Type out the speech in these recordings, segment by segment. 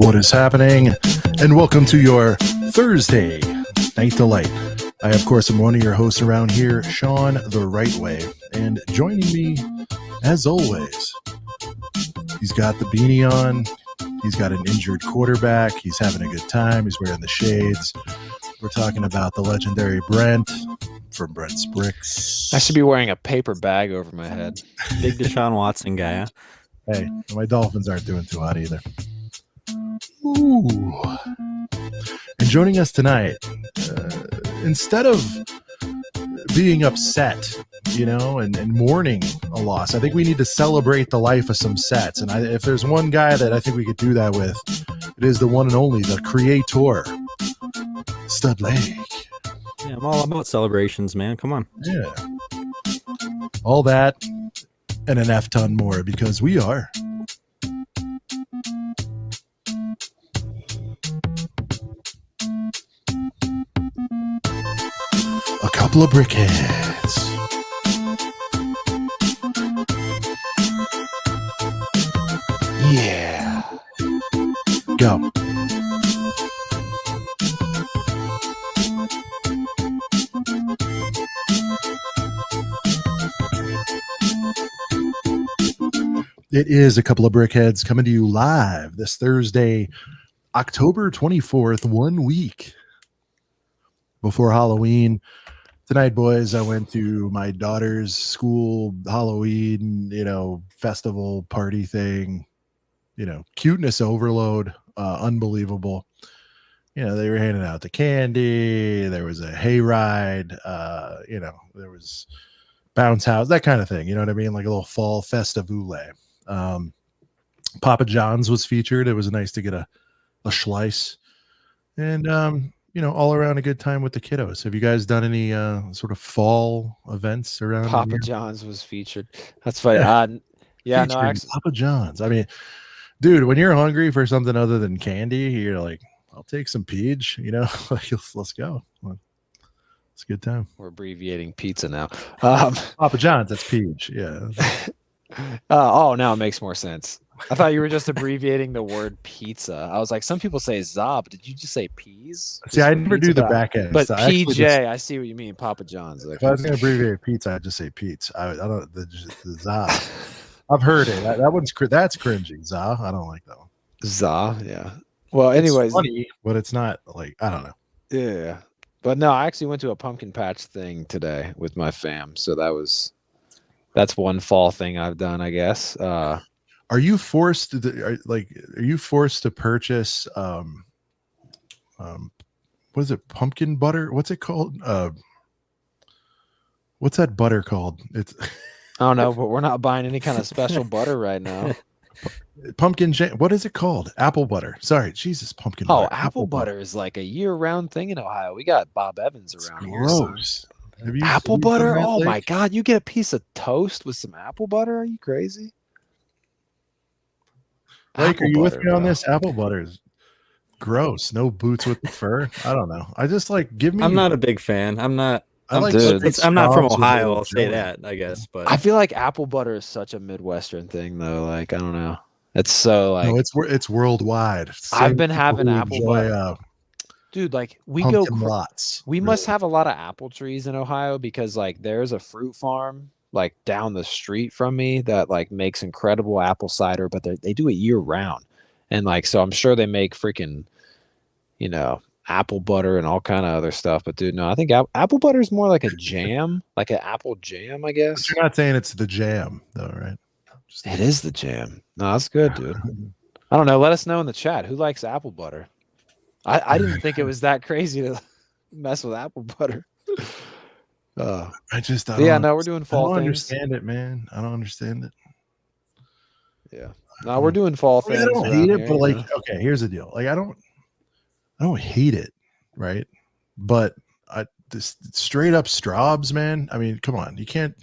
What is happening? And welcome to your Thursday Night Delight. I, of course, am one of your hosts around here, Sean the Right Way. And joining me, as always, he's got the beanie on. He's got an injured quarterback. He's having a good time. He's wearing the shades. We're talking about the legendary Brent from Brent's Bricks. I should be wearing a paper bag over my head. Big Deshaun Watson guy, huh? Hey, my Dolphins aren't doing too hot either. Ooh. And joining us tonight, instead of being upset, and mourning a loss, I think we need to celebrate the life of some sets. And if there's one guy that I think we could do that with, it is the one and only, the creator, Stud Lake. Yeah, I'm all about celebrations, man. Come on. Yeah. All that and an F-ton more, because we are a couple of brickheads. Yeah. Go. It is a couple of brickheads coming to you live this Thursday, October 24th, 1 week before Halloween. Tonight, boys, I went to my daughter's school Halloween, festival party thing, cuteness overload, unbelievable. They were handing out the candy. There was a hayride, there was bounce house, that kind of thing. You know what I mean? Like a little fall festivule. Papa John's was featured. It was nice to get a slice, and all around a good time with the kiddos. Have you guys done any sort of fall events around? Papa John's was featured. That's funny. Yeah, no, actually, Papa John's. I mean, dude, when you're hungry for something other than candy, you're like, I'll take some peach. Like, let's go. It's a good time. We're abbreviating pizza now. Papa John's, that's peach. Yeah. Oh, now it makes more sense. I thought you were just abbreviating the word pizza. I was like, some people say zob. Did you just say peas? See, I never do the back end. But so PJ, I see what you mean. Papa John's. If I was going to abbreviate pizza, I'd just say Pete's. I don't the zob. I've heard it. That's cringy. Za. I don't like that one. Za. Yeah. Well, anyways, it's funny, but it's not like, I don't know. Yeah. But no, I actually went to a pumpkin patch thing today with my fam. So that's one fall thing I've done, I guess. Are you forced to purchase what is it, pumpkin butter? What's it called? What's that butter called? It's I don't know, but we're not buying any kind of special butter right now. Pumpkin jam. What is it called? Apple butter. Sorry, Jesus, pumpkin butter. Oh, apple butter is like a year-round thing in Ohio. We got Bob Evans around here. Gross. Apple butter? Oh my God! You get a piece of toast with some apple butter? Are you crazy? Like, are you with me on this? Apple butter is gross. No boots with the fur. I don't know. I just give me. I'm not a big fan. I'm not from Ohio. I'll say that, I guess. But I feel like apple butter is such a Midwestern thing, though. Like, I don't know. It's so like. No, it's worldwide. I've been having apple butter. Dude, like we go lots. We must have a lot of apple trees in Ohio because there's a fruit farm down the street from me that makes incredible apple cider, but they do it year round. And so I'm sure they make freaking, apple butter and all kind of other stuff. But dude, no, I think apple butter is more like a jam, like an apple jam, I guess. But you're not saying it's the jam though, right? It is the jam. No, that's good, dude. I don't know. Let us know in the chat who likes apple butter. I didn't think it was that crazy to mess with apple butter. I just we're doing fall things. I don't understand it, man. I don't understand it. Yeah. No, we're doing fall things. I don't hate it, but okay, here's the deal. I don't hate it, right? But this straight up straws, man. I mean, come on. You can't.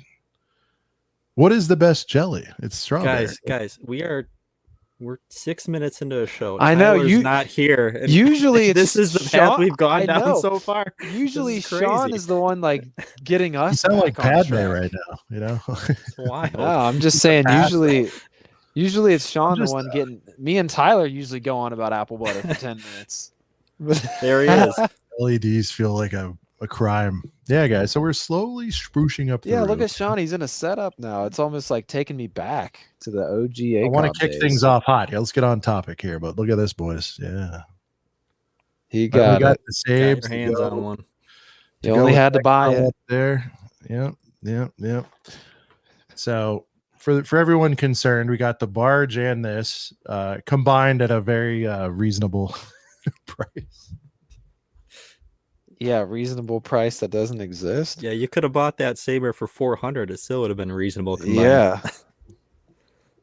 What is the best jelly? It's strawberry. Guys, we're 6 minutes into a show. I know you're not here. Usually, this is the path we've gone down so far. Usually, Sean is the one getting us. You sound like Padme right now. Why? No, I'm just saying. Usually it's Sean the one getting. Me and Tyler usually go on about apple butter for 10 minutes. There he is. LEDs feel like a crime. Yeah, guys. So we're slowly sprucing up. Yeah, look at Sean. He's in a setup now. It's almost like taking me back to the OG. I want to kick things off hot. Yeah, let's get on topic here. But look at this, boys. Yeah, he got the saves. Got your hands on one. You only had to buy it up there. Yeah. So for everyone concerned, we got the barge and this combined at a very reasonable price. Yeah, reasonable price that doesn't exist. Yeah, you could have bought that saber for 400. It still would have been reasonable. Combined. Yeah.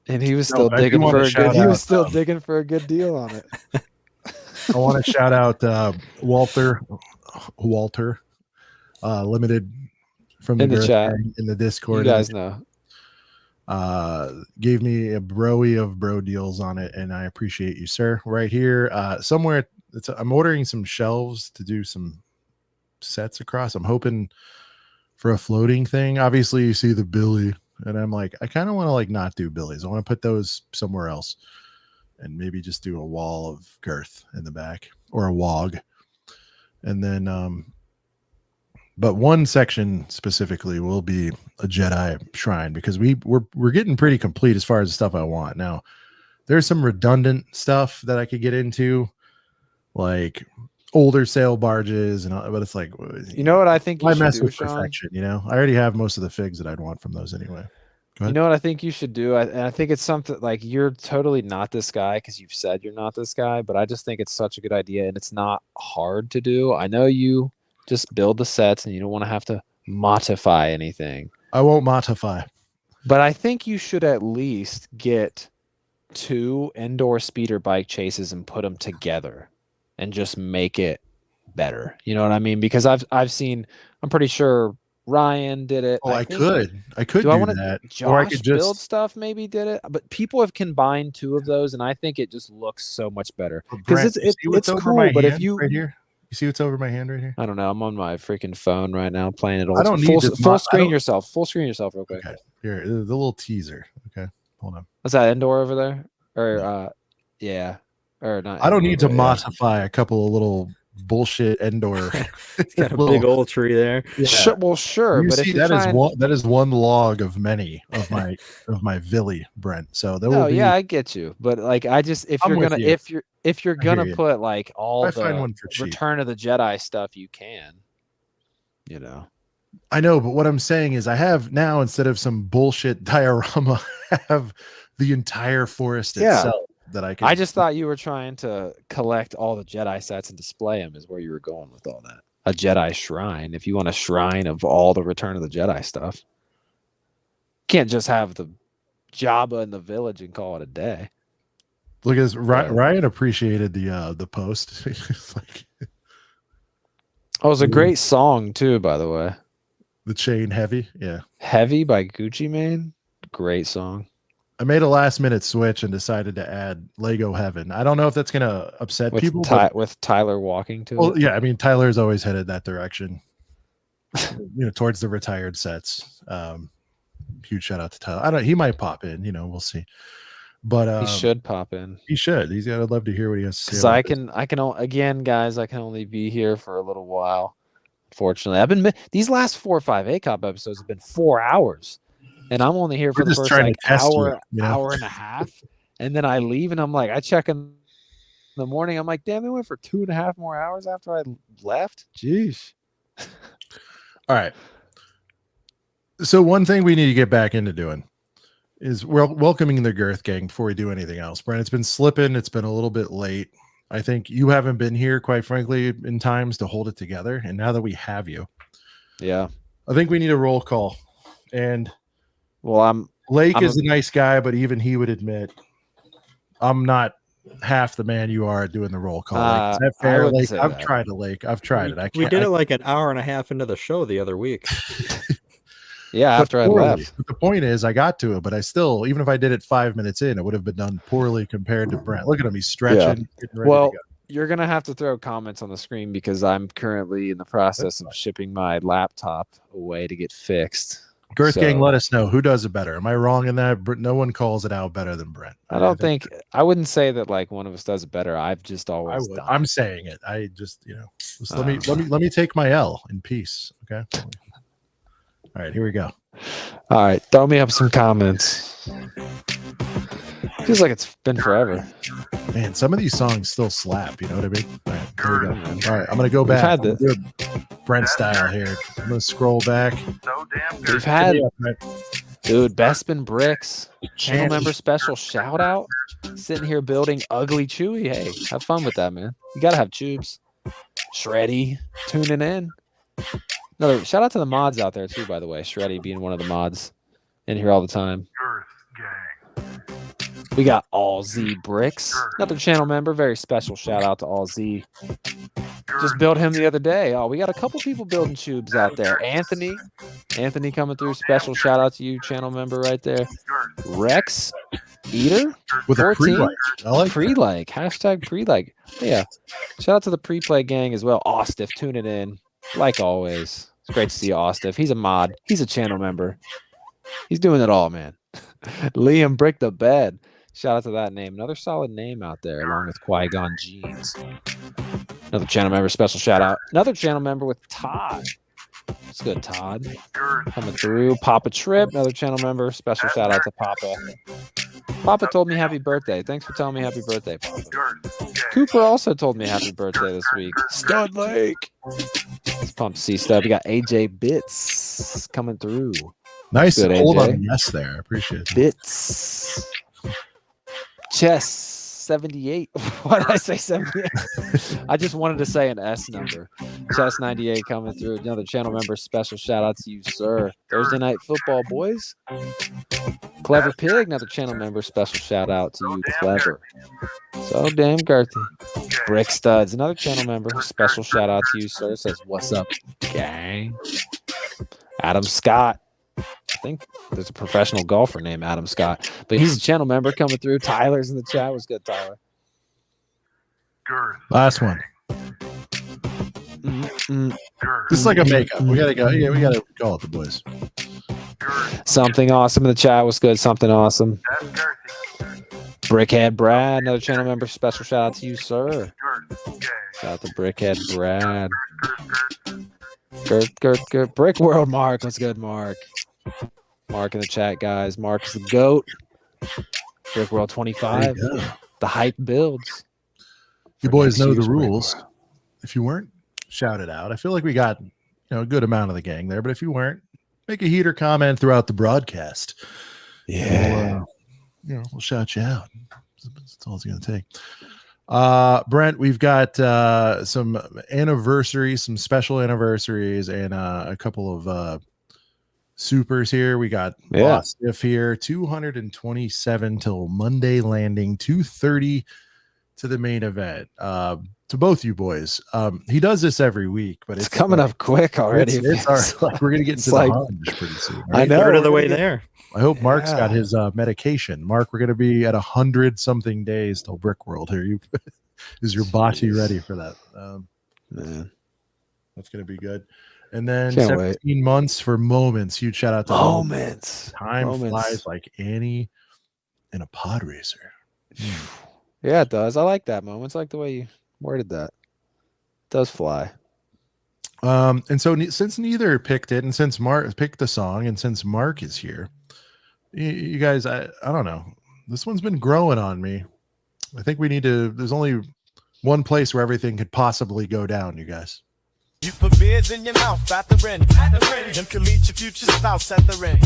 And he was still digging for a good. He was still digging for a good deal on it. I want to shout out Walter, limited from the chat in the Discord. You guys know. Gave me a broy of bro deals on it, and I appreciate you, sir. Right here, somewhere. I'm ordering some shelves to do some sets across. I'm hoping for a floating thing. Obviously, you see the Billy, and I'm like, I kind of want to like not do Billies. I want to put those somewhere else, and maybe just do a wall of girth in the back or a wog, and then but one section specifically will be a Jedi shrine because we're getting pretty complete as far as the stuff I want. Now, there's some redundant stuff that I could get into, like older sail barges and all, but it's like, you know what I think you should do, with perfection, you know? I already have most of the figs that I'd want from those anyway. You know what I think you should do? I think it's something like you're totally not this guy because you've said you're not this guy, but I just think it's such a good idea and it's not hard to do. I know you just build the sets and you don't want to have to modify anything. I won't modify. But I think you should at least get 2 indoor speeder bike chases and put them together and just make it better. You know what I mean? Because I've seen, I'm pretty sure Ryan did it. Oh, I could do that. Josh or I could just build stuff maybe did it, but people have combined 2 of those and I think it just looks so much better because it's cool. But if you right here, you see what's over my hand right here? I don't know. I'm on my freaking phone right now playing it all. I don't need full screen yourself. Full screen yourself real quick. Okay. Here, the little teaser. Okay, hold on. What's that indoor over there? Or yeah. Or not. I don't need to modify a couple of little bullshit indoor. It's got a big old tree there. Yeah. Well, sure, but see, that is one log of many of my Villy, Brent. So there will be. Yeah, I get you, but like I just if you're gonna put like all the Return of the Jedi stuff, you can. You know. I know, but what I'm saying is I have now, instead of some bullshit diorama, I have the entire forest itself that I can. I just thought you were trying to collect all the Jedi sets and display them is where you were going with all that. A Jedi shrine, if you want a shrine of all the Return of the Jedi stuff. Can't just have the Jabba in the village and call it a day. Look at this. Ryan appreciated the post. Like, oh, it was a great song too, by the way. The Chain Heavy, yeah. Heavy by Gucci Mane. Great song. I made a last minute switch and decided to add Lego Heaven. I don't know if that's gonna upset people. With Tyler walking to it. Yeah, I mean Tyler's always headed that direction. Towards the retired sets. Huge shout out to Tyler. He might pop in, we'll see. But he should pop in. He should. I'd love to hear what he has to say. Because I can again, guys, I can only be here for a little while. Unfortunately, these last 4 or 5 ACOP episodes have been 4 hours, and I'm only here for the first hour and a half, and then I leave, and I'm like, I check in the morning, I'm like, damn, it went for 2.5 more hours after I left. Jeez. All right. So one thing we need to get back into doing is welcoming the Girth Gang before we do anything else. Brent, it's been slipping. It's been a little bit late. I think you haven't been here, quite frankly, in times to hold it together. And now that we have you, I think we need a roll call. And Lake is a nice guy, but even he would admit I'm not half the man you are doing the roll call. Is that fair? Lake? I've tried it, Lake. I've tried it. We did it like an hour and a half into the show the other week. Yeah, after I left. But the point is, I got to it, but I still, even if I did it 5 minutes in, it would have been done poorly compared to Brent. Look at him; he's stretching. Yeah. You're gonna have to throw comments on the screen because I'm currently in the process of shipping my laptop away to get fixed. Girth Gang, let us know who does it better. Am I wrong in that? No one calls it out better than Brent. I think I wouldn't say that like one of us does it better. I've just always done. I'm saying it. I just just let me take my L in peace. Okay. All right, here we go. All right, throw me up some comments. Feels like it's been forever. Man, some of these songs still slap. You know what I mean? All right, here we go. All right, I'm gonna go back. Brent style here. I'm gonna scroll back. We've had, dude, Bespin Bricks channel member special shout out. Sitting here building ugly Chewy. Hey, have fun with that, man. You gotta have tubes. Shreddy tuning in. Another shout out to the mods out there too, by the way. Shreddy being one of the mods in here all the time. We got All Z Bricks, another channel member. Very special shout out to All Z. Just built him the other day. Oh, we got a couple people building tubes out there. Anthony coming through. Special shout out to you, channel member right there. Rex Eater with 14. A pre-like. I like pre-like. Hashtag pre-like. Yeah. Shout out to the pre-play gang as well. Ostiff tuning in like always. It's great to see Ostiff. He's a mod. He's a channel member. He's doing it all, man. Liam Brick the Bed. Shout out to that name. Another solid name out there, along with Qui-Gon Jeans. Another channel member, special shout out. Another channel member with Todd. It's good, Todd. Coming through. Papa Trip, another channel member. Special shout out to Papa. Papa told me happy birthday. Thanks for telling me happy birthday, Papa. Cooper also told me happy birthday this week. Stud Lake. It's pumped to see stuff. We got AJ Bits coming through. Nice hold on yes there. I appreciate it. Bits. Chess 78. Why did I say 78? I just wanted to say an S number. Chess 98 coming through. Another channel member. Special shout out to you, sir. Thursday night football, boys. Clever Pig, another channel member. Special shout out to you, Clever. So damn girthy. Brick Studs, another channel member. Special shout out to you, sir. Says, what's up, gang? Adam Scott. I think there's a professional golfer named Adam Scott, but he's a channel member coming through. Tyler's in the chat. What's good, Tyler? Last one. This is like a makeup. We gotta go. Yeah, we gotta call it the boys. Something awesome in the chat. What's good? Something awesome. Brickhead Brad, another channel member. Special shout out to you, sir. Shout out to Brickhead Brad. Gert. Brick World Mark. What's good, Mark? Mark in the chat, guys. Mark is the GOAT. Brick World 25. The hype builds. You boys know the rules. If you weren't, shout it out. I feel like we got a good amount of the gang there, but if you weren't, make a heater comment throughout the broadcast. Yeah. We'll shout you out. That's all it's going to take. Brent, we've got some anniversaries, some special anniversaries, and a couple of supers here. We got Bostiff here, 227 till Monday landing, 230 to the main event. To both you boys. He does this every week, but it's coming up quick already. We're gonna get into the hunch pretty soon. Right? I know. Third of the way there. I hope Mark's got his medication. Mark, we're gonna be at 100 something days till Brick World here. Is your body ready for that? Man, that's gonna be good. And then 17 months for Moments. Huge shout out to Moments. Time flies like Annie in a pod racer. Yeah, it does. I like that, Moments. I like the way you worded that. It does fly. And so since neither picked it, and since Mark picked the song, and since Mark is here, you guys, I don't know. This one's been growing on me. I think we need to. There's only one place where everything could possibly go down, you guys. You put beers in your mouth at the ready. Them can meet your future spouse at the ready.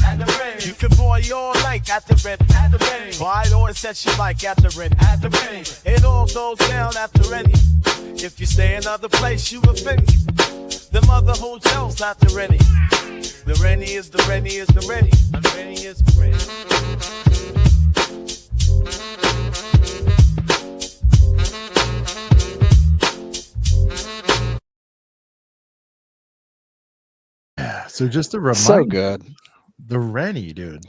You can boy all like at the ready. Buy all the sets you like at the ready. It all goes down at the ready. If you stay another place, you offend. Them other hotels at the ready. The ready is the ready is the ready. The ready is the ready. So just a reminder, so good. The Rennie, dude,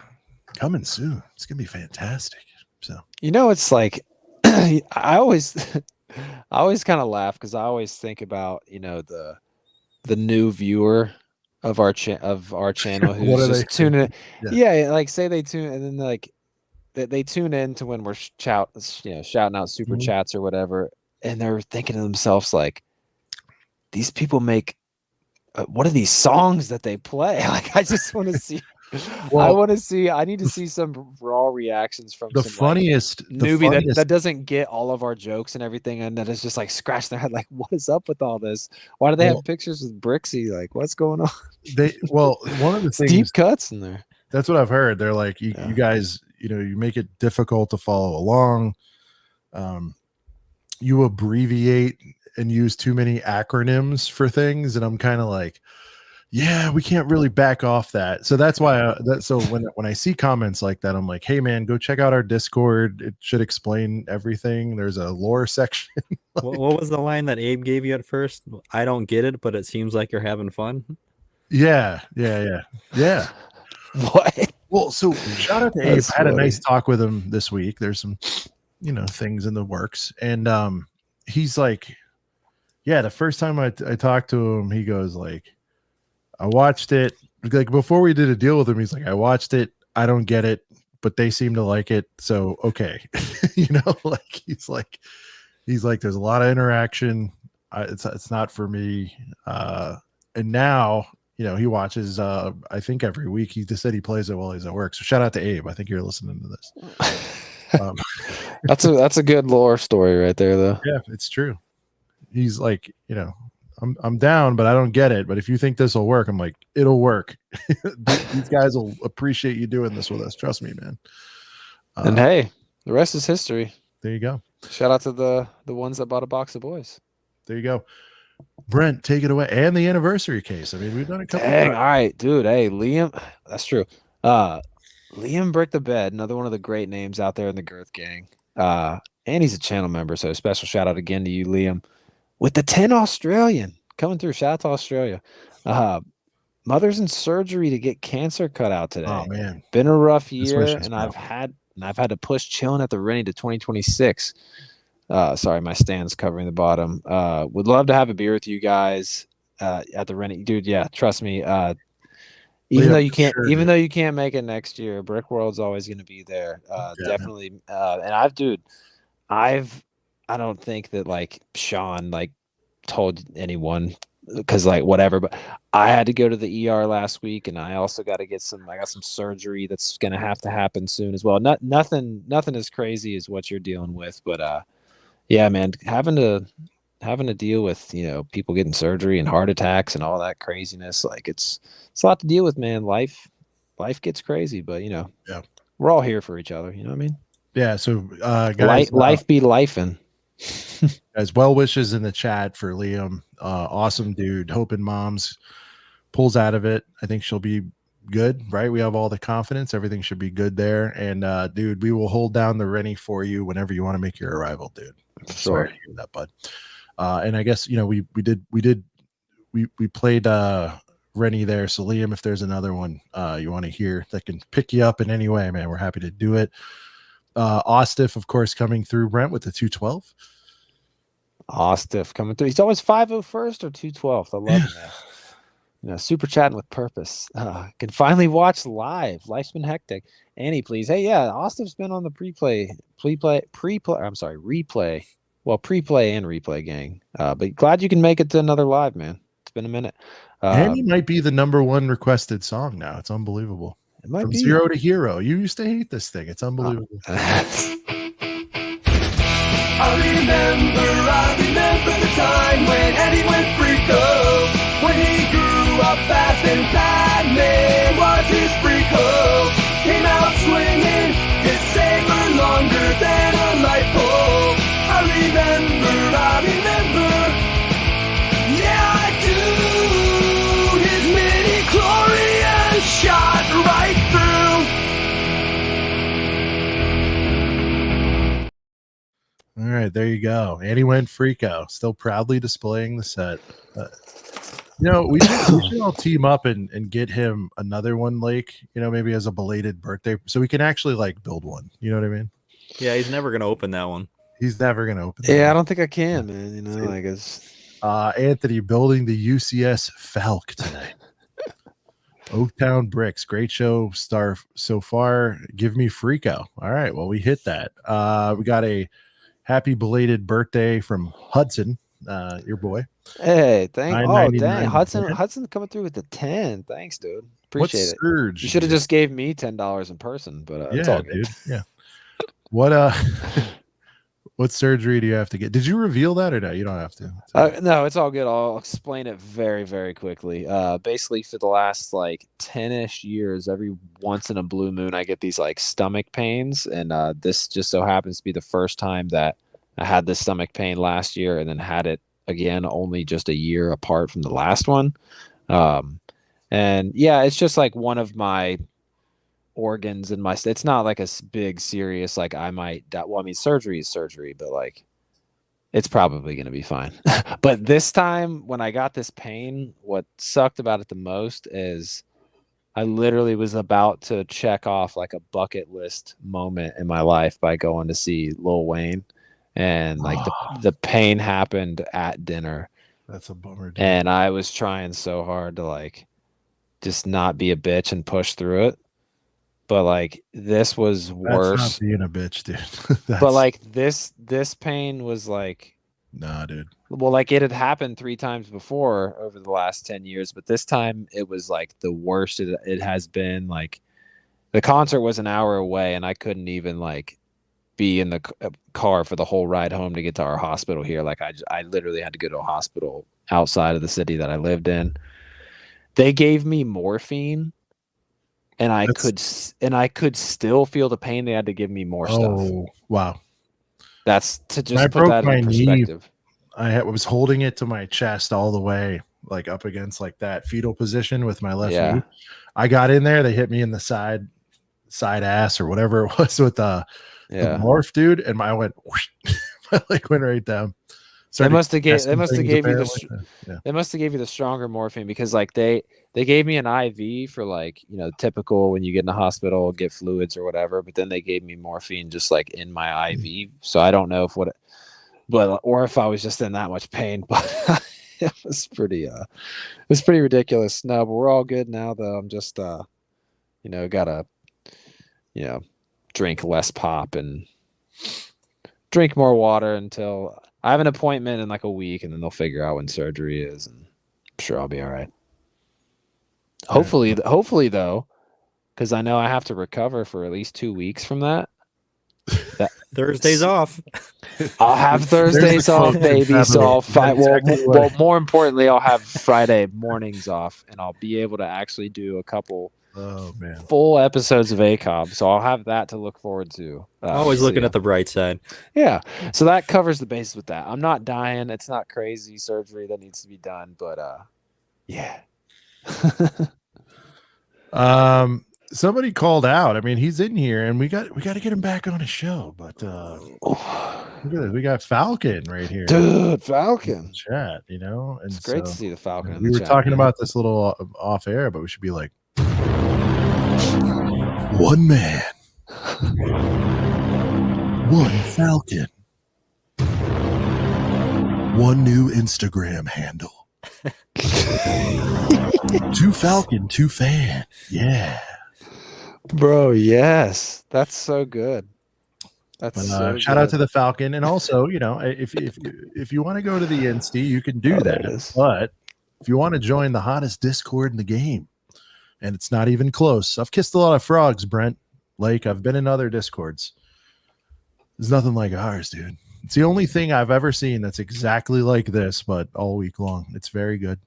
coming soon. It's gonna be fantastic. So it's like I always kind of laugh because I always think about the new viewer of our channel What who's are just they tuning in. thinking? Yeah, like say they tune and then like they tune in to when we're shouting out super Mhm. chats or whatever, and they're thinking to themselves like, these people make what are these songs that they play? Like, I just want to see. Well, I need to see some raw reactions from the some like funniest newbie that doesn't get all of our jokes and everything, and that is just like scratch their head, like, what is up with all this? Why do they well, have pictures with Brixie? Like, what's going on? one of the It's deep things cuts in there. that's what I've heard. They're like, you Yeah. guys, you make it difficult to follow along. You abbreviate and use too many acronyms for things, and I'm kind of like, yeah, we can't really back off that. So that's why so when I see comments like that, I'm like, hey man, go check out our Discord. It should explain everything. There's a lore section. What was the line that Abe gave you at first? I don't get it, but it seems like you're having fun. Yeah. What? Well, so shout out to Abe. That's I had a nice funny. talk with him this week. There's some, things in the works, and he's like, yeah, the first time I talked to him, he goes like, I watched it. Like before we did a deal with him, he's like, I watched it. I don't get it, but they seem to like it. So okay, like he's like, there's a lot of interaction. It's not for me. And now, he watches. I think every week. He just said he plays it while he's at work. So shout out to Abe. I think you're listening to this. That's a good lore story right there, though. Yeah, it's true. He's like, I'm down, but I don't get it. But if you think this will work, I'm like, it'll work. These guys will appreciate you doing this with us. Trust me, man. And hey, the rest is history. There you go. Shout out to the ones that bought a box of boys. There you go. Brent, take it away. And the anniversary case. I mean, we've done a couple. Dang, all right, dude. Hey, Liam. That's true. Liam Brick the Bed, another one of the great names out there in the Girth Gang. And he's a channel member, so special shout out again to you, Liam. With the 10 Australian coming through. Shout out to Australia. Mother's in surgery to get cancer cut out today. Oh man, been a rough year, and I've had to push chilling at the Rennie to 2026. Sorry, my stand's covering the bottom. Would love to have a beer with you guys at the Rennie, dude. Yeah, trust me. Even though you can't make it next year, Brick World's always going to be there. Definitely. And I don't think that like Sean like told anyone because like whatever, but I had to go to the ER last week, and I also got to get I got some surgery that's going to have to happen soon as well. Nothing as crazy as what you're dealing with, but yeah, man, having to deal with people getting surgery and heart attacks and all that craziness, like it's a lot to deal with, man. Life gets crazy, but we're all here for each other. You know what I mean? Yeah. So guys, life be lifing. Guys, well wishes in the chat for Liam. Awesome dude. Hoping Moms pulls out of it. I think she'll be good, right? We have all the confidence. Everything should be good there. And dude, we will hold down the Rennie for you whenever you want to make your arrival, dude. Sorry to hear that, bud. And I guess we played Rennie there. So Liam, if there's another one you want to hear that can pick you up in any way, man, we're happy to do it. Ostiff, of course, coming through. Brent with the 212. Ostiff coming through. He's always 501st or 212th. I love that. Super chatting with purpose. Can finally watch live. Life's been hectic. Annie, please. Hey, yeah, Ostiff's been on the replay. Well, pre-play and replay gang. But glad you can make it to another live, man. It's been a minute. Annie might be the #1 requested song now. It's unbelievable. It might From be. 0 to hero. You used to hate this thing. It's unbelievable. I remember the time when Eddie went freako. When he grew up fast and Padme was his freako. Came out swinging his saber longer than a light pole. I remember. Yeah, I do. His midi-chlorian shot right through. All right, there you go. Annie went freako, still proudly displaying the set. We should all team up and get him another one, like, maybe as a belated birthday, so we can actually like build one. You know what I mean? Yeah, he's never gonna open that one. He's never gonna open. Yeah, I don't think I can, man. I guess. Anthony building the UCS Falk tonight. Oaktown Bricks, great show star so far. Give me Freako. All right, well, we hit that. We got a happy belated birthday from Hudson, your boy. Hey, thank. Oh, dang, $9.99. Hudson coming through with the 10. Thanks, dude. What Appreciate it. surge? You should have just gave me $10 in person, but it's yeah, all good. dude. Yeah. What what surgery do you have to get? Did you reveal that or no? You don't have to. No, it's all good. I'll explain it very, very quickly. Basically, for the last like 10-ish years, every once in a blue moon, I get these like stomach pains, and this just so happens to be the first time that I had this stomach pain last year, and then had it again only just a year apart from the last one. And yeah, it's just like one of my organs in my it's not like a big serious like I might die. Well, I mean, surgery is surgery, but like it's probably going to be fine. But this time when I got this pain, what sucked about it the most is I literally was about to check off like a bucket list moment in my life by going to see Lil Wayne, and like the pain happened at dinner. That's a bummer, dude. And I was trying so hard to like just not be a bitch and push through it. But like this was worse. That's not being a bitch, dude. But like this pain was like, nah, dude. Well, like it had happened 3 times before over the last 10 years, but this time it was like the worst it has been. Like the concert was an hour away, and I couldn't even like be in the car for the whole ride home to get to our hospital here. Like I literally had to go to a hospital outside of the city that I lived in. They gave me morphine. And I could still feel the pain. They had to give me more stuff. Oh, wow. That's to just put that in perspective. I was holding it to my chest all the way, like up against like that fetal position with my left knee. I got in there. They hit me in the side ass or whatever it was with the morph, dude. And I went, whoosh, my leg went right down. They must have gave you the stronger morphine, because like they gave me an IV for like, you know, typical when you get in the hospital, get fluids or whatever, but then they gave me morphine just like in my IV. So I don't know or if I was just in that much pain, but it was pretty ridiculous. No, but we're all good now though. I'm just gotta drink less pop and drink more water until I have an appointment in like a week, and then they'll figure out when surgery is, and I'm sure I'll be all right. Hopefully though, because I know I have to recover for at least 2 weeks from that. Thursdays off. I'll have Thursdays off, baby. So I'll fight. Well, more importantly, I'll have Friday mornings off, and I'll be able to actually do a couple full episodes of ACOB. So I'll have that to look forward to. Always looking at the bright side. Yeah. So that covers the bases with that. I'm not dying. It's not crazy surgery that needs to be done, but yeah. Somebody called out. I mean, he's in here, and we got to get him back on a show. But we got Falcon right here, dude. Falcon chat, you know, and it's great to see the Falcon. We were talking about this a little off air, but we should be like one man, one Falcon, one new Instagram handle. 2 Falcon, 2 fan. Yeah. Bro, yes. That's so good. That's shout out to the Falcon. And also, you know, if you want to go to the NC, you can do that. But if you want to join the hottest Discord in the game, and it's not even close. I've kissed a lot of frogs, Brent Lake. I've been in other Discords. There's nothing like ours, dude. It's the only thing I've ever seen that's exactly like this, but all week long. It's very good.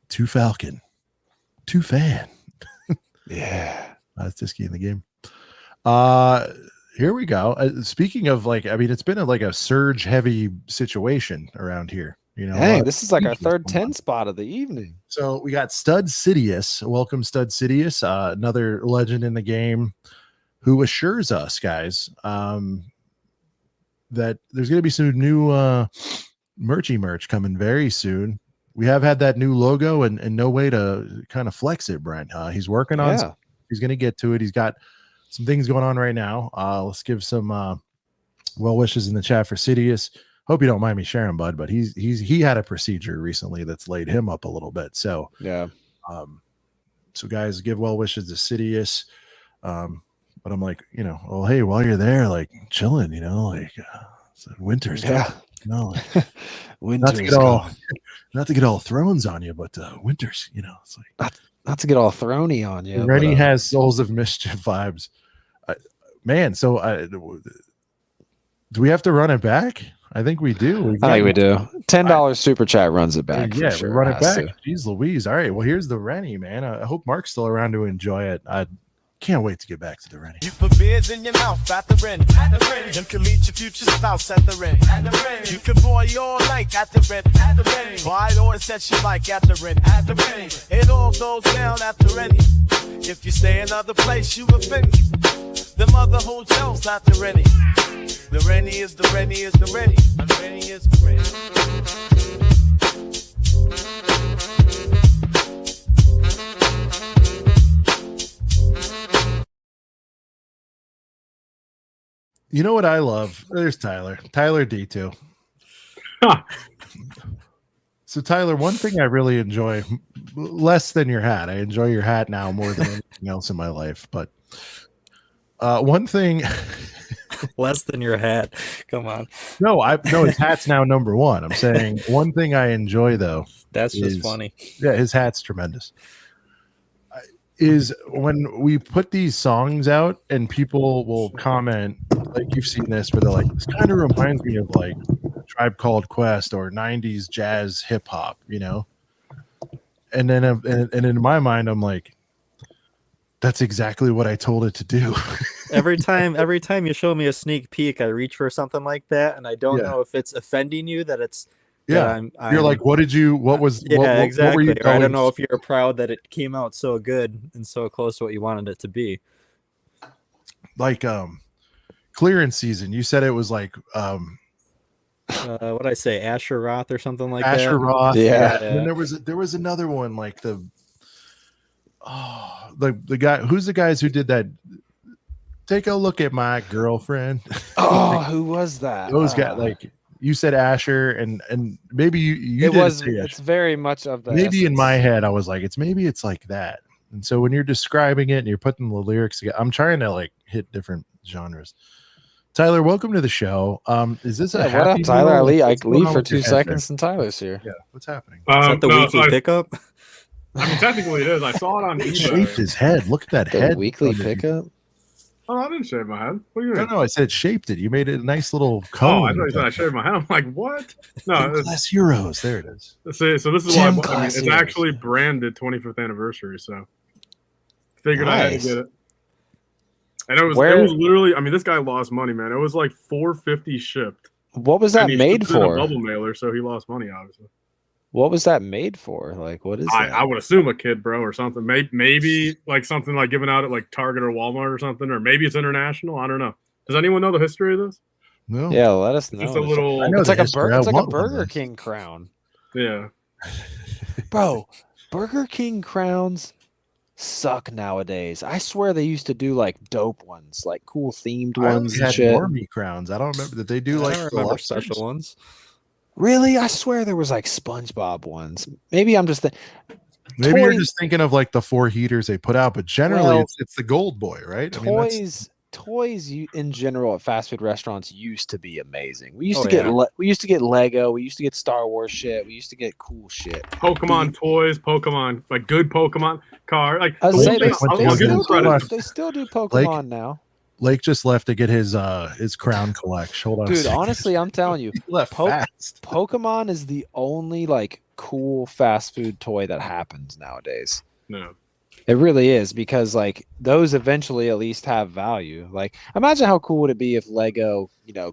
2 Falcon, 2 fan. Yeah. That's just key in the game. Here we go. Speaking of like, I mean, it's been a surge heavy situation around here. You know, hey, this is like our third 10 spot of the evening. So we got Stud Sidious. Welcome, Stud Sidious, another legend in the game, who assures us, guys, that there's going to be some new merch coming very soon. We have had that new logo and no way to kind of flex it, Brent. He's working on something. He's going to get to it. He's got some things going on right now. Let's give some well wishes in the chat for Sidious. Hope you don't mind me sharing, bud, but he had a procedure recently that's laid him up a little bit. So yeah, So guys, give well wishes to Sidious. But I'm like, well, hey, while you're there, like chilling, like winter's coming, like, Winter's not to get all thrones on you, but winter's, it's like not to get all throny on you. Rennie has Souls of Mischief vibes, man. So do we have to run it back? I think we do. I think we do. $10 super chat runs it back. Yeah, sure. we run it back. Jeez Louise. All right. Well, here's the Rennie, man. I hope Mark's still around to enjoy it. I can't wait to get back to the Rennie. You put beers in your mouth at the Rennie. At the Rennie. You can meet your future spouse at the Rennie. At the Rennie. You can boy all night at the Rennie. At the Rennie. Buy all the sets you like at the Rennie. At the Rennie. It all goes down at the Rennie. If you stay another place, you offend me. Them other hotels at the Rennie. The Rennie is the Rennie is the Rennie. The Rennie is the Rennie. You know what I love? There's Tyler D2. So Tyler, one thing I really enjoy, less than your hat. I enjoy your hat now more than anything else in my life. But one thing, less than your hat. Come on. No, his hat's now number one. I'm saying one thing I enjoy though. That's just funny. Yeah, his hat's tremendous. Is when we put these songs out and people will comment, like you've seen this, where they're like, this kind of reminds me of like Tribe Called Quest or 90s jazz hip hop, and then and in my mind I'm like, that's exactly what I told it to do. every time you show me a sneak peek, I reach for something like that, and I don't know if it's offending you that it's. Yeah, you're like, what was exactly. What were you I don't know if you're proud that it came out so good and so close to what you wanted it to be. Like clearance season, you said it was like what I say, Asher Roth or something like Asher that. Roth, yeah. And then there was another one like the guy who's the guys who did that. Take a look at my girlfriend. Oh, who was that? Those guys, like. You said Asher, and maybe you it did was. say Asher. It's very much of that. Maybe in my head, I was like, it's like that. And so when you're describing it and you're putting the lyrics together, I'm trying to like hit different genres. Tyler, welcome to the show. Is this a what happy up, Tyler? I meal? leave for 2 seconds, and Tyler's here. Yeah, what's happening? Is that the weekly pickup? I mean, technically it is. I saw it on He eBay. shaped his head. Look at that The head. weekly pickup. Oh, I didn't shave my head. What do you mean? No, I said shaped it. You made it a nice little cone. Oh, I thought you said I shaved my head. I'm like, what? No, Class Heroes. There it is. so this is Gym why class it's heroes. actually branded 25th anniversary. So figured I had to get it. And it was literally. I mean, this guy lost money, man. It was like $450 shipped. What was that And he made shipped it in for? a bubble mailer, so he lost money, obviously. What was that made for? Like, what is that? I would assume a kid, bro, or something. Maybe like something like given out at like Target or Walmart or something, or maybe it's international. I don't know. Does anyone know the history of this? No. Yeah, let us know. Just a little. I know It's the like a history. I It's like a want one of Burger those. King crown, Yeah. bro. Burger King crowns suck nowadays. I swear they used to do like dope ones, like cool themed I ones only and had shit. normie crowns. I don't remember that they do I like don't remember deluxe special ones. Really, I swear there was like SpongeBob ones. Maybe I'm just Maybe you're toys- just thinking of like the 4 heaters they put out, but generally Well, it's the gold boy, right? toys in general at fast food restaurants used to be amazing. We used Oh, to get yeah. we used to get Lego, we used to get Star Wars shit, we used to get cool shit. Pokemon toys, Pokemon, like good Pokemon car. Like, I was Blake saying just went to I'll his give him new credit. they still do Pokemon now. Lake just left to get his crown collection. Hold on, a Dude, second. honestly, I'm telling you, He left fast. Pokemon is the only like cool fast food toy that happens nowadays. No. It really is, because like those eventually at least have value. Like, imagine how cool would it be if Lego,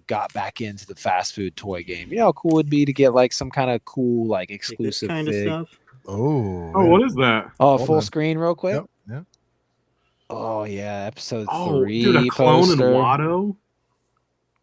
got back into the fast food toy game. You know how cool it would be to get like some kind of cool like exclusive kind fig. of stuff. Oh, Oh, what is that? Oh, Hold full on. screen real quick. Yep, yeah. Oh yeah, episode Oh, 3 dude, a clone and poster. Watto.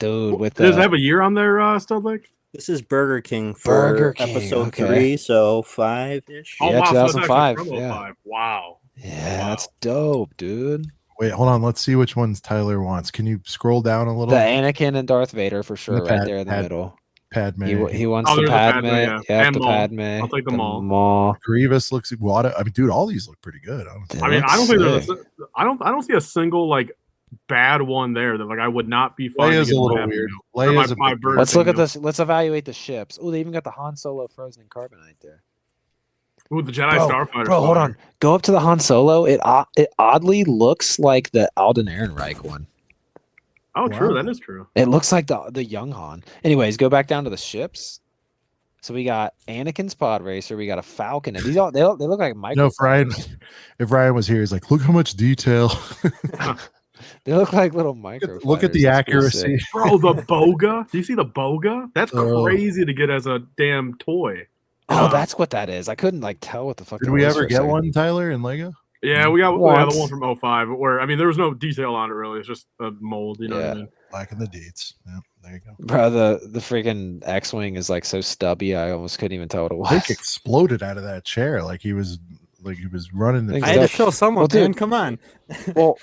Dude, with Does it the have a year on there, Studlake? This is Burger King for Burger King, episode okay. 3, so 5-ish. Oh, Yeah, wow, so that's 2005, actually yeah. 5. Wow. yeah, Wow. that's dope, dude. Wait, hold on. Let's see which ones Tyler wants. Can you scroll down a little? The Anakin and Darth Vader for sure, The right pad- there in the pad- middle. Padme. He wants the there's a Padme. yeah. Yeah, And the Maul. Padme. I'll take the the Maul. Maul. Grievous looks. I mean, dude, all these look pretty good. Honestly. I mean, I don't think there's. I don't see a single like bad one there that like I would not be fine. Leia's a little weird. Leia's a bit weird. Let's look at this. Let's evaluate the ships. Oh, they even got the Han Solo frozen in carbonite there. Ooh, the Jedi Starfighter. Bro, hold on. Go up to the Han Solo. It oddly looks like the Alden Ehrenreich one. Oh, wow. True. That is true. It looks like the young Han. Anyways, go back down to the ships. So we got Anakin's pod racer. We got a Falcon, and these all they look like micro. No, if Ryan was here, he's like, look how much detail. They look like little micro. Look at the accuracy, bro. The Boga. Do you see the Boga? That's crazy to get as a damn toy. Oh, that's what that is. I couldn't like tell what the fuck. Did we ever get one, Tyler, in Lego? Yeah, we got the one from 05, where I mean there was no detail on it really. It's just a mold, you know what I mean? Black in the deets. Yeah, there you go. Bro, the freaking X-Wing is like so stubby, I almost couldn't even tell what it was. Like exploded out of that chair, like he was running. I had to show someone, man. Come on. Well,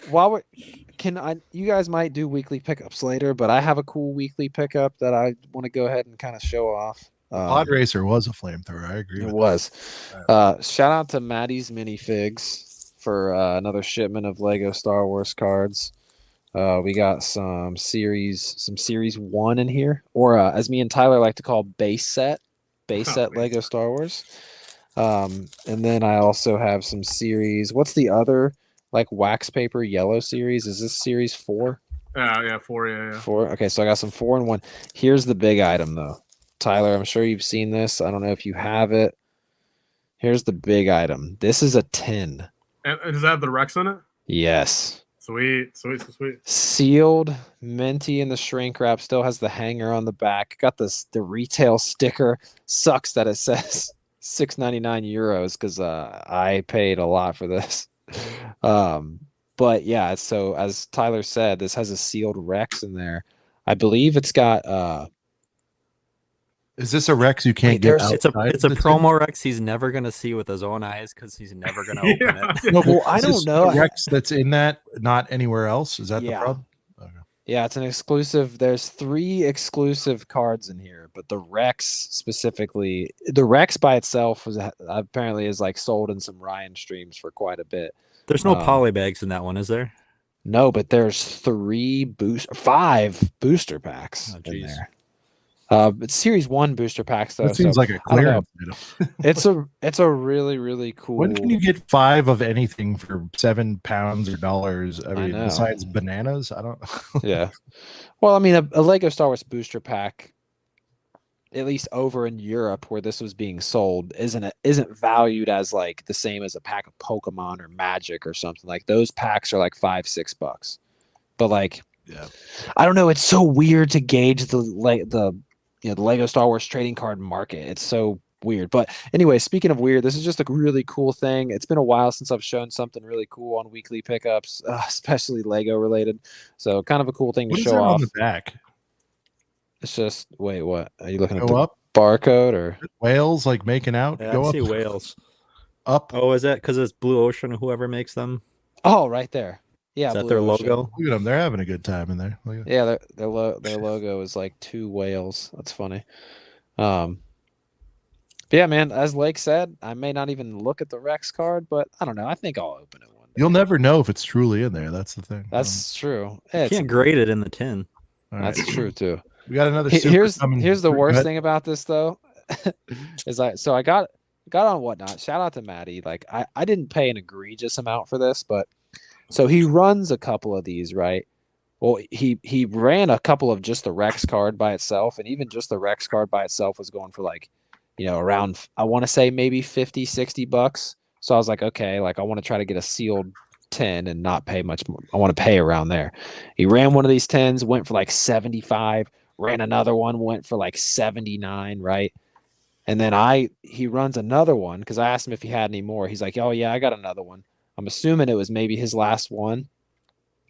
you guys might do weekly pickups later, but I have a cool weekly pickup that I want to go ahead and kind of show off. Pod Racer was a flamethrower. I agree. It was. Shout out to Maddie's Minifigs for another shipment of Lego Star Wars cards. We got some series 1 in here, or as me and Tyler like to call base set Lego Star Wars. And then I also have some series. What's the other like wax paper yellow series? Is this series 4? Yeah, 4. Yeah. 4. Okay, so I got some 4 and 1. Here's the big item though. Tyler, I'm sure you've seen this. I don't know if you have it. Here's the big item. This is a tin. And does that have the Rex in it? Yes. Sweet. Sealed, minty in the shrink wrap. Still has the hanger on the back. Got the retail sticker. Sucks that it says €6.99 because I paid a lot for this. But yeah, so as Tyler said, this has a sealed Rex in there. I believe it's got Is this a Rex you can't get outside? It's a promo Rex he's never gonna see with his own eyes because he's never gonna open it. No, well, I don't know. Rex that's in that, not anywhere else. Is that the problem? Okay. Yeah, it's an exclusive. There's 3 exclusive cards in here, but the Rex specifically, the Rex by itself apparently is like sold in some Ryan streams for quite a bit. There's no poly bags in that one, is there? No, but there's 5 booster packs in there. It's Series 1 booster packs though. That seems like a clearance item. It's a really, really cool. When can you get 5 of anything for £7 or dollars? I mean, besides bananas, I don't. Yeah. Well, I mean, a Lego Star Wars booster pack, at least over in Europe where this was being sold, isn't valued as like the same as a pack of Pokemon or Magic or something. Like those packs are like $5-6. But like, yeah, I don't know. It's so weird to gauge the Lego Star Wars trading card market. It's so weird. But anyway, speaking of weird, this is just a really cool thing. It's been a while since I've shown something really cool on weekly pickups, especially Lego related. So kind of a cool thing to show off. On the back? It's just wait, what are you looking at? Go up barcode or whales like making out? Yeah, go I up. see whales. Up. Oh, is that because it's Blue Ocean or whoever makes them? Oh, right there. Yeah, is that their logo? Look at them; they're having a good time in there. Yeah, their logo is like 2 whales. That's funny. But yeah, man. As Lake said, I may not even look at the Rex card, but I don't know. I think I'll open it one day. You'll never know if it's truly in there. That's the thing. That's true. You can't grade it in the tin. That's true too. We got another. Here's the worst thing about this though, is I got on Whatnot. Shout out to Maddie. Like I didn't pay an egregious amount for this, but so he runs a couple of these, right? Well, he ran a couple of just the Rex card by itself, and even just the Rex card by itself was going for like, around, I want to say maybe $50-$60. So I was like, okay, like I want to try to get a sealed 10 and not pay much more. I want to pay around there. He ran one of these 10s, went for like 75, ran another one, went for like 79, right? And then he runs another one because I asked him if he had any more. He's like, oh yeah, I got another one. I'm assuming it was maybe his last one.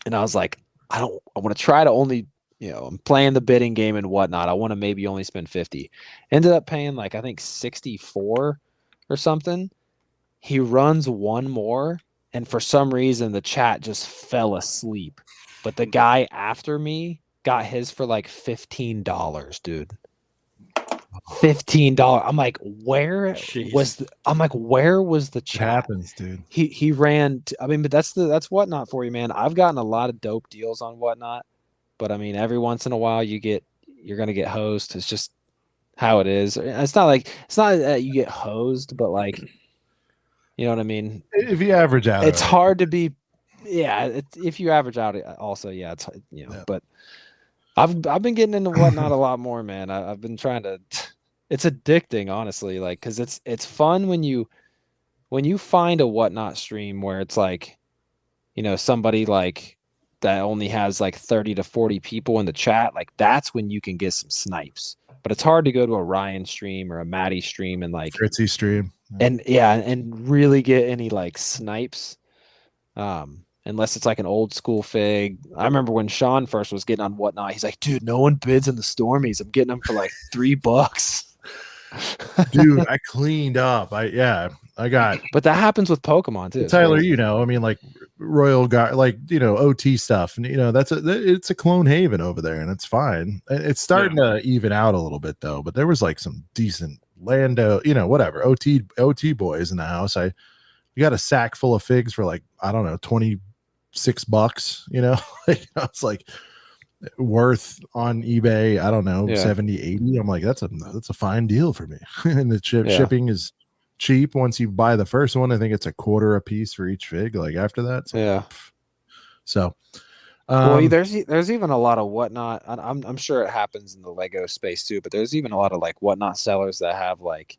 And I was like, I want to try to only, I'm playing the bidding game and whatnot. I want to maybe only spend 50. Ended up paying like, I think 64 or something. He runs one more. And for some reason, the chat just fell asleep. But the guy after me got his for like $15, dude. $15. I'm like, where Jeez. was the? I'm like, where was the It chat? happens, dude. He ran. I mean, but that's Whatnot for you, man. I've gotten a lot of dope deals on Whatnot, but I mean, every once in a while you're gonna get hosed. It's just how it is. It's not that you get hosed, but like, you know what I mean. If you average out, It's hard to be. Yeah, if you average out, also, yeah, it's Yeah. But I've been getting into Whatnot a lot more, man. I've been trying to. It's addicting, honestly, like because it's fun when you find a Whatnot stream where it's like, somebody like that only has like 30 to 40 people in the chat. Like that's when you can get some snipes. But it's hard to go to a Ryan stream or a Maddie stream and like Fritzy stream, and really get any like snipes. Unless it's like an old school fig. I remember when Sean first was getting on Whatnot, he's like, dude, no one bids in the Stormies. I'm getting them for like $3. dude. I cleaned up. I got. But that happens with Pokemon too. Tyler, I mean, like Royal Guard, like OT stuff, and it's a clone haven over there, and it's fine. It's starting to even out a little bit though. But there was like some decent Lando, whatever OT boys in the house. You got a sack full of figs for like, I don't know, $26. Like it's like worth on eBay, I don't know, 70, 80. I'm like, that's a fine deal for me. And the shipping is cheap once you buy the first one. I think it's $0.25 a piece for each fig. Like after that, so well, there's even a lot of Whatnot. I'm sure it happens in the Lego space too, but there's even a lot of like Whatnot sellers that have like,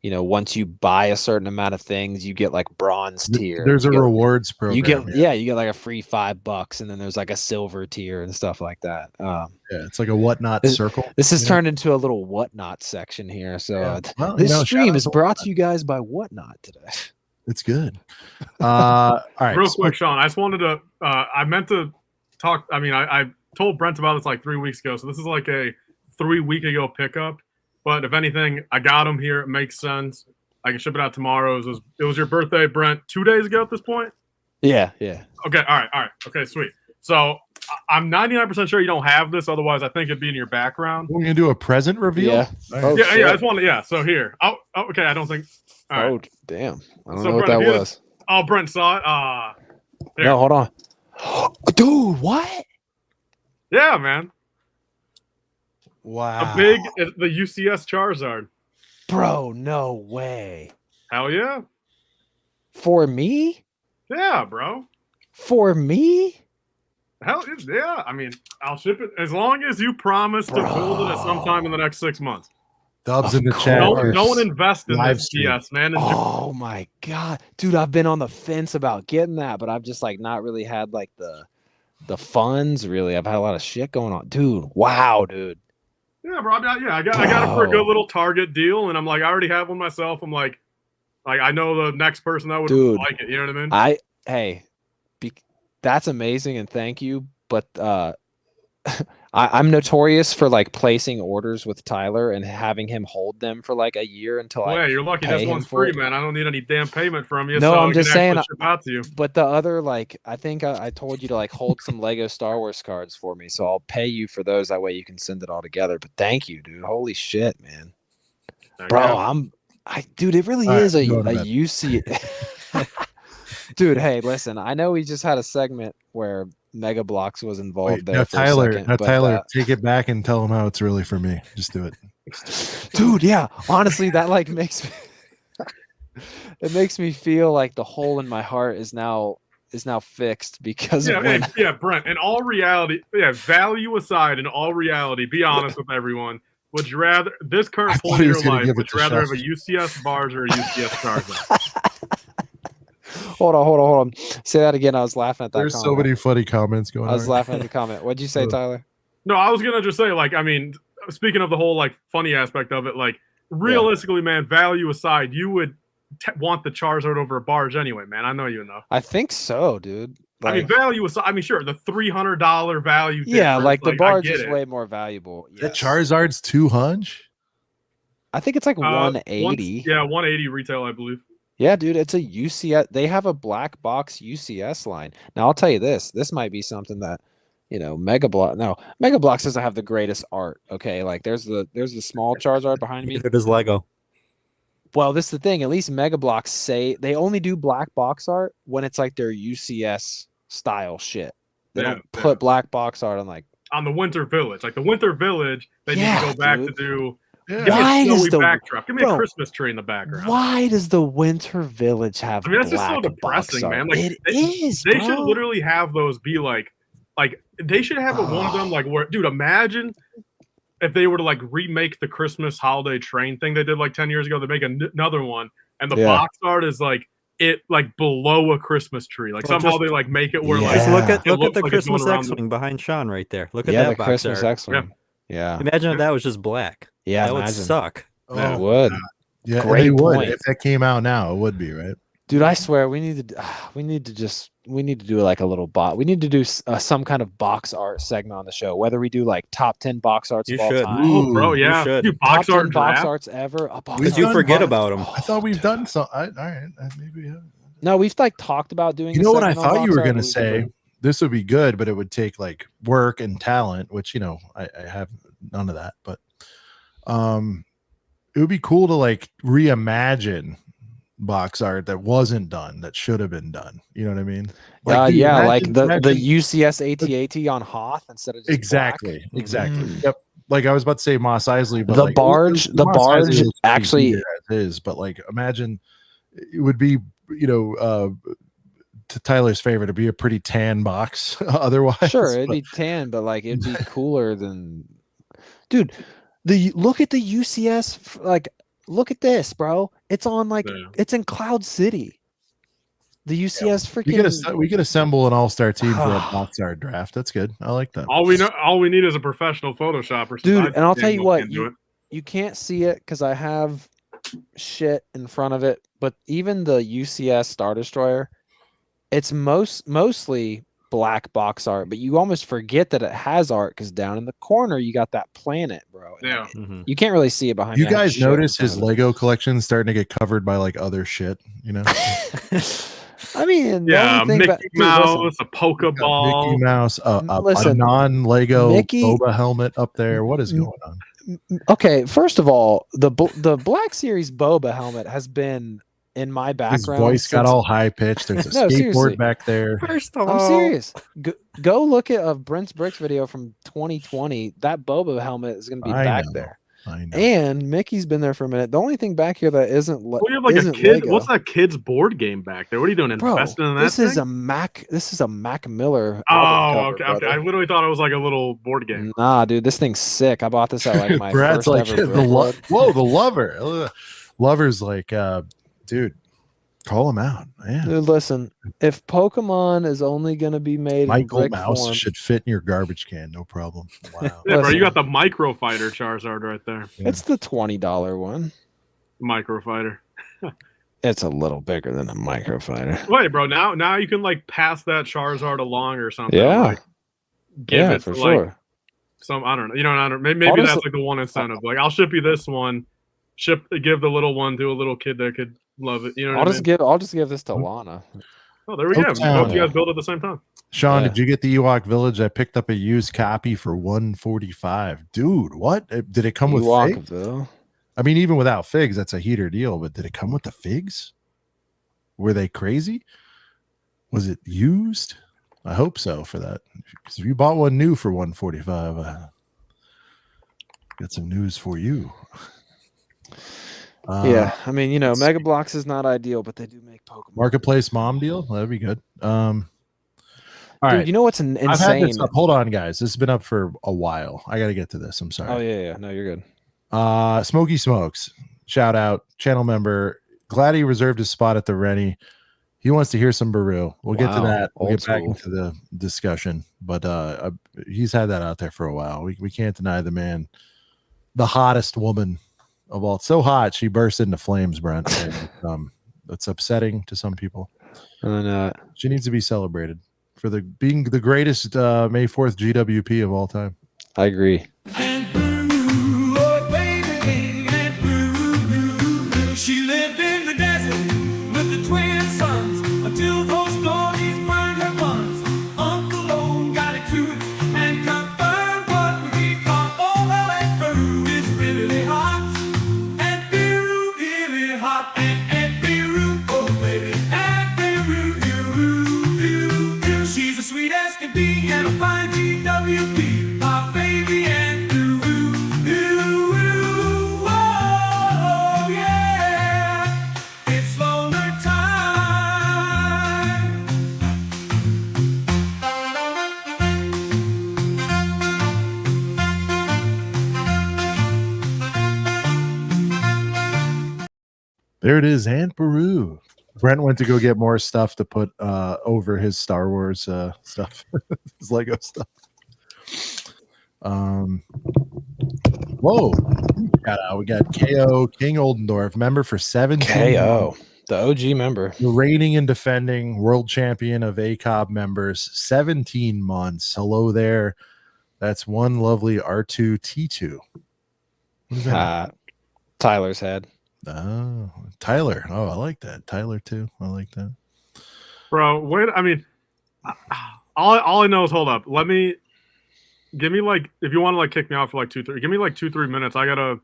once you buy a certain amount of things, you get like bronze tier. There's a rewards program. You get like a free $5, and then there's like a silver tier and stuff like that. It's like a Whatnot circle. This has turned into a little Whatnot section here. So this stream is brought to you guys by Whatnot today. It's good. All right, real quick, Sean. I just wanted to. I meant to talk. I mean, I told Brent about this like 3 weeks ago. So this is like a 3 week ago pickup. But if anything, I got them here. It makes sense. I can ship it out tomorrow. It was your birthday, Brent, 2 days ago at this point? Yeah. Okay, all right. Okay, sweet. So I'm 99% sure you don't have this. Otherwise, I think it'd be in your background. We're going to do a present reveal? Yeah. Right. I just wanted, so here. Okay, I don't think. All right. Oh, damn. I don't know what that was. Oh, Brent saw it. No, hold on. Dude, what? Yeah, man. Wow. The UCS Charizard. Bro, no way. Hell yeah. For me? Yeah, bro. For me? Hell yeah. I mean, I'll ship it as long as you promise to build it at some time in the next 6 months. Dubs in the chat. No one invest in this CS, man. Oh my god. Dude, I've been on the fence about getting that, but I've just like not really had like the funds really. I've had a lot of shit going on. Dude, wow, dude. Yeah, bro. I got it for a good little Target deal, and I'm like, I already have one myself. I'm like I know the next person that would like it. You know what I mean? That's amazing, and thank you. But I'm notorious for like placing orders with Tyler and having him hold them for like a year until you're lucky. This one's free, man. I don't need any damn payment from you. No, so I'm just saying. Ship out to you. But the other, like, I think I told you to like hold some Lego Star Wars cards for me, so I'll pay you for those. That way you can send it all together. But thank you, dude. Holy shit, man, bro. Dude, it really is a UC. Dude, hey, listen. I know we just had a segment where Mega Bloks was involved there. Tyler, take it back and tell him how it's really for me. Just do it. Dude, yeah. Honestly, that like makes me feel like the hole in my heart is now fixed because Brent, in all reality, value aside, in all reality, be honest with everyone. Would you rather this current point in your life, would you rather have a UCS bars or a UCS Charizard? Hold on. Say that again. I was laughing at that. There's so many funny comments going on. I was laughing at the comment. What'd you say, Tyler? No, I was gonna just say, like, I mean, speaking of the whole like funny aspect of it, like realistically, man, value aside, you would want the Charizard over a barge anyway, man. I know you know. I think so, dude. Like, I mean, value aside, I mean, sure, the $300 value. Yeah, like the barge is way more valuable. Yes. The Charizard's 200. I think it's like 180. 180 retail, I believe. Yeah, dude, it's a UCS. They have a black box UCS line. Now, I'll tell you this. This might be something that Mega Block. No, Mega Blocks doesn't have the greatest art. Okay, like there's the small Charizard behind me. Neither does Lego. Well, this is the thing. At least Mega Blocks say they only do black box art when it's like their UCS style shit. They don't put black box art on on the Winter Village. Like the Winter Village, they need to go back to do. Yeah. Give me Why a does snowy the- backdrop. Give me bro, a Christmas tree in the background. Why does the Winter Village have? I mean, that's just so black box depressing, art? man. Like It is. They bro. should literally have those be like they should have one of them like where, dude. Imagine if they were to like remake the Christmas holiday train thing they did like 10 years ago. They make another one, and the box art is like below a Christmas tree. Like somehow they like make it where like Just look at the like it's Christmas going around X-wing behind Sean right there. Look at Yeah, that the box Christmas art. X-wing. Yeah. Imagine if that was just black. Yeah, that would imagine. suck. Yeah. It would. Yeah, Great they would. point. If that came out now, it would be, right? Dude, I swear we need to do like a little bot. We need to do some kind of box art segment on the show. Whether we do like top 10 box arts You of all should. time, Oh, bro, You yeah. should. Dude, top box 10 art box draft. arts ever. A box We've Because you done forget box- about them. I thought we've done some. All right, maybe we haven't. No, we've like talked about doing. You a know what I segment on thought you box were art, going to but we've say? never- This would be good, but it would take like work and talent, which I have none of that. But it would be cool to like reimagine box art that wasn't done that should have been done. You know what I mean? Dude, yeah, imagine- like the imagine- UCS AT-AT on Hoth instead of just exactly, black. exactly. Mhm. Yep. Like I was about to say Moss Isley, but The like, barge- the Mos barge Eisley looks pretty actually- weird as is, but like imagine it would be to Tyler's favorite to be a pretty tan box otherwise. Sure, it'd but- be tan, but like it'd be cooler than, dude. Look at the UCS. Like, look at this, bro. It's on like Yeah. it's in Cloud City. The UCS we could assemble an all-star team for a box art draft. That's good. I like that. All we need is a professional Photoshopper. Dude, and I'll tell you what, do it. you can't see it because I have shit in front of it. But even the UCS Star Destroyer, it's mostly black box art, but you almost forget that it has art because down in the corner you got that planet, bro. And Yeah. you can't really see it behind. You it has guys shit in notice front his of it. Lego collection starting to get covered by like other shit, I mean, the Yeah, only thing Mickey ba- dude, Mouse, listen, a Pokeball. Mickey Mouse, a Listen, non-Lego Mickey- Boba helmet up there. What is going on? okay, first of all, the Black Series Boba helmet has been in my His background. voice got since- all high pitched. There's a No, skateboard seriously. back there. First of I'm all, serious. Go look at a Brent's Bricks video from 2020. That Boba helmet is going to be I back know. there. I know. And Mickey's been there for a minute. The only thing back here that isn't What do you have like a isn't kid? Lego. What's that kid's board game back there? What are you doing? Bro, Investing in that? this is thing? a Mac. This is a Mac Miller. Oh, album okay, cover, okay. I brother. literally thought it was like a little board game. Nah, dude, this thing's sick. I bought this at like my Brad's first like ever. the Brickhead. whoa, the lover. Lover's like, dude, call him out. Man. Dude, listen, if Pokemon is only going to be made in Michael brick Mouse form, should fit in your garbage can, no problem. Wow. Yeah, bro, Listen. you got the Micro Fighter Charizard right there. it's the $20 one. Micro Fighter. It's a little bigger than a micro fighter. Wait, bro. Now you can like pass that Charizard along or something. Yeah. Like, give Yeah, it for to, sure. like some. I don't know. You know. I don't. Maybe I'll that's just- like the one incentive. Like I'll ship you this one. Give the little one to a little kid that could love it. You know. What I'll just give this to Lana. Oh, there we go. Oaktown. Both you guys build at the same time. Sean, Yeah. did you get the Ewok Village? I picked up a used copy for $145. Dude, what? Did it come with figs? Walkerville. I mean, even without figs, that's a heater deal. But did it come with the figs? Were they crazy? Was it used? I hope so for that. Because if you bought one new for $145, got some news for you. Yeah, I mean, you know, let's Mega see. Blocks is not ideal, but they do make Pokemon. Marketplace mom deal. That'd be good. All Dude, right. you know what's I've had insane? this up. Hold on, guys. This has been up for a while. I got to get to this. I'm sorry. Oh yeah. No, you're good. Smoky Smokes, shout out, channel member. Glad he reserved his spot at the Rennie. He wants to hear some Baru. We'll get to Wow, that. We'll old get back school. into the discussion. But he's had that out there for a while. We can't deny the man, the hottest woman of all. So hot she burst into flames, Brent. And, it's upsetting to some people. And She needs to be celebrated for being the greatest May 4th GWP of all time. I agree. She lived in the desert with the twin sons until those stories burned her buns. Uncle O got it too. SKB and a fine GWP, my baby and ooh, ooh, ooh, ooh, oh, yeah, it's loaner time. There it is, Aunt Peru. Brent went to go get more stuff to put over his Star Wars stuff, his Lego stuff. Whoa. We got KO King Oldendorf, member for 17 KO, months. the OG member. The reigning and defending world champion of ACOB members, 17 months. Hello there. That's one lovely R2-T2. What is that? Tyler's head. Oh, Tyler. Oh, I like that. Tyler too. I like that. Bro, wait. I mean, all I know is hold up. Give me like, if you want to like kick me out for like 2-3, give me like 2-3 minutes. I gotta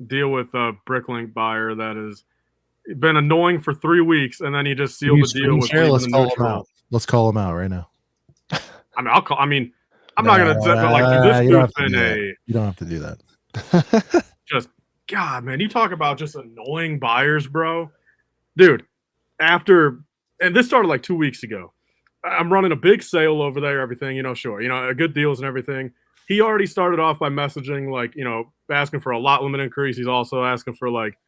deal with a Bricklink buyer that has been annoying for 3 weeks, and then he just sealed the deal with share? Let's leaving the call him neutral. out. Let's call him out right now. I mean, I'll call. I mean, I'm not gonna. But like, dude, this dude's been You don't have to do that. just God, man. You talk about just annoying buyers, bro. Dude, and this started like 2 weeks ago. I'm running a big sale over there, everything, sure, good deals and everything. He already started off by messaging, like, asking for a lot limit increase. He's also asking for, like,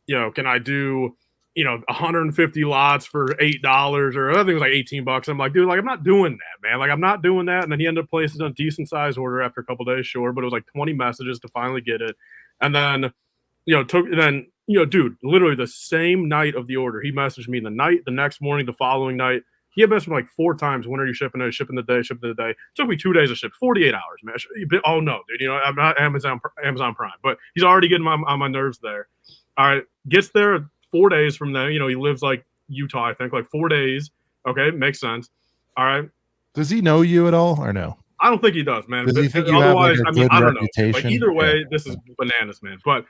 can I do, 150 lots for $8, or I think it was like $18. I'm like, dude, like, I'm not doing that, man. Like, I'm not doing that. And then he ended up placing a decent size order after a couple days, sure, but it was like 20 messages to finally get it. And then, dude, literally the same night of the order, he messaged me the next morning, the following night. He had messaged me like 4 times. When are you shipping it? Shipping the day. It took me 2 days to ship. 48 hours, man. Oh no, dude. I'm not Amazon Prime, but he's already getting on my nerves there. All right, gets there 4 days from there. He lives like Utah, I think, like 4 days. Okay, makes sense. All right. Does he know you at all or no? I don't think he does, man. Does he think you have like a good I don't reputation? know. Like either way, this is bananas, man. But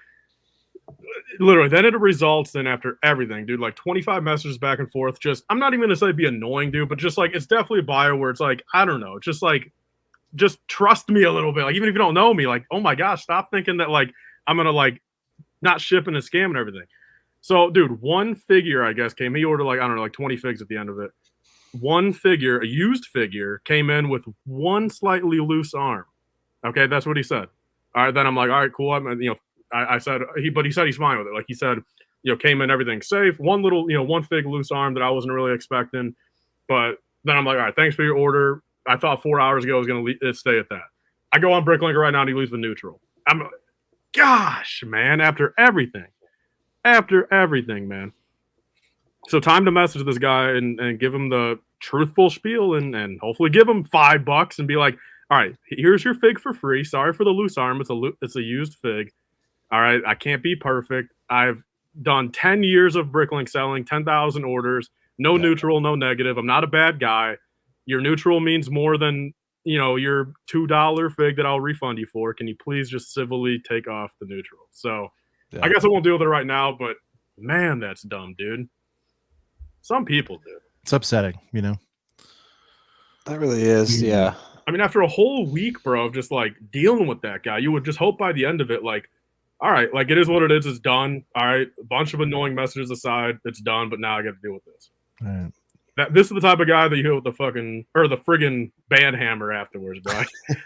literally, then it results in, after everything, dude, like 25 messages back and forth. Just, I'm not even gonna say be annoying, dude, but just like, it's definitely a buyer where it's like, I don't know, just trust me a little bit. Like, even if you don't know me, like, oh my gosh, stop thinking that like I'm gonna like not ship and scam and everything. So, dude, one figure, I guess, came. He ordered like, I don't know, like 20 figs at the end of it. One figure, a used figure, came in with one slightly loose arm. Okay, that's what he said. All right, then I'm like, all right, cool. I said but he said he's fine with it. Like he said, came in everything safe. One little, one fig loose arm that I wasn't really expecting. But then I'm like, all right, thanks for your order. I thought 4 hours ago I was going to stay at that. I go on Bricklink right now and he leaves with neutral. Gosh, man, after everything, man. So time to message this guy and give him the truthful spiel and hopefully give him $5 and be like, all right, here's your fig for free. Sorry for the loose arm. It's a used fig. All right, I can't be perfect. I've done 10 years of Bricklink selling, 10,000 orders, no neutral, no negative. I'm not a bad guy. Your neutral means more than, your $2 fig that I'll refund you for. Can you please just civilly take off the neutral? So I guess I won't deal with it right now, but man, that's dumb, dude. Some people do. It's upsetting, That really is, yeah. I mean, after a whole week, bro, of just like dealing with that guy, you would just hope by the end of it, like, all right, like it is what it is. It's done. All right, a bunch of annoying messages aside, it's done. But now I got to deal with this. Right. This is the type of guy that you hit with the friggin' ban hammer afterwards, bro.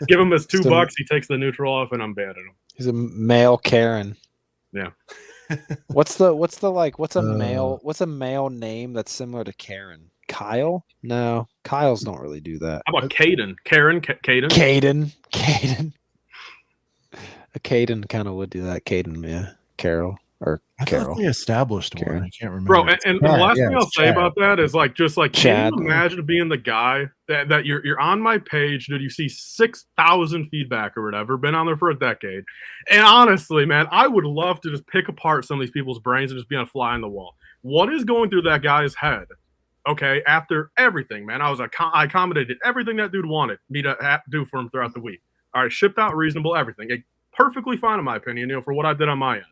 Give him his $2. He takes the neutral off, and I'm banning him. He's a male Karen. Yeah. What's a male name that's similar to Karen? Kyle? No, Kyles don't really do that. How about Caden? Karen? Caden? Caden. A Caden kind of would do that. Caden, yeah. Carol. Or I Carol. thought they established one. I can't remember. Bro, and the last thing I'll say Chad. about that is like, just like, Chad. can you imagine being the guy that you're on my page, dude, you see 6,000 feedback or whatever, been on there for a decade. And honestly, man, I would love to just pick apart some of these people's brains and just be on a fly on the wall. What is going through that guy's head? Okay, after everything, man, I accommodated everything that dude wanted me to do for him throughout the week. All right, shipped out reasonable, everything. Perfectly fine in my opinion, for what I did on my end.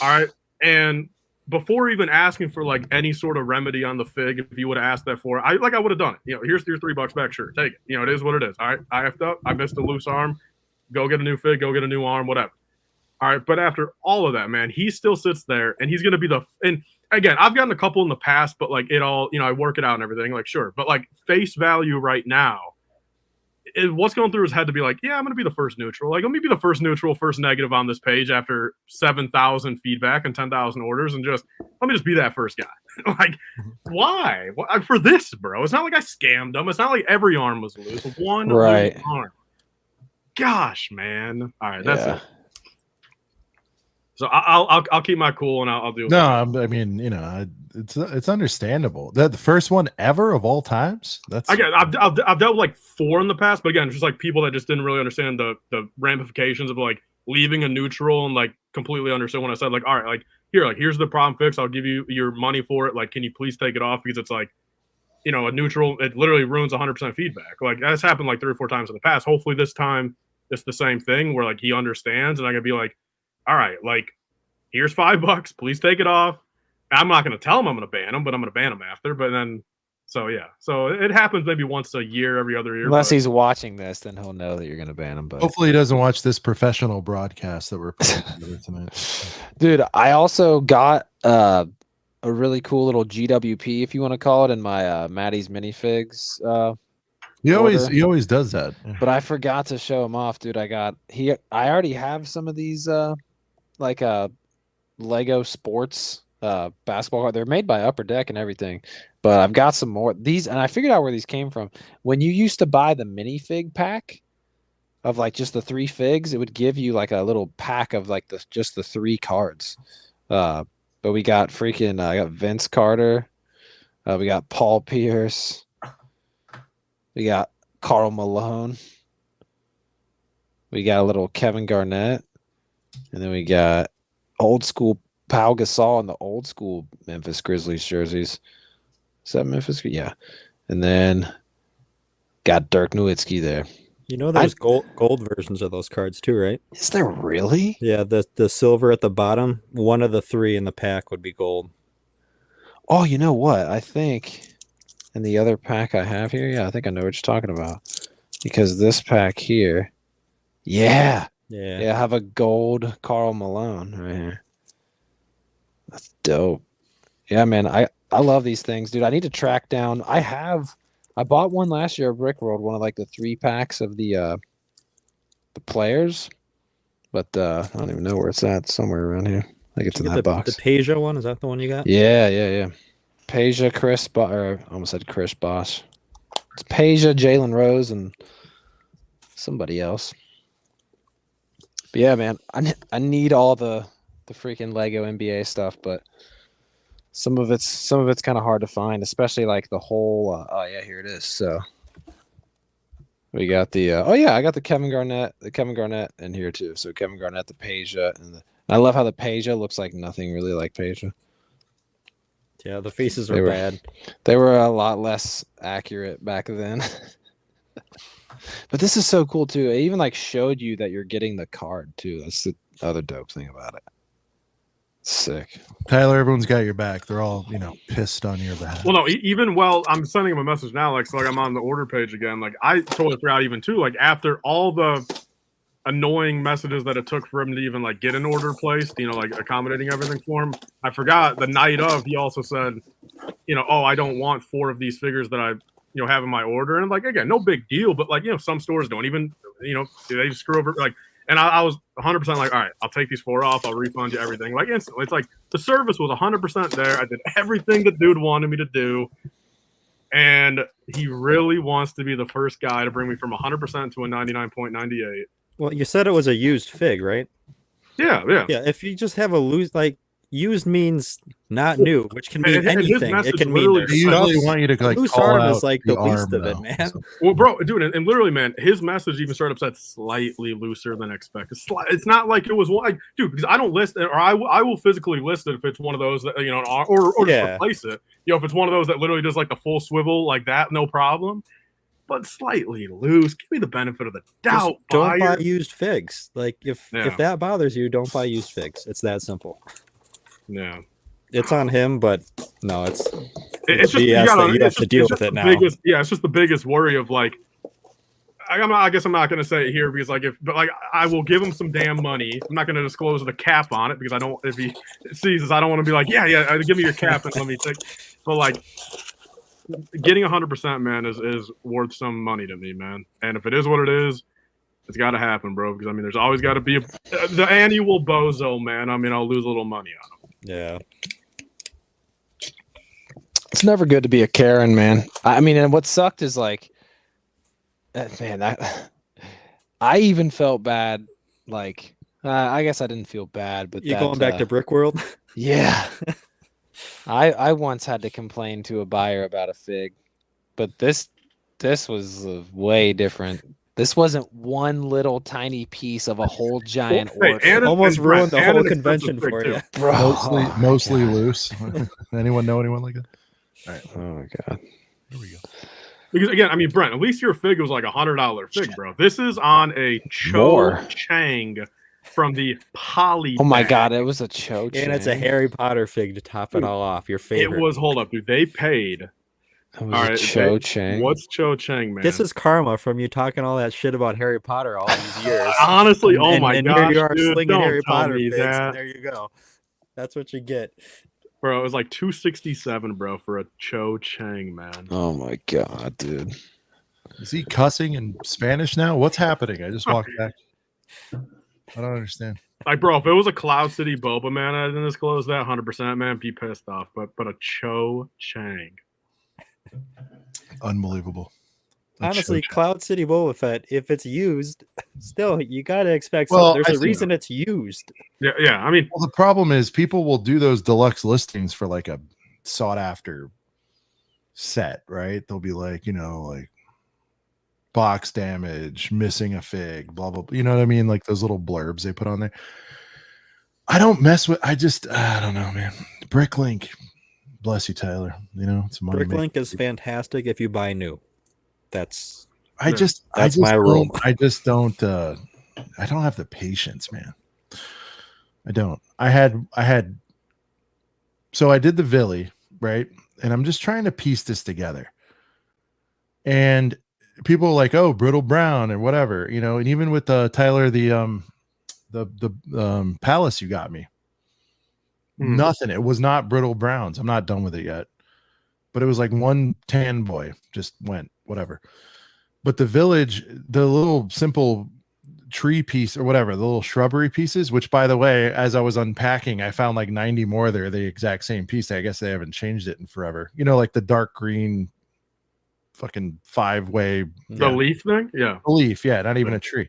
All right. And before even asking for like any sort of remedy on the fig, if you would have asked that for, I would have done it. You know, here's your $3 back, sure, take it. You know, it is what it is. All right, I effed up, I missed a loose arm, go get a new fig, go get a new arm, whatever. All right, but after all of that, man, he still sits there, and he's gonna be and again, I've gotten a couple in the past, but like it all, you know, I work it out and everything, like sure, but like face value right now, what's going through his head to be like, yeah, I'm going to be the first neutral. Like, let me be the first neutral, first negative on this page after 7,000 feedback and 10,000 orders, and let me just be that first guy. Like, why? For this, bro? It's not like I scammed them. It's not like every arm was loose. One loose arm. Gosh, man. All right, that's it. So I'll keep my cool and I'll do it. No, I mean, you know, it's understandable. That the first one ever of all times. That's I've dealt with like 4 in the past, but again, just like people that just didn't really understand the ramifications of like leaving a neutral and like completely understood when I said like, all right, like here's the problem fix. I'll give you your money for it. Like, can you please take it off, because it's like, you know, a neutral, it literally ruins 100% feedback. Like that's happened like 3 or 4 times in the past. Hopefully this time it's the same thing where like he understands, and I can be like, all right, like here's $5, please take it off. I'm not going to tell him I'm going to ban him, but I'm going to ban him after. But then, so yeah, so it happens maybe once a year, every other year. Unless he's watching this, then he'll know that you're going to ban him. But hopefully he doesn't watch this professional broadcast that we're putting together tonight. Dude, I also got a really cool little GWP, if you want to call it, in my Maddie's minifigs. He always does that. But I forgot to show him off, dude. I already have some of these like Lego sports basketball. They're made by Upper Deck and everything, but I've got some more these, and I figured out where these came from. When you used to buy the minifig pack of like just the 3 figs, it would give you like a little pack of like just the 3 cards. But we got I got Vince Carter, we got Paul Pierce, we got Karl Malone, we got a little Kevin Garnett, and then we got old school Pau Gasol in the old school Memphis Grizzlies jerseys. Is that Memphis? Yeah. And then got Dirk Nowitzki there. You know, there's gold versions of those cards too, right? Is there really? Yeah, the silver at the bottom, one of the 3 in the pack would be gold. Oh, you know what? I think in the other pack I have here, yeah, I think I know what you're talking about. Because this pack here, yeah, I have a gold Karl Malone right here. That's dope. Yeah, man, I love these things, dude. I need to track down. I bought one last year at Brick World, one of like the 3 packs of the players, but I don't even know where it's at. Somewhere around here. I think it's in that box. The Peja one, is that the one you got? Yeah. Peja, I almost said Chris Bosh. It's Peja, Jalen Rose, and somebody else. But yeah, man, I need all the freaking Lego NBA stuff, but some of it's kind of hard to find, especially like the whole. Oh yeah, here it is. So we got the. I got the Kevin Garnett in here too. So Kevin Garnett, the Peja, and I love how the Peja looks like nothing really like Peja. Yeah, the faces are bad. They were a lot less accurate back then. But this is so cool too. It even like showed you that you're getting the card too. That's the other dope thing about it. Sick. Tyler, everyone's got your back. They're all, pissed on your behalf. Well, no, even I'm sending him a message now, like I'm on the order page again. Like I totally forgot even too, like after all the annoying messages that it took for him to even like get an order placed, like accommodating everything for him. I forgot the night of, he also said, I don't want 4 of these figures that I have in my order. And like, again, no big deal, but like, some stores don't even, they just screw over. Like, and I was 100% like, all right, I'll take these 4 off. I'll refund you everything. Like instantly, it's like the service was 100% there. I did everything the dude wanted me to do. And he really wants to be the first guy to bring me from 100% to a 99.98. Well, you said it was a used fig, right? Yeah. Yeah, if you just have a used means not new, which can mean anything. It can mean they usually want you to like loose call arm out is like the least of it, though, man. so. Well, bro, dude, and literally, man, his message even started up said slightly looser than expected. It's not like it was like, dude, because I don't list it, or I will physically list it if it's one of those that or just replace it. If it's one of those that literally does like the full swivel like that, no problem. But slightly loose. Give me the benefit of the doubt. Just don't buy used figs. Like if that bothers you, don't buy used figs. It's that simple. Yeah. it's on him, but no, it's It's just BS that you have it's to just- deal it's with just it the now. Biggest, yeah, it's just the biggest worry of like. I guess I'm not gonna say it here because I will give him some damn money. I'm not gonna disclose the cap on it because I don't. If he sees this, I don't want to be like, yeah, give me your cap and let me take. But like, getting 100%, man, is worth some money to me, man. And if it is what it is, it's got to happen, bro. Because I mean, there's always got to be the annual bozo, man. I mean, I'll lose a little money on him. Yeah. It's never good to be a Karen, man. I mean, and what sucked is like, man, I even felt bad. Like, I guess I didn't feel bad, but You going back to Brick World? yeah. I once had to complain to a buyer about a fig, but this was way different. This wasn't one little tiny piece of a whole giant orchid. and Almost and ruined the and whole an expensive convention fig, for too. you. Bro, Mostly, oh my mostly God. loose. Anyone know anyone like that? All right, Oh my God. here we go. Because again, I mean, Brent, at least your fig was like $100 fig, bro. This is on a More. Cho Chang from the poly. Oh my bag. God, it was a Cho And it's a Chang. Harry Potter fig to top it all off. Your It favorite. was, hold up, dude. They paid. It was All a right, Cho Chang. What's Cho Chang, man? This is karma from you talking all that shit about Harry Potter all these years. honestly, oh and, my and gosh, here you are dude, slinging don't Harry tell Potter me figs, that. and there you go. That's what you get. Bro, it was like $267, bro, for a Cho Chang, man. Oh my God, dude. Is he cussing in Spanish now? What's happening? I just walked back. I don't understand. Like, bro, if it was a Cloud City Boba, man, I didn't disclose that 100%, man, be pissed off. But a Cho Chang. Unbelievable. Honestly, Cho-Chang. Cloud City Boba Fett, if it's used, still you gotta expect Well, there's I a see. reason it's used. Yeah. I mean, Well, the problem is people will do those deluxe listings for like a sought after set, right? They'll be like, like box damage, missing a fig, blah, blah, blah. You know what I mean? Like those little blurbs they put on there. I don't mess with, I don't know, man. Bricklink, bless you, Tyler. It's a money maker. Bricklink is fantastic if you buy new. That's That's my rule. I don't have the patience, man. I don't. I had so I did the Villy, right? And I'm just trying to piece this together. And people are like, oh, brittle brown or whatever, and even with Tyler, the Palace you got me. Nothing. It was not brittle browns. I'm not done with it yet. But it was like one tan boy just went, whatever. But the village, the little simple tree piece or whatever, the little shrubbery pieces, which by the way, as I was unpacking, I found like 90 more. They're the exact same piece. I guess they haven't changed it in forever. Like the dark green fucking 5-way. the leaf thing? Yeah. A leaf, yeah, not even a tree.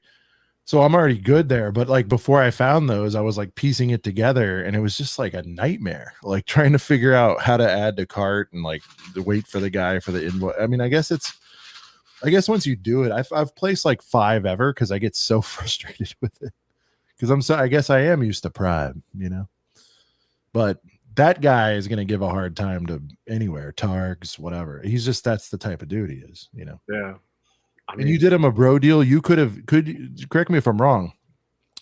So I'm already good there. But like before I found those, I was like piecing it together and it was just like a nightmare, like trying to figure out how to add to cart and like to wait for the guy for the invoice. I mean, I guess once you do it, I've placed like 5 ever because I get so frustrated with it. Because I guess I am used to Prime, But that guy is gonna give a hard time to anywhere, Targs, whatever. That's the type of dude he is, Yeah. I mean, And you did him a bro deal. You could correct me if I'm wrong.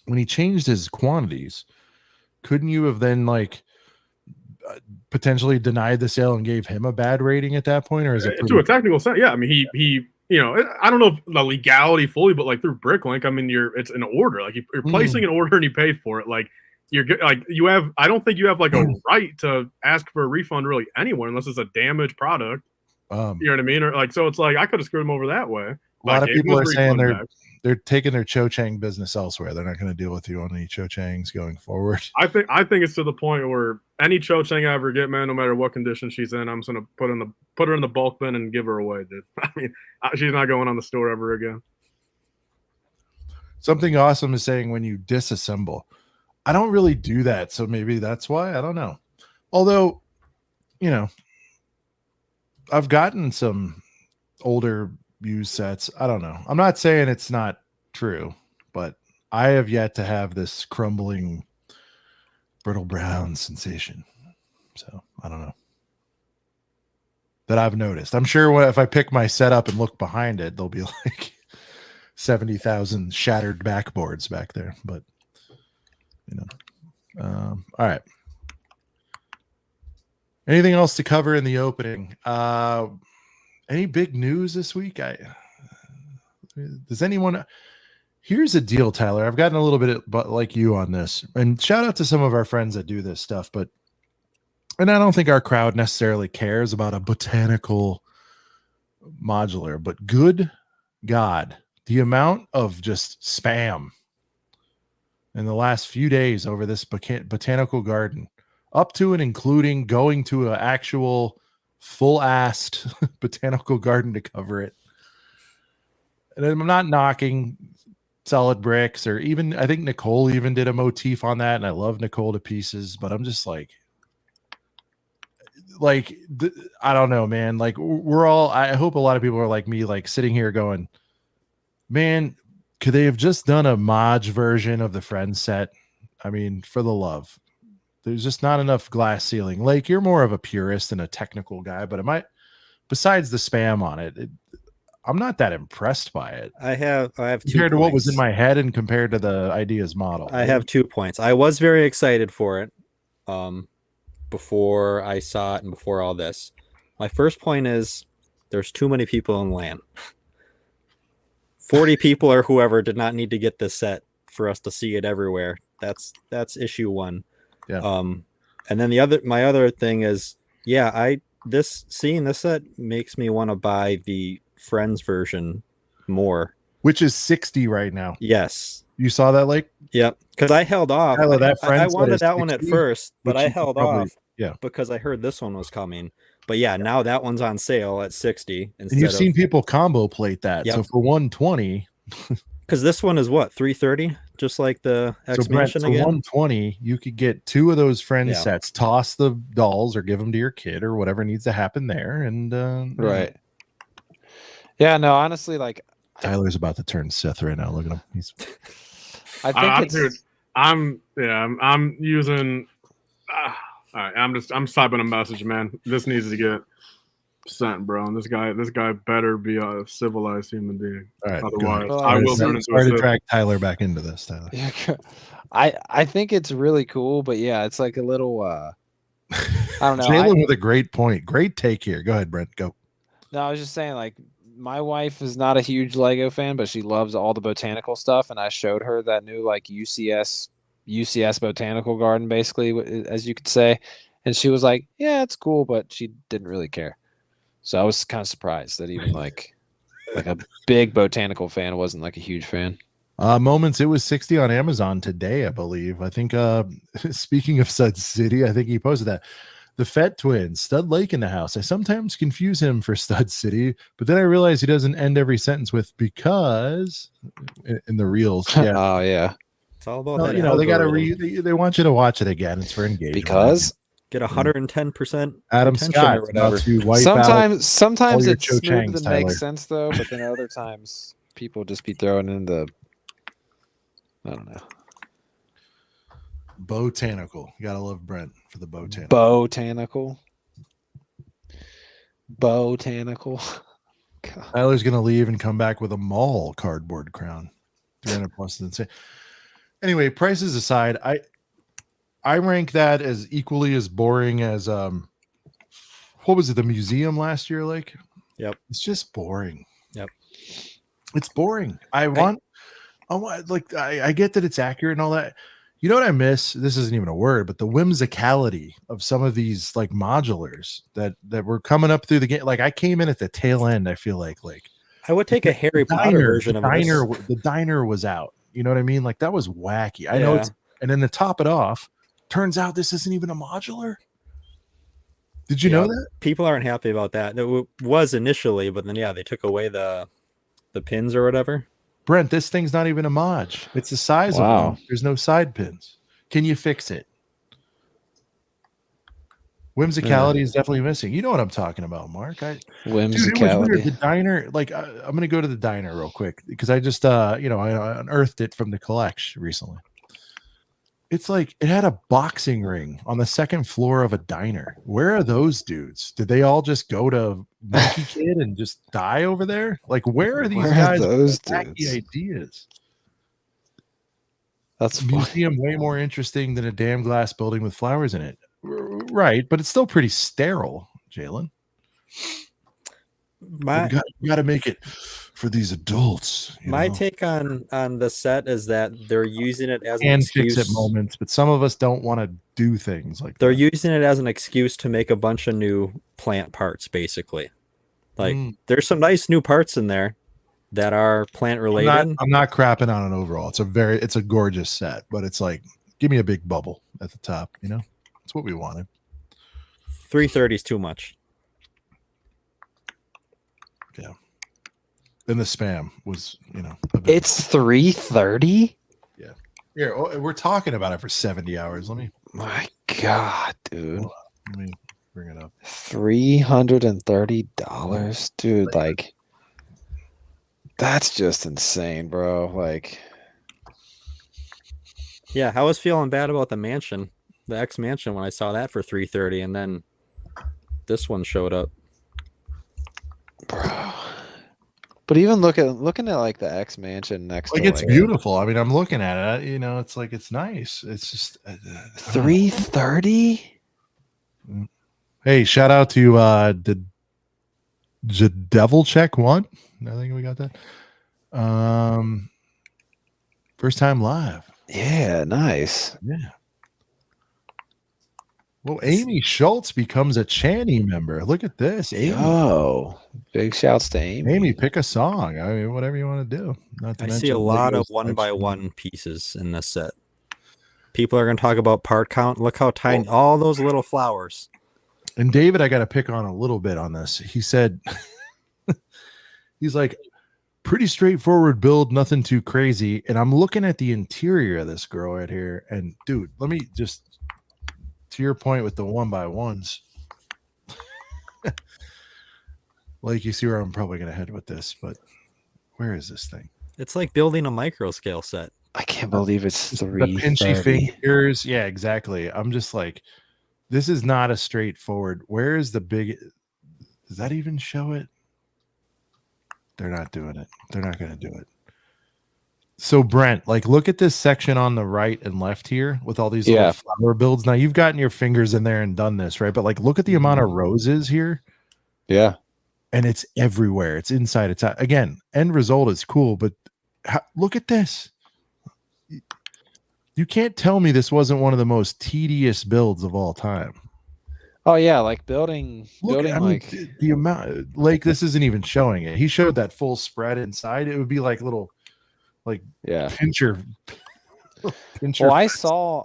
When he changed his quantities, couldn't you have then like potentially denied the sale and gave him a bad rating at that point, or is it to a technical sense? Yeah. I mean, he I don't know if the legality fully, but like through Bricklink, I mean, it's an order. Like you're placing an order and you pay for it. Like you're like I don't think you have like a right to ask for a refund really anywhere unless it's a damaged product. You know what I mean? Or like, so it's like I could have screwed him over that way. A lot of people are saying they're taking their Cho Chang business elsewhere. They're not going to deal with you on any Cho Changs going forward. I think it's to the point where any Cho Chang I ever get, man, no matter what condition she's in, I'm just gonna put her in the bulk bin and give her away, dude. I mean, she's not going on the store ever again. Something awesome is saying when you disassemble. I don't really do that, so maybe that's why. I don't know. Although, I've gotten some older used sets. I don't know. I'm not saying it's not true, but I have yet to have this crumbling brittle brown sensation. So I don't know. That I've noticed. I'm sure if I pick my setup and look behind it, there'll be like 70,000 shattered backboards back there. But all right. Anything else to cover in the opening? Any big news this week? Does anyone? Here's a deal, Tyler. I've gotten a little bit like you on this, and shout out to some of our friends that do this stuff. And I don't think our crowd necessarily cares about a botanical modular, but good God, the amount of just spam in the last few days over this botanical garden, up to and including going to an actual full-assed botanical garden to cover it. And I'm not knocking Solid Bricks, or even I think Nicole even did a motif on that, and I love Nicole to pieces, but I'm just like I don't know, man. Like we're all, I hope a lot of people are like me, like sitting here going, man, could they have just done a Maj version of the Friends set? I mean, for the love, there's just not enough glass ceiling. Like, you're more of a purist and a technical guy, but besides the spam on it, I'm not that impressed by it. I have 2 compared to what was in points. my head and compared to the ideas model. I have 2 points. I was very excited for it before I saw it and before all this. My first point is there's too many people in LAN. 40 people or whoever did not need to get this set for us to see it everywhere. That's issue 1. Yeah. And then my other thing is, yeah, seeing this set makes me want to buy the Friends version more, which is 60 right now. Yes. You saw that, like? Yep. Because I held off. Tyler, that I Friends wanted that 60, one at first, but I held off. Yeah. Because I heard this one was coming. But yeah, now that one's on sale at 60. And you've seen people combo plate that. Yep. So for 120. Because this one is what, 330? Just like the X Mansion so again. 120, you could get 2 of those Friends sets, toss the dolls or give them to your kid or whatever needs to happen there. And right. Yeah, no, honestly, like Tyler's about to turn Sith right now. Look at him. I think it's I'm using all right, I'm typing a message, man. This needs to get sent, bro. And this guy better be a civilized human being. All right, otherwise well, I will turn into a to Sith. drag Tyler back into this, Tyler. Yeah, I think it's really cool, but yeah, it's like a little I don't know. Jalen with a great point. Great take here. Go ahead, Brent. Go. No, I was just saying, like, my wife is not a huge Lego fan, but she loves all the botanical stuff, and I showed her that new like UCS botanical garden, basically, as you could say, and she was like, "Yeah, it's cool," but she didn't really care. So I was kind of surprised that even like a big botanical fan wasn't like a huge fan. Moments, it was 60 on Amazon today, I believe. I think speaking of Stud City, I think he posted that. The Fett twins, Stud Lake in the house. I sometimes confuse him for Stud City, but then I realize he doesn't end every sentence with because in the reels. Yeah. Oh yeah. It's all about Well, that. they gotta they want you to watch it again. It's for engagement. Because get 110% Adam retention Scott or whatever. to wipe out sometimes your it's Cho smooth Changs, and Tyler. makes sense though, but then other times people just be throwing in the I don't know. Botanical. You gotta love Brent for the botanical. Botanical. God. Tyler's gonna leave and come back with a mall cardboard crown. 300 plus insane. Anyway, prices aside, I rank that as equally as boring as what was it, the museum last year? Like, yep, it's just boring. Yep, it's boring. I get that it's accurate and all that. You know what I miss? This isn't even a word, but the whimsicality of some of these like modulars that were coming up through the game. Like, I came in at the tail end. I feel like I would take a Harry Potter version of this. The diner was out. You know what I mean? Like, that was wacky. I know it's, and then to top it off, turns out this isn't even a modular. Did you know that? People aren't happy about that. It was initially, but then they took away the pins or whatever. Brent, this thing's not even a mod. It's the size of one. There's no side pins. Can you fix it? Whimsicality is definitely missing. You know what I'm talking about, Mark. Whimsicality. Dude, it was weird. The diner, like, I'm going to go to the diner real quick because I just, I unearthed it from the collection recently. It's like it had a boxing ring on the second floor of a diner. Where are those dudes? Did they all just go to Monkey Kid and just die over there? Like, where are these guys? Those wacky ideas. That's a museum way more interesting than a damn glass building with flowers in it. Right, but it's still pretty sterile, Jalen. My We got to make it for these adults. my take on the set is that they're using it as an and fix excuse. it moments, but some of us don't want to do things like They're that. using it as an excuse to make a bunch of new plant parts, basically. Like there's some nice new parts in there that are plant related. I'm not crapping on it overall. It's a gorgeous set, but it's like, give me a big bubble at the top. That's what we wanted. 330 is too much. Yeah. And the spam was, It's 330. Here, we're talking about it for 70 hours. Let me God, dude. let me bring it up. $330, dude. Like, that's just insane, bro. Like, Yeah, I was feeling bad about the mansion, the X mansion, when I saw that for 330, and then this one showed up. bro. But even looking at like the X mansion next Like, to it's like beautiful. I mean, I'm looking at it. It's like, it's nice. It's just 330. Hey, shout out to the Devil Check One. I think we got that. First time live. Yeah, nice. Yeah. Well, Amy Schultz becomes a Channy member. Look at this. Yo, big shouts to Amy. Amy, pick a song. I mean, whatever you want to do. Not to I see mention a lot of Legos one by section. one pieces in this set. People are going to talk about part count. Look how tiny, all those little flowers. And David, I got to pick on a little bit on this. He said, he's like, pretty straightforward build, nothing too crazy. And I'm looking at the interior of this girl right here. And dude, let me just, to your point with the one by ones, like, you see where I'm probably going to head with this, but where is this thing? It's like building a micro scale set. I can't believe it's The pinchy 330. fingers. Yeah, exactly. I'm just like, this is not a straightforward. Where is the big? Does that even show it? They're not doing it. They're not going to do it. So Brent, like, look at this section on the right and left here with all these little flower builds. Now you've gotten your fingers in there and done this, right? But like, look at the amount of roses here. Yeah. And it's everywhere. It's inside. It's out. Again, end result is cool, but look at this. You can't tell me this wasn't one of the most tedious builds of all time. Oh yeah, like building like the amount. Like, this isn't even showing it. He showed that full spread inside. It would be like little, like, pincher. Well, I saw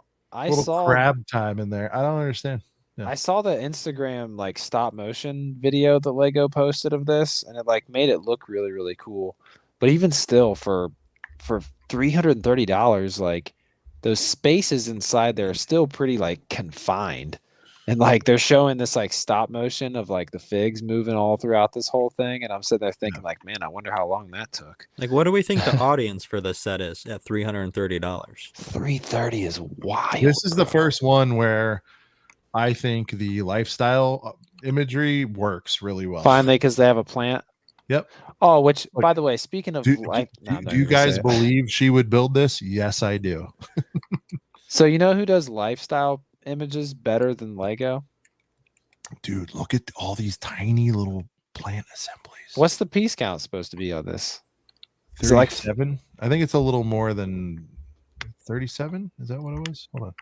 crab time in there. I don't understand. Yeah. I saw the Instagram like stop motion video that Lego posted of this, and it like made it look really, really cool. But even still, for $330, like, those spaces inside there are still pretty like confined. And like, they're showing this like stop motion of like the figs moving all throughout this whole thing. And I'm sitting there thinking, like, man, I wonder how long that took. Like, what do we think the audience for this set is at $330? $330 is wild. This is the first one where I think the lifestyle imagery works really well. Finally, because they have a plant. Yep. Oh, which, by the way, speaking of do you guys say believe she would build this? Yes, I do. So you know who does lifestyle images better than Lego? Dude, look at all these tiny little plant assemblies. What's the piece count supposed to be on this? Is it like 7? I think it's a little more than 37. Is that what it was? Hold on.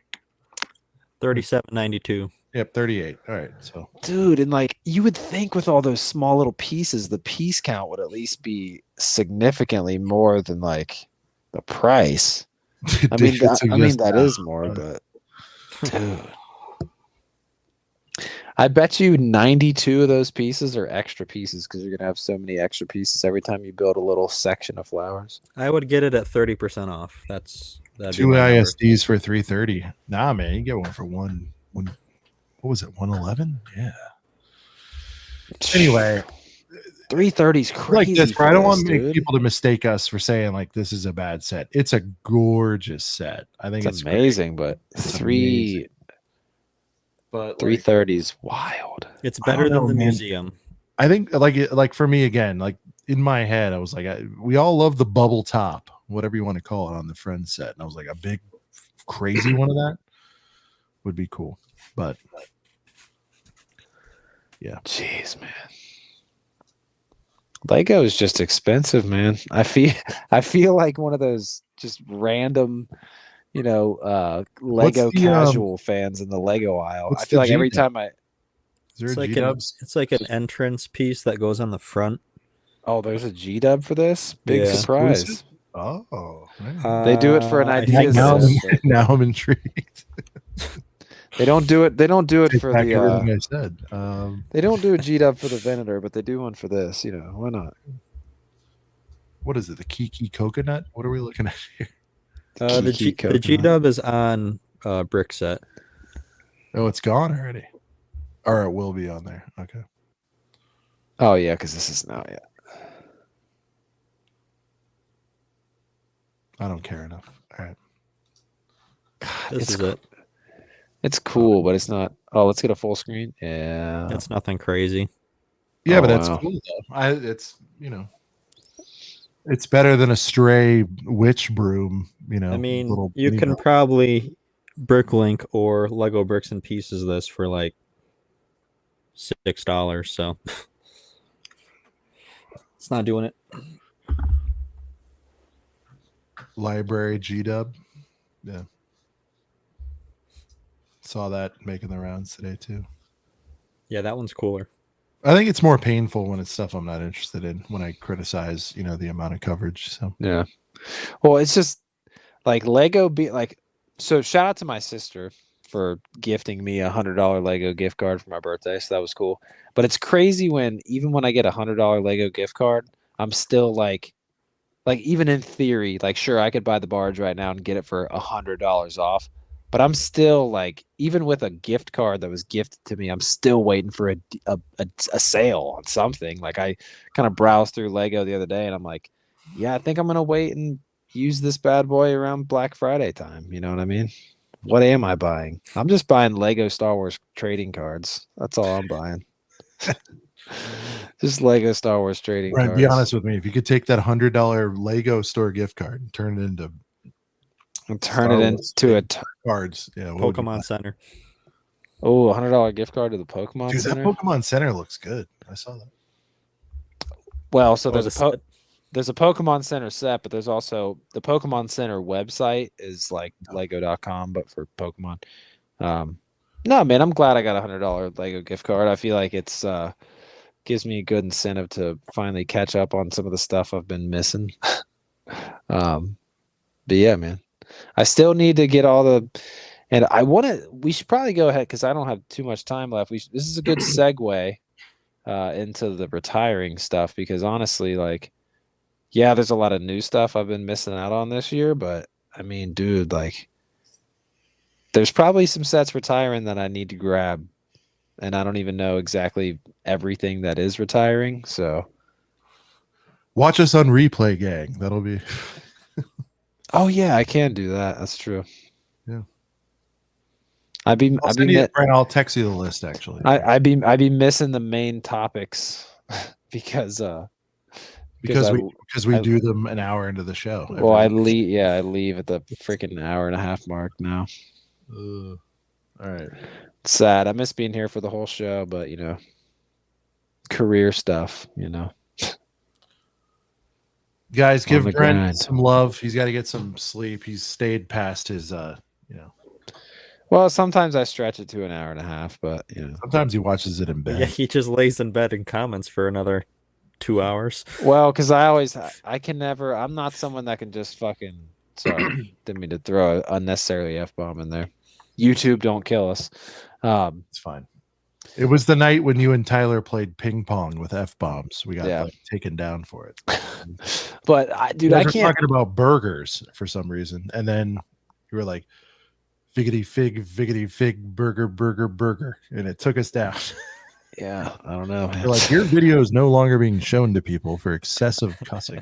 37.92. Yep, 38. All right. So, dude, and like, you would think with all those small little pieces, the piece count would at least be significantly more than like the price. I mean, that is more, but dude, I bet you 92 of those pieces are extra pieces because you're gonna have so many extra pieces every time you build a little section of flowers. I would get it at 30% off. That'd 2 ISDs for 330. Nah, man, you get one for one. What was it? 111? Yeah. Anyway, 330's crazy. Like this, I don't want to make people to mistake us for saying like this is a bad set. It's a gorgeous set. I think it's amazing, great. But 330 is wild. It's better than the museum. I think like for me again, like in my head, I was like, we all love the bubble top, whatever you want to call it, on the Friends set, and I was like, a big crazy one of that would be cool. But Jeez, man. Lego is just expensive, man. I feel like one of those just random, Lego the, casual fans in the Lego aisle. what's I feel the like every G-Dub? time I is there It's a like G-Dubs? it's like an entrance piece that goes on the front. there's a G-Dub for this. Big Yeah. surprise. Exclusive? Oh, right. They do it for an I idea think now, so. set, but now I'm intrigued. they don't do it. They don't do it Take for back the. everything I said. They don't do a G-Dub for the Venator, but they do one for this. Why not? What is it? The Kiki coconut? What are we looking at here? The Kiki G-Dub is on Brick Set. Oh, it's gone already. Or it will be on there. Okay. Oh yeah, because this is now. Yeah. I don't care enough. All right. This It's is it. It's cool, but it's not. Oh, let's get a full screen. Yeah. It's nothing crazy. Yeah, Oh, but that's wow. cool though. It's it's better than a stray witch broom. I mean, little you mini can broom. probably Bricklink or Lego Bricks and Pieces this for like $6. So it's not doing it. Library G-Dub. Yeah. Saw that making the rounds today too. Yeah, that one's cooler. I think it's more painful when it's stuff I'm not interested in when I criticize, the amount of coverage. So Yeah. Well, it's just like Lego so shout out to my sister for gifting me $100 Lego gift card for my birthday. So that was cool. But it's crazy even when I get $100 Lego gift card, I'm still like even in theory, like sure I could buy the barge right now and get it for $100 off. But I'm still like, even with a gift card that was gifted to me, I'm still waiting for a sale on something. Like I kind of browsed through Lego the other day and I'm like, yeah, I think I'm going to wait and use this bad boy around Black Friday time. You know what I mean? What am I buying? I'm just buying Lego Star Wars trading cards. That's all I'm buying. Just Lego Star Wars trading Brian, cards. be honest with me. If you could take that $100 Lego store gift card and turn it into And turn Star it Wars into a cards, what would you buy? Pokemon Center. $100 gift card to the Pokemon Dude, that Center. Pokemon Center looks good. I saw that. Well, so Oh, there's the a set. there's a Pokemon Center set, but there's also the Pokemon Center website is like Lego.com, but for Pokemon. No, man, I'm glad I got $100 Lego gift card. I feel like it's gives me a good incentive to finally catch up on some of the stuff I've been missing. But yeah, man, I still need to get all the, and we should probably go ahead because I don't have too much time left. This is a good segue into the retiring stuff because honestly, like, yeah, there's a lot of new stuff I've been missing out on this year, but I mean, dude, like, there's probably some sets retiring that I need to grab, and I don't even know exactly everything that is retiring. So, Watch us on replay, gang. That'll be. oh yeah, I can do that. That's true. Yeah. Brian, I'll text you the list actually. I'd be missing the main topics because we do them an hour into the show. Well, I leave at the freaking hour and a half mark now. All right. It's sad. I miss being here for the whole show, but career stuff, Guys, give the Brent grind. some love. He's got to get some sleep. He's stayed past his Well, sometimes I stretch it to an hour and a half, but sometimes he watches it in bed. Yeah, he just lays in bed and comments for another 2 hours. Well, because I can never. I'm not someone that can just fucking. Sorry, didn't mean to throw an unnecessarily F-bomb in there. YouTube, don't kill us. It's fine. It was the night when you and Tyler played ping pong with F-bombs. We got taken down for it. But dude, I We're can't. talking about burgers for some reason, and then you were like, "Figgity fig, burger," and it took us down. Yeah, I don't know. You're like, your video is no longer being shown to people for excessive cussing.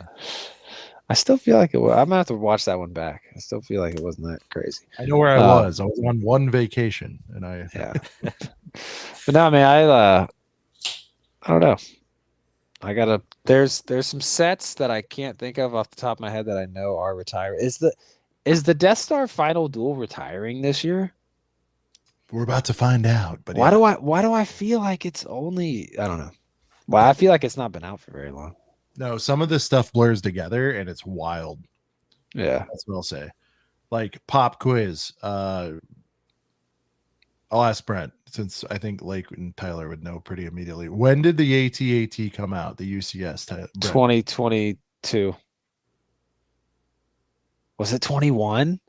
I still feel like it was. I'm gonna have to watch that one back. I still feel like it wasn't that crazy. I know where I was. I was on one vacation, and yeah. But no, man, I don't know. I gotta. There's some sets that I can't think of off the top of my head that I know are retiring. Is the Death Star Final Duel retiring this year? We're about to find out. But why do I feel like it's only, I don't know. Well, I feel like it's not been out for very long. No, some of this stuff blurs together and it's wild. Yeah. That's what I'll say. Like pop quiz. I'll ask Brent, since I think Lake and Tyler would know pretty immediately. When did the AT-AT come out? The UCS? 2022. Was it 21?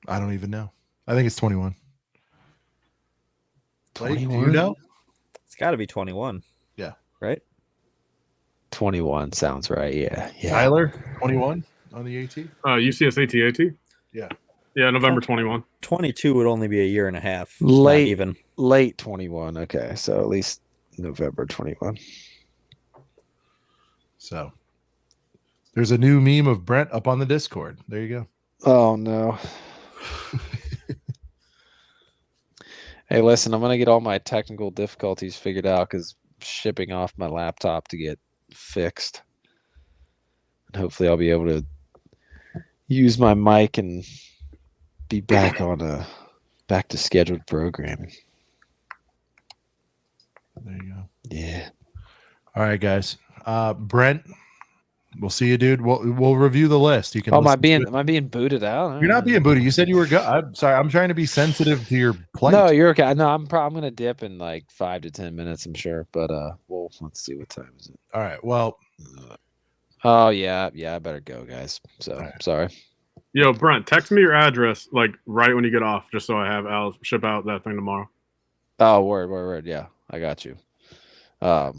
I don't even know. I think it's 21. Lake, do you 21? know? It's got to be 21. Yeah. Right? 21 sounds right. Yeah. Tyler, 21 on the AT? UCS AT-AT? Yeah. Yeah, November 21. 22 would only be a year and a half. Late. Not even. Late 21. Okay. So at least November 21. So there's a new meme of Brent up on the Discord. There you go. Oh, no. Hey, listen, I'm going to get all my technical difficulties figured out because shipping off my laptop to get fixed. And hopefully I'll be able to use my mic and be back on back to scheduled programming. There you go. Yeah. All right, guys. Brent, we'll see you, dude. We'll review the list. You can. Oh, am I listen to it. being booted out? You're not being booty. You said you were good. I'm sorry. I'm trying to be sensitive to your plight. No, you're okay. No, I'm gonna dip in like 5 to 10 minutes, I'm sure. But well, let's see, what time is it? All right. Well. Oh yeah, I better go, guys. So right. sorry. Yo, Brent, text me your address like right when you get off, just so I'll ship out that thing tomorrow. Oh, word. Yeah, I got you. All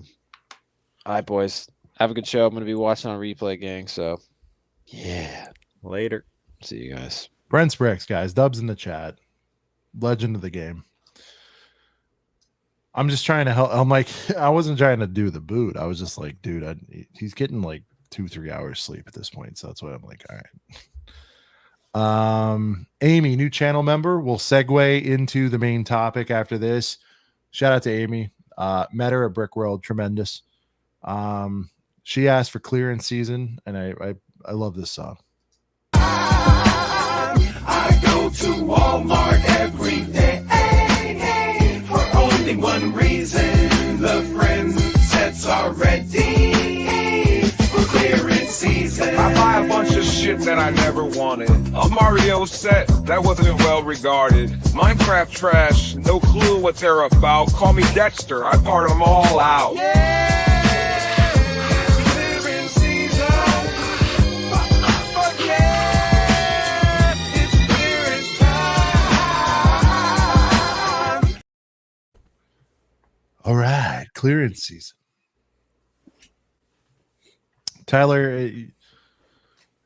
right, boys. Have a good show. I'm gonna be watching on replay, gang. So yeah. Later. See you guys. Brent's Bricks, guys. Dubs in the chat. Legend of the game. I'm just trying to help. I'm like, I wasn't trying to do the boot. I was just like, dude, he's getting like 2-3 hours sleep at this point. So that's why I'm like, all right. Amy, new channel member. We'll segue into the main topic after this. Shout out to Amy. Met her at Brick World. Tremendous. She asked for clearance season, and I love this song. I go to Walmart every day for only one reason. The friends sets are ready for clearance season. I buy a bunch of shit that I never wanted. A Mario set that wasn't well regarded. Minecraft trash, no clue what they're about. Call me Dexter, I part them all out. Clearance season. Fuck yeah, it's clearance time. All right, clearance season. Tyler,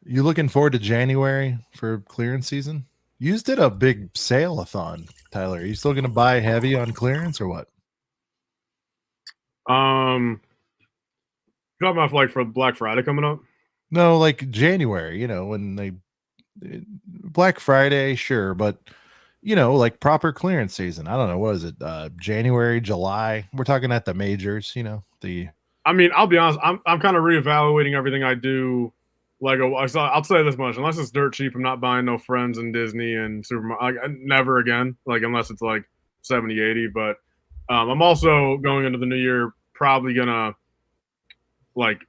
you looking forward to January for clearance season? You just did a big sale-a-thon, Tyler. Are you still going to buy heavy on clearance or what? Talking about like for Black Friday coming up. No, like January, you know, when they Black Friday, sure, but you know, like proper clearance season. I don't know, what is it? January, July. We're talking at the majors, you know, I mean, I'll be honest, I'm kind of reevaluating everything I do. Like, I'll say this much: unless it's dirt cheap, I'm not buying no Friends and Disney and Super. Like, never again. Like, unless it's like 70, 80. But I'm also going into the new year probably gonna like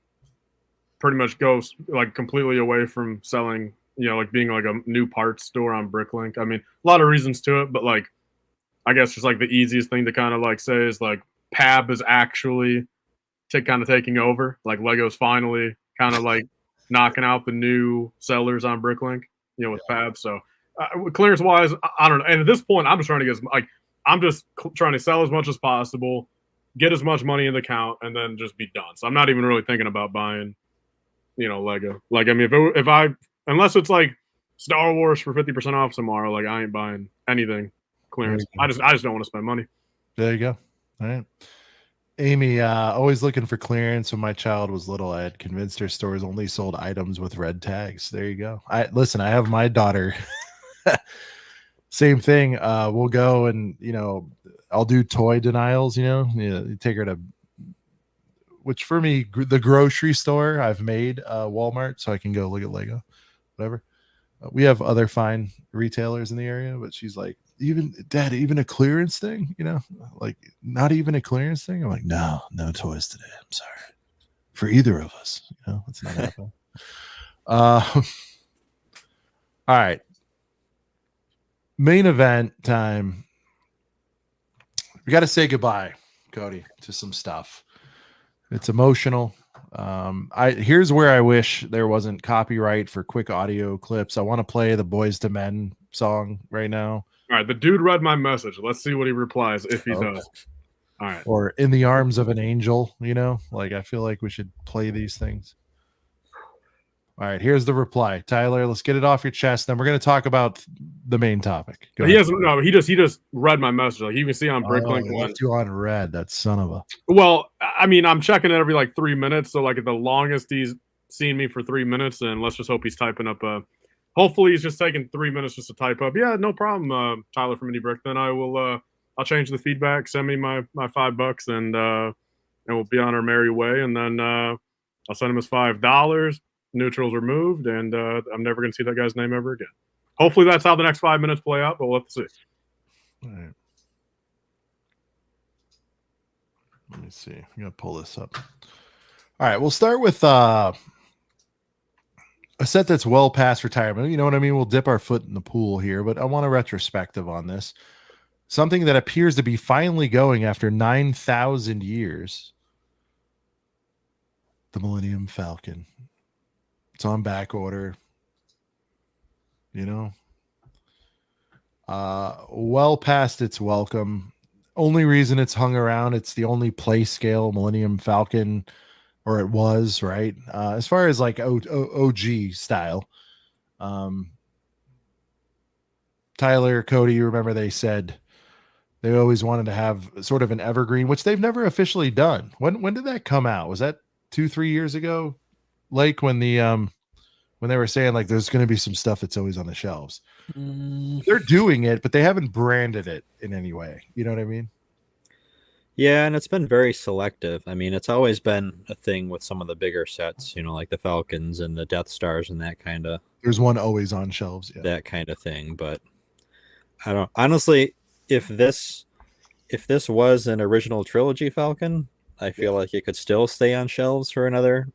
pretty much go like completely away from selling. You know, like being like a new parts store on Bricklink. I mean, a lot of reasons to it, but like, I guess just like the easiest thing to kind of like say is like PAB is actually taking over. Like Lego's finally kind of like knocking out the new sellers on Bricklink, you know, with PAB. So clearance wise, I don't know. And at this point, I'm just trying to get I'm just trying to sell as much as possible, get as much money in the account, and then just be done. So I'm not even really thinking about buying, you know, Lego. Like, I mean, unless it's like Star Wars for 50% off tomorrow, like I ain't buying anything clearance. I just don't want to spend money. There you go. All right. Amy, always looking for clearance. When my child was little, I had convinced her stores only sold items with red tags. There you go. I have my daughter. Same thing. We'll go and, you know, I'll do toy denials, you know, take her to, which for me, the grocery store I've made Walmart, so I can go look at Lego, whatever. We have other fine retailers in the area, but she's like, even a clearance thing, like not even a clearance thing. I'm like, no toys today. I'm sorry for either of us. It's not happening. All right. Main event time. We got to say goodbye, Cody, to some stuff. It's emotional. Here's where I wish there wasn't copyright for quick audio clips. I want to play the Boys to Men song right now. All right, the dude read my message. Let's see what he replies if he Okay. does. All right. Or In the Arms of an Angel, like I feel like we should play these things. All right, here's the reply. Tyler, let's get it off your chest. Then we're going to talk about the main topic. He hasn't. No, he just read my message. Like you can see on Bricklink. Left you on red. That son of a. Well, I mean, I'm checking it every like 3 minutes. So like at the longest he's seen me for 3 minutes, and let's just hope he's typing up. Hopefully he's just taking 3 minutes just to type up. Yeah, no problem, Tyler from Indie Brick. Then I will. I'll change the feedback. Send me my $5, and we'll be on our merry way. And then I'll send him his $5. Neutrals removed, and I'm never going to see that guy's name ever again. Hopefully that's how the next 5 minutes play out, but we'll have to see. All right. Let me see. I'm going to pull this up. All right. We'll start with a set that's well past retirement. You know what I mean? We'll dip our foot in the pool here, but I want a retrospective on this. Something that appears to be finally going after 9,000 years. The Millennium Falcon. It's on back order. Well past its welcome. Only reason it's hung around, it's the only play scale Millennium Falcon, or it was, right? As far as like OG style. Tyler, Cody, you remember they said they always wanted to have sort of an evergreen, which they've never officially done. When did that come out? Was that 2-3 years ago? Like when they were saying like there's going to be some stuff that's always on the shelves. They're doing it, but they haven't branded it in any way. You know what I mean? Yeah, and it's been very selective. I mean, it's always been a thing with some of the bigger sets, like the Falcons and the Death Stars and that kind of. There's one always on shelves. Yeah. That kind of thing, but I don't honestly. If this was an original trilogy Falcon, I feel like it could still stay on shelves for another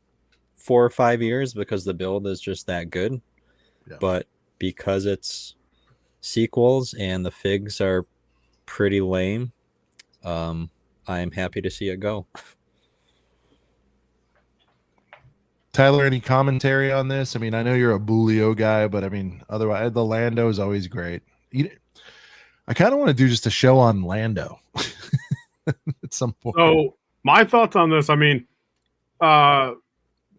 4 or 5 years because the build is just that good. Yeah. But because it's sequels and the figs are pretty lame, I'm happy to see it go. Tyler, any commentary on this? I mean, I know you're a Bulio guy, but I mean, otherwise, the Lando is always great. I kind of want to do just a show on Lando at some point. So my thoughts on this, I mean,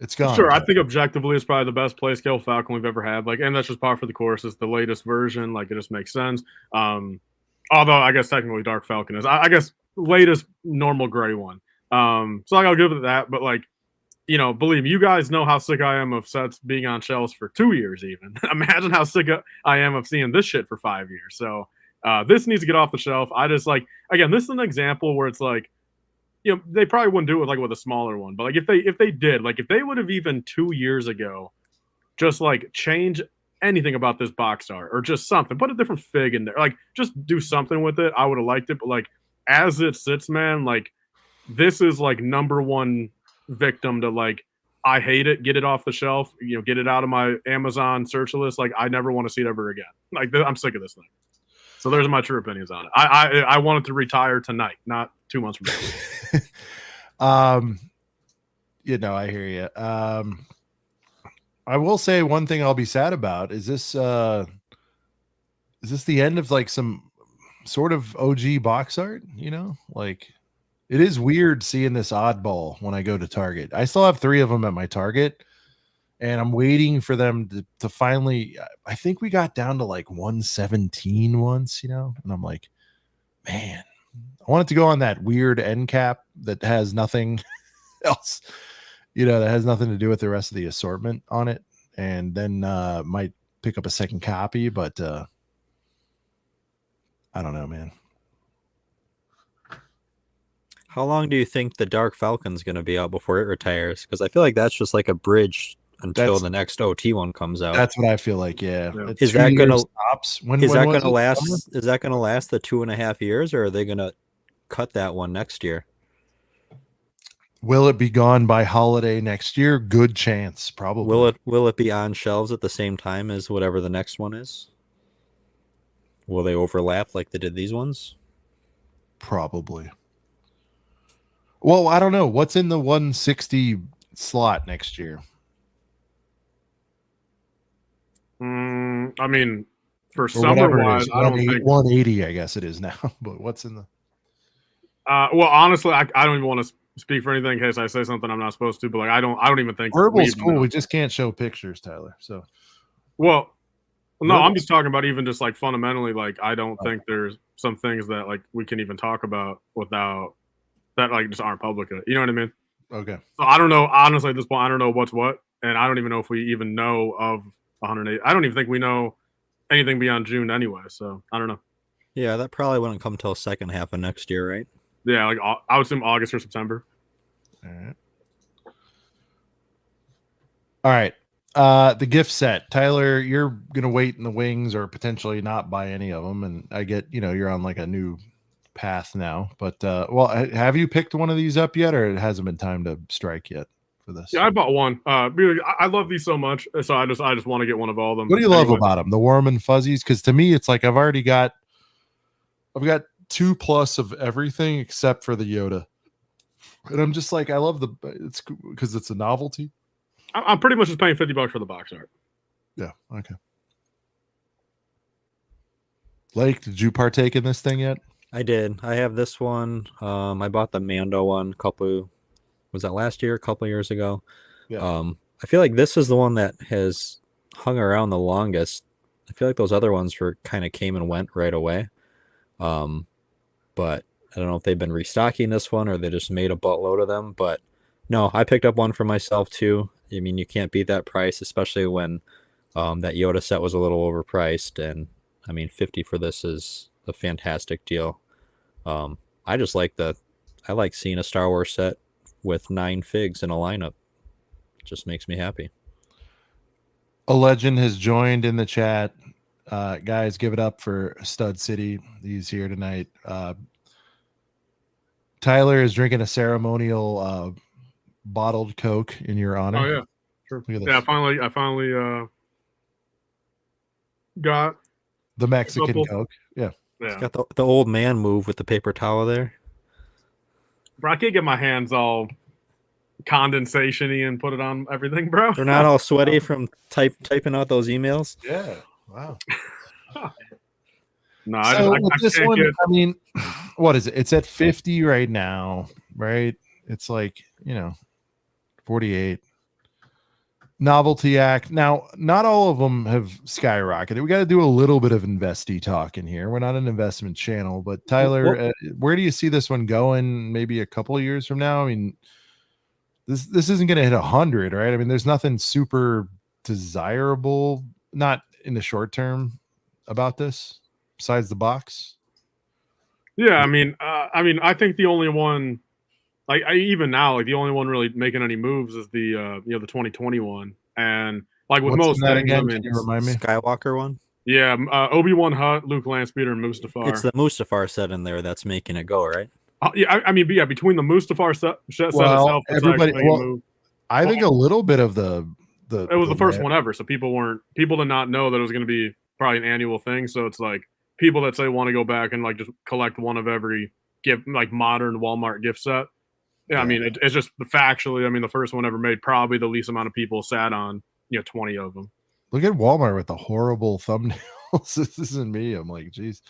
it's gone. Sure, I think objectively it's probably the best play scale Falcon we've ever had. Like, and that's just par for the course. It's the latest version. Like, it just makes sense. Although I guess technically Dark Falcon is, I guess, latest normal gray one. So I'll give it that. But like, believe me, you guys know how sick I am of sets being on shelves for 2 years. Even imagine how sick I am of seeing this shit for 5 years. So this needs to get off the shelf. I just like, again, this is an example where it's like, they probably wouldn't do it like with a smaller one, but like if they did, like if they would have even 2 years ago, just like change anything about this box art or just something, put a different fig in there, like just do something with it, I would have liked it. But like as it sits, man, like this is like number one victim to like, I hate it, get it off the shelf, get it out of my Amazon search list. Like I never want to see it ever again. Like I'm sick of this thing. So there's my true opinions on it. I wanted to retire tonight, not 2 months from now. I hear you. I will say one thing I'll be sad about is this the end of like some sort of OG box art, like it is weird seeing this oddball when I go to Target. I still have 3 of them at my Target. And I'm waiting for them to finally, I think we got down to like 117 once, and I'm like, man, I want it to go on that weird end cap that has nothing else, that has nothing to do with the rest of the assortment on it. And then might pick up a second copy, but I don't know, man. How long do you think the Dark Falcon's going to be out before it retires? Because I feel like that's just like a bridge until That's- the next OT one comes out. That's what I feel like. Yeah. Yeah. It's Is 2 that gonna- years tops. When Is that was going to it? last? Summer? Is that going to last the 2.5 years, or are they going to cut that one next year? Will it be gone by holiday next year? Good chance, probably. Will it be on shelves at the same time as whatever the next one is? Will they overlap like they did these ones? Probably. Well, I don't know. What's in the 160 slot next year? I mean, for Or summer whatever it wise, is. I don't think. 180, I guess it is now. But what's in the Well, honestly, I don't even want to speak for anything in case I say something I'm not supposed to. But like, I don't even think Verbal's we cool. know. We just can't show pictures, Tyler. So Well, no, Verbal. I'm just talking about even just like fundamentally. Like, I don't think there's some things that like we can even talk about without that like just aren't public yet. You know what I mean? okay. So I don't know. Honestly, at this point, I don't know what's what, and I don't even know if we even know of 108. I don't even think we know anything beyond June anyway. So I don't know. Yeah, that probably wouldn't come till second half of next year, right? Yeah, like I would assume August or September. All right. All right. The gift set. Tyler, you're gonna wait in the wings or potentially not buy any of them. And I get, you're on like a new path now. But well, have you picked one of these up yet, or it hasn't been time to strike yet for this? Yeah, I bought one. Because I love these so much, so I just want to get one of all of them. What do you love Anyway. about them? The warm and fuzzies? Because to me, it's like I've got 2+ of everything except for the Yoda, and I'm just like, I love it's because it's a novelty. I'm pretty much just paying $50 for the box art. Yeah. Okay. Blake, did you partake in this thing yet? I did. I have this one. I bought the Mando one was that last year? A couple years ago. Yeah. I feel like this is the one that has hung around the longest. I feel like those other ones were kind of came and went right away. But I don't know if they've been restocking this one or they just made a buttload of them. But no, I picked up one for myself too. I mean, you can't beat that price, especially when that Yoda set was a little overpriced. And I mean, 50 for this is a fantastic deal. I just like I like seeing a Star Wars set with 9 figs in a lineup. It just makes me happy. A legend has joined in the chat. Guys, give it up for Stud City. He's here tonight. Tyler is drinking a ceremonial bottled Coke in your honor. Oh yeah, sure. Look at this. Yeah, I finally got The Mexican couple. Coke. Yeah. yeah. Got the old man move with the paper towel there. Bro, I can't get my hands all condensation-y and put it on everything, bro. They're not all sweaty from typing out those emails. Yeah. Wow. No, So I with this can't one, get. I mean, what is it? It's at 50 right now, right? It's like, 48. Novelty Act. Now, not all of them have skyrocketed. We got to do a little bit of investy talk in here. We're not an investment channel, but Tyler, where do you see this one going maybe a couple of years from now? I mean, this isn't going to hit 100, right? I mean, there's nothing super desirable, not in the short term, about this besides the box. Yeah, I mean, I think the only one, like even now, like the only one really making any moves is the the 2021, and like with What's most in that things, again? I mean, Can you remind me? Skywalker one. yeah, Obi-Wan Hutt, Luke Landspeeder, and Mustafar. It's the Mustafar set in there that's making it go, right? Yeah, I mean, yeah, between the Mustafar set Well, itself, it's everybody- actually a well, move. I think a little bit of the It was the first one ever, so people did not know that it was going to be probably an annual thing. So it's like people that say want to go back and like just collect one of every gift, like modern Walmart gift set. Yeah, I mean, it's just factually. I mean, the first one ever made, probably the least amount of people sat on 20 of them. Look at Walmart with the horrible thumbnails. This isn't me. I'm like, geez.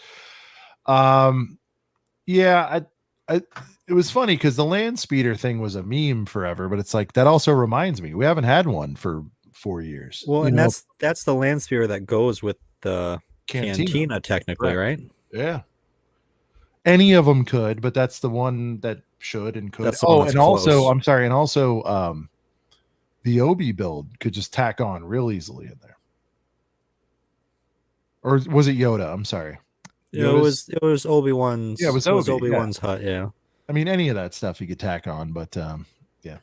Yeah, it was funny because the land speeder thing was a meme forever, but it's like that also reminds me we haven't had one for 4 years. Well, and that's the land speeder that goes with the Cantina technically, right? Yeah. Any of them could, but that's the one that should and could. That's the one that's and also, close. I'm sorry, and also the Obi build could just tack on real easily in there. Or was it Yoda? I'm sorry. Yeah, it was Obi-Wan's. Yeah, it was Obi-Wan's hut, yeah. I mean, any of that stuff you could tack on, but yeah.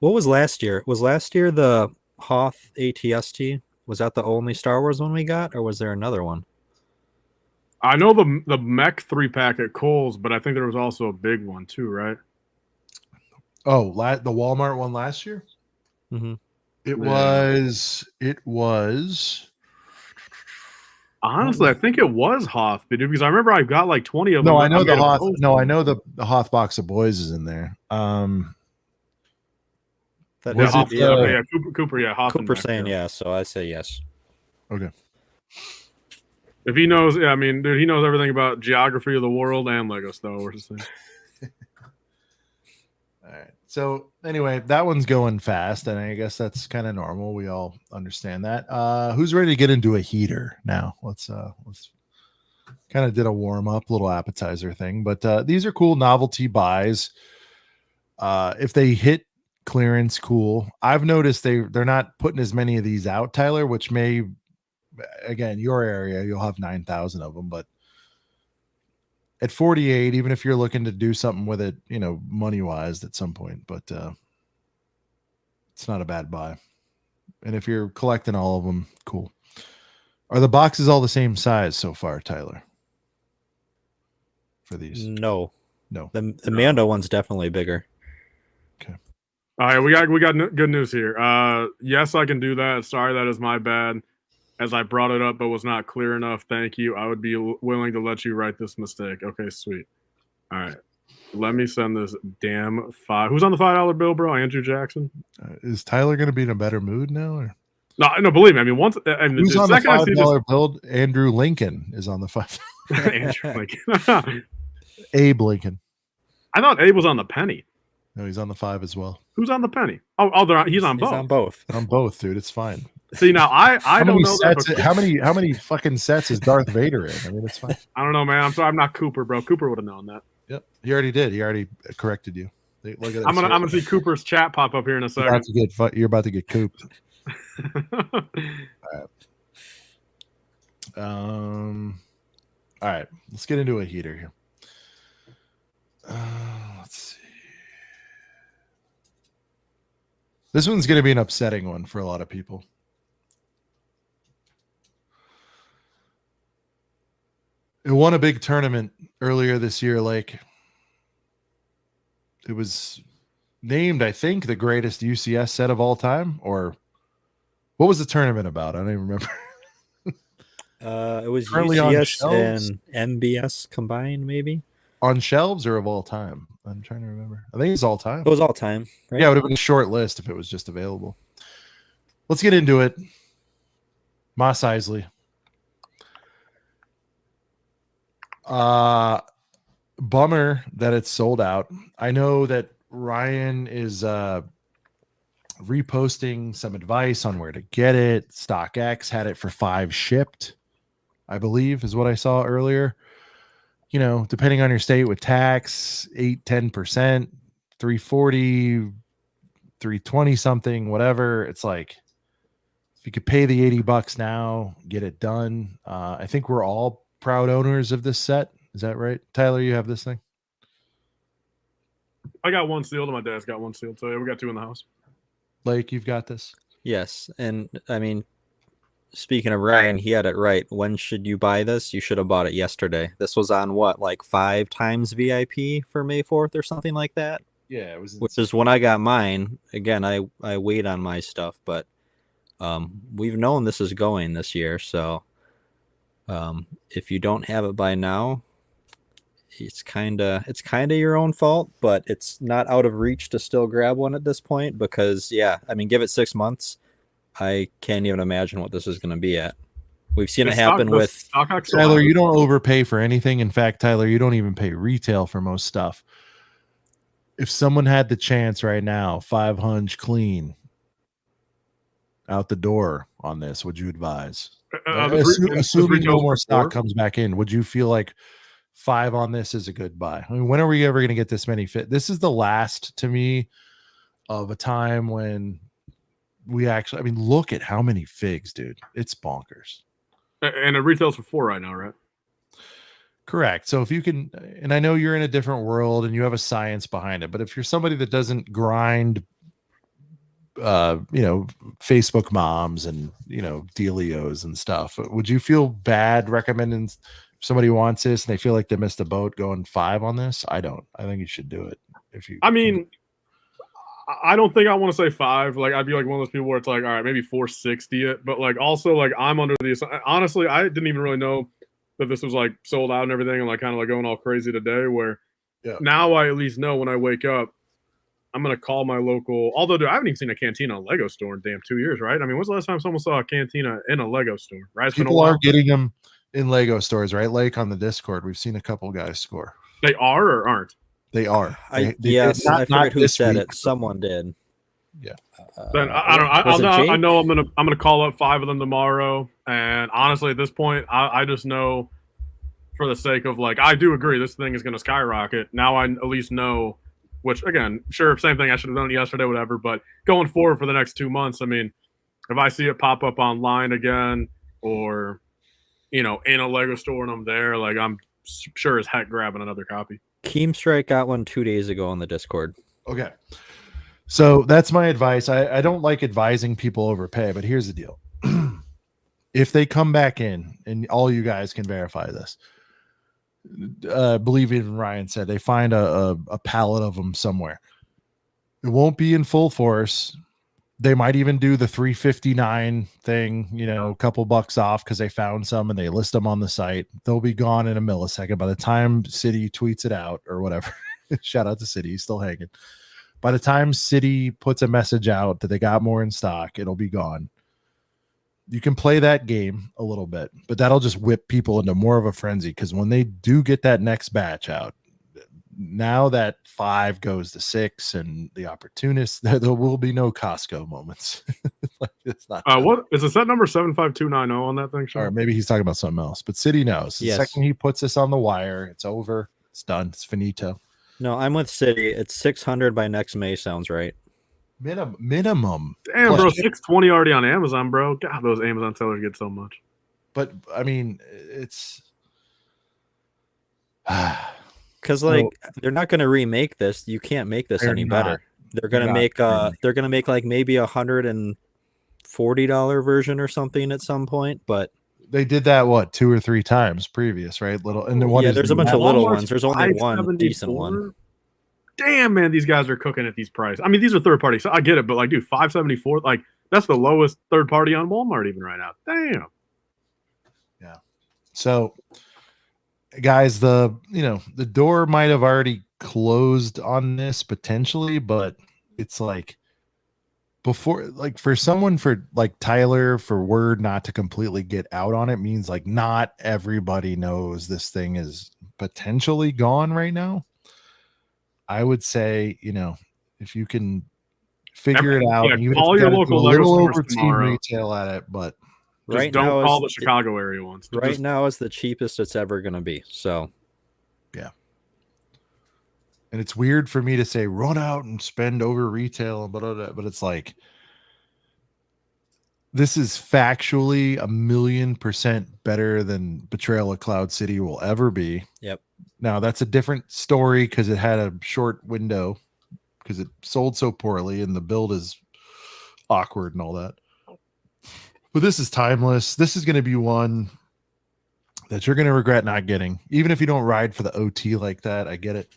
What was last year? Was last year the Hoth ATST? Was that the only Star Wars one we got, or was there another one? I know the mech 3-pack at Kohl's, but I think there was also a big one too, right? Oh, the Walmart one last year? Mm-hmm. It Yeah. was. Honestly, I think it was Hoth, because I remember I got like 20 of them. No, I know the made a Hoth. post No, on I it. know the Hoth box of boys is in there. That Yeah, Was might it be yeah, it. okay, yeah, Cooper, yeah, Hoth and Cooper mech, saying yeah. yes, so I say yes. Okay. If he knows, yeah, I mean, dude, he knows everything about geography of the world and Lego Star Wars thing. All right. So anyway, that one's going fast, and I guess that's kind of normal. We all understand that. Who's ready to get into a heater now? Let's kind of did a warm up, little appetizer thing, but these are cool novelty buys. If they hit clearance, cool. I've noticed they're not putting as many of these out, Tyler, which may, again, your area, you'll have 9,000 of them, but at 48, even if you're looking to do something with it, money wise at some point, but it's not a bad buy. And if you're collecting all of them, cool. Are the boxes all the same size so far, Tyler? For these? No. No. The Mando one's definitely bigger. Okay. All right, we got good news here. Yes, I can do that. Sorry, that is my bad. As I brought it up, but was not clear enough. Thank you. I would be willing to let you right this mistake. Okay, sweet. All right. Let me send this damn $5. Who's on the $5 bill, bro? Andrew Jackson. Is Tyler going to be in a better mood now? Or? No, believe me. I mean, once and Who's the on the second I see $5 bill? Andrew Lincoln is on the $5. Andrew Lincoln. Abe Lincoln. I thought Abe was on the penny. No, he's on the 5 as well. Who's on the penny? Oh, he's on both. He's on both. On both, dude. It's fine. See, now I don't know sets, that. How many fucking sets is Darth Vader in? I mean, it's fine. I don't know, man. I'm sorry, I'm not Cooper, bro. Cooper would have known that. Yep, he already did. He already corrected you. Look at that. I'm gonna see Cooper's chat pop up here in a second. You're about to get cooped. All right, let's get into a heater here. Let's see. This one's going to be an upsetting one for a lot of people. It won a big tournament earlier this year. Like, it was named, I think, the greatest UCS set of all time. Or what was the tournament about? I don't even remember. It was Currently on UCS shelves? and MBS combined, maybe. On shelves or of all time? I'm trying to remember. I think it's all time. It was all time, right? Yeah, it would have been a short list if it was just available. Let's get into it. Mos Eisley. Bummer that it's sold out. I know that Ryan is reposting some advice on where to get it. StockX had it for $5 shipped, I believe, is what I saw earlier. Depending on your state with tax, 8-10%, 340, 320 something, whatever. It's like, if you could pay the $80 now, get it done. I think we're all proud owners of this set. Is that right? Tyler, you have this thing? I got one sealed, and my dad's got one sealed. So yeah, we got two in the house. Blake, you've got this? Yes. And I mean, speaking of Ryan, he had it right. When should you buy this? You should have bought it yesterday. This was on what, like 5 times VIP for May 4th or something like that? Yeah, it was. Which is when I got mine. Again, I wait on my stuff, but we've known this is going this year. So if you don't have it by now, it's kind of your own fault, but it's not out of reach to still grab one at this point because, yeah, I mean, give it 6 months. I can't even imagine what this is going to be at. We've seen it happen with Tyler. You don't overpay for anything. In fact, Tyler, you don't even pay retail for most stuff. If someone had the chance right now, 500 clean out the door on this, would you advise? Assuming no more stock comes back in, would you feel like 5 on this is a good buy? I mean, when are we ever going to get this many fit? This is the last, to me, of a time when we actually, I mean, look at how many figs, dude. It's bonkers. And it retails for 4 right now, right? Correct. So if you can, and I know you're in a different world and you have a science behind it, but if you're somebody that doesn't grind Facebook moms and dealios and stuff. Would you feel bad recommending somebody wants this and they feel like they missed a boat going 5 on this? I don't. I think you should do it if you. I mean, I don't think I want to say 5. Like, I'd be like one of those people where it's like, all right, maybe 460 it. But like, also, like, I'm under the honestly, I didn't even really know that this was like sold out and everything, and like kind of like going all crazy today. Where now I at least know when I wake up, I'm gonna call my local. Although, dude, I haven't even seen a Cantina Lego store in damn 2 years, right? I mean, when's the last time someone saw a Cantina in a Lego store? Right? People are getting them in Lego stores, right? Like on the Discord, we've seen a couple guys score. They are or aren't? They are. Yes, I forget who said it. Someone did. Yeah. Then I know I'm gonna call up 5 of them tomorrow. And honestly, at this point, I just know, for the sake of like, I do agree this thing is gonna skyrocket. Now I at least know. Which, again, sure, same thing. I should have done it yesterday, whatever. But going forward for the next 2 months, I mean, if I see it pop up online again, or in a Lego store and I'm there, like, I'm sure as heck grabbing another copy. Keemstrike got one 2 days ago on the Discord. Okay, so that's my advice. I don't like advising people overpay, but here's the deal: if they come back in, and all you guys can verify this. Believe even Ryan said they find a pallet of them somewhere. It won't be in full force. They might even do the 359 thing, a couple bucks off because they found some and they list them on the site. They'll be gone in a millisecond. By the time City tweets it out or whatever, shout out to City, he's still hanging. By the time City puts a message out that they got more in stock, it'll be gone. You can play that game a little bit, but that'll just whip people into more of a frenzy, because when they do get that next batch out, now that 5 goes to 6 and the opportunists, there will be no Costco moments. Like, it's not what is the set number 75290 on that thing? Or maybe he's talking about something else, but City knows. The second he puts this on the wire, it's over, it's done, it's finito. No, I'm with City. It's 600 by next May. Sounds right. Minimum. Damn, bro, 620 already on Amazon, bro. God, those Amazon sellers get so much. But I mean, it's because like they're not going to remake this. You can't make this any better. They're going to make like maybe $140 version or something at some point. But they did that 2 or 3 times previous, right? Little and then there's a bunch of little ones. There's only one decent one. Damn, man, these guys are cooking at these prices. I mean, these are third party, so I get it, but like, dude, 574, like that's the lowest third party on Walmart even right now. Damn. Yeah. So, guys, the door might have already closed on this potentially, but it's like before, like for someone for like Tyler, for word not to completely get out on it means like not everybody knows this thing is potentially gone right now. I would say, if you can figure it out, even call your local Lego over stores tomorrow. Retail at it, but just don't call the Chicago area ones. Right now is the cheapest it's ever going to be. So, yeah. And it's weird for me to say run out and spend over retail, but it's like this is factually 1,000,000% better than Betrayal of Cloud City will ever be. Yep. Now, that's a different story because it had a short window because it sold so poorly and the build is awkward and all that. But this is timeless. This is going to be one that you're going to regret not getting. Even if you don't ride for the OT like that, I get it.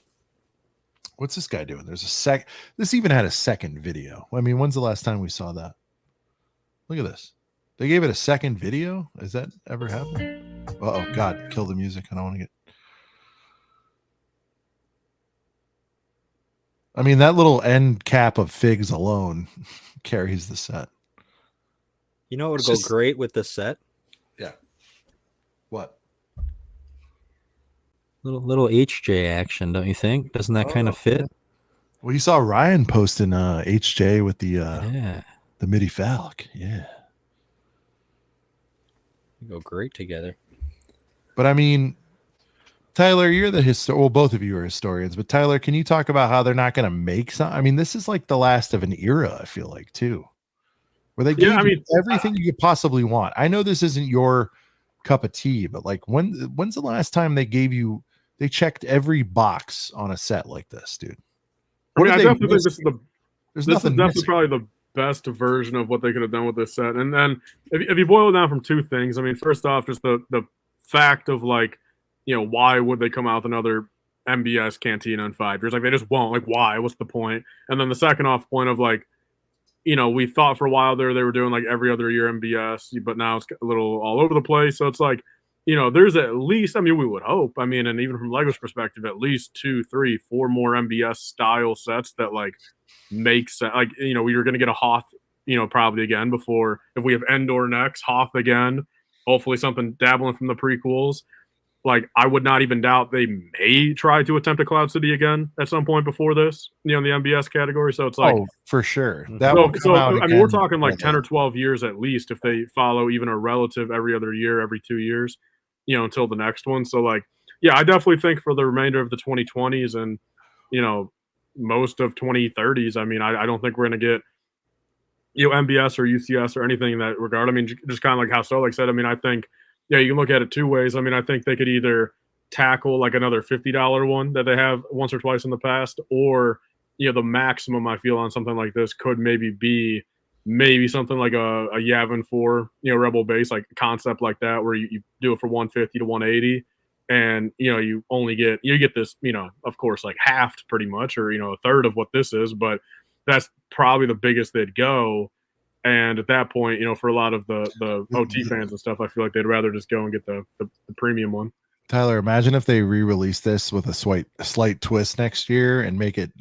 What's this guy doing? This even had a second video. I mean, when's the last time we saw that? Look at this. They gave it a second video? Has that ever happened? Uh-oh, God, kill the music. I don't want to get... I mean, that little end cap of figs alone carries the set. You know what would go great with this set? Yeah. What? Little HJ action, don't you think? Doesn't that kind of fit? Yeah. Well, you saw Ryan posting HJ with the MIDI Falc. Yeah. They go great together. But I mean, Tyler, you're the well, both of you are historians, but Tyler, can you talk about how they're not going to make some? I mean, this is like the last of an era, I feel like, too, where they give you everything you could possibly want. I know this isn't your cup of tea, but like when's the last time they checked every box on a set like this, dude? I mean, I definitely think this is definitely probably the best version of what they could have done with this set. And then if you boil it down from two things, I mean, first off, just the fact of like, why would they come out with another MBS Cantina in 5 years? Like they just won't. Like why? What's the point? And then the second off point of like, we thought for a while there they were doing like every other year MBS, but now it's a little all over the place. So it's like, there's at least, I mean, we would hope, I mean, and even from Lego's perspective, at least 2, 3, 4 more MBS style sets that like make sense. Like, you're going to get a Hoth, probably again before, if we have Endor next, Hoth again, hopefully something dabbling from the prequels. Like, I would not even doubt they may try to attempt a Cloud City again at some point before this, in the MBS category. So it's like, for sure. I mean, we're talking like 10 or 12 years at least if they follow even a relative every other year, every 2 years, until the next one. So, like, yeah, I definitely think for the remainder of the 2020s and, most of 2030s, I mean, I don't think we're going to get, MBS or UCS or anything in that regard. I mean, just kind of like how Solik said, I mean, I think, yeah, you can look at it two ways. I mean, I think they could either tackle like another $50 one that they have once or twice in the past, or, the maximum I feel on something like this could be something like a Yavin 4, Rebel base, like concept like that, where you do it for 150 to 180. And, you only get, this, of course, like halved pretty much, or, a third of what this is, but that's probably the biggest they'd go. And at that point, for a lot of the OT fans and stuff, I feel like they'd rather just go and get the premium one. Tyler, imagine if they re-release this with a slight twist next year and make it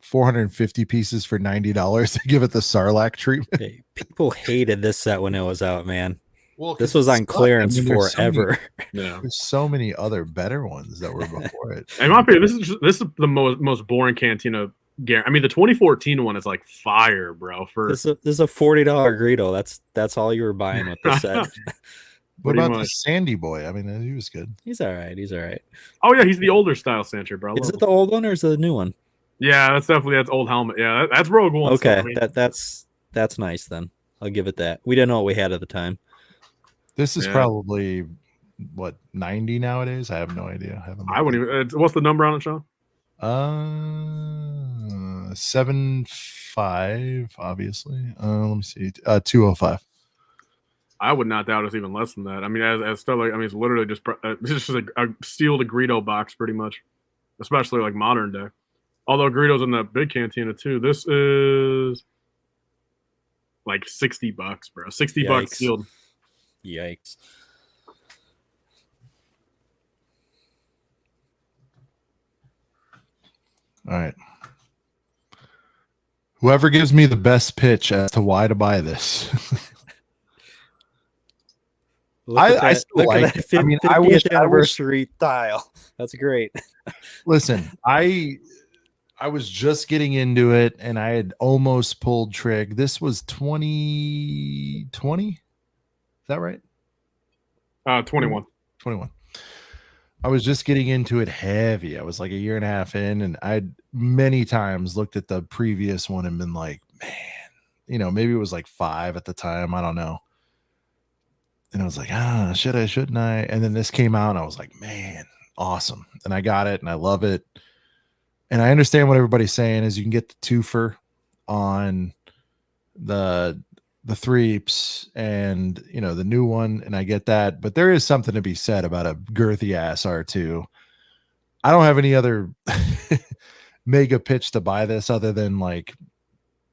450 pieces for $90 to give it the Sarlacc treatment. Hey, people hated this set when it was out, man. Well, this was on clearance forever. There's so many other better ones that were before it. In my opinion, this is the most boring Cantina. I mean, the 2014 one is like fire, bro. This is a $40 Greedo. That's all you were buying with the set. What about the Sandy Boy? I mean, he was good. He's all right. Oh yeah, he's the older style Sancher, bro. Is it the old one or is it the new one? Yeah, that's old helmet. Yeah, that's Rogue One. Okay, stuff, I mean. that's nice then. I'll give it that. We didn't know what we had at the time. This is probably what 90 nowadays. I have no idea. I wouldn't even. What's the number on it, Sean? 75, obviously. Let me see. 205. I would not doubt it's even less than that. I mean, as stuff like, I mean, it's literally just it's just a sealed Greedo box, pretty much, especially like modern day. Although Greedo's in that big Cantina too. This is like $60, bro. $60 sealed. Yikes. All right. Whoever gives me the best pitch as to why to buy this. I still like it. I mean, I wish anniversary style. That's great. Listen, I was just getting into it and I had almost pulled trig. This was 2020. Is that right? 21. I was just getting into it heavy. I was like a year and a half in, and I'd many times looked at the previous one and been like, man, maybe it was like 5 at the time. I don't know. And I was like, should I, shouldn't I? And then this came out and I was like, man, awesome. And I got it and I love it. And I understand what everybody's saying is you can get the twofer on the Threeps and the new one, and I get that, but there is something to be said about a girthy ass R2. I don't have any other mega pitch to buy this other than like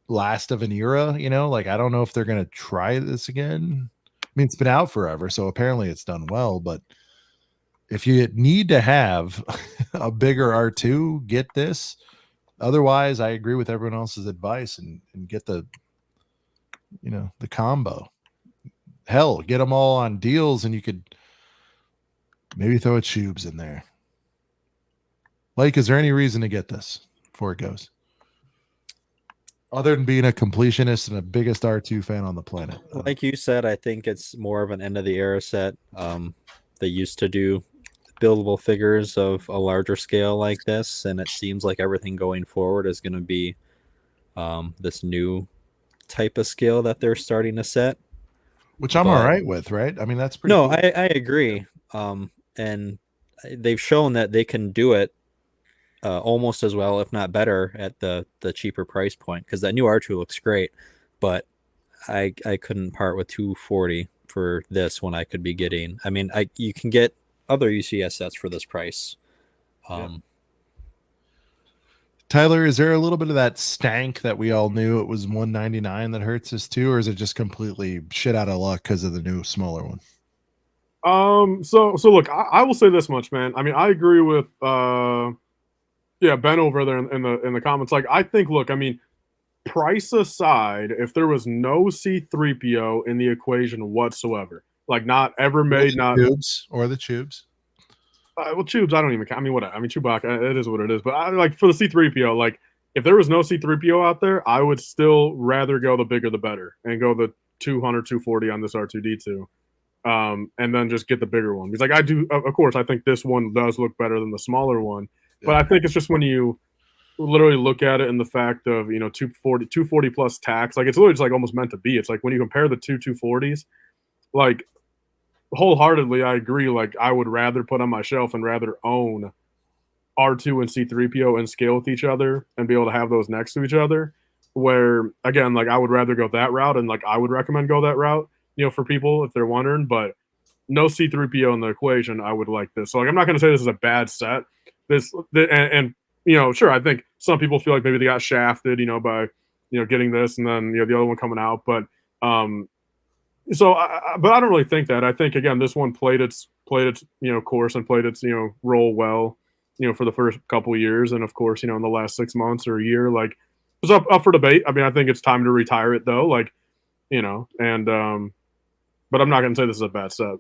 last of an era, like I don't know if they're gonna try this again. I mean, it's been out forever, so apparently it's done well, but if you need to have a bigger R2, get this. Otherwise, I agree with everyone else's advice and get the the combo. Hell, get them all on deals and you could maybe throw a Tubes in there. Like, is there any reason to get this before it goes? Other than being a completionist and a biggest R2 fan on the planet. Like you said, I think it's more of an end of the era set. They used to do buildable figures of a larger scale like this, and it seems like everything going forward is going to be this new type of scale that they're starting to set, which I'm all right with, right? I mean, that's pretty cool. I agree. And they've shown that they can do it almost as well, if not better, at the cheaper price point, because that new R2 looks great, but I couldn't part with 240 for this when I could be getting. I mean, you can get other UCS sets for this price. Tyler, is there a little bit of that stank that we all knew it was $199 that hurts us too, or is it just completely shit out of luck because of the new smaller one? So look, I will say this much, man. I mean, I agree with Ben over there in the comments. Like, I think, look, I mean, price aside, if there was no C3PO in the equation whatsoever, like not ever made, not tubes or the tubes. Well, tubes, I don't even. I mean, what? I mean, Chewbacca, it is what it is. But I like for the C3PO, like if there was no C3PO out there, I would still rather go the bigger the better and go the 200, 240 on this R2D2, and then just get the bigger one. Because like I do, of course, I think this one does look better than the smaller one. But I think it's just when you literally look at it in the fact of 240 plus tax, like it's literally just like almost meant to be. It's like when you compare the two 240s, like wholeheartedly I agree, like I would rather put on my shelf and rather own R2 and C3PO and scale with each other and be able to have those next to each other, where again, like I would rather go that route, and like I would recommend go that route, for people if they're wondering. But no C3PO in the equation, I would like this. So like I'm not going to say this is a bad set. And sure, I think some people feel like maybe they got shafted, by getting this and then the other one coming out. But but I don't really think that. I think again, this one played its course and played its role well, for the first couple of years, and of course, in the last 6 months or a year, like it was up for debate. I mean, I think it's time to retire it though, like and but I'm not going to say this is a bad set,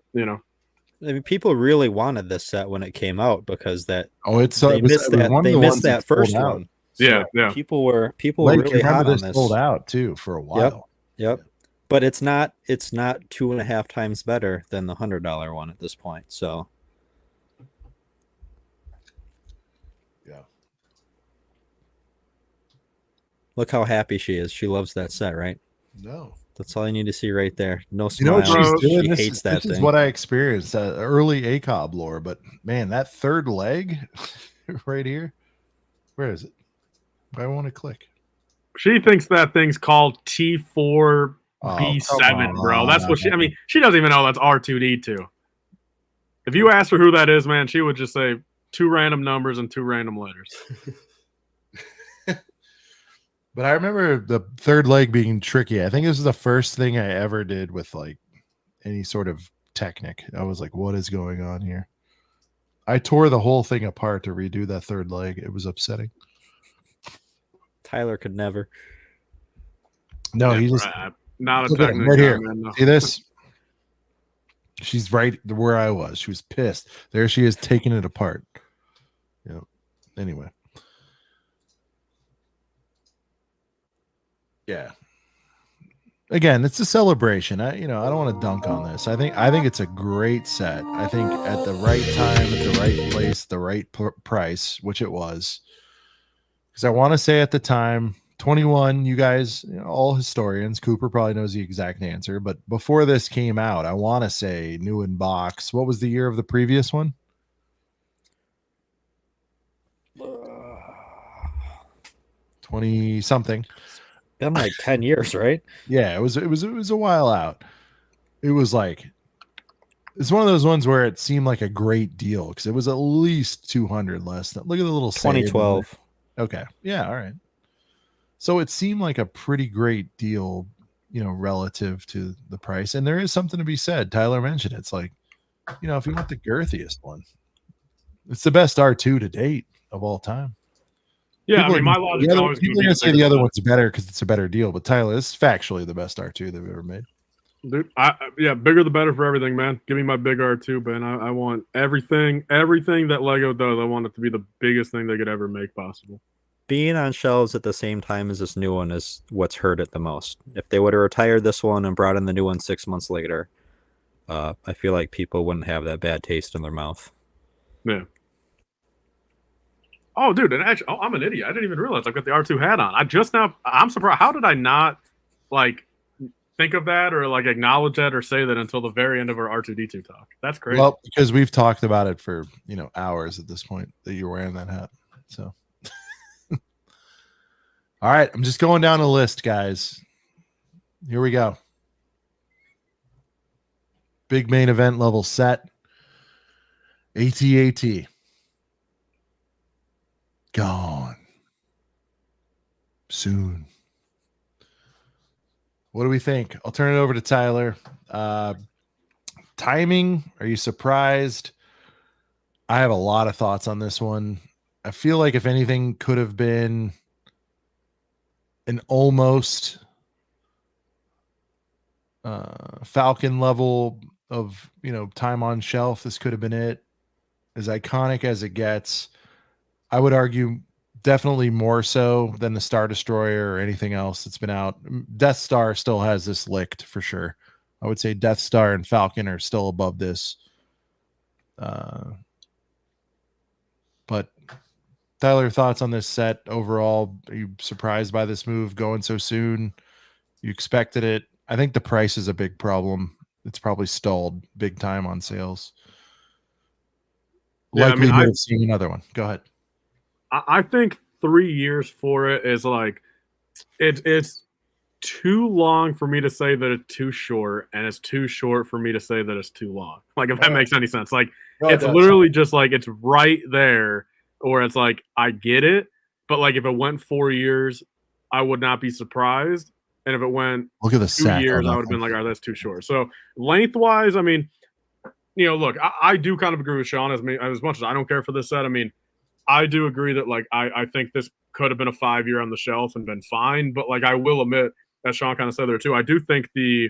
I mean, people really wanted this set when it came out because they missed that first one. So yeah. People were really hot on this. Sold out too for a while. Yep. But it's not 2.5 times better than the $100 one at this point. So yeah. Look how happy she is. She loves that set, right? No. That's all you need to see right there. No smile. She hates that thing. This is what I experienced, early ACOB lore. But man, that third leg right here, where is it? I want to click. She thinks that thing's called T4 B7, bro. That's what she. I mean, she doesn't even know that's R2D2. If you ask her who that is, man, she would just say 2 random numbers and 2 random letters. But I remember the third leg being tricky. I think this was the first thing I ever did with like any sort of Technic. I was like, what is going on here? I tore the whole thing apart to redo that third leg. It was upsetting. Tyler could never. No, he just not a Technic right here. Man, no. See this? She's right where I was. She was pissed. There she is taking it apart. Anyway. Yeah. Again, it's a celebration. I don't want to dunk on this. I think it's a great set. I think at the right time, at the right place, the right price, which it was. Because I want to say at the time, 21, you guys, all historians, Cooper probably knows the exact answer, but before this came out, I want to say new in box. What was the year of the previous one? 20 something. Been like 10 years, right? Yeah, it was a while out. It was like, it's one of those ones where it seemed like a great deal because it was at least 200 less than, look at the little 2012. Okay. Yeah, all right. So it seemed like a pretty great deal, relative to the price. And there is something to be said. Tyler mentioned it. It's like, if you want the girthiest one, it's the best R2 to date of all time. Yeah, I mean, my logic is always people are going to say the other one's better because it's a better deal, but Tyler, this is factually the best R2 they've ever made. Dude, bigger the better for everything, man. Give me my big R2, Ben. I want everything that Lego does. I want it to be the biggest thing they could ever make possible. Being on shelves at the same time as this new one is what's hurt it the most. If they would have retired this one and brought in the new one 6 months later, I feel like people wouldn't have that bad taste in their mouth. Yeah. Oh, dude, and actually, I'm an idiot. I didn't even realize I've got the R2 hat on. I'm surprised. How did I not, think of that or, acknowledge that or say that until the very end of our R2D2 talk? That's crazy. Well, because we've talked about it for, hours at this point that you're wearing that hat. So, all right, I'm just going down a list, guys. Here we go. Big main event level set. AT-AT. Gone. Soon. What do we think? I'll turn it over to Tyler. Timing, are you surprised? I have a lot of thoughts on this one. I feel like if anything could have been an almost Falcon level of, time on shelf, this could have been it. As iconic as it gets, I would argue definitely more so than the Star Destroyer or anything else that's been out. Death Star still has this licked for sure. I would say Death Star and Falcon are still above this. But Tyler, thoughts on this set overall? Are you surprised by this move going so soon? You expected it? I think the price is a big problem. It's probably stalled big time on sales. Yeah, Likely have seen another one. Go ahead. I think 3 years for it is like it's too long for me to say that it's too short, and it's too short for me to say that it's too long. Like, if that makes any sense. Like, it's literally just like it's right there, or it's like I get it, but like if it went 4 years, I would not be surprised. And if it went look at the 2 years, I would have been like, all right, that's too short. So lengthwise, I mean, look, I do kind of agree with Sean as much as I don't care for this set. I mean, I do agree that like I think this could have been a 5-year on the shelf and been fine, but like I will admit, as Sean kind of said there too, I do think the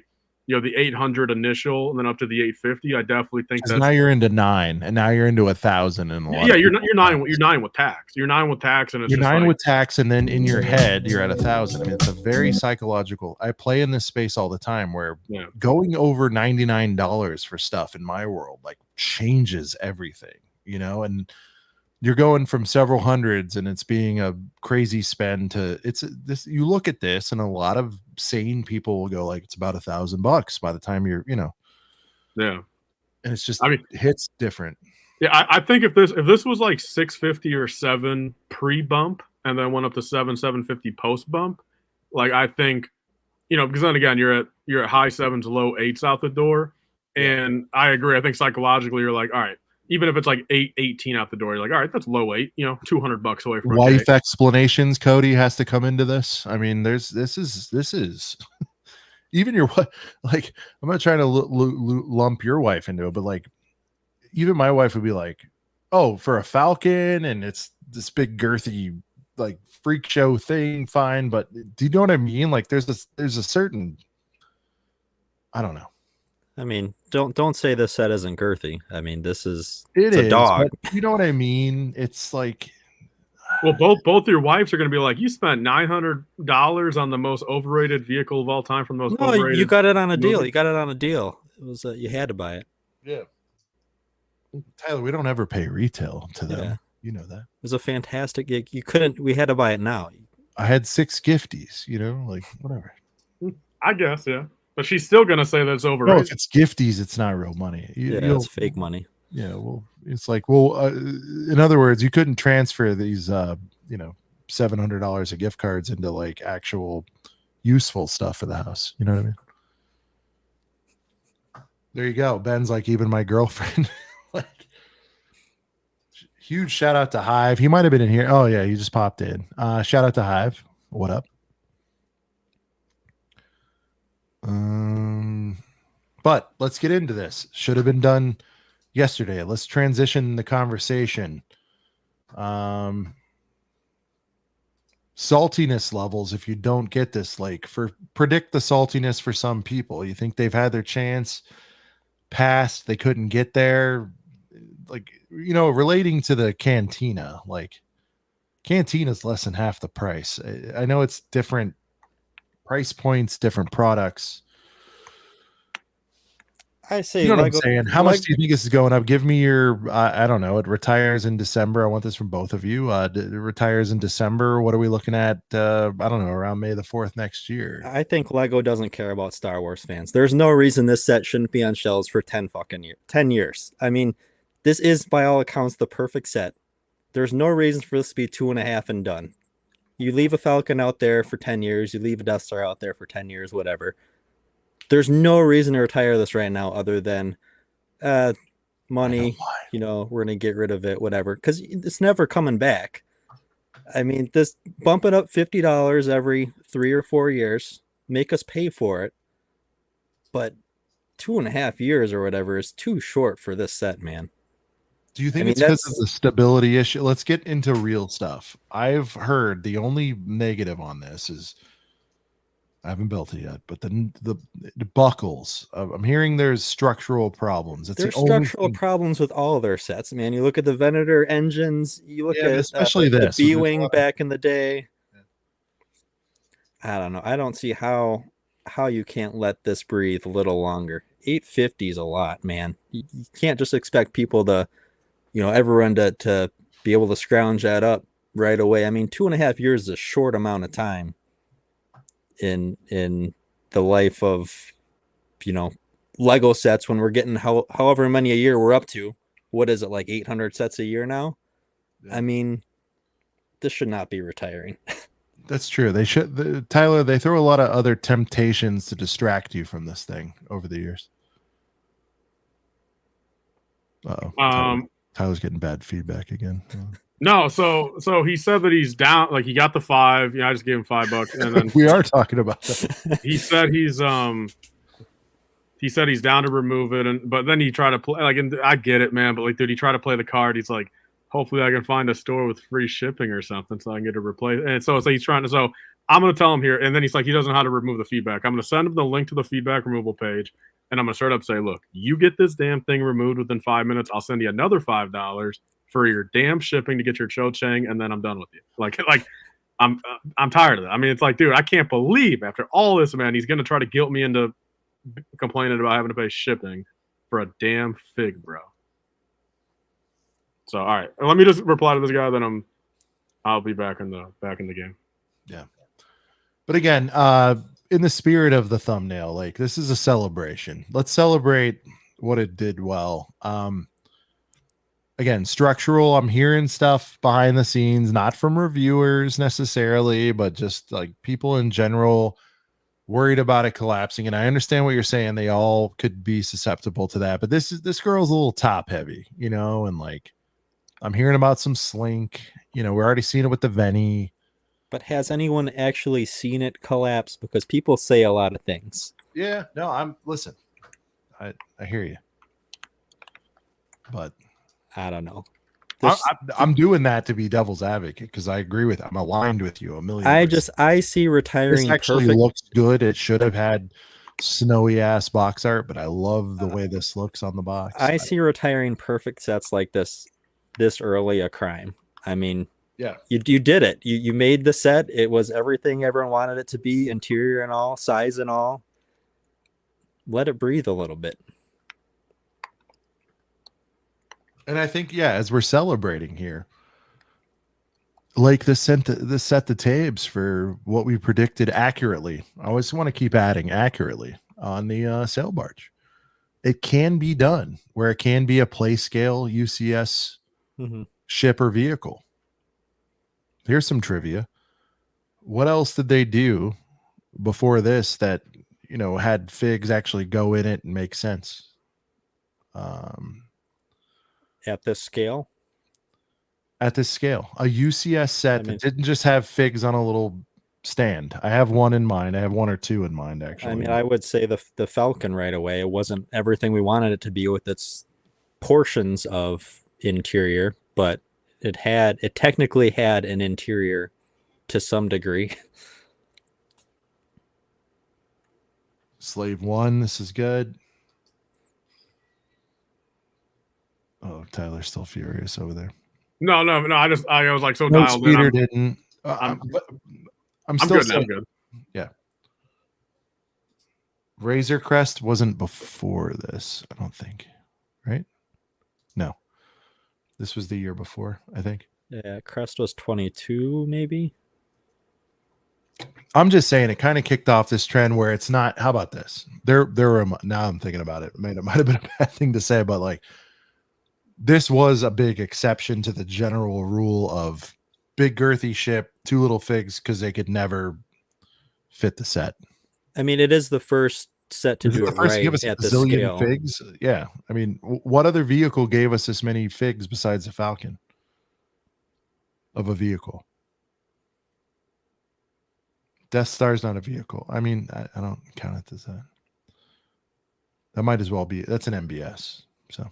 800 initial and then up to the 850, I definitely think that now you're into 9 and now you're into 1,000 and you're 9 with tax. You're 9 with tax, and it's you're just 9 like, with tax, and then in your head you're at 1,000. I mean, it's a very psychological. I play in this space all the time where going over $99 for stuff in my world like changes everything, and you're going from several hundreds and it's being a crazy spend to this. You look at this and a lot of sane people will go like, it's about $1,000 by the time you're, yeah. And it's just, I mean, hits different. Yeah. I think if this was like 650 or 7 pre-bump and then went up to 750 post-bump, like I think, because then again, you're at high 7s, low 8s out the door. And I agree. I think psychologically you're like, all right, even if it's like 818 out the door, you're like, all right, that's low 8, $200 away from wife explanations. Cody has to come into this. I mean, this is even your like, I'm not trying to lump your wife into it, but like, even my wife would be like, oh, for a Falcon and it's this big girthy like freak show thing, fine, but do you know what I mean? Like, there's a certain, I don't know. I mean, don't say this set isn't girthy. I mean, it's a dog. You know what I mean? It's like, well, both your wives are going to be like, you spent $900 on the most overrated vehicle of all time from the most overrated. You got it on a deal. You got it on a deal. It was you had to buy it. Yeah. Tyler, we don't ever pay retail to them. Yeah. You know that. It was a fantastic gig. We had to buy it now. I had 6 gifties, like whatever. I guess, yeah. But she's still gonna say that it's overrated. No, if it's gifties, it's not real money. It's fake money. Yeah, well, it's like, in other words, you couldn't transfer these, $700 of gift cards into like actual useful stuff for the house. You know what I mean? There you go. Ben's like, even my girlfriend. Like, huge shout out to Hive. He might have been in here. Oh yeah, he just popped in. Shout out to Hive. What up? But let's get into this. Should have been done yesterday. Let's transition the conversation. Saltiness levels. If you don't get this, like, predict the saltiness for some people. You think they've had their chance, passed, they couldn't get there. Like, relating to the Cantina, like, Cantina's less than half the price. I know it's different price points, different products. I say, you know what I'm saying? How much do you think this is going up? Give me your, I don't know. It retires in December. I want this from both of you. It retires in December. What are we looking at? I don't know, around May the 4th next year. I think Lego doesn't care about Star Wars fans. There's no reason this set shouldn't be on shelves for 10 years. I mean, this is by all accounts the perfect set. There's no reason for this to be 2.5 and done. You leave a Falcon out there for 10 years, you leave a Death Star out there for 10 years, whatever. There's no reason to retire this right now other than money, you know, we're going to get rid of it, whatever, because it's never coming back. I mean, this bump it up $50 every 3 or 4 years, make us pay for it. But 2.5 years or whatever is too short for this set, man. Do you think I mean, it's because of that's- the stability issue? Let's get into real stuff. I've heard the only negative on this is I haven't built it yet, but the buckles. I'm hearing there's structural problems. It's There's the only structural thing- problems with all of their sets, man. You look at the Venator engines, you look Yeah, but at especially the this. B There's a Wing lot of- back in the day. I don't know. I don't see how you can't let this breathe a little longer. 850 is a lot, man. You can't just expect people to, you know, everyone to be able to scrounge that up right away. I mean, 2.5 years is a short amount of time in the life of, you know, Lego sets when we're getting however many a year we're up to. What is it, like 800 sets a year now? Yeah. I mean, this should not be retiring. That's true. They should, Tyler. They throw a lot of other temptations to distract you from this thing over the years. Uh-oh. Tyler's getting bad feedback again. No, so he said that he's down. Like he got the 5. I just gave him $5, and then We are talking about that. he said he's down to remove it, but then he tried to play. Like, and I get it, man. But like, dude, he tried to play the card. He's like, hopefully, I can find a store with free shipping or something, so I can get a replace. And so he's trying to. So I'm gonna tell him here, and then he's like, he doesn't know how to remove the feedback. I'm gonna send him the link to the feedback removal page, and I'm gonna straight up say, look, you get this damn thing removed within 5 minutes. I'll send you another $5 for your damn shipping to get your Cho-Chang, and then I'm done with you. Like I'm tired of it. I mean, it's like, dude, I can't believe after all this, man, he's gonna try to guilt me into complaining about having to pay shipping for a damn fig, bro. So all right, let me just reply to this guy, then I'll be back in the game. Yeah. But again, in the spirit of the thumbnail, like this is a celebration. Let's celebrate what it did well. Again, structural, I'm hearing stuff behind the scenes, not from reviewers necessarily, but just like people in general worried about it collapsing. And I understand what you're saying. They all could be susceptible to that. But this girl's a little top heavy, you know, and like I'm hearing about some slink. You know, we're already seeing it with the Venny. But has anyone actually seen it collapse? Because people say a lot of things. Yeah, no, listen. I hear you. But I don't know. I'm doing that to be devil's advocate because I agree with. I'm aligned with you 1,000,000%. I see retiring This actually perfect. looks good. It should have had snowy ass box art, but I love the way this looks on the box. I see retiring perfect sets like this early a crime. I mean, yeah, you did it. You made the set. It was everything everyone wanted it to be, interior and all, size and all. Let it breathe a little bit. and I think as we're celebrating here, like this set the tabes for what we predicted accurately. I always want to keep adding accurately on the sail barge. It can be done where it can be a play scale UCS ship or vehicle. Here's some trivia. What else did they do before this that, you know, had figs actually go in it and make sense? At this scale? At this scale, a UCS set that didn't just have figs on a little stand. I have one in mind. I have one or two in mind, actually. I mean, I would say the Falcon right away. It wasn't everything we wanted it to be with its portions of interior, but it technically had an interior to some degree. Slave 1, this is good. Oh, Tyler's still furious over there. No. I was like so No, dialed Speeder in. didn't. I'm still good. saying, I'm good. yeah. Razor Crest wasn't before this, I don't think. Right? No. This was the year before, I think. Yeah, Crest was 22, maybe. I'm just saying it kind of kicked off this trend where it's not. How about this? There were. Now I'm thinking about it. It might have been a bad thing to say, but like this was a big exception to the general rule of big girthy ship, too little figs because they could never fit the set. I mean, it is the first set to Is it do the it first to give right us a at the zillion scale. figs? Yeah. I mean, what other vehicle gave us this many figs besides the Falcon of a vehicle? Death Star's not a vehicle. I mean, I don't count it as that. That might as well be. That's an MBS. So.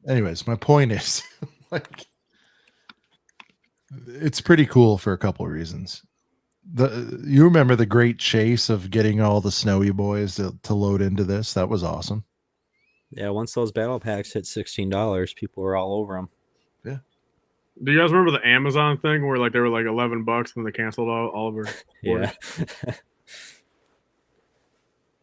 Anyways, my point is, like, it's pretty cool for a couple of reasons. You remember the great chase of getting all the snowy boys to load into this? That was awesome. Yeah, once those battle packs hit $16, people were all over them. Yeah. Do you guys remember the Amazon thing where like they were like $11 and they canceled all of their orders? Yeah.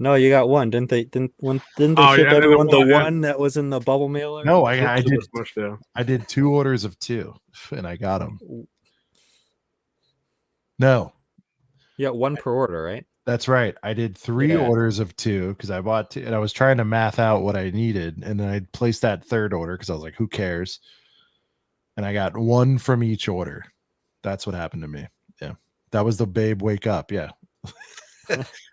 No, you got one, didn't they? Didn't they Oh, ship yeah, everyone the yeah. one that was in the bubble mailer? No, I did. Pushed, yeah. I did 2 orders of 2, and I got them. No, You got one per order, right? that's right. I did 3 Yeah. orders of 2 because I bought 2, and I was trying to math out what I needed, and then I placed that 3rd order because I was like, "Who cares?" And I got 1 from each order. That's what happened to me. Yeah, that was the babe wake up. Yeah.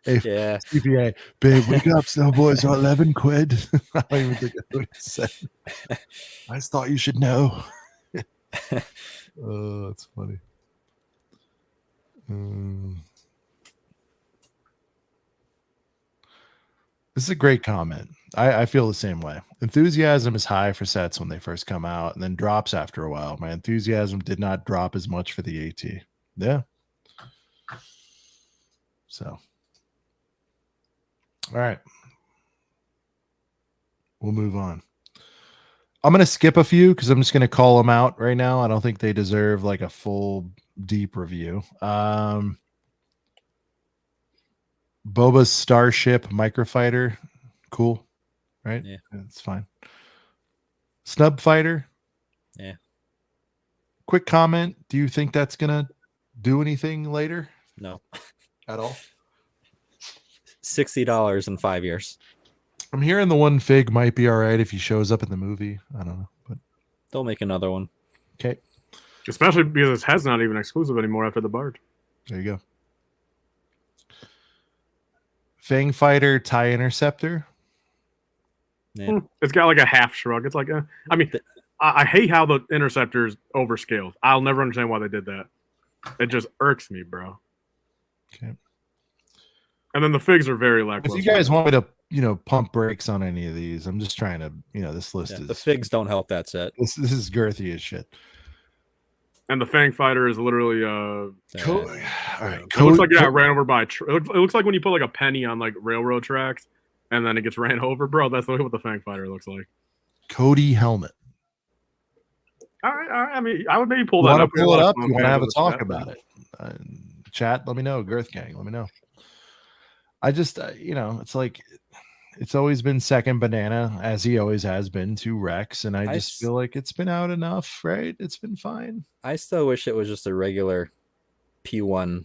Hey, Yeah. CPA, babe, wake up, snow boys are 11 quid. I don't even think I would have said. I just thought you should know. Oh, that's funny. This is a great comment. I feel the same way. Enthusiasm is high for sets when they first come out and then drops after a while. My enthusiasm did not drop as much for the AT. Yeah. So. All right. We'll move on. I'm going to skip a few because I'm just going to call them out right now. I don't think they deserve like a full deep review. Boba's Starship Microfighter. Cool. Right? Yeah. It's fine. Snub Fighter. Yeah. Quick comment. Do you think that's going to do anything later? No. At all? $60 in 5 years. I'm hearing the one fig might be all right if he shows up in the movie. I don't know. But They'll make another one. okay. Especially because his head's not even exclusive anymore after the Bard. There you go. Fang Fighter TIE Interceptor. Yeah. It's got like a half shrug. It's like, I mean, I hate how the Interceptor's overscaled. I'll never understand why they did that. It just irks me, bro. Okay. And then the figs are very lackluster. If you guys want me to, pump brakes on any of these, I'm just trying to, this list Yeah, is the figs don't help that set. this is girthy as shit. And the Fang Fighter is literally All right. it looks like it got ran over by it looks like when you put like a penny on like railroad tracks and then it gets ran over, bro. That's what the Fang Fighter looks like. Cody helmet. All right. I mean, I would maybe pull You that want up. to pull it up? You want to Fans have in a the talk chat. about it? Chat, let me know. Girth Gang, let me know. I just, it's like it's always been second banana, as he always has been, to Rex, and I just feel like it's been out enough, right? It's been fine. I still wish it was just a regular P1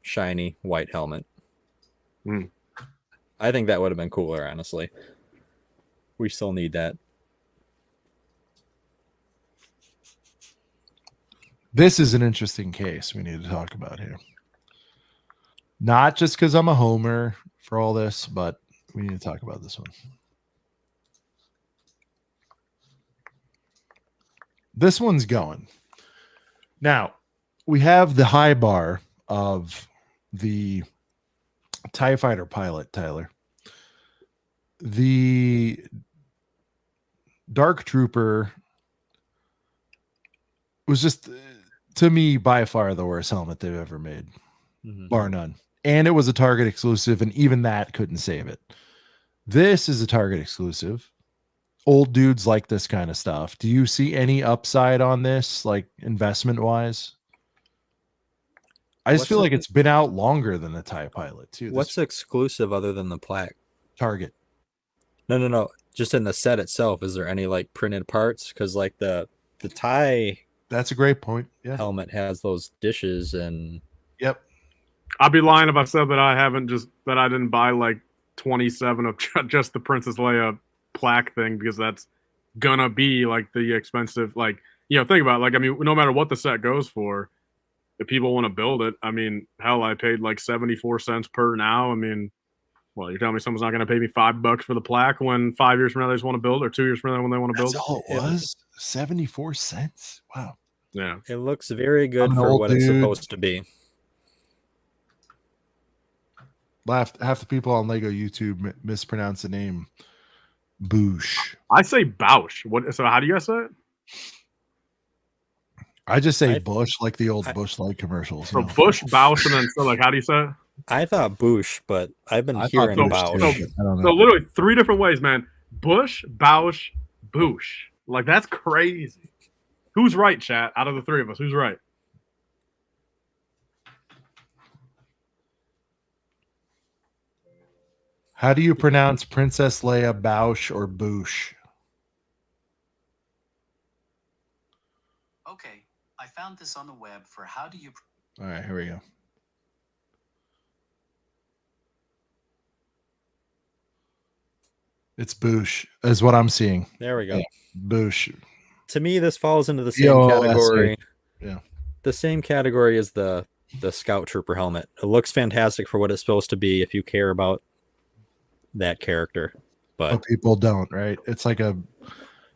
shiny white helmet. I think that would have been cooler, honestly. We still need that. This is an interesting case we need to talk about here. Not just because I'm a homer for all this, but we need to talk about this one. This one's going. Now, we have the high bar of the TIE Fighter pilot, Tyler. The Dark Trooper was just, to me, by far the worst helmet they've ever made, bar none. And it was a Target exclusive, and even that couldn't save it. This is a Target exclusive. Old dudes like this kind of stuff. Do you see any upside on this, like investment-wise? I just feel like it's been out longer than the TIE Pilot, too. What's exclusive other than the plaque? Target. No. Just in the set itself, is there any like printed parts? Because like the TIE That's a great point. Yeah. helmet has those dishes and Yep. I'd be lying if I said that I didn't buy like 27 of just the Princess Leia plaque thing, because that's gonna be like the expensive, like, think about it. Like, I mean, no matter what the set goes for, if people want to build it, I mean, hell, I paid like 74 cents per now. I mean, well, you're telling me someone's not going to pay me $5 for the plaque when 5 years from now they just want to build, or 2 years from now when they want to build That's it? all it was? 74 cents? Wow. Yeah. it looks very good I'm an for old what it's dude. supposed to be. Half the people on Lego YouTube mispronounce the name Boosh. I say Bausch. What? So how do you guys say it? I just say I- Bush, like the old Bush Light commercials. So Bush, Bausch, and then so like, how do you say it? I thought Boosh, but I've been I thought hearing Bush Bausch. too, but I don't So know. literally 3 different ways, man. Bush, Bausch, Boosh. Like, that's crazy. Who's right, chat? Out of the 3 of us, who's right? How do you pronounce Princess Leia, Bausch or Boosh? Okay, I found this on the web for how do you. All right, here we go. It's Boosh, is what I'm seeing. There we go. Yeah. Boosh. To me, this falls into the same B-O-O-S-H. category. Yeah. The same category as the Scout Trooper helmet. It looks fantastic for what it's supposed to be if you care about that character. But people don't, right? It's like a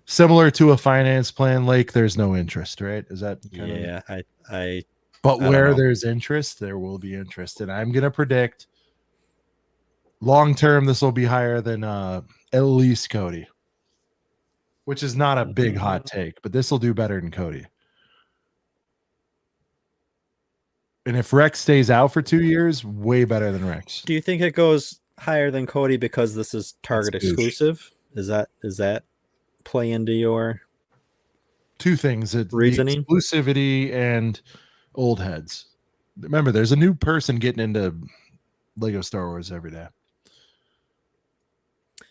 similar to a finance plan. Like, there's no interest, right? Is that kind of? Yeah, I But don't where know. there's interest, there will be interest. And I'm going to predict long term, this will be higher than at least Cody, which is not a big hot take, but this will do better than Cody. And if Rex stays out for 2 years, way better than Rex. Do you think it goes higher than Cody because this is Target That's huge. exclusive? Is that play into your Two things: the reasoning? exclusivity and old heads. Remember, there's a new person getting into Lego Star Wars every day.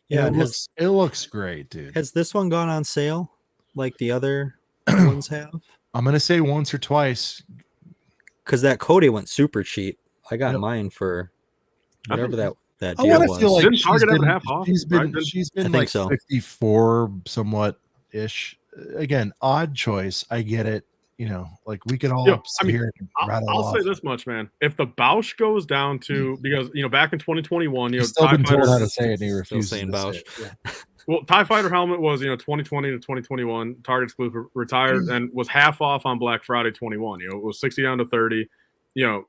Yeah, And and it looks great, dude. has this one gone on sale like the other ones have? I'm gonna say once or twice. Because that Cody went super cheap. I got Yep. mine for I whatever think- that I deal want to was. feel like Didn't Target have it half off, she's been right? she's I been think like so. 54 somewhat ish. Again, odd choice. I get it. Like we can all Yeah, sit here and rattle I'll off. say this much, man. If the Bausch goes down to, because back in 2021, He's still TIE been told how Fighter, to say it, and he Still refuses saying to say Bausch. it. Yeah. well, TIE Fighter helmet was 2020 to 2021 Target exclusive, retired, and was half off on Black Friday 21. It was 60 down to 30.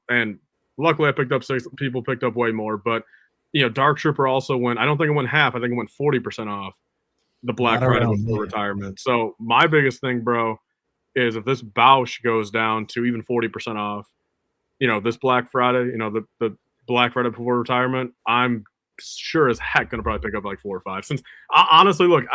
And luckily I picked up 6. People picked up way more, but Dark Trooper also went. I don't think it went half. I think it went 40% off the Black Not Friday around before me. retirement. So my biggest thing, bro, is if this Bausch goes down to even 40% off, this Black Friday, the Black Friday before retirement, I'm sure as heck going to probably pick up like 4 or 5. Since honestly, look,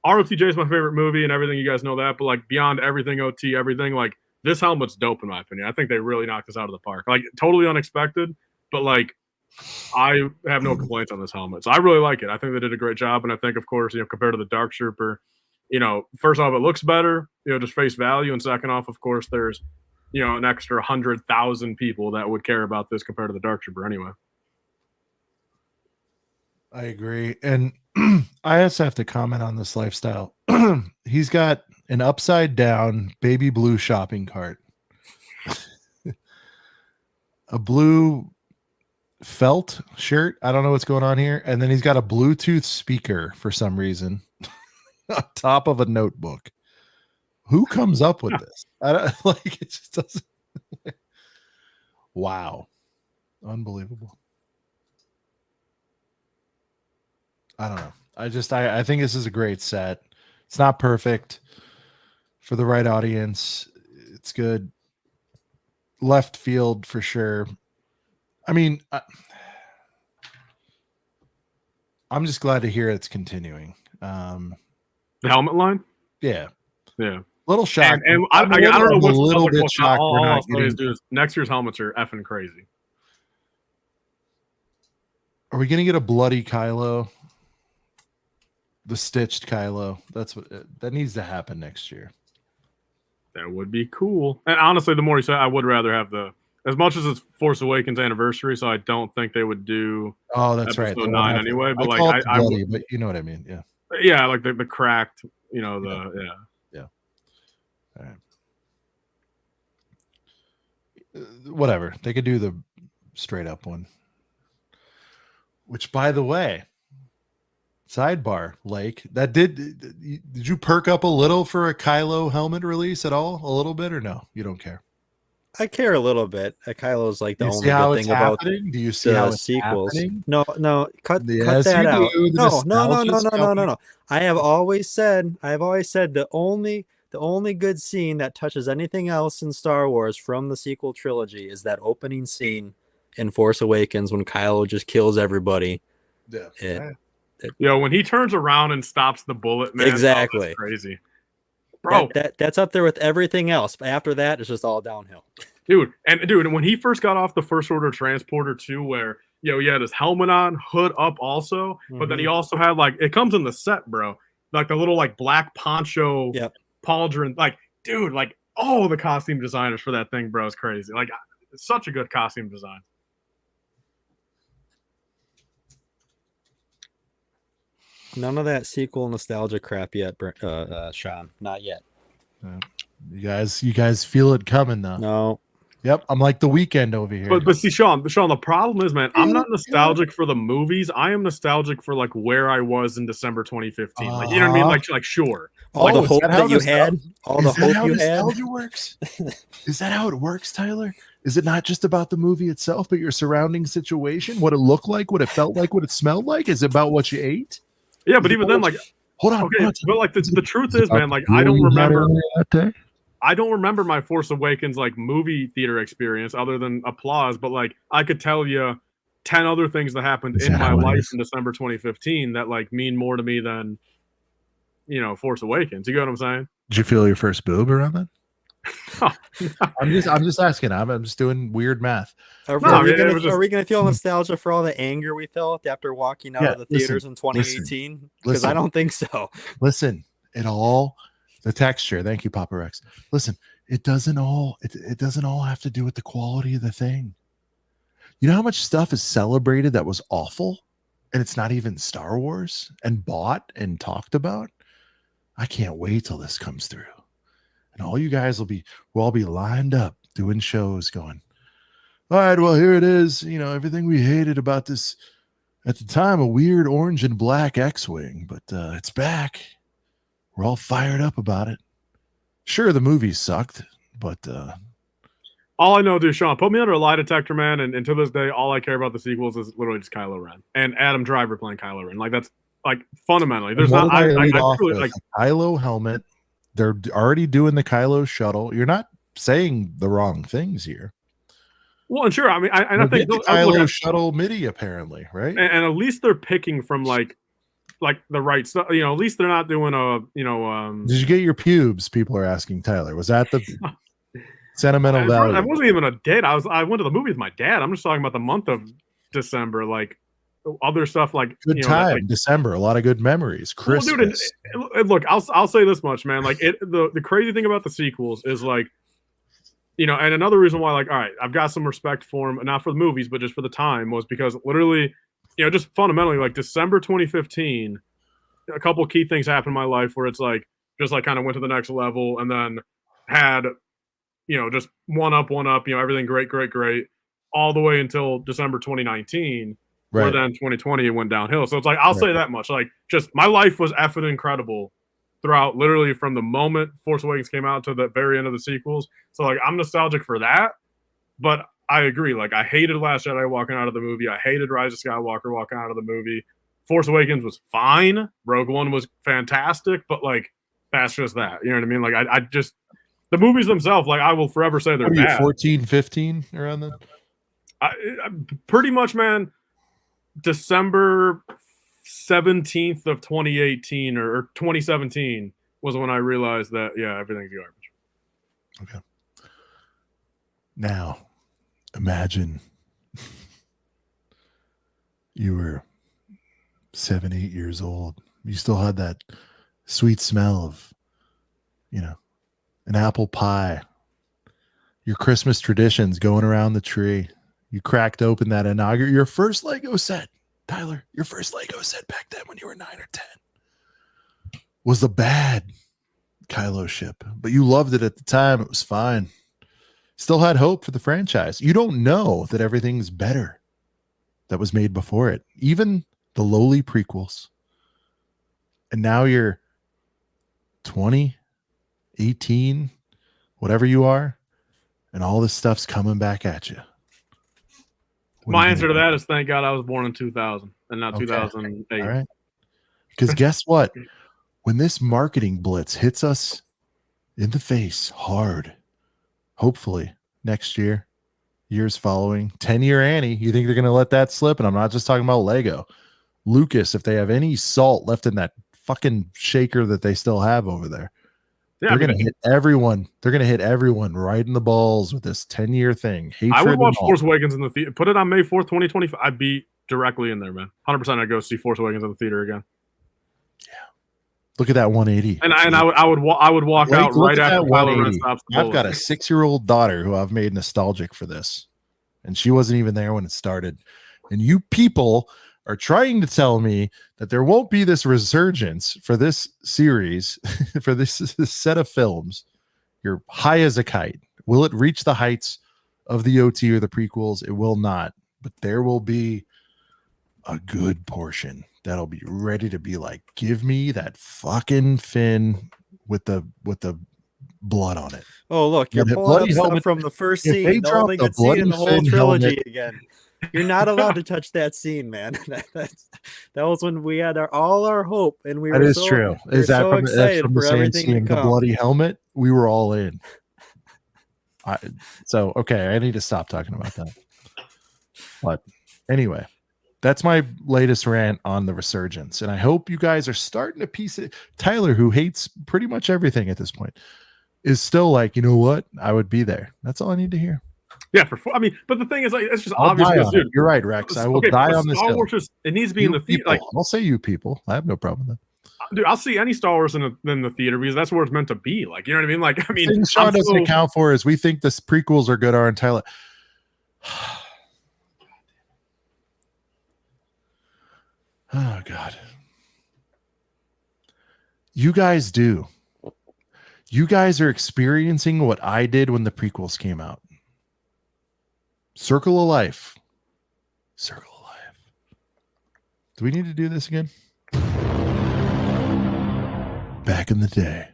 ROTJ is my favorite movie and everything, you guys know that, but like beyond everything, OT, everything, like this helmet's dope in my opinion. I think they really knocked us out of the park. Like totally unexpected, but like I have no complaints on this helmet. So I really like it. I think they did a great job. And I think, of course, compared to the Dark Trooper, first off, it looks better, just face value. And second off, of course, there's, an extra 100,000 people that would care about this compared to the Dark Trooper anyway. I agree. And I also have to comment on this lifestyle. He's got an upside down baby blue shopping cart, a blue felt shirt. I don't know what's going on here. And then he's got a Bluetooth speaker for some reason on top of a notebook. Who comes up with this? I don't like it. Just doesn't. Wow. Unbelievable. I don't know. I think this is a great set. It's not perfect for the right audience. It's good. Left field for sure. I mean, I'm just glad to hear it's continuing. The helmet line? Yeah. Yeah. Little shocked. And I don't know I'm a what's little bit shocked. All we're I'll not say is, getting, dude, next year's helmets are effing crazy. are we going to get a bloody Kylo? The stitched Kylo. That's what that needs to happen next year. That would be cool. And honestly, the more you say, I would rather have as much as it's Force Awakens anniversary, so I don't think they would do Oh, that's right. episode They won't 9 have anyway. But I like, call it the I bloody, but you know what I mean. Yeah. like the cracked, yeah. All right. Whatever. They could do the straight up one. Which, by the way, sidebar, Lake, did you perk up a little for a Kylo helmet release at all? A little bit, or no? You don't care? I care a little bit. Kylo's like the Do you only see how good it's thing about happening? Do you see how the it's sequels. happening? No, cut Yes, that you out. do. The nostalgia's I have always said the only good scene that touches anything else in Star Wars from the sequel trilogy is that opening scene in Force Awakens when Kylo just kills everybody. Yeah. When he turns around and stops the bullet, man, Exactly. that's crazy. Bro, that's up there with everything else. But after that, it's just all downhill. Dude, when he first got off the First Order transporter too, where he had his helmet on, hood up also, but then he also had like it comes in the set, bro, like the little like black poncho, pauldron, like dude, like the costume designers for that thing, bro, is crazy. Like, it's such a good costume design. None of that sequel nostalgia crap yet, Sean. Not yet. You guys feel it coming though. No. Yep, I'm like the Weekend over here. But see, Sean, the problem is, man, I'm not nostalgic for the movies. I am nostalgic for like where I was in December 2015. Like, you know what I mean? Like sure. All the hope that you had. All the hope you had. Nostalgia works. Is that how it works, Tyler? Is it not just about the movie itself, but your surrounding situation, what it looked like, what it felt like, what it smelled like? Is it about what you ate? Yeah, but even then, like, hold on. Okay, but like the truth is, man, like I don't remember my Force Awakens like movie theater experience other than applause, but like I could tell you 10 other things that happened in my life in December 2015 that like mean more to me than Force Awakens. You get what I'm saying? Did you feel your first boob around that? I'm just asking. I'm just doing weird math. Are we gonna feel nostalgia for all the anger we felt after walking out of the theaters in 2018? Because I don't think so. Listen, the texture. Thank you, Papa Rex. Listen, it doesn't all have to do with the quality of the thing. You know how much stuff is celebrated that was awful, and it's not even Star Wars and bought and talked about. I can't wait till this comes through. And all you guys will all be lined up doing shows going, all right, well, here it is. Everything we hated about this at the time, a weird orange and black X-Wing, but it's back. We're all fired up about it. Sure, the movie sucked, but all I know, dude, Sean, put me under a lie detector, man, and to this day, all I care about the sequels is literally just Kylo Ren and Adam Driver playing Kylo Ren. Like that's like fundamentally. There's not I really, like Kylo helmet. They're already doing the Kylo shuttle. You're not saying the wrong things here. Well, and sure. I mean, I think the Kylo shuttle MIDI apparently, right? And at least they're picking from like the right stuff. At least they're not doing Did you get your pubes? People are asking Tyler. Was that the sentimental value? I wasn't even a date. I went to the movie with my dad. I'm just talking about the month of December, like. Other stuff like good time, December, a lot of good memories. Christmas. Well, dude, and look, I'll say this much, man. Like the crazy thing about the sequels is like, and another reason why, like, all right, I've got some respect for them, not for the movies, but just for the time, was because literally, just fundamentally, like December 2015, a couple of key things happened in my life where it's like just like kind of went to the next level, and then had, just one up, everything great, all the way until December 2019. Right. Where then 2020 it went downhill. So it's like I'll say that much. Like just my life was effing incredible throughout, literally from the moment Force Awakens came out to the very end of the sequels. So like I'm nostalgic for that, but I agree. Like I hated Last Jedi walking out of the movie. I hated Rise of Skywalker walking out of the movie. Force Awakens was fine. Rogue One was fantastic, but like that's just that. You know what I mean? Like I just the movies themselves. Like I will forever say they're bad. 14, 15 around then. I pretty much, man. December 17th of 2018 or 2017 was when I realized that everything's garbage. Okay. Now, imagine you were 7, 8 years old. You still had that sweet smell of, an apple pie, your Christmas traditions going around the tree. You cracked open that inaugural, your first Lego set, Tyler, your first Lego set back then when you were 9 or 10 was the bad Kylo ship, but you loved it at the time. It was fine. Still had hope for the franchise. You don't know that everything's better that was made before it, even the lowly prequels. And now you're 20, 18, whatever you are, and all this stuff's coming back at you. What are My you answer to gonna that do? is thank God I was born in 2000 and not Okay. 2008. All right. Because guess what? When this marketing blitz hits us in the face hard, hopefully next year, years following, 10-year Annie, you think they're going to let that slip? And I'm not just talking about Lego. Lucas, if they have any salt left in that fucking shaker that they still have over there, Yeah, they're going to hit everyone. They're going to hit everyone right in the balls with this 10-year thing. Hatred I would and watch all. Force Awakens in the theater. Put it on May 4th, 2025. I'd be directly in there, man. 100% I'd go see Force Awakens in the theater again. Look at that 180. And I would walk Blake, out look right at after that Kylo Ren 180. stops the I've got a bullet. 6-year-old daughter who I've made nostalgic for this, and she wasn't even there when it started. And you people are trying to tell me that there won't be this resurgence for this series, for this set of films. You're high as a kite. Will it reach the heights of the OT or the prequels? It will not, but there will be a good portion that'll be ready to be like, give me that fucking fin with the blood on it. Oh, look, you're Yeah, the pulling up bloody stuff helmet- from the first if they scene. The drop only the good scene in bloody the whole fin trilogy helmet- again. You're not allowed to touch that scene, man. That was when we had all our hope, and we That were is so, true. we were Is that so from, that's excited from the for same everything to scene, the come. bloody helmet? We were all in. So okay, I need to stop talking about that. But anyway, that's my latest rant on the resurgence, and I hope you guys are starting to piece it. Tyler, who hates pretty much everything at this point, is still like, you know what? I would be there. That's all I need to hear. Yeah, I mean, but the thing is, like, it's just I'll obvious. die Because, on it. dude, You're right, Rex. I will okay, die but on this Star hill. Wars it needs to be in You the theater. people. Like, I'll say you people. I have no problem with that. dude, I'll see any Star Wars in the theater because that's where it's meant to be. Like, you know what I mean? Like, I mean, The thing Sean I'm doesn't so- account for is we think the prequels are good our entire life. Oh God. You guys do. You guys are experiencing what I did when the prequels came out. Circle of life. Circle of life. Do we need to do this again? Back in the day,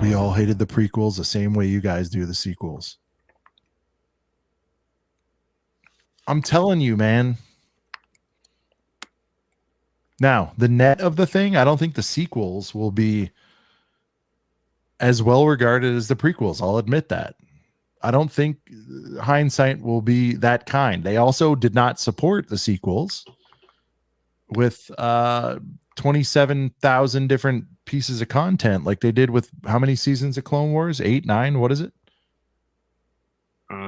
we all hated the prequels the same way you guys do the sequels. I'm telling you, man. Now, the net of the thing, I don't think the sequels will be as well regarded as the prequels. I'll admit that. I don't think hindsight will be that kind. They also did not support the sequels with 27,000 different pieces of content like they did with how many seasons of Clone Wars? 8, 9? What is it?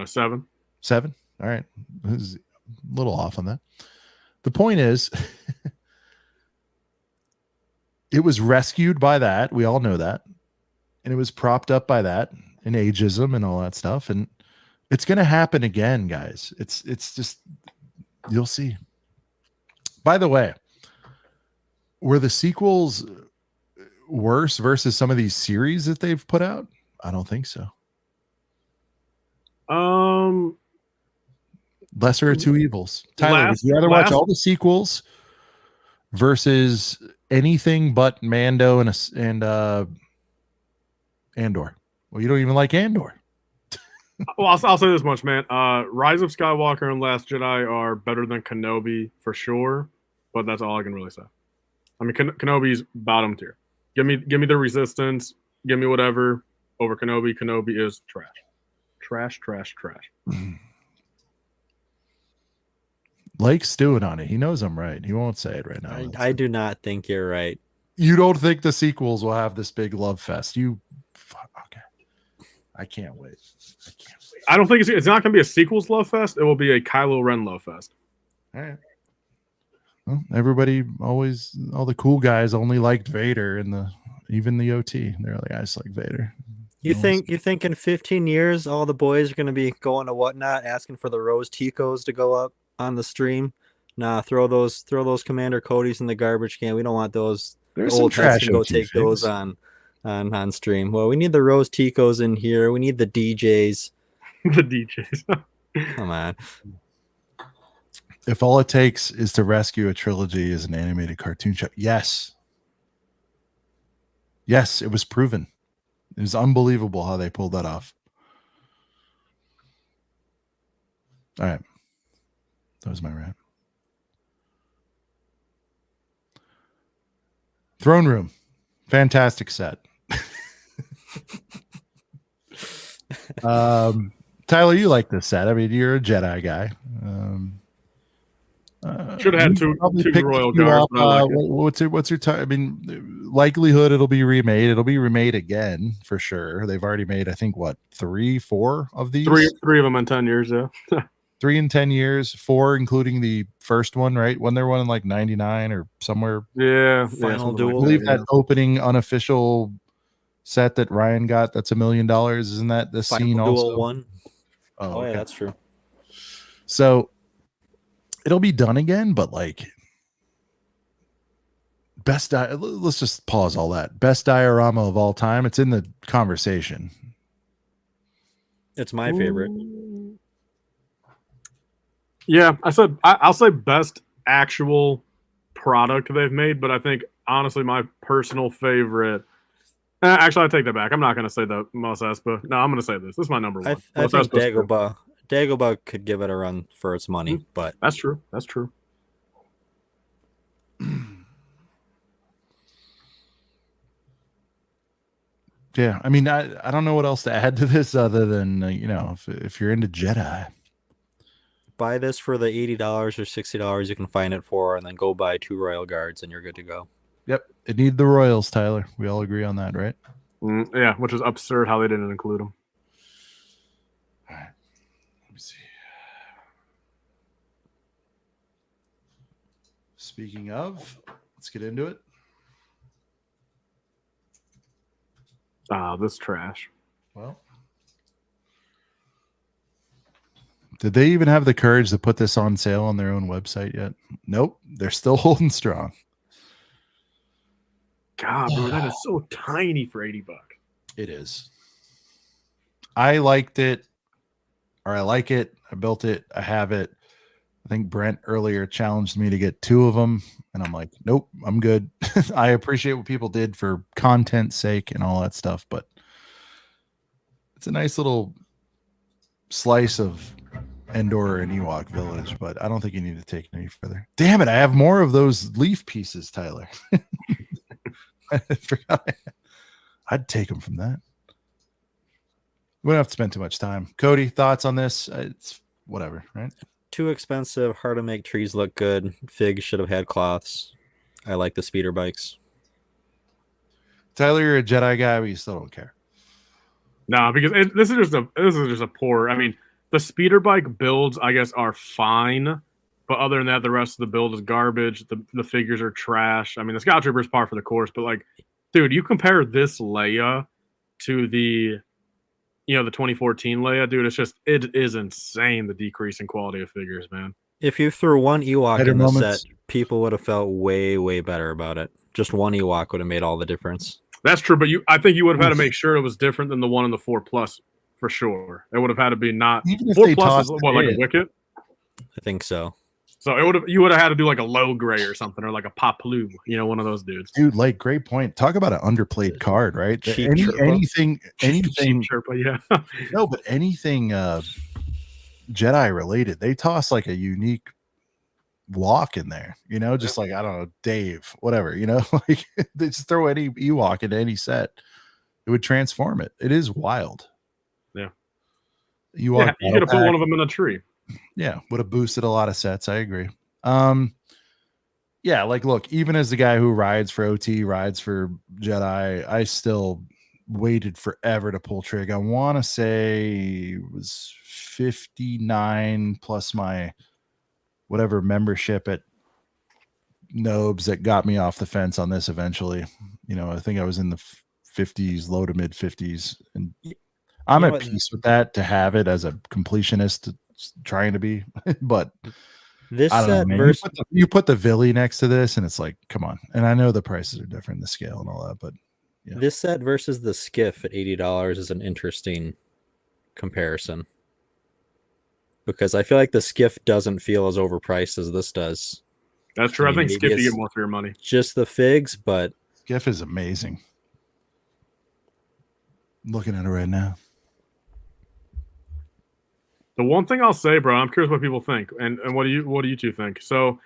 7. 7? All right. This is a little off on that. The point is, it was rescued by that. We all know that. And it was propped up by that and ageism and all that stuff. And it's going to happen again, guys. It's just, you'll see. By the way, were the sequels worse versus some of these series that they've put out? I don't think so. Lesser of two evils. Tyler, would you rather watch all the sequels versus anything but Mando and Andor? Well, you don't even like Andor. Well, I'll say this much, man. Rise of Skywalker and Last Jedi are better than Kenobi for sure, but that's all I can really say. I mean, Kenobi's bottom tier. Give me the Resistance. Give me whatever over Kenobi. Kenobi is trash. Trash. Lake's stewing on it. He knows I'm right. He won't say it right now. I do not think you're right. You don't think the sequels will have this big love fest? Okay. I can't wait. I don't think it's not going to be a sequels love fest. It will be a Kylo Ren love fest. All right. Well, everybody all the cool guys only liked Vader in the even the OT, they're like, I just like Vader. You No think in 15 years all the boys are going to be going to Whatnot asking for the Rose Ticos to go up on the stream? Nah, throw those Commander Codys in the garbage can. We don't want those. There's The some old heads trash can go OT take those figs. on stream. Well, we need the Rose Ticos in here. We need the DJs. The DJs. Come on. If all it takes is to rescue a trilogy as an animated cartoon show, yes, it was proven. It was unbelievable how they pulled that off. All right, that was my rant. Throne Room, fantastic set. Tyler, you like this set. I mean, you're a Jedi guy. Should have had two royal guards. But I like it. What's your time? I mean, likelihood it'll be remade. It'll be remade again for sure. They've already made, I think, what, 3, 4 of these? Three of them in 10 years. Yeah. 3 in 10 years, 4 including the first one, right? When there one in like 99 or somewhere. Yeah. Final something duel. I believe that, that opening unofficial set that Ryan got, that's $1 million. Isn't that the Final scene Duel also? 1. Oh, Oh, yeah, okay. that's true. So it'll be done again, but like let's just pause all that. Best diorama of all time. It's in the conversation. It's my favorite. Yeah, I'll say best actual product they've made, but I think honestly my personal favorite. Actually, I take that back. I'm not going to say the Mos Espa. No, I'm going to say this. This is my number one. I Mos think Espa's true. Dagobah could give it a run for its money, but That's true. That's true. Yeah, I mean, I don't know what else to add to this other than if you're into Jedi, buy this for the $80 or $60 you can find it for, and then go buy 2 Royal Guards, and you're good to go. Yep, it need the Royals, Tyler. We all agree on that, right? Yeah, which is absurd how they didn't include them. All right, let me see. Speaking of, let's get into it. This trash. Well, did they even have the courage to put this on sale on their own website yet? Nope, they're still holding strong. God, bro, that is so tiny for $80. It is. I liked it, or I like it. I built it. I have it. I think Brent earlier challenged me to get 2 of them, and I'm like, nope, I'm good. I appreciate what people did for content's sake and all that stuff, but it's a nice little slice of Endor and Ewok Village, but I don't think you need to take it any further. Damn it, I have more of those leaf pieces, Tyler. I forgot. I'd take them from that. We don't have to spend too much time. Cody, thoughts on this? It's whatever, right? Too expensive, hard to make trees look good. Figs should have had cloths. I like the speeder bikes. Tyler, you're a Jedi guy, but you still don't care. No, because this is just a poor. I mean, the speeder bike builds, I guess, are fine, but other than that, the rest of the build is garbage. The figures are trash. I mean, the Scout Trooper is par for the course, but like, dude, you compare this Leia to the 2014 Leia, dude, it is insane the decrease in quality of figures, man. If you threw one Ewok Better in the moments. set, people would have felt way, way better about it. Just one Ewok would have made all the difference. That's true, but I think you would have had to make sure it was different than the one in the 4+ for sure. It would have had to be not Even if 4+ they is tossed what, like it a in. Wicket. I think so. So you would have had to do like a low gray or something, or like a Poplu, one of those dudes. Dude, like, great point. Talk about an underplayed card, right? Cheap Chirpa. Anything. Chirpa, yeah. No, but anything Jedi related, they toss like a unique walk in there, just like, I don't know, Dave, whatever, like they just throw any Ewok into any set, it would transform it. It is wild. Yeah. Ewok, You could have put one of them in a tree. Yeah, would have boosted a lot of sets. I agree. Yeah, like, look, even as the guy who rides for OT, rides for Jedi, I still waited forever to pull trigger. I want to say it was 59 plus my whatever membership at nobs that got me off the fence on this eventually. I think I was in the 50s, low to mid 50s, and I'm You know at what? peace with that, to have it as a completionist trying to be. But This I don't know, set man. versus You put the Villy next to this, and it's like, come on. And I know the prices are different, the scale and all that, but yeah. this set versus the skiff at $80 is an interesting comparison, because I feel like the skiff doesn't feel as overpriced as this does. That's true. I, mean, think maybe Skip, you it's get more for your money. just the figs, but Skiff is amazing. I'm looking at it right now. The one thing I'll say, bro, I'm curious what people think, and what do you two think? So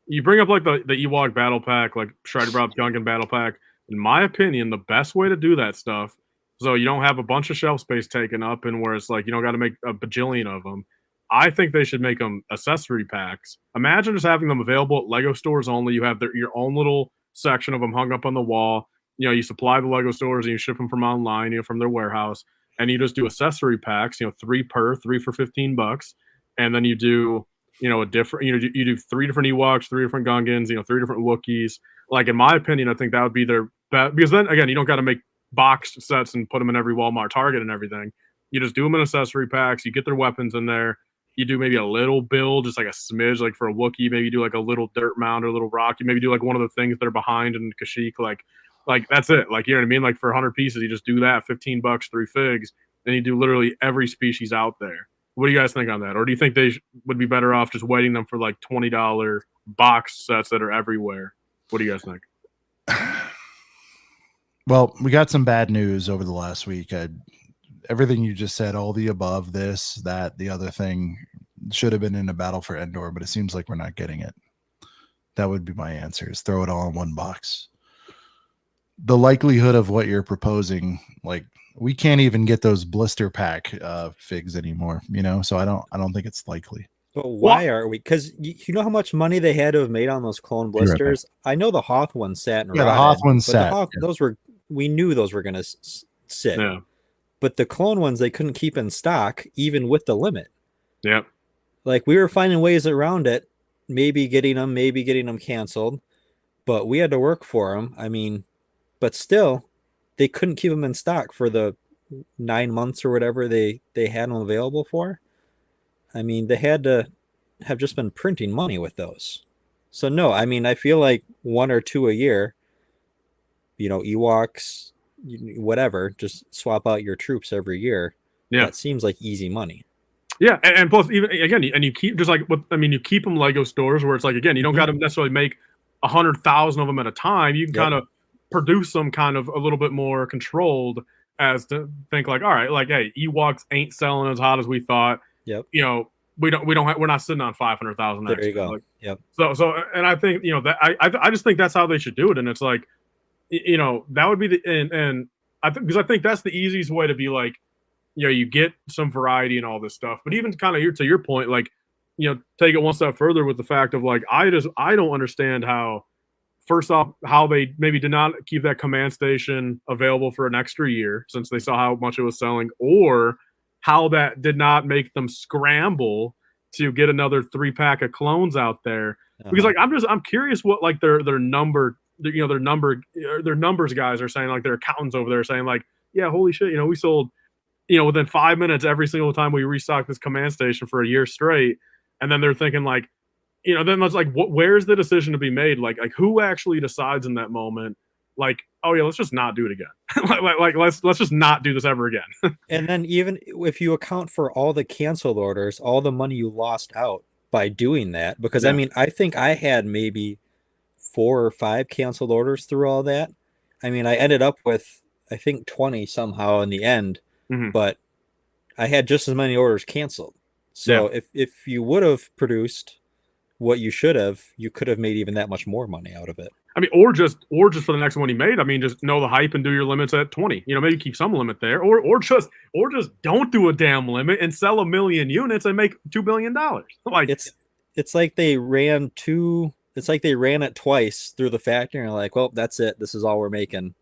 you bring up like the Ewok battle pack, like Strider Bob's Gungan battle pack. In my opinion, the best way to do that stuff, so you don't have a bunch of shelf space taken up, and where it's like you don't got to make a bajillion of them. I think they should make them accessory packs. Imagine just having them available at Lego stores only. You have your own little section of them hung up on the wall. You supply the Lego stores and you ship them from online, from their warehouse, and you just do accessory packs. 3 for $15, and then you do a different. You do 3 different Ewoks, 3 different Gungans, 3 different Wookiees. Like in my opinion, I think that would be their best, because then again, you don't got to make boxed sets and put them in every Walmart, Target, and everything. You just do them in accessory packs. You get their weapons in there. You do maybe a little build, just like a smidge, like for a Wookiee, maybe you do like a little dirt mound or a little rock. You maybe do like one of the things that are behind in Kashyyyk, like that's it. Like, you know what I mean? Like for 100 pieces, you just do that, $15, 3 figs, and you do literally every species out there. What do you guys think on that? Or do you think they would be better off just waiting them for like $20 box sets that are everywhere? What do you guys think? Well, we got some bad news over the last week. Everything you just said, all the above, this, that, the other thing, should have been in a Battle for Endor, but it seems like we're not getting it. That would be my answer, is throw it all in one box. The likelihood of what you're proposing, like, we can't even get those blister pack figs anymore, so I don't think it's likely. But why are we? Because you know how much money they had to have made on those clone blisters. I know the Hoth one sat and the rotted, Hoth one but sat. those were, we knew those were going to sit. Yeah. But the clone ones they couldn't keep in stock even with the limit. Yep. Like we were finding ways around it, maybe getting them canceled, but we had to work for them. I mean, but still, they couldn't keep them in stock for the 9 months or whatever they had them available for. I mean, they had to have just been printing money with those. So no, I mean, I feel like 1 or 2 a year, Ewoks, whatever, just swap out your troops every year. Yeah. That seems like easy money. Yeah, and plus, even again, and you keep just like you keep them Lego stores where it's like, again, you don't got to necessarily make 100,000 of them at a time. You can kind of produce them kind of a little bit more controlled, as to think like, all right, like, hey, Ewoks ain't selling as hot as we thought. Yep. We're not sitting on 500,000. There you go. Like, yep. So, and I think that I just think that's how they should do it, and it's like, that would be the and I think, because I think that's the easiest way to be like, you get some variety and all this stuff. But even kind of to your point, like, take it one step further with the fact of like, I don't understand how, first off, how they maybe did not keep that command station available for an extra year since they saw how much it was selling, or how that did not make them scramble to get another 3-pack of clones out there. Because like, I'm curious what like their numbers guys are saying, like their accountants over there saying like, yeah, holy shit, we sold, within 5 minutes every single time we restocked this command station for a year straight. And then they're thinking like, then it's like, where's the decision to be made? Like who actually decides in that moment? Like, oh yeah, let's just not do it again. like let's just not do this ever again. And then even if you account for all the canceled orders, all the money you lost out by doing that, because I mean, I think I had maybe 4 or 5 canceled orders through all that. I mean, I ended up with, I think 20 somehow in the end, but I had just as many orders canceled. So if you would have produced what you should have, you could have made even that much more money out of it. I mean, or just for the next one you made. I mean, just know the hype and do your limits at 20. Maybe keep some limit there, or just don't do a damn limit and sell 1 million units and make $2 billion. Like it's like they ran it twice through the factory and like, well, that's it. This is all we're making.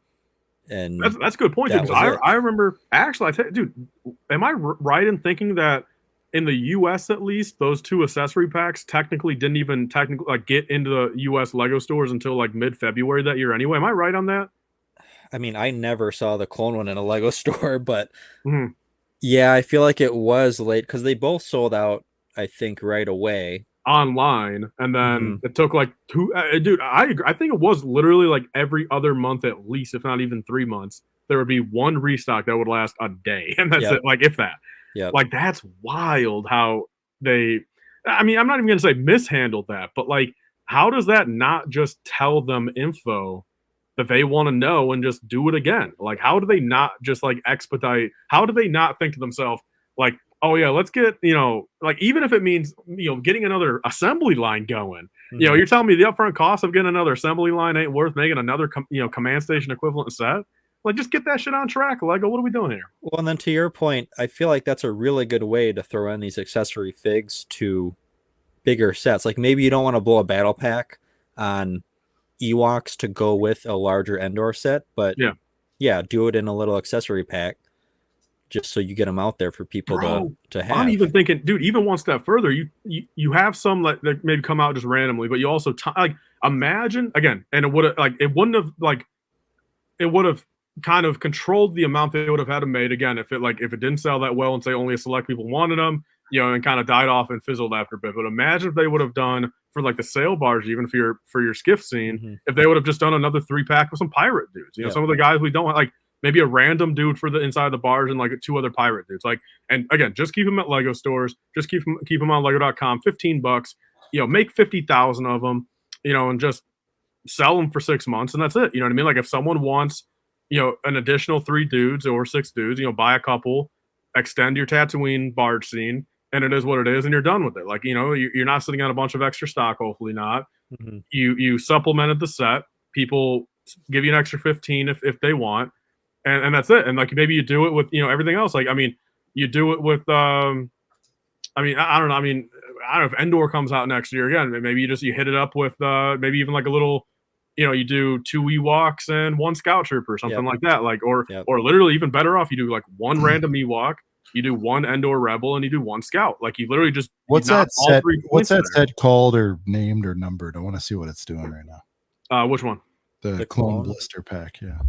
And that's a good point. Because I remember, actually, dude, am I right in thinking that in the US at least, those 2 accessory packs technically didn't even like get into the US Lego stores until like mid-February that year anyway. Am I right on that? I mean, I never saw the clone one in a Lego store, but Mhm. yeah, I feel like it was late because they both sold out, I think, right away. Online, and then Mhm. it took like 2 dude, I think it was literally like every other month at least, if not even 3 months, there would be one restock that would last a day, and that's Yep. it, like, if that. Yep. Like, that's wild how they I mean, I'm not even gonna say mishandled that, but, like, how does that not just tell them info that they wanna know and just do it again? Like, how do they not just, like, expedite how do they not think to themselves, like, "Oh, yeah, let's get" like, even if it means, getting another assembly line going. Mhm. You're telling me the upfront cost of getting another assembly line ain't worth making another command station equivalent set? Like, just get that shit on track, Lego. What are we doing here? Well, and then to your point, I feel like that's a really good way to throw in these accessory figs to bigger sets. Like maybe you don't want to blow a battle pack on Ewoks to go with a larger Endor set, but yeah, do it in a little accessory pack just so you get them out there for people Bro, to have. I'm even thinking, dude, even one step further, you have some that maybe come out just randomly, but you also like imagine again, and it would have like it wouldn't have like it would have kind of controlled the amount they would have had them made again if it didn't sell that well and say only a select people wanted them, and kind of died off and fizzled after a bit. But imagine if they would have done for like the sail bars, even for your skiff scene, if they would have just done another 3-pack with some pirate dudes. Some of the guys we don't like. Maybe a random dude for the inside of the bars and like 2 other pirate dudes. Like, and again, just keep them at Lego stores. Just keep them on Lego.com. $15. Make 50,000 of them. And just sell them for 6 months, and that's it. You know what I mean? Like, if someone wants, an additional 3 dudes or 6 dudes, buy a couple, extend your Tatooine barge scene, and it is what it is, and you're done with it. Like, you're not sitting on a bunch of extra stock. Hopefully not. You supplemented the set. People give you an extra 15 if they want. And that's it. And like maybe you do it with everything else. Like I mean, you do it with I mean I don't know. I mean I don't know if Endor comes out next year again. Maybe you hit it up with maybe even like a little you do 2 Ewoks and 1 Scout Trooper or something like that. Like or literally even better off, you do like 1 random Ewok, you do 1 Endor Rebel, and you do 1 Scout. Like you literally just what's that set? What's that set called or named or numbered? I want to see what it's doing right now. Which one? The clone blister pack. Yeah.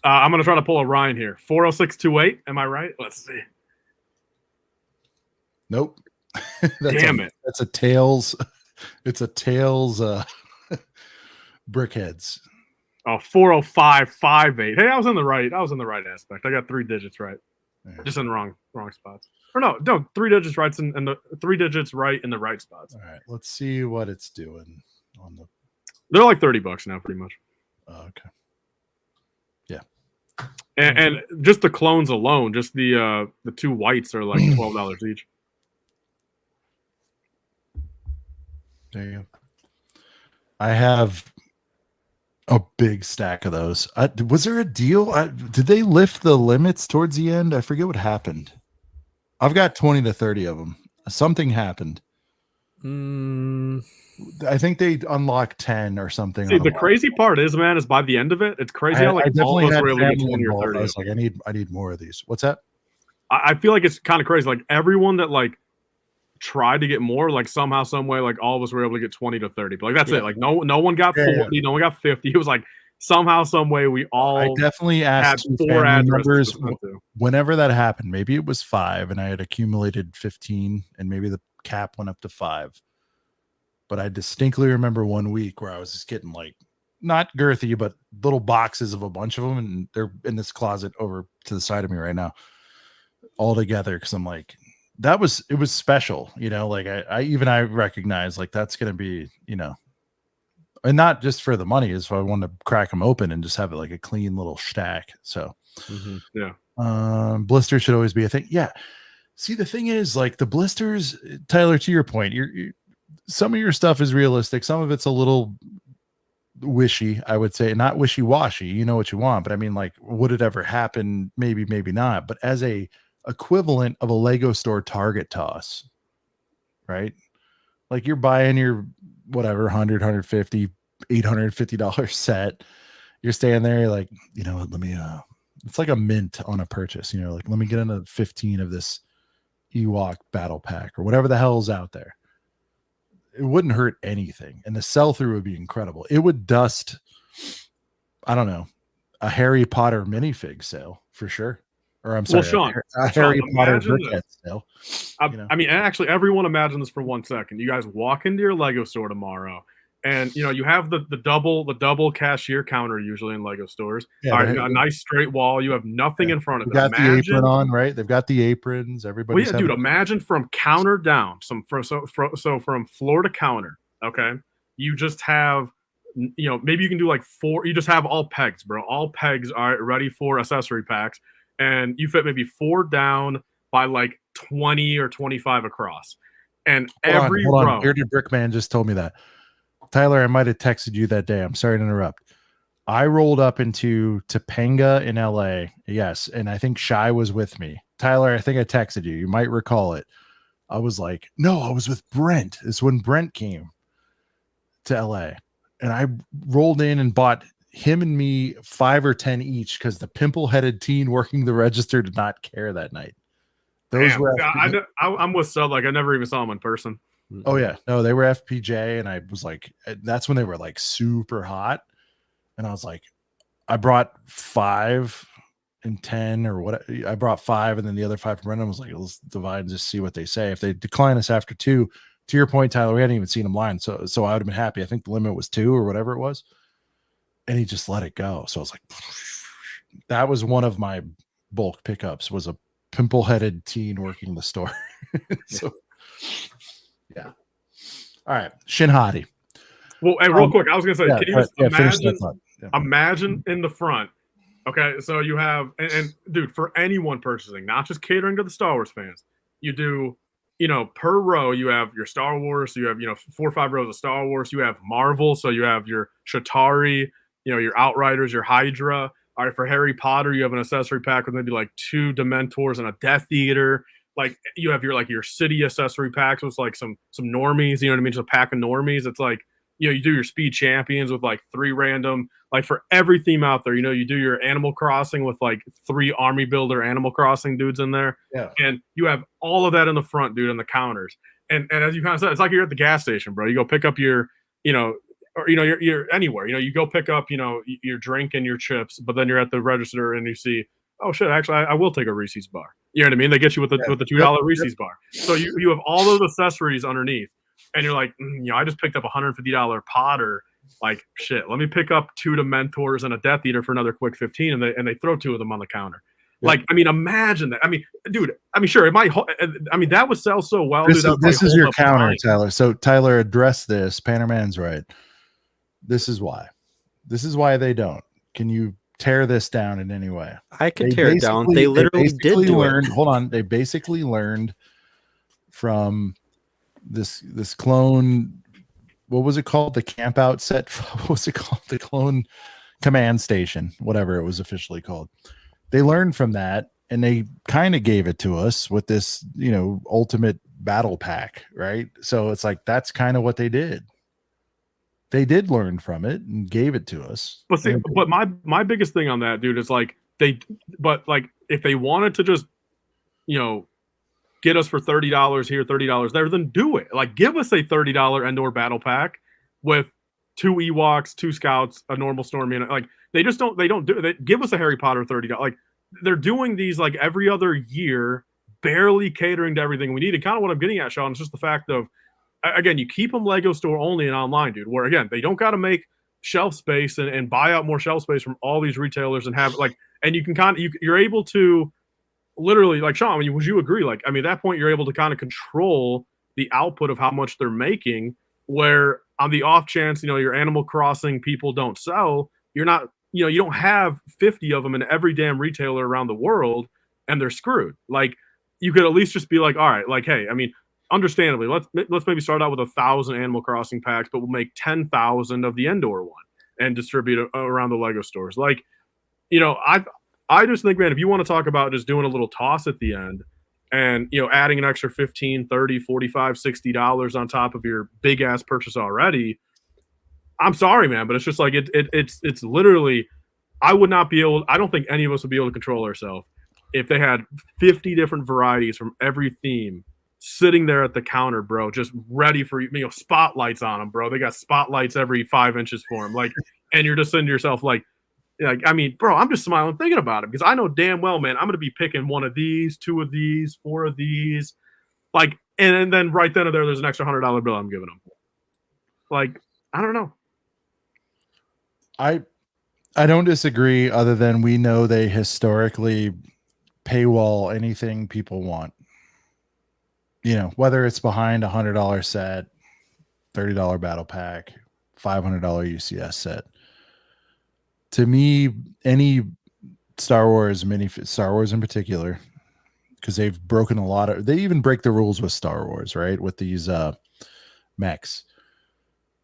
I'm going to try to pull a Ryan here. 40628. Am I right? Let's see. Nope. Damn it. That's a Tails. It's a Tails Brickheads. Oh, 40558. Hey, I was in the right aspect. I got 3 digits right. Just in the wrong spots. Or no, 3 digits right and the 3 digits right in the right spots. All right. Let's see what it's doing on the. They're like $30 now, pretty much. Okay. Yeah. And just the clones alone, just the 2 whites are like $12 each. There you go. I have a big stack of those. Was there a deal? Did they lift the limits towards the end? I forget what happened. I've got 20 to 30 of them. Something happened. I think they unlocked 10 or something. See, the crazy part is, man, is by the end of it, it's crazy how like all of us were able to get 20 or 30. I was like, I need more of these. What's that? I feel like it's kind of crazy. Like everyone that like tried to get more, like somehow, some way, like all of us were able to get 20 to 30. But like that's it. Like no one got 40, no one got 50. It was like somehow, some way, we all I definitely asked 4 numbers whenever that happened. Maybe it was 5 and I had accumulated 15, and maybe the cap went up to 5. But I distinctly remember one week where I was just getting like not girthy, but little boxes of a bunch of them, and they're in this closet over to the side of me right now, all together. Because I'm like, it was special, Like I recognize like that's gonna be, and not just for the money, is I want to crack them open and just have it like a clean little stack. So blisters should always be a thing. Yeah. See, the thing is, like the blisters, Tyler, to your point, you're some of your stuff is realistic. Some of it's a little wishy, I would say, not wishy-washy. You know what you want, but I mean, like, would it ever happen? Maybe, maybe not. But as a equivalent of a Lego store Target toss, right? Like you're buying your whatever, 100, 150, $850 set. You're staying there, you're like, you know what, let me, it's like a mint on a purchase, like, let me get into 15 of this Ewok battle pack or whatever the hell's out there. It wouldn't hurt anything, and the sell through would be incredible. It would dust, I don't know, a Harry Potter minifig sale for sure. Or I'm sorry, Sean, a Harry Potter imagine brickhead sale. I mean, actually, everyone imagine this for 1 second. You guys walk into your Lego store tomorrow, and you have the double cashier counter usually in Lego stores. Yeah, All right, a nice straight wall. You have nothing in front of it. Got the apron on, right? They've got the aprons. Everybody. Well, yeah, dude. Imagine from counter down, so from floor to counter. Okay, you just have, maybe you can do like 4. You just have all pegs, bro. All pegs are ready for accessory packs, and you fit maybe 4 down by like 20 or 25 across, and every row. Bearded Brickman just told me that. Tyler, I might have texted you that day. I'm sorry to interrupt. I rolled up into Topanga in LA. Yes. And I think Shy was with me. Tyler, I think I texted you. You might recall it. I was like, no, I was with Brent. It's when Brent came to LA. And I rolled in and bought him and me 5 or 10 each because the pimple-headed teen working the register did not care that night. Those were I'm with Sub. Like, I never even saw him in person. Oh yeah, no, they were FPJ, and I was like, that's when they were like super hot, and I was like, I brought 5 and 10 or what? I brought 5, and then the other 5 from Brendan. Was like, let's divide and just see what they say. If they decline us after 2, to your point, Tyler, we hadn't even seen them line, so I would have been happy. I think the limit was 2 or whatever it was, and he just let it go. So I was like, that was one of my bulk pickups. Was a pimple-headed teen working the store. So. Yeah. All right. Shin Hati. Well, and real quick, I was going to say, can you just imagine in the front? Okay. So you have, and dude, for anyone purchasing, not just catering to the Star Wars fans, you do, per row, you have your Star Wars. So you have, 4 or 5 rows of Star Wars. You have Marvel. So you have your Shatari, your Outriders, your Hydra. All right. For Harry Potter, you have an accessory pack with maybe like 2 Dementors and a Death Eater. Like you have your city accessory packs with like some normies, you know what I mean? Just a pack of normies. It's like, you do your speed champions with like 3 random, like for every theme out there, you do your Animal Crossing with like 3 army builder Animal Crossing dudes in there. Yeah. And you have all of that in the front, dude, on the counters. And as you kind of said, it's like you're at the gas station, bro. You go pick up your, you're anywhere, you go pick up, your drink and your chips, but then you're at the register and you see, oh shit, actually I will take a Reese's bar. You know what I mean? They get you with the $2 Reese's bar. So you have all those accessories underneath, and you're like, I just picked up a $150 Potter. Like shit, let me pick up 2 Dementors and a Death Eater for another quick 15, and they throw 2 of them on the counter. Yeah. Like, I mean, imagine that. I mean, dude. I mean, sure, it might. I mean, that would sell so well. This is your counter, Tyler. So Tyler, address this. Pannerman's right. This is why. This is why they don't. Can you tear this down in any way? I can tear it down. They literally did learn. Hold on. They basically learned from this clone. What was it called? The camp out set. What was it called? The clone command station, whatever it was officially called. They learned from that, and they kind of gave it to us with this, ultimate battle pack, right? So it's like that's kind of what they did. They did learn from it and gave it to us. But see, but my biggest thing on that, dude, is like if they wanted to just, get us for $30 here, $30 there, then do it. Like give us a $30 Endor battle pack with 2 Ewoks, 2 Scouts, a normal Stormy. Like they don't do it. They give us a Harry Potter $30. Like they're doing these like every other year, barely catering to everything we need. And kind of what I'm getting at, Sean, is just the fact of, again, you keep them Lego store only and online, dude, where again, they don't got to make shelf space and buy out more shelf space from all these retailers and have like, and you can you're able to literally, like Sean, would you agree? Like, I mean, at that point you're able to kind of control the output of how much they're making, where on the off chance, your Animal Crossing people don't sell, you're not, you don't have 50 of them in every damn retailer around the world and they're screwed. Like you could at least just be like, all right, like, hey, I mean, understandably, let's maybe start out with 1,000 Animal Crossing packs, but we'll make 10,000 of the Endor one and distribute it around the Lego stores. Like, I just think, man, if you want to talk about just doing a little toss at the end and, adding an extra $15, $30, $45, $60 on top of your big ass purchase already, I'm sorry, man, but it's just like it's literally, I don't think any of us would be able to control ourselves if they had 50 different varieties from every theme sitting there at the counter, bro, just ready for spotlights on them, bro. They got spotlights every 5 inches for them, like, and you're just saying to yourself, like, I mean, bro, I'm just smiling thinking about it because I know damn well, man, I'm gonna be picking one of these, 2 of these, 4 of these, like, and then right then and there's an extra $100 bill I'm giving them. Like, I don't know. I don't disagree, other than we know they historically paywall anything people want. You know, whether it's behind $100 set, $30 battle pack, $500 UCS set. To me, any Star Wars in particular, because they've broken a lot of, they even break the rules with Star Wars, right? With these mechs.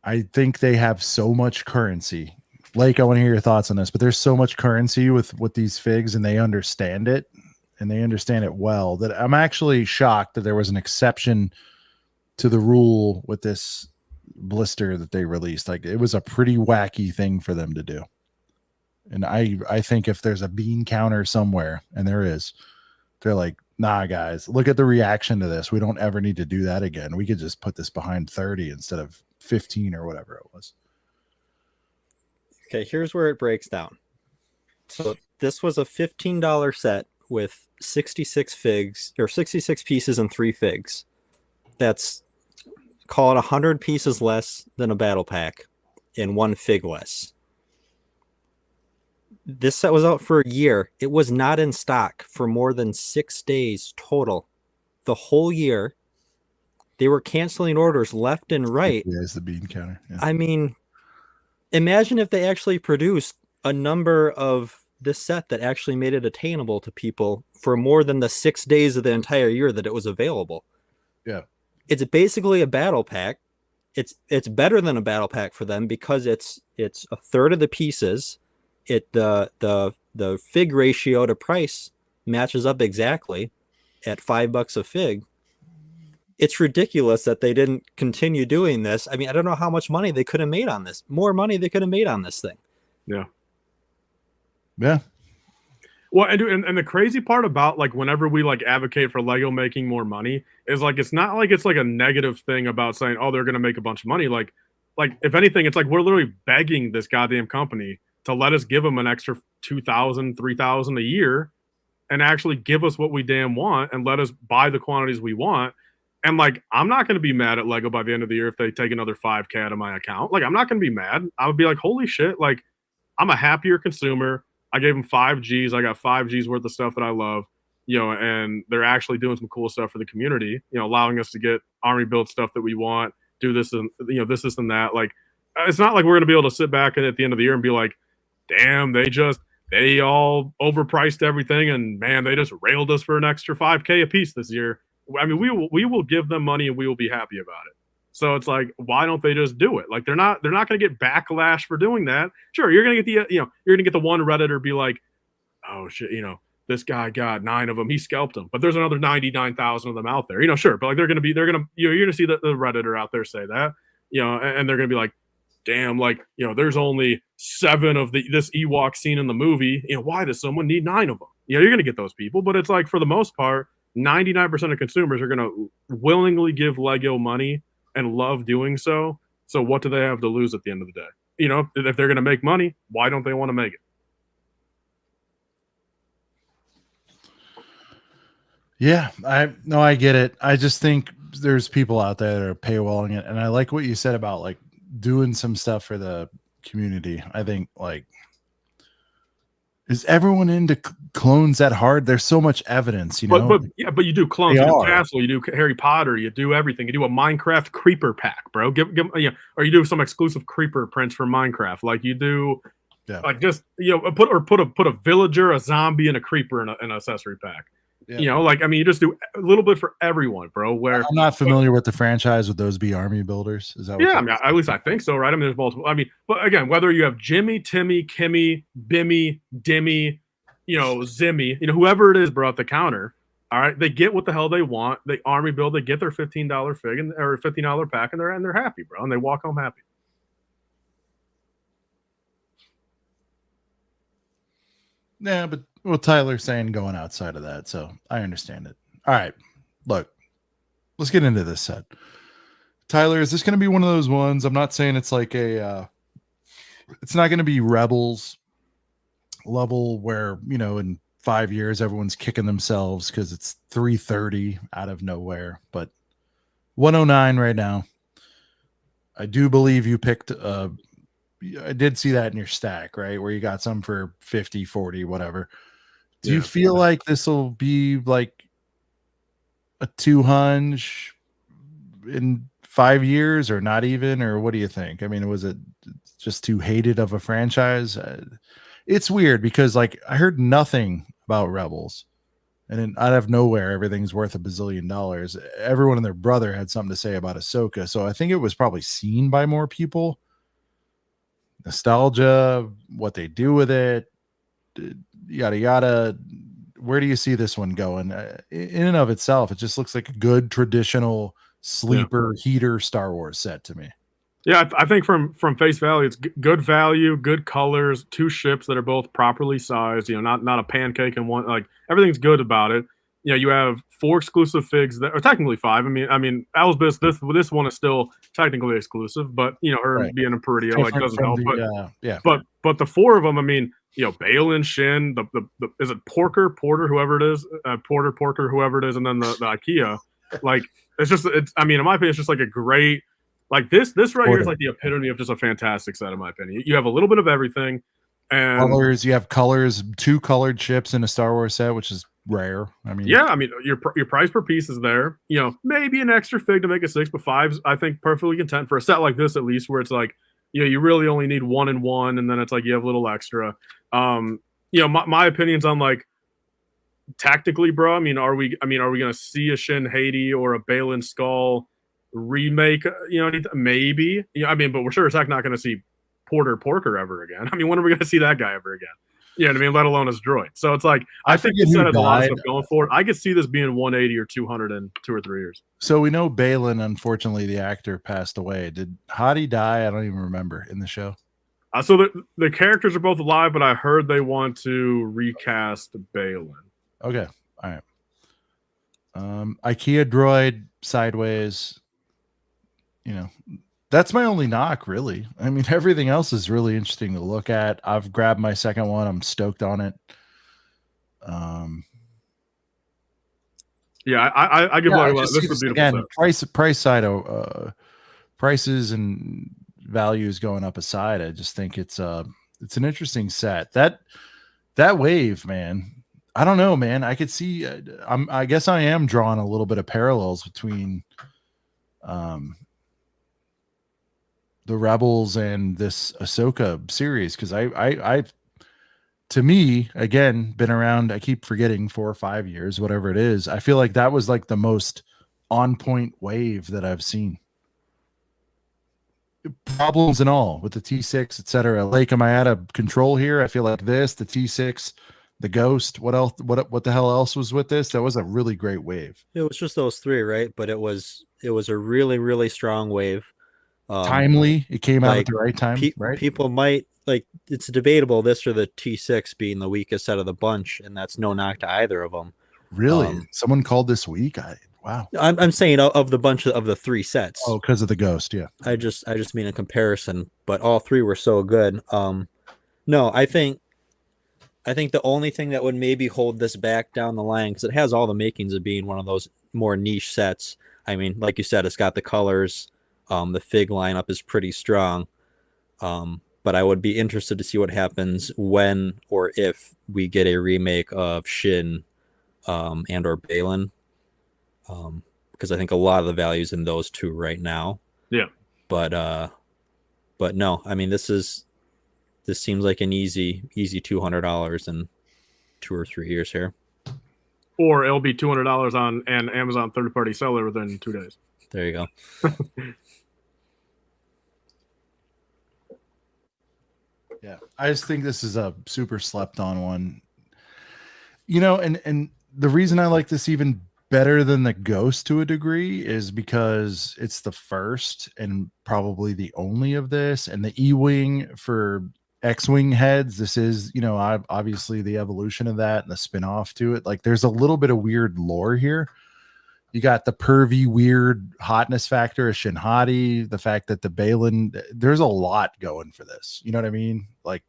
I think they have so much currency. Lake, I want to hear your thoughts on this, but there's so much currency with these figs, and they understand it, and they understand it well, that I'm actually shocked that there was an exception to the rule with this blister that they released. Like, it was a pretty wacky thing for them to do. And I think if there's a bean counter somewhere, and there is, they're like, nah, guys, look at the reaction to this. We don't ever need to do that again. We could just put this behind 30 instead of 15 or whatever it was. Okay, here's where it breaks down. So this was a $15 set with 66 figs, or 66 pieces and 3 figs. That's, call it 100 pieces less than a battle pack and 1 fig less. This set was out for a year. It was not in stock for more than 6 days total. The whole year, they were canceling orders left and right. There's the bean counter. Yeah. I mean, imagine if they actually produced a number of this set that actually made it attainable to people for more than the 6 days of the entire year that it was available. Yeah. It's basically a battle pack. It's better than a battle pack for them because it's a third of the pieces. The fig ratio to price matches up exactly at $5 a fig. It's ridiculous that they didn't continue doing this. I mean, I don't know how much money they could have made on this. More money they could have made on this thing. Yeah. Yeah. Well, and the crazy part about, like, whenever we like advocate for Lego making more money is, like, it's not like it's like a negative thing about saying, oh, they're going to make a bunch of money. Like if anything, it's like we're literally begging this goddamn company to let us give them an extra $2,000, $3,000 a year and actually give us what we damn want and let us buy the quantities we want. And, like, I'm not going to be mad at Lego by the end of the year if they take another $5K out of my account. Like, I'm not going to be mad. I would be like, holy shit, like, I'm a happier consumer. I gave them 5 Gs. I got 5 Gs worth of stuff that I love, and they're actually doing some cool stuff for the community, allowing us to get army build stuff that we want, do this and, this and that. Like, it's not like we're going to be able to sit back and at the end of the year and be like, damn, they all overpriced everything, and man, they just railed us for an extra 5K a piece this year. I mean, we will give them money and we will be happy about it. So it's like, why don't they just do it? Like, they're not going to get backlash for doing that. Sure, you're going to get you're going to get the one Redditor be like, oh shit, this guy got 9 of them, he scalped them, but there's another 99,000 of them out there. Sure, but like you're going to see the Redditor out there say that, and they're going to be like, damn, like, there's only 7 of this Ewok scene in the movie. Why does someone need 9 of them? You're going to get those people, but it's like, for the most part, 99% of consumers are going to willingly give Lego money and love doing so. So what do they have to lose at the end of the day? If they're going to make money, why don't they want to make it? Yeah, I get it. I just think there's people out there that are paywalling it. And I like what you said about, like, doing some stuff for the community. I think, like, is everyone into clones that hard? There's so much evidence, But you do clones, you do Castle, you do Harry Potter, you do everything. You do a Minecraft creeper pack, bro. Or you do some exclusive creeper prints for Minecraft. Like, you do, like, just put a villager, a zombie, and a creeper in an accessory pack. Yeah. Like, I mean, you just do a little bit for everyone, bro. Where I'm not familiar with the franchise. Would those be army builders? Is that? I mean, at least I think so, right? I mean, there's multiple. I mean, but again, whether you have Jimmy, Timmy, Kimmy, Bimmy, Dimmy, Zimmy, whoever it is, bro, at the counter. All right, they get what the hell they want. They army build. They get their $15 fig or $15 pack, and they're happy, bro, and they walk home happy. Yeah, but Well, Tyler's saying going outside of that, so I understand it. All right, look, let's get into this set. Tyler, is this going to be one of those ones? I'm not saying it's like it's not going to be Rebels level where, you know, in 5 years everyone's kicking themselves because it's 330 out of nowhere, but 109 right now. I do believe you picked I did see that in your stack, right? Where you got some for 50, 40, whatever. Do you feel like this will be like a 200 in 5 years or not even, or what do you think? I mean, was it just too hated of a franchise? It's weird because like I heard nothing about Rebels, and then out of nowhere, everything's worth $1 bazillion. Everyone and their brother had something to say about Ahsoka, so I think it was probably seen by more people. Nostalgia, what they do with it, yada yada. Where do you see this one going? In and of itself, it just looks like a good traditional sleeper heater Star Wars set to me. Yeah, I think from face value, it's good value, good colors, 2 ships that are both properly sized. You know, not a pancake and one. Like everything's good about it. You know, you have 4 exclusive figs that are technically 5. I mean, Elsbeth, this one is still technically exclusive, but you know, her being a Peridea like doesn't help. But the 4 of them, I mean, you know, Balin, Shin, the is it Porker, whoever it is, Porker, whoever it is, and then the IKEA. Like I mean, in my opinion, it's just like a great. Like this right here is like the epitome of just a fantastic set, in my opinion. You have a little bit of everything, and colors. You have colors, 2 colored ships in a Star Wars set, which is rare. I mean, yeah, I mean your price per piece is there. You know, maybe an extra fig to make a 6, but 5's I think perfectly content for a set like this, at least, where it's like, you know, you really only need 1 and 1, and then it's like you have a little extra. You know, my opinions on like tactically, bro. I mean, are we gonna see a Shin Haiti or a Balin Skull remake? You know, maybe. Yeah, I mean, but we're sure as heck not going to see Porker ever again. I mean, when are we going to see that guy ever again? You know what I mean? Let alone his droid. So it's like I think this set has a lot of stuff going for it. I could see this being 180 or 200 in 2 or 3 years. So we know Balin, unfortunately, the actor passed away. How did he die? I don't even remember in the show. So the characters are both alive, but I heard they want to recast Balin. Okay, all right. IKEA droid sideways. You know, that's my only knock, really. I mean, everything else is really interesting to look at. I've grabbed my second one. I'm stoked on it. Yeah, I give this is a beautiful again, set. price side prices and values going up aside. I just think it's an interesting set. That wave, man. I don't know, man. I could see. I guess I am drawing a little bit of parallels between the Rebels and this Ahsoka series, because I to me, again, been around, I keep forgetting 4 or 5 years, whatever it is. I feel like that was like the most on point wave that I've seen. Problems and all with the T6, etc. Like, am I out of control here? I feel like the T6, the Ghost, what else? What the hell else was with this? That was a really great wave. It was just those 3, right? But it was a really, really strong wave. Timely. It came out at the right time, right? People might like, it's debatable this or the T6 being the weakest set of the bunch, and that's no knock to either of them. Really? Someone called this weak? Wow. I'm saying of the bunch of the 3 sets. Oh, because of the Ghost, yeah. I just mean a comparison, but all 3 were so good. No, I think the only thing that would maybe hold this back down the line, because it has all the makings of being one of those more niche sets. I mean, like you said, it's got the colors. The fig lineup is pretty strong. But I would be interested to see what happens when or if we get a remake of Shin and or Balin. Because I think a lot of the value's in those 2 right now. Yeah. But no, I mean, this seems like an easy $200 in 2 or 3 years here. Or it'll be $200 on an Amazon third-party seller within 2 days. There you go. Yeah, I just think this is a super slept on one. You know, and the reason I like this even better than the Ghost to a degree is because it's the first and probably the only of this, and the E-Wing for X-wing heads. This is, you know, obviously the evolution of that and the spin-off to it. Like there's a little bit of weird lore here. You got the pervy weird hotness factor of Shinhati, the fact that the Balin, there's a lot going for this. You know what I mean? Like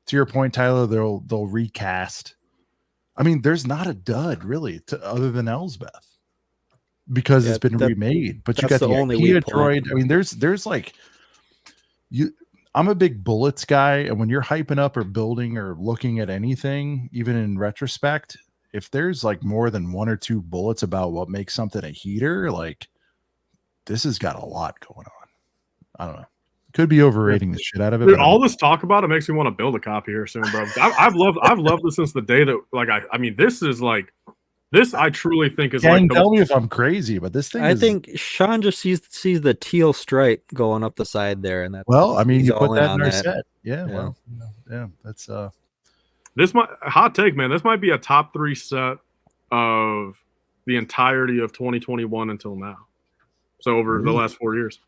to your point, Tyler, they'll recast. I mean, there's not a dud really other than Elsbeth because it's been remade. But you got the only IKEA droid. I mean, there's like you. I'm a big bullets guy, and when you're hyping up or building or looking at anything, even in retrospect, if there's like more than one or two bullets about what makes something a heater, like this has got a lot going on. I don't know. Could be overrating the shit out of it. Dude, all this talk about it makes me want to build a copy here soon, bro. I've loved this since the day that like I mean this is like this I truly think is like tell me if I'm crazy, but this thing I think Sean just sees the teal stripe going up the side there, and that. Well, I mean, he's you put all that in in our on that. set. Yeah, Yeah. well, yeah, that's this might hot take, man. This might be a top 3 set of the entirety of 2021 until now. So over the last 4 years.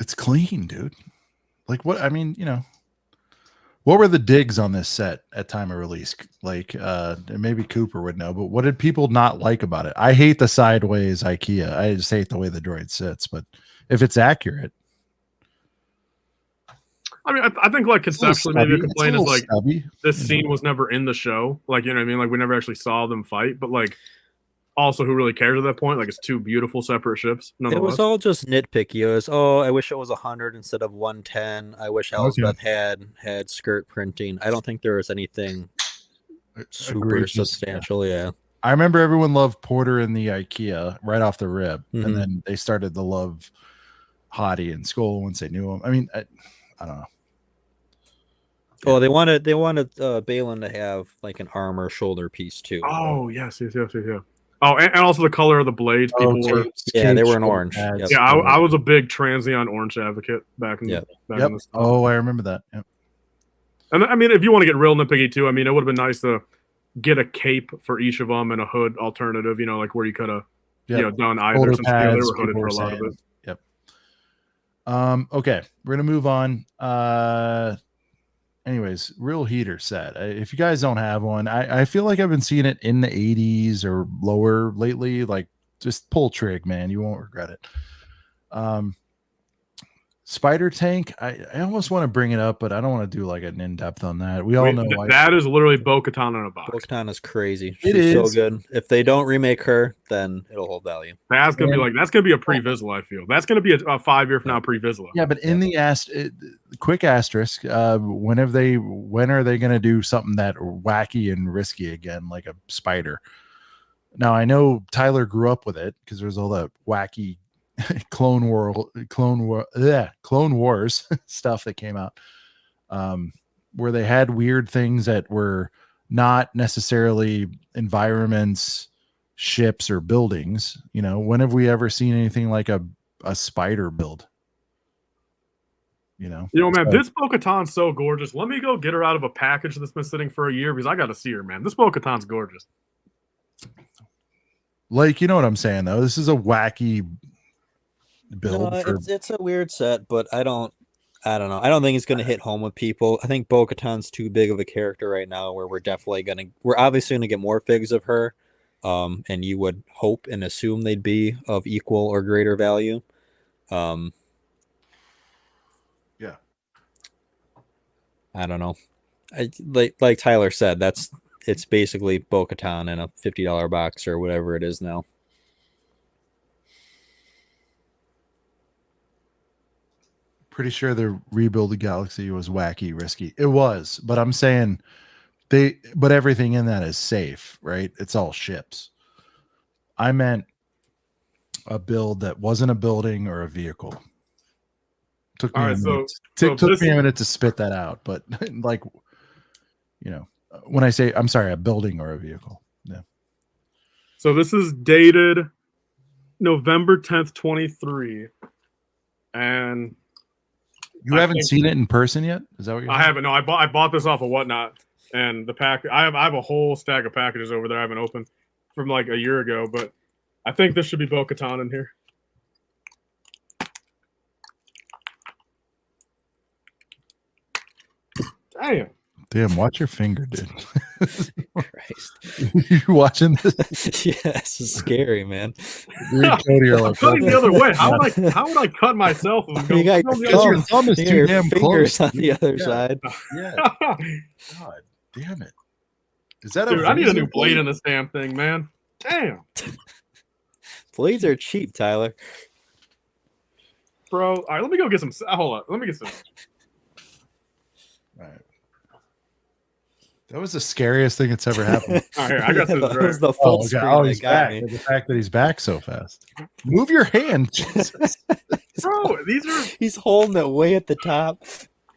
it's clean, dude. Like what? I mean, you know, what were the digs on this set at time of release? Like, maybe Cooper would know, but what did people not like about it? I hate the sideways IKEA. I just hate the way the droid sits. But if it's accurate, I mean, I think like conceptually, maybe a complaint is like stubby. this scene was never in the show. Like, you know what I mean? Like we never actually saw them fight, but like also who really cares at that point? Like it's two beautiful separate ships. It was all just nitpicky. It was, oh, I wish it was 100 instead of 110. I wish Elsbeth had skirt printing. I don't think there was anything super substantial. Yeah. I remember everyone loved Porter in the IKEA right off the rip, and then they started to love Hottie and Skull once they knew him. I mean, I don't know. Oh, they wanted Balin to have like an armor shoulder piece too. Oh yes. Oh, and also the color of the blades. People were they were in orange. Yep. Yeah, I was a big transient orange advocate back in. Yep. In this time. Oh, I remember that. Yep. And I mean, if you want to get real nitpicky too, I mean, it would have been nice to get a cape for each of them and a hood alternative. You know, like where you could have, done either. Since they were hooded for a lot of it. Yep. Okay, we're gonna move on. Anyways, real heater set. If you guys don't have one, I feel like I've been seeing it in the 80s or lower lately. Like, just pull trig, man. You won't regret it. Spider tank. I almost want to bring it up, but I don't want to do like an in-depth on that. We all know that is literally Bo-Katan in a box. Bo-Katan is crazy. She's so good. If they don't remake her, then it'll hold value. That's gonna be a pre-Vizsla. I feel that's gonna be a 5 year from now pre-Vizsla. Yeah, but in the quick asterisk, when are they gonna do something that wacky and risky again, like a spider? Now I know Tyler grew up with it because there's all that wacky Clone Wars stuff that came out, where they had weird things that were not necessarily environments, ships, or buildings. You know, when have we ever seen anything like a spider build? You know, man, this Bo-Katan's so gorgeous. Let me go get her out of a package that's been sitting for a year because I got to see her, man. This Bo-Katan's gorgeous. Like, you know what I'm saying, though? This is a wacky build. No, it's a weird set, but I don't know. I don't think it's going to hit home with people. I think Bo-Katan's too big of a character right now where we're obviously going to get more figs of her. And you would hope and assume they'd be of equal or greater value. Yeah. I don't know. Like Tyler said, it's basically Bo-Katan in a $50 box or whatever it is now. Pretty sure the Rebuild the Galaxy was wacky, risky. It was, but I'm saying but everything in that is safe, right? It's all ships. I meant a build that wasn't a building or a vehicle. Took me a minute to spit that out, but like, you know, when I say, I'm sorry, a building or a vehicle. Yeah. So this is dated November 10th, 23. And you haven't seen it in person yet? Is that what you're saying? I haven't. No, I bought this off of Whatnot, and the pack. I have a whole stack of packages over there I haven't opened from like a year ago, but I think this should be Bo-Katan in here. Damn. Damn, watch your finger, dude. Christ. You watching this? Yeah, this is scary, man. You and Cody are I'm like, cutting the other way. How would I cut myself? If I'm You going, got I'm Because your going thumb is You got too your damn fingers close. on the other Yeah. side. Yeah. the other- God damn it. Is that Dude, I need a razor new blade blade? in this damn thing, man. Damn. Blades are cheap, Tyler. Bro. All right, let me go get some. Hold on. Let me get some. All right. That was the scariest thing that's ever happened. All right, here, I got Yeah, this that right. was the full God. screen Oh, that he's got back. me. And the fact that he's back so fast. Move your hand. Jesus. Bro, these are He's holding it way at the top.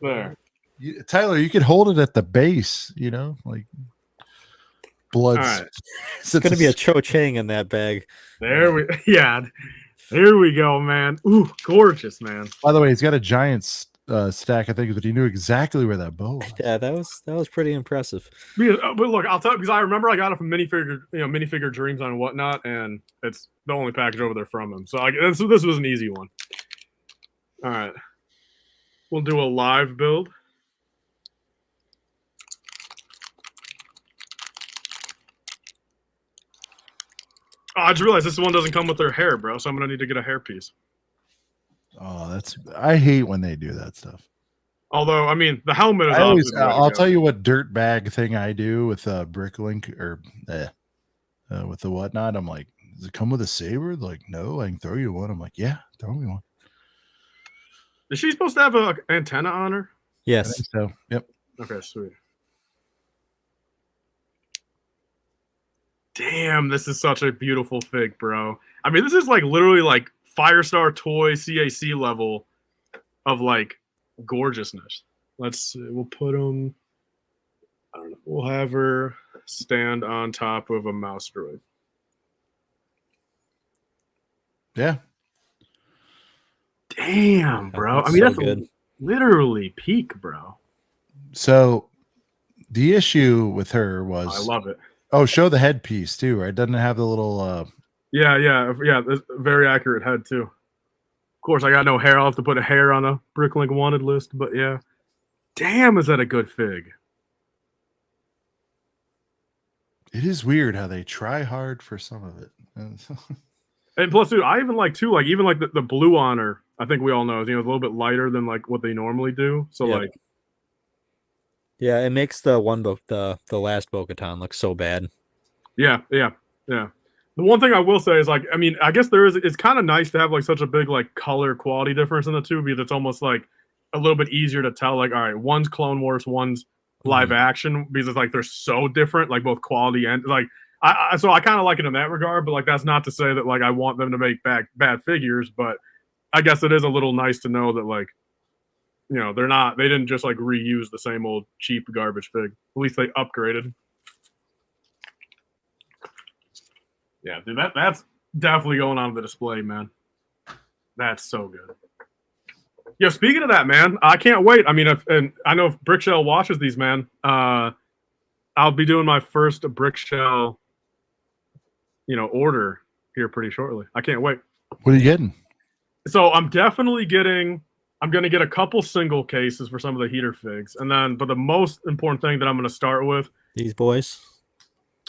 there. Tyler, you could hold it at the base, you know, like blood. All right. It's going to be a Cho Chang in that bag. There we yeah. There we go, man. Ooh, gorgeous, man. By the way, he's got a giant stack of things, but he knew exactly where that bow was. Yeah, that was pretty impressive. But look, I'll tell you because I remember I got it from minifigure dreams and whatnot, and it's the only package over there from him. So this was an easy one. All right, we'll do a live build. Oh, I just realized this one doesn't come with their hair, bro. So I'm gonna need to get a hair piece. Oh, I hate when they do that stuff. Although, I mean, the helmet is I always, obviously the way to I'll go. tell you what dirt bag thing I do with Bricklink or with the whatnot. I'm like, does it come with a saber? They're like, no, I can throw you one. I'm like, yeah, throw me one. Is she supposed to have an antenna on her? I Yes. think so. Yep. Okay, sweet. Damn, this is such a beautiful fig, bro. I mean, this is like literally like Firestar Toy CAC level of like gorgeousness. Let's see. We'll put them. I don't know. We'll have her stand on top of a mouse droid. Yeah. Damn, bro. I mean, so that's good. literally peak, bro. So the issue with her was, I love it. oh, show the headpiece too, right? Doesn't it have the little Yeah. That's a very accurate head too. Of course, I got no hair. I'll have to put a hair on a Bricklink wanted list, but yeah. Damn, is that a good fig? it is weird how they try hard for some of it. And plus, dude, I even like too, like even like the blue on her. I think we all know, it's a little bit lighter than like what they normally do. So Yeah. like, Yeah, it makes the last Bo-Katan look so bad. yeah. The one thing I will say is like, I mean, I guess it's kind of nice to have like such a big like color quality difference in the two because it's almost like a little bit easier to tell. Like, all right, one's Clone Wars, one's live action because it's like they're so different, like both quality and like. So I kind of like it in that regard, but like that's not to say that like I want them to make bad figures, but I guess it is a little nice to know that like, you know, they didn't just like reuse the same old cheap garbage fig. At least they upgraded. Yeah, dude, that's definitely going on the display, man. That's so good. Yo, speaking of that, man, I can't wait. I mean, and I know if Brickshell watches these, man, I'll be doing my first Brickshell, order here pretty shortly. I can't wait. What are you getting? So I'm definitely I'm going to get a couple single cases for some of the heater figs. But the most important thing that I'm going to start with. These boys.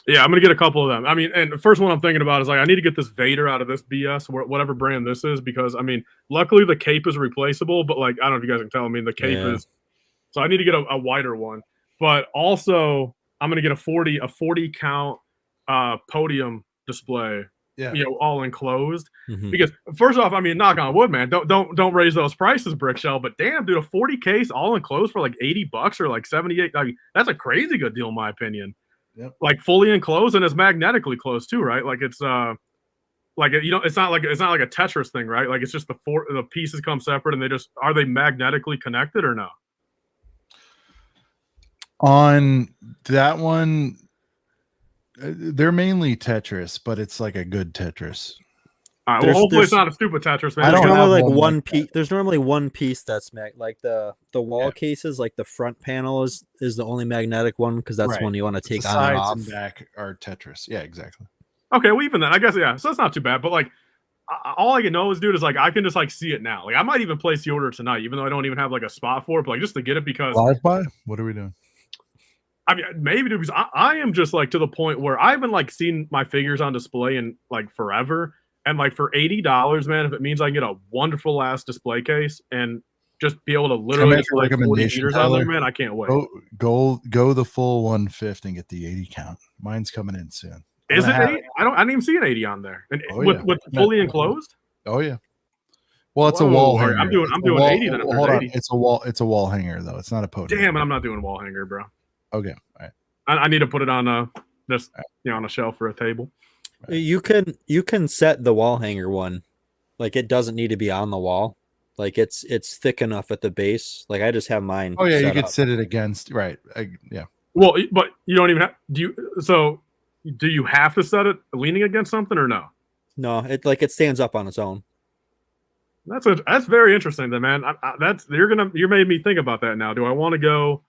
Yeah, I'm going to get a couple of them. I mean, and the first one I'm thinking about is like, I need to get this Vader out of this BS, whatever brand this is, because I mean, luckily the cape is replaceable, but like, I don't know if you guys can tell. I mean, the cape is, so I need to get a wider one, but also I'm going to get a 40 count podium display. Yeah. All enclosed. Mhm. Because first off, I mean, knock on wood, man. Don't raise those prices, Brickshell. But damn, dude, a 40 case all enclosed for like $80 or like 78. Like that's a crazy good deal, in my opinion. Yep. Like fully enclosed and it's magnetically closed too, right? Like it's it's not like a Tetris thing, right? Like it's just the pieces come separate and are they magnetically connected or no? On that one, they're mainly Tetris, but it's like a good Tetris. All right, There's- well, hopefully it's there's- not a stupid Tetris, man. I There's don't normally have like one one like piece. There's normally one piece that's like the wall Yeah. cases, like the front panel is the only magnetic one because that's Right. the one you want to The take on and sides off. and back are Tetris. Yeah, exactly. Okay, well, even then, I guess, yeah. So that's not too bad. But like, all I can know is, dude, is like I can just like see it now. Like I might even place the order tonight, even though I don't even have like a spot for it, but like just to get it because Live buy? What are we doing? I mean maybe dude, because I am just like to the point where I haven't like seen my figures on display in like forever. And like for $80, man, if it means I can get a wonderful ass display case and just be able to literally make a display 40 recommendation, meters on there, Tyler? man, I can't wait. Go the full 1/5 and get the 80 count. Mine's coming in soon. Is it 80? I didn't even see an 80 on there. And with fully enclosed? Oh yeah. Well, it's a Whoa, wall all right, hanger. I'm doing 80 then. If Hold there's on. 80. It's a wall hanger though. It's not a podium. Damn it, I'm not doing wall hanger, bro. Okay. All right. I need to put it on just on a shelf or a table. You can set the wall hanger one. Like it doesn't need to be on the wall. Like it's thick enough at the base. Like I just have mine. Oh yeah, you set could up. sit it against yeah. Well, but you don't even have. Do you have to set it leaning against something or no? No, it stands up on its own. That's very interesting, then, man. You made me think about that now. Do I want to go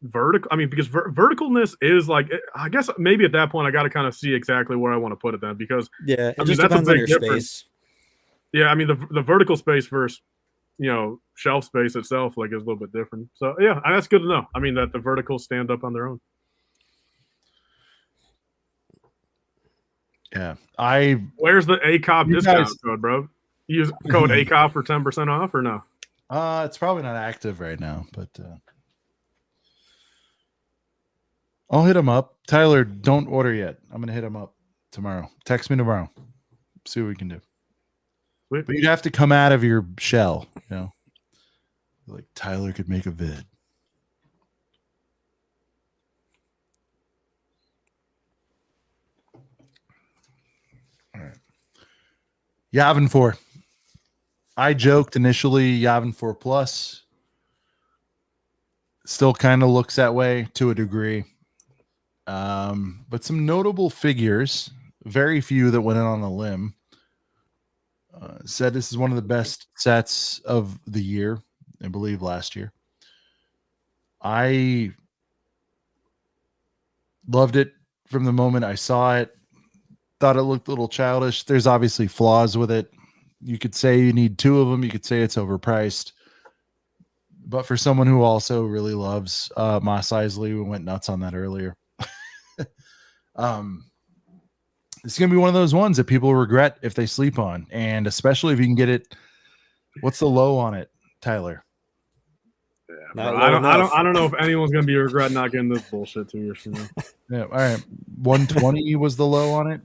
vertical? I mean, because verticalness is like, I guess maybe at that point I got to kind of see exactly where I want to put it then, because Yeah, it I mean, just that's a depends on big your difference. space. Yeah, I mean the vertical space versus shelf space itself like is a little bit different. So yeah, that's good to know. I mean that the verticals stand up on their own. Yeah. Where's the ACOP discount guys- code, bro? Use code ACOP for 10% off or no? It's probably not active right now, but I'll hit him up. Tyler, don't order yet. I'm gonna hit him up tomorrow. Text me tomorrow. See what we can do. Sweet. But you'd have to come out of your shell, Like Tyler could make a vid. All right. Yavin 4. I joked initially Yavin 4 Plus. Still kind of looks that way to a degree. But some notable figures, very few that went in on a limb. Said this is one of the best sets of the year, I believe last year. I loved it from the moment I saw it. Thought it looked a little childish. There's obviously flaws with it. You could say you need two of them. You could say it's overpriced. But for someone who also really loves Mos Eisley, we went nuts on that earlier. It's going to be one of those ones that people regret if they sleep on. And especially if you can get it. What's the low on it, Tyler? Yeah, I don't know if anyone's going to be regretting not getting this bullshit 2 years from now. Yeah, all right. 120 was the low on it.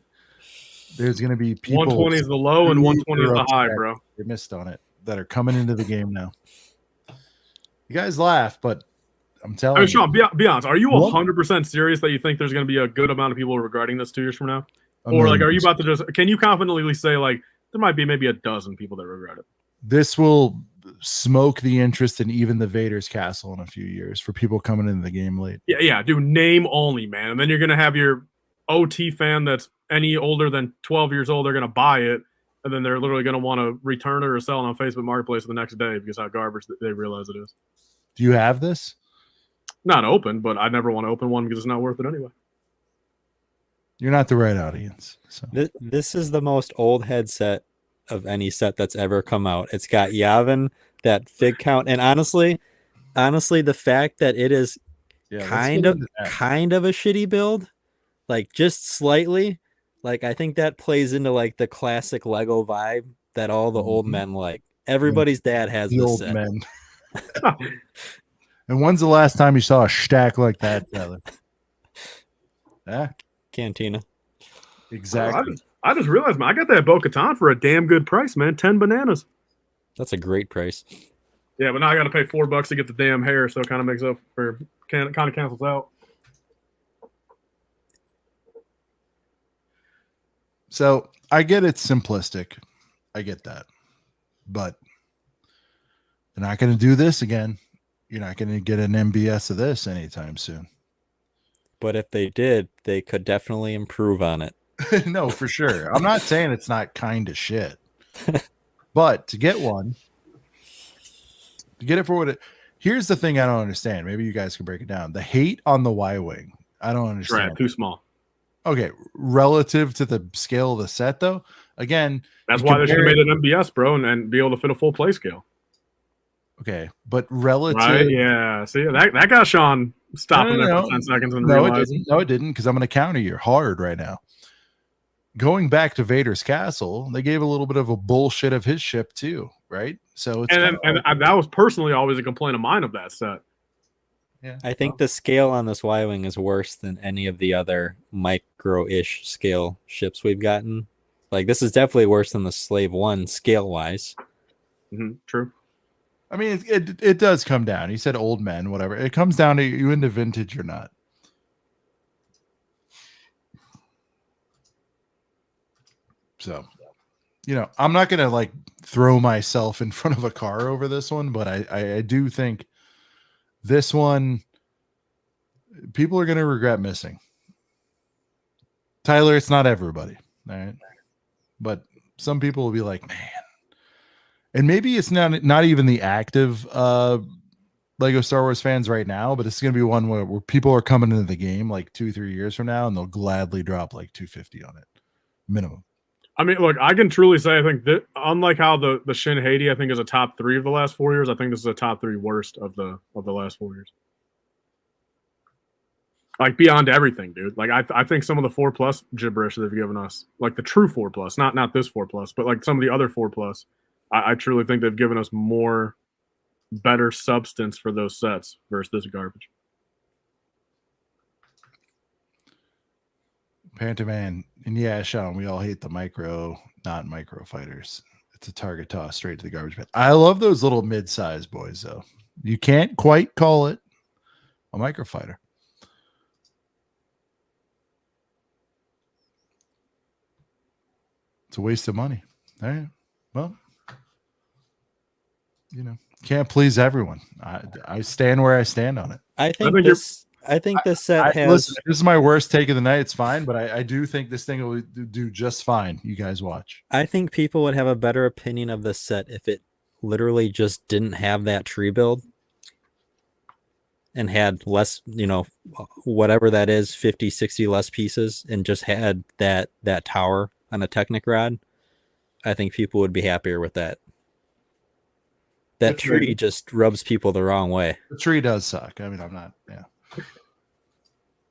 There's going to be people. 120 is the low and 120 is the high, bro. They missed on it that are coming into the game now. You guys laugh, but I'm telling I mean, you. Sean, be honest. Are you 100% serious that you think there's going to be a good amount of people regarding this 2 years from now? Or like, are you about to just? Can you confidently say like there might be maybe a dozen people that regret it? This will smoke the interest in even the Vader's Castle in a few years for people coming into the game late. Yeah, do name only, man. And then you're gonna have your OT fan that's any older than 12 years old. They're gonna buy it, and then they're literally gonna want to return it or sell it on Facebook Marketplace the next day because how garbage they realize it is. Do you have this? Not open, but I never want to open one because it's not worth it anyway. You're not the right audience. So This is the most old headset of any set that's ever come out. It's got Yavin, that fig count, and honestly, the fact that it is kind of a shitty build, like just slightly, like I think that plays into like the classic Lego vibe that all the old men like. Everybody's dad has the this old set. men. And when's the last time you saw a stack like that, Tyler? Cantina. Exactly. I just realized, man, I got that Bo-Katan for a damn good price, man. 10 bananas. That's a great price. Yeah, but now I got to pay $4 to get the damn hair, so it kind of makes up for, kind of cancels out. So I get it's simplistic. I get that. But they're not going to do this again. You're not going to get an MBS of this anytime soon. But if they did, they could definitely improve on it. No, for sure. I'm not saying it's not kind of shit. But to get one, to get it for what it... Here's the thing I don't understand. Maybe you guys can break it down. The hate on the Y-Wing. I don't understand. Right, too small. Okay, relative to the scale of the set, though, again, That's you why they should have compare made an MBS, bro, and be able to fit a full play scale. okay, but relative, Right? Yeah. See, that got Sean stopping there for 10 seconds and no, it realizing. didn't. No, it didn't, because I'm going to counter you hard right now. Going back to Vader's castle, they gave a little bit of a bullshit of his ship too, right? So it's And that was personally always a complaint of mine of that set. yeah. I think the scale on this Y-wing is worse than any of the other micro-ish scale ships we've gotten. Like, this is definitely worse than the Slave 1 scale-wise. True. I mean, it does come down. He said old men, whatever. It comes down to you into vintage or not. So, I'm not gonna like throw myself in front of a car over this one, but I do think this one people are gonna regret missing. Tyler, it's not everybody, all right? But some people will be like, man. And maybe it's not even the active Lego Star Wars fans right now, but it's gonna be one where people are coming into the game like 2-3 years from now, and they'll gladly drop like $250 on it minimum. I mean, look, I can truly say I think that unlike how the Shin Haiti I think is a top 3 of the last 4 years, I think this is a top 3 worst of the last 4 years. Like beyond everything, dude. Like I think some of the 4+ gibberish they've given us, like the true 4+, not this 4+, but like some of the other 4+, I truly think they've given us more better substance for those sets versus this garbage. Pantaman, and yeah, Sean, we all hate the not micro fighters. It's a target toss straight to the garbage bin. I love those little mid-sized boys, though. You can't quite call it a microfighter. It's a waste of money. All right. Well, can't please everyone. I stand where I stand on it. I think this set has. Listen, this is my worst take of the night. It's fine, but I do think this thing will do just fine. You guys watch. I think people would have a better opinion of this set if it literally just didn't have that tree build and had less, whatever that is, 50, 60 less pieces, and just had that tower on a Technic rod. I think people would be happier with that. That tree just rubs people the wrong way. The tree does suck. I mean,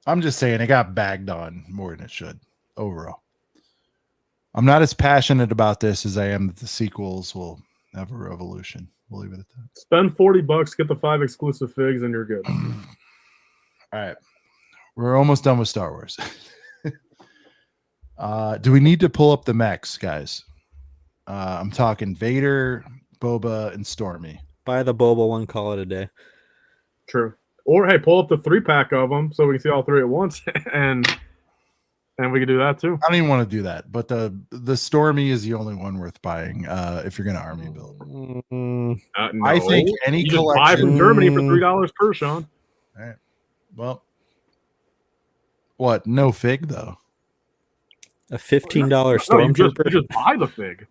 I'm just saying it got bagged on more than it should overall. I'm not as passionate about this as I am that the sequels will have a revolution. We'll leave it at that. Spend $40, get the 5 exclusive figs, and you're good. All right. We're almost done with Star Wars. Do we need to pull up the mechs, guys? I'm talking Vader, Boba, and Stormy. Buy the Boba one, call it a day. True. Or hey, pull up the 3-pack of them so we can see all 3 at once, and we can do that too. I don't even want to do that, but the Stormy is the only one worth buying if you're going to army build. No. I think any you just collection buy from Germany for $3 per, Sean. All right. Well, what? No fig though. A $15 No, stormtrooper. you just buy the fig.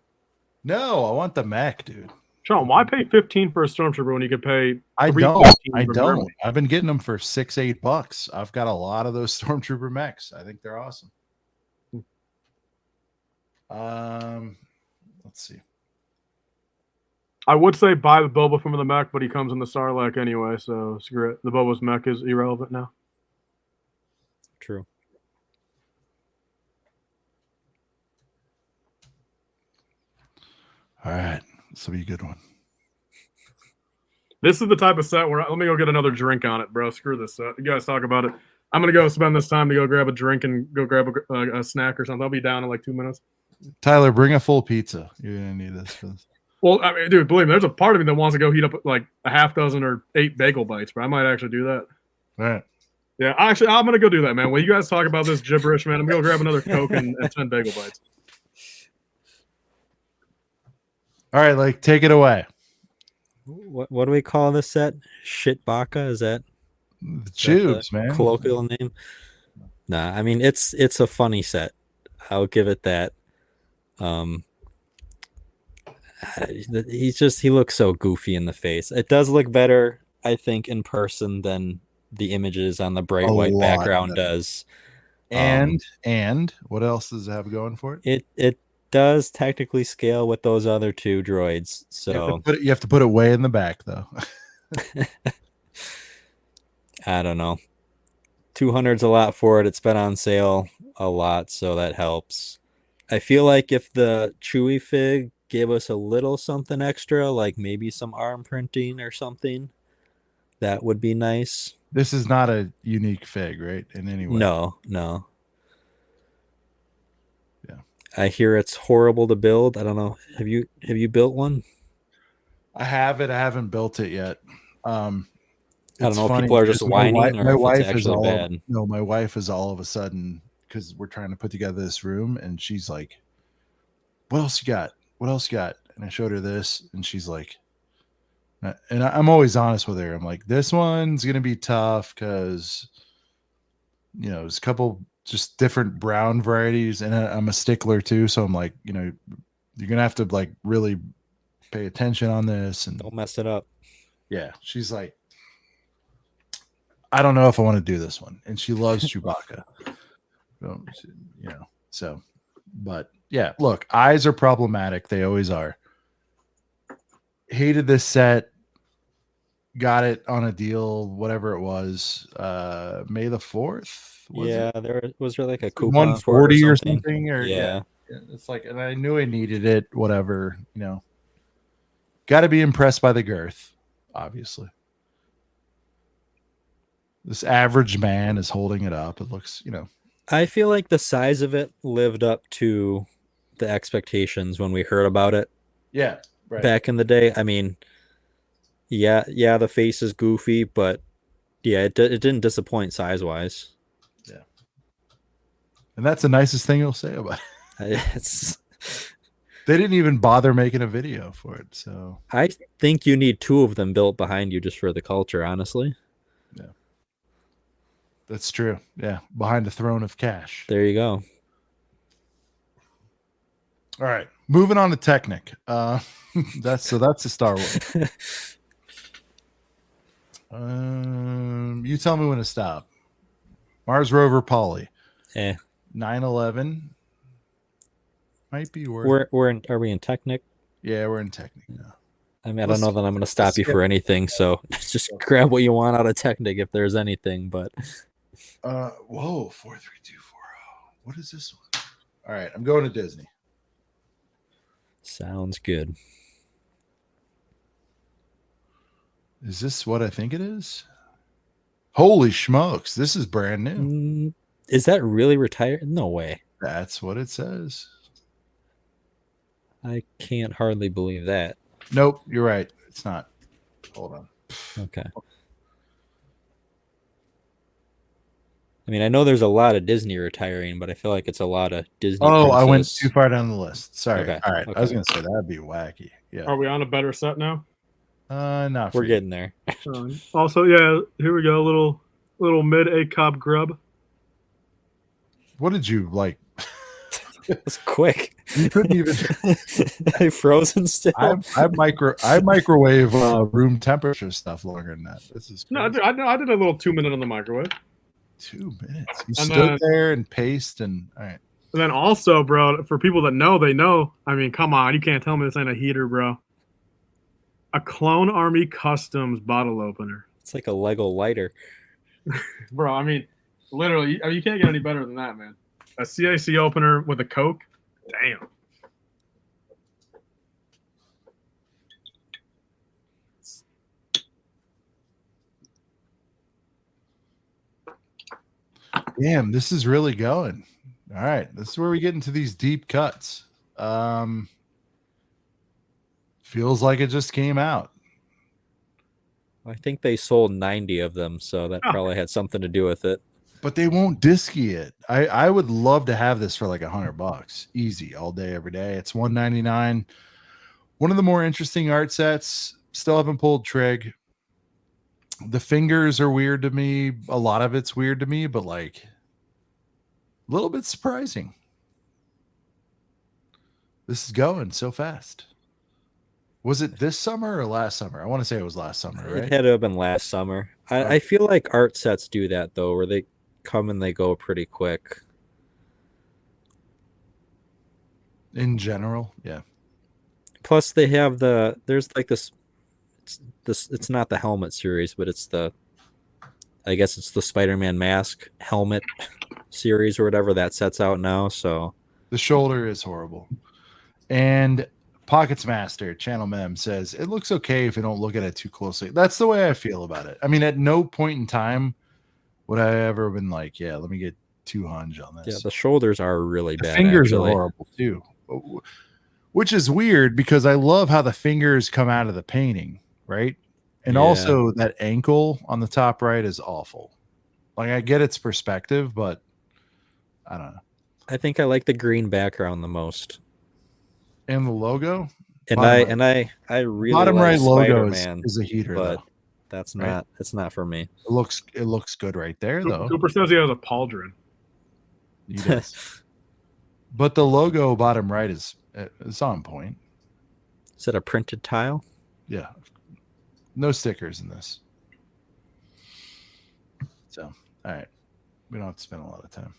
No, I want the mech, dude. Sean, why pay $15 for a stormtrooper when you could pay? I $3.15 from don't. Germany? I've been getting them for $6-8. I've got a lot of those stormtrooper mechs. I think they're awesome. Let's see. I would say buy the Boba from the mech, but he comes in the Sarlacc anyway, so screw it. The Boba's mech is irrelevant now. True. All right. This will be a good one. This is the type of set where let me go get another drink on it, bro. Screw this set. You guys talk about it. I'm gonna go spend this time to go grab a drink and go grab a snack or something. I'll be down in like 2 minutes. Tyler, bring a full pizza. You're gonna need this for this. Well, I mean, dude, believe me, there's a part of me that wants to go heat up like a half dozen or 8 bagel bites, but I might actually do that. All right. Yeah, actually, I'm gonna go do that, man. When you guys talk about this gibberish, man, I'm gonna go grab another Coke and 10 bagel bites. All right, like take it away. What do we call this set? Chewbacca? Is that The tubes, man. colloquial name? Nah, I mean it's a funny set. I'll give it that. He looks so goofy in the face. It does look better, I think, in person than the images on the bright A white lot background better. does. And what else does it have going for it? It does technically scale with those other two droids. So You have to put it way in the back though. I don't know. 200's a lot for it. It's been on sale a lot, so that helps. I feel like if the Chewy fig gave us a little something extra, like maybe some arm printing or something, that would be nice. This is not a unique fig, right? In any way. No. Yeah. I hear it's horrible to build. I don't know. Have you built one? I have it. I haven't built it yet. I don't know if people are just whining or if it's actually bad. No, my wife is all of a sudden, because we're trying to put together this room, and she's like, "What else you got? What else you got?" And I showed her this, and she's like, and I'm always honest with her. I'm like, "This one's gonna be tough because, there's a couple just different brown varieties, and I'm a stickler too. So I'm like, you're gonna have to like really pay attention on this and Don't mess it up." Yeah, she's like, I don't know if I want to do this one, and she loves Chewbacca. So, but yeah, look, eyes are problematic. They always are. Hated this set. Got it on a deal, whatever it was, May the 4th. Yeah, there was like a coupon 140 for or it something. Or yeah. It's like, and I knew I needed it. Whatever, Got to be impressed by the girth, obviously. This average man is holding it up. It looks, I feel like the size of it lived up to the expectations when we heard about it. Yeah, right. Back in the day. I mean, yeah, the face is goofy, but yeah, it didn't disappoint size-wise. Yeah. And that's the nicest thing you'll say about it. They didn't even bother making a video for it. So I think you need 2 of them built behind you just for the culture, honestly. Yeah. That's true. Yeah. Behind the throne of cash. There you go. All right. Moving on to Technic. That's the Star Wars. You tell me when to stop. Mars Rover Poly. 9/11. Might be worth. Are we in Technic? Yeah, we're in Technic now. I mean, I don't know that I'm going to stop you for anything, so just grab what you want out of Technic if there's anything. But whoa, 43240. What is this one? All right, I'm going to Disney. Sounds good. Is this what I think it is? Holy smokes, this is brand new. Is that really retired? No way. That's what it says. I can't hardly believe that. Nope, you're right. It's not. Hold on. Okay. I mean, I know there's a lot of Disney retiring, but I feel like it's a lot of Disney. Oh, I went too far down the list. Sorry. Okay. All right. Okay. I was going to say that'd be wacky. Yeah. Are we on a better set now? Not. We're getting there. Also, yeah, here we go. Little mid ACOB grub. What did you like? It's quick. You couldn't even. I frozen still. I microwave room temperature stuff longer than that. This is crazy. No, I did a little 2-minute on the microwave. 2 minutes. You And stood there and paced and all right. And then also, bro, for people that know, they know. I mean, come on, you can't tell me this ain't a heater, bro. A Clone Army Customs bottle opener. It's like a Lego lighter. Bro, I mean, literally, you can't get any better than that, man. A CAC opener with a Coke? Damn. Damn, this is really going. All right, this is where we get into these deep cuts. Feels like it just came out. I think they sold 90 of them, so that probably had something to do with it. But they won't disky it. I would love to have this for like $100. Easy, all day, every day. It's $199. One of the more interesting art sets. Still haven't pulled trig. The fingers are weird to me. A lot of it's weird to me, but like a little bit surprising. This is going so fast. Was it this summer or last summer? I want to say it was last summer, right? It had to have been last summer. I feel like art sets do that though, where they come and they go pretty quick. In general, yeah. Plus, they have there's like this. It's not the helmet series, but I guess it's the Spider-Man mask helmet series or whatever that sets out now. So The shoulder is horrible. And Pockets Master, Channel Mem, says, it looks okay if you don't look at it too closely. That's the way I feel about it. I mean, at no point in time would I ever been like, yeah, let me get 200 on this. yeah, the shoulders are really The bad. fingers actually. are horrible too. Which is weird because I love how the fingers come out of the painting, right? And Yeah. also that ankle on the top right is awful. Like I get its perspective, but I don't know. I think I like the green background the most. And the logo, And Bottom I really bottom like right logo Spider-Man, is a heater but though. that's Right? not it's not for me. It looks good right there though. Cooper says he has a pauldron. He does. But the logo bottom right is on point. Is it a printed tile? Yeah. No stickers in this. So, all right. We don't have to spend a lot of time.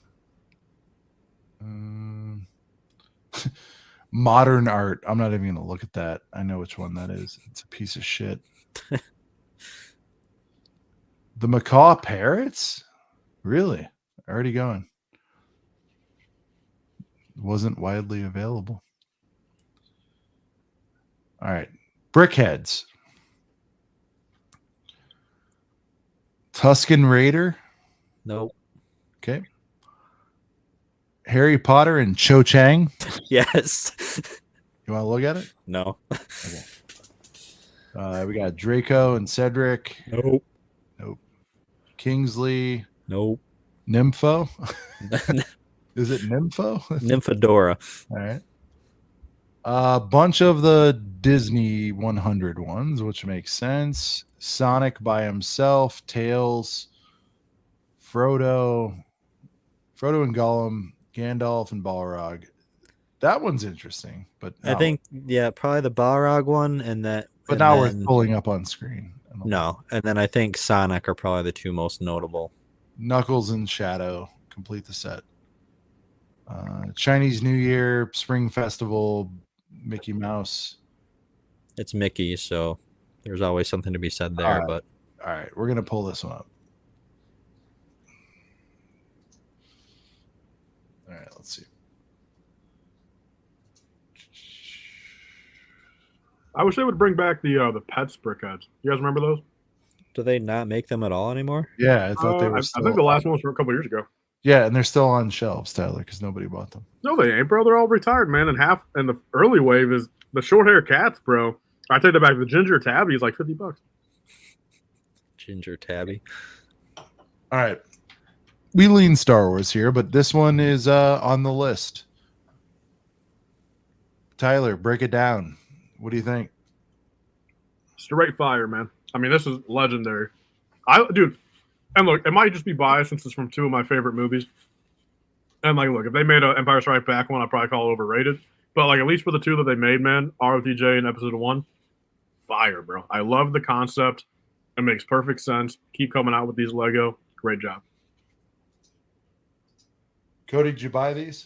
Modern art. I'm not even going to look at that. I know which one that is. It's a piece of shit. The macaw parrots? Really? Already going. Wasn't widely available. All right. Brickheads. Tuscan Raider. Nope. Okay. Harry Potter and Cho Chang. Yes. You want to look at it? No. Okay. We got Draco and Cedric. Nope. Nope. Kingsley. Nope. Nympho. Is it Nympho? Nymphadora. All right. A bunch of the Disney 100 ones, which makes sense. Sonic by himself, Tails, Frodo and Gollum, Gandalf and Balrog. That one's interesting, but I think probably the Balrog one but not worth pulling up on screen. No, and then I think Sonic are probably the two most notable. Knuckles and Shadow complete the set. Chinese New Year, Spring Festival, Mickey Mouse. It's Mickey, so there's always something to be said there. All right. But All right, we're gonna pull this one up. All right, let's see. I wish they would bring back the Pets Brickheads. You guys remember those? do they not make them at all anymore? Yeah, I thought they were. I Still, think the last one was from a couple years ago. Yeah, and they're still on shelves, Tyler, because nobody bought them. No, they ain't, bro. They're all retired, man. And the early wave is the short hair cats, bro. I take that back. The ginger tabby is like $50. Ginger Tabby. All right, we lean Star Wars here, but this one is on the list. Tyler, break it down. What do you think? Straight fire, man. I mean, this is legendary. Dude, and look, it might just be biased since it's from two of my favorite movies. And like, look, if they made an Empire Strikes Back one, I'd probably call it overrated. But like, at least for the two that they made, man, ROTJ and Episode 1, fire, bro. I love the concept. It makes perfect sense. Keep coming out with these Lego. Great job. Cody, did you buy these?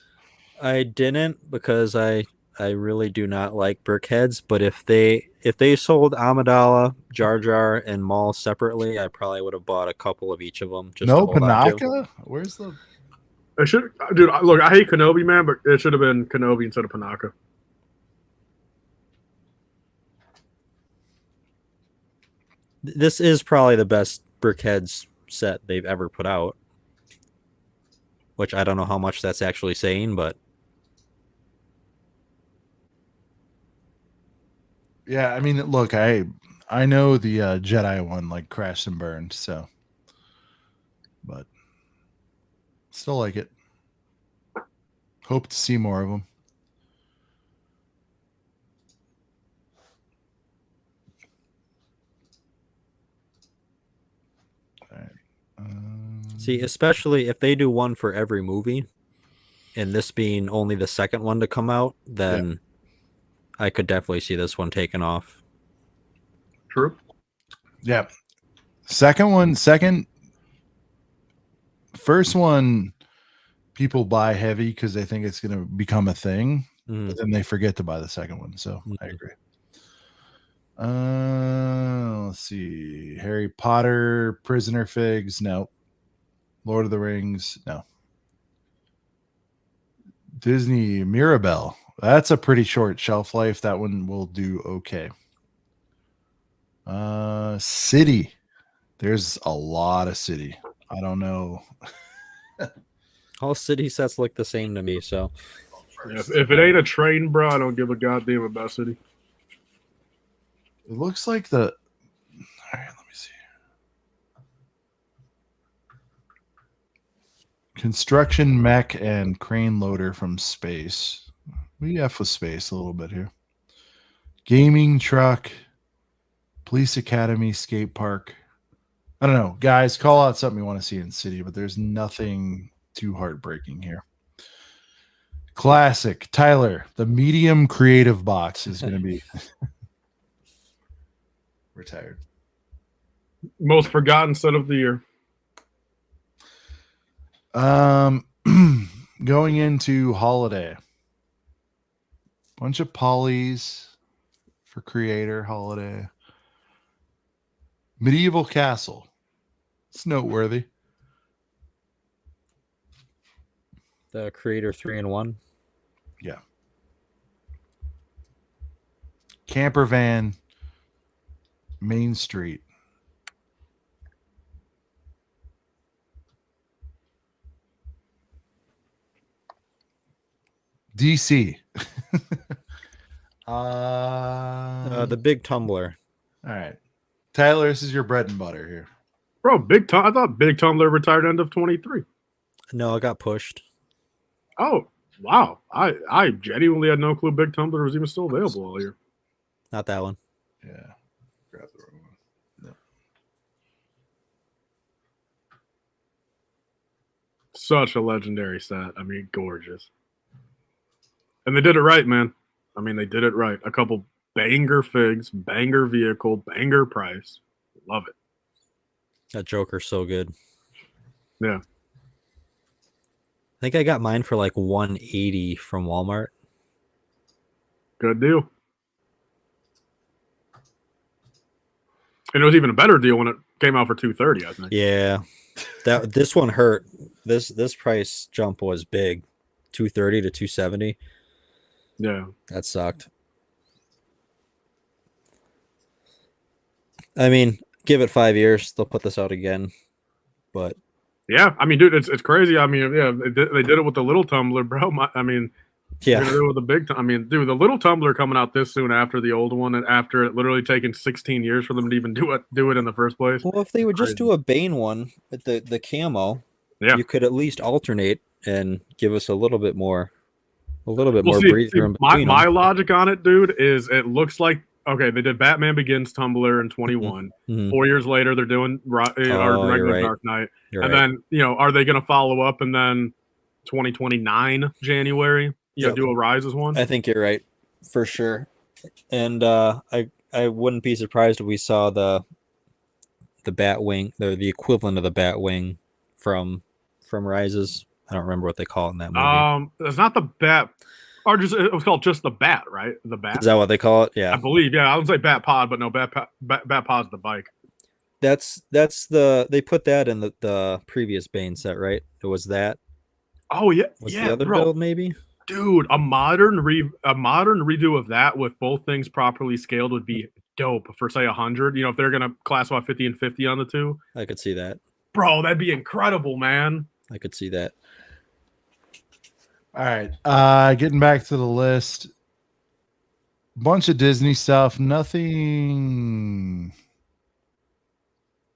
I didn't because I really do not like Brickheads. But if they sold Amidala, Jar Jar, and Maul separately, I probably would have bought a couple of each of them. Just No to hold on to. Panaka? Where's the? It should, dude. Look, I hate Kenobi, man, but it should have been Kenobi instead of Panaka. This is probably the best Brickheads set they've ever put out. Which I don't know how much that's actually saying, but Yeah, I mean, look, I know the Jedi one like crashed and burned, so, but still like it. Hope to see more of them. All right. see, especially if they do one for every movie, and this being only the second one to come out, then I could definitely see this one taken off. True. Yeah. Second first one, people buy heavy because they think it's going to become a thing, but then they forget to buy the second one. So I agree. Let's see. Harry Potter, Prisoner Figs, no. Lord of the Rings, no. Disney Mirabelle. That's a pretty short shelf life. That one will do okay. City. There's a lot of City. I don't know. All city sets look the same to me, so If it ain't a train, bro, I don't give a goddamn about City. It looks like the. All right, let me see. Construction mech and crane loader from space. We F with space a little bit here. Gaming truck, police academy, skate park. I don't know, guys. Call out something you want to see in City, but there's nothing too heartbreaking here. Classic, Tyler. The medium creative box is going to be retired. Most forgotten set of the year. Going into holiday. Bunch of polys for creator holiday. Medieval castle. It's noteworthy. the creator 3-in-1. Yeah. Camper van, Main Street. DC. The big tumbler. All right. Tyler, this is your bread and butter here. Bro, I thought Big Tumbler retired end of 23. No, it got pushed. Oh, wow. I genuinely had no clue Big Tumbler was even still available all year. Not that one. Yeah. Grab the wrong one. No. Such a legendary set. I mean, gorgeous. And they did it right, man. I mean, they did it right. A couple banger figs, banger vehicle, banger price. Love it. That Joker's so good. Yeah. I think I got mine for like 180 from Walmart. Good deal. And it was even a better deal when it came out for 230, I think. Yeah. This one hurt. This price jump was big. 230 to 270. Yeah. That sucked. I mean, give it 5 years, they'll put this out again. But yeah, I mean, dude, it's crazy. I mean, yeah, they did it with the little tumbler, bro. I mean, yeah, they're gonna do it with the big. I mean, dude, the little tumbler coming out this soon after the old one, and after it literally taking 16 years for them to even do it in the first place. well, if they would just do a Bane one with the camo, Yeah. you could at least alternate and give us a little bit more Well, see, breather in between my them. logic on it, dude, is it looks like okay. They did Batman Begins tumbler in 21. Mhm. 4 years later, they're doing our you're regular right. Dark Knight, You're and right. then are they going to follow up and then 2029 January? Yep. Do a Rises one. I think you're right for sure. And I wouldn't be surprised if we saw the Batwing, the equivalent of the Batwing from Rises. I don't remember what they call it in that movie. It's not the Bat, or just it was called just the Bat, right? The Bat. Is that what they call it? I Yeah. believe. Yeah, I would say Bat Pod, but no, Bat Pod's the bike. That's they put that in the previous Bane set, right? It was that. Oh yeah, Was yeah, the other bro. build maybe? Dude, a modern redo of that with both things properly scaled would be dope for say 100. If they're gonna classify 50 and 50 on the two, I could see that. bro, that'd be incredible, man. I could see that. All right. Getting back to the list. Bunch of Disney stuff. Nothing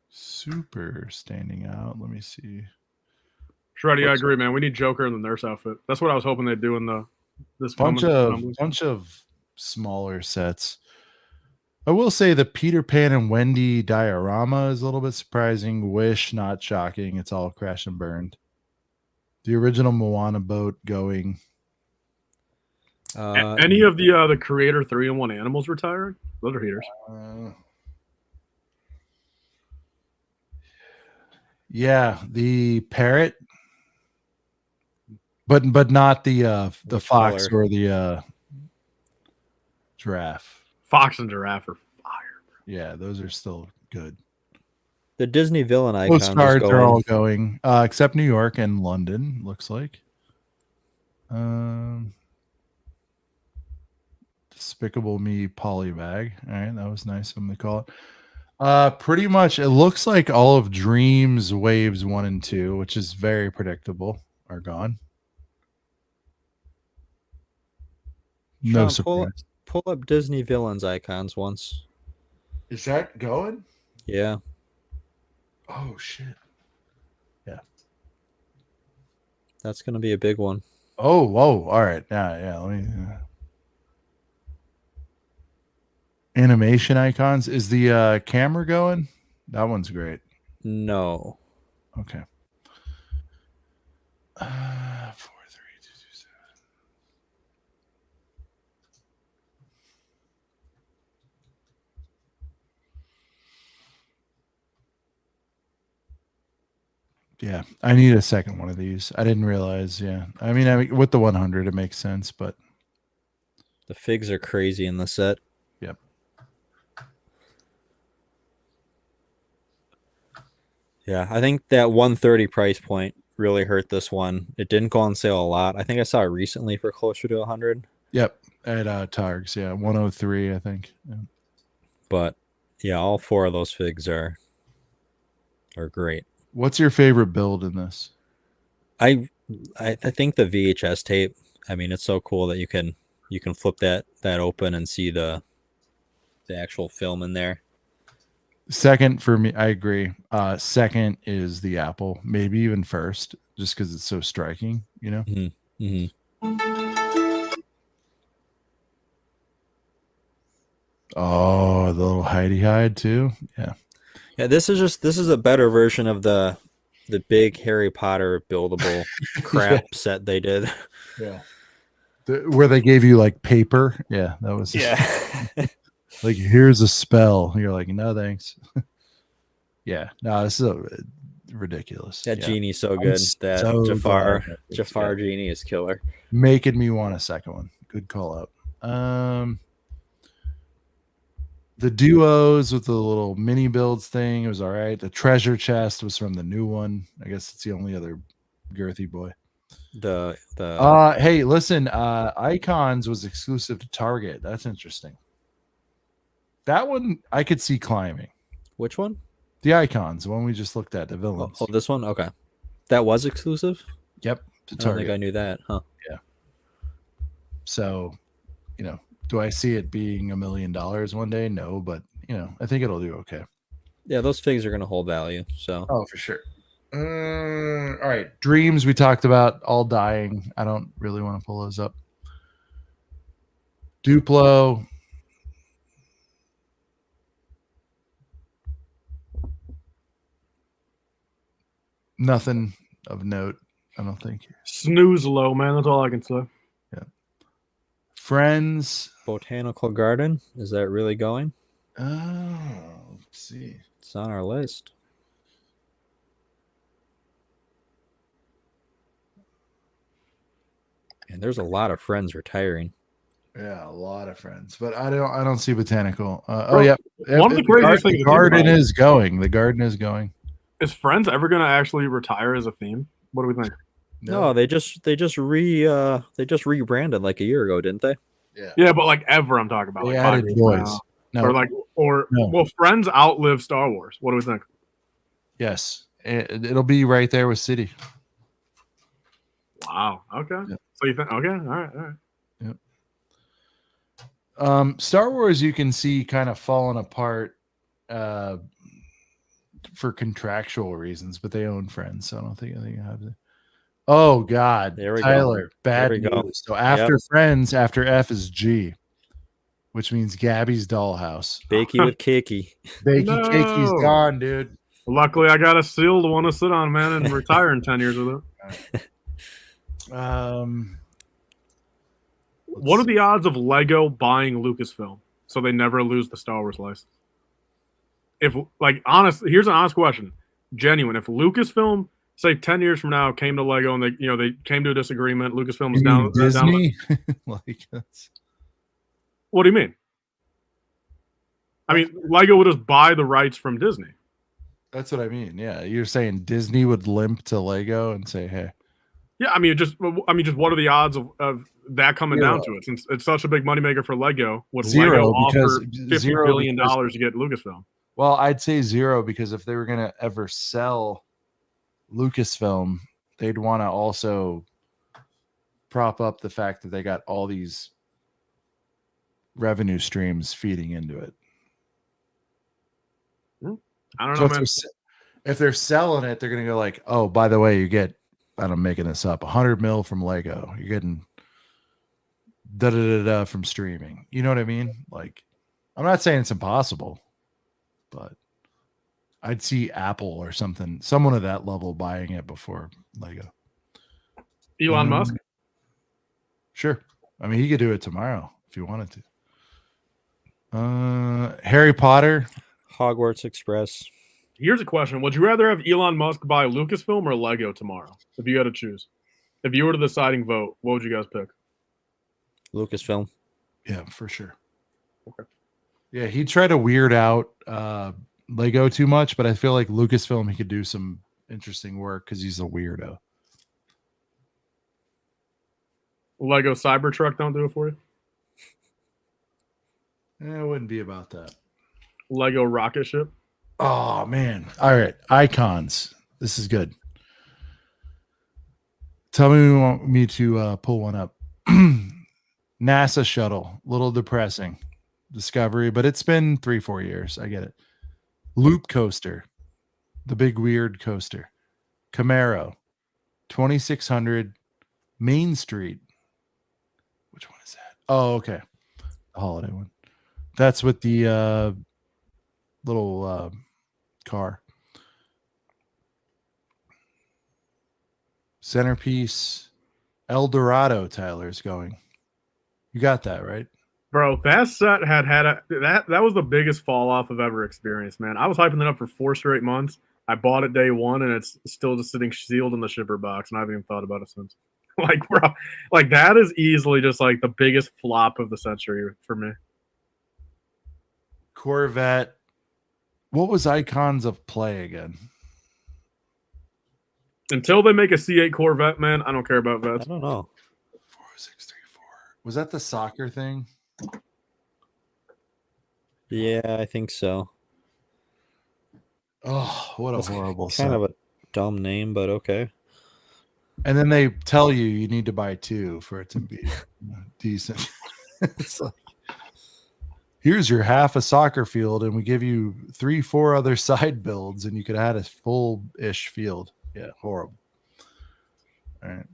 super standing out. Let me see. Shreddy, I agree, man. We need Joker in the nurse outfit. That's what I was hoping they'd do in this Bunch of smaller sets. I will say the Peter Pan and Wendy diorama is a little bit surprising. Wish, not shocking. It's all crash and burned. The original Moana boat going. Any of the creator 3-in-1 animals retiring? Those are heaters. Yeah, the parrot, but not the Which fox color? or the giraffe. Fox and giraffe are fire. Yeah, those are still good. The Disney villain Most icons is cards are all going. going, except New York and London. Looks like. Despicable Me polybag. All right, that was nice of them to call it. Pretty much, it looks like all of Dreams waves 1 and 2, which is very predictable, are gone. No Sean, surprise. pull up Disney villains icons once. Is that going? Yeah. Oh shit! That's gonna be a big one. Oh, whoa! All right, yeah. Let me. Animation icons. Is the camera going? That one's great. No. Okay. 4, 3, 2, 2, 7. Yeah, I need a second one of these. I didn't realize. Yeah, I mean, with the 100, it makes sense, but The figs are crazy in the set. yep. Yeah, I think that 130 price point really hurt this one. It didn't go on sale a lot. I think I saw it recently for closer to 100. Yep, at Targs, yeah, 103, I think. Yeah. But yeah, all 4 of those figs are great. What's your favorite build in this? I think the VHS tape. I mean, it's so cool that you can flip that open and see the actual film in there. Second for me, I agree. Second is the Apple, maybe even first, just because it's so striking, you know. Oh, the little Heidi hide too. Yeah. Yeah, this is a better version of the big Harry Potter buildable crap set they did. Yeah. Where they gave you like paper. Yeah, that was like, here's a spell. You're like, no thanks. Yeah, no, this is ridiculous. That yeah. genie's so good. That so Jafar glad that Jafar genie is killer. Making me want a second one. Good call out. The duos with the little mini builds thing, it was all right. The treasure chest was from the new one. I guess it's the only other girthy boy. Hey, listen, Icons was exclusive to Target. That's interesting. That one I could see climbing. Which one? The Icons, the one we just looked at, the villains. Oh, this one? Okay. That was exclusive? Yep. I don't think I knew that, huh? Yeah. So, do I see it being $1 million one day? No, but I think it'll do okay. Yeah, those figs are going to hold value. So. Oh, for sure. All right, Dreams we talked about, all dying. I don't really want to pull those up. Duplo. Nothing of note, I don't think. Snooze low, man. That's all I can say. Yeah. Friends. Botanical Garden. Is that really going? Oh, let's see. It's on our list. And there's a lot of friends retiring. Yeah, a lot of friends, but I don't see Botanical. Yeah. One of the craziest things. The garden is going. The garden is going. Is Friends ever going to actually retire as a theme? What do we think? No, they just rebranded like a year ago, didn't they? Yeah, but like ever, I'm talking about. They Like added 5 years boys. now. No. Well, Friends outlived Star Wars. What do we think? Yes, it'll be right there with City. Wow. Okay. Yeah. So you think? Okay. All right. Yep. Star Wars, you can see kind of falling apart for contractual reasons, but they own Friends, so I don't think I have it. Oh God, There we Tyler, go. bad There we go. news. So after Friends, after F is G, which means Gabby's Dollhouse. Bakey with Cakey. Bakey No. Cakey's gone, dude. Luckily, I got a sealed one to sit on, man, and retire in 10 years with it. What are the odds of Lego buying Lucasfilm so they never lose the Star Wars license? If, like, here's an honest question: genuine. If Lucasfilm, say 10 years from now, came to Lego and they came to a disagreement, Lucasfilm is You mean down. Disney? Like that's What do you mean? I mean, Lego would just buy the rights from Disney. what I mean. Yeah, you're saying Disney would limp to Lego and say, "Hey." Yeah, I mean, just what are the odds of that coming down to Zero. it? Since it's such a big moneymaker for Lego, would Zero, Lego because offer $50 zero billion because- to get Lucasfilm? Well, I'd say zero because if they were going to ever sell Lucasfilm, they'd want to also prop up the fact that they got all these revenue streams feeding into it. I don't So know, man. if they're selling it, they're going to go like, oh, by the way, you get, I'm making this up, 100 mil from Lego. You're getting da da da da from streaming. You know what I mean? Like, I'm not saying it's impossible, but I'd see Apple or someone at that level buying it before Lego. Elon Musk? Sure. I mean, he could do it tomorrow if he wanted to. Harry Potter. Hogwarts Express. Here's a question. Would you rather have Elon Musk buy Lucasfilm or Lego tomorrow? If you had to choose. If you were the deciding vote, what would you guys pick? Lucasfilm. Yeah, for sure. Okay. Yeah, he tried to weird out Lego too much, but I feel like Lucasfilm, he could do some interesting work because he's a weirdo. Lego Cybertruck don't do it for you? It wouldn't be about that. Lego rocket ship? Oh, man. All right. Icons. This is good. Tell me you want me to pull one up. NASA shuttle. Little depressing. Discovery, but it's been 3-4 years. I get it. Loop coaster. The big weird coaster. Camaro. 2600 Main Street. Which one is that? Oh, okay. The holiday one. That's with the little car. Centerpiece. El Dorado, Tyler's going. You got that, right? Bro, that set that was the biggest fall off I've ever experienced, man. I was hyping it up for 4 straight months. I bought it day one, and it's still just sitting sealed in the shipper box, and I haven't even thought about it since. Like, bro, like that is easily just like the biggest flop of the century for me. Corvette. What was Icons of Play again? Until they make a C8 Corvette, man, I don't care about I vets. don't know. 4634. Was that the soccer thing? Yeah, I think so. Oh, what a That's horrible kind set. of a dumb name, but okay. And then they tell you need to buy 2 for it to be decent. It's like, here's your half a soccer field, and we give you 3-4 other side builds, and you could have had a full-ish field. Yeah, horrible. All right.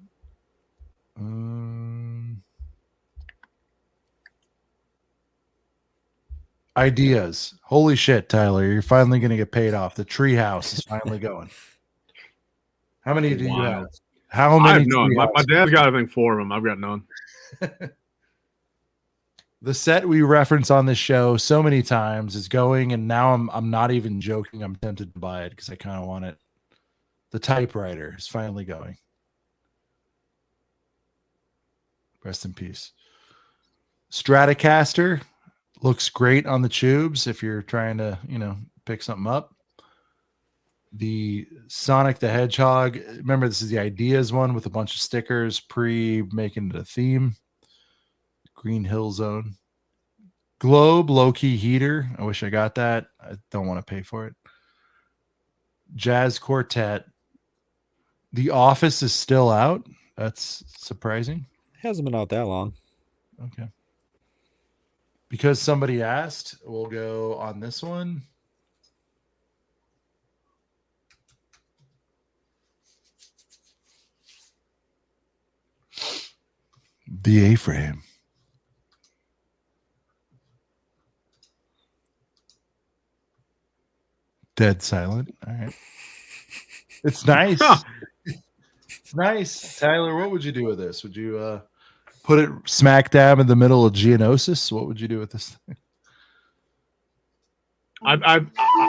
Ideas. Holy shit, Tyler. You're finally going to get paid off. The tree house is finally going. How many do you have? How I many? have none. My treehouses? dad's got, I think, 4 of them. I've got none. The set we reference on this show so many times is going, and now I'm not even joking. I'm tempted to buy it because I kind of want it. The typewriter is finally going. Rest in peace. Stratocaster looks great on the tubes if you're trying to, pick something up. The Sonic the Hedgehog. Remember, this is the Ideas one with a bunch of stickers making it a theme. Green Hill Zone. Globe low-key heater. I wish I got that. I don't want to pay for it. Jazz Quartet. The Office is still out. That's surprising. Hasn't been out that long. Okay. Because somebody asked, we'll go on this one. The A-frame. Dead silent. All right. It's nice. It's nice. Tyler, what would you do with this? Would you put it smack dab in the middle of Geonosis? What would you do with this thing? I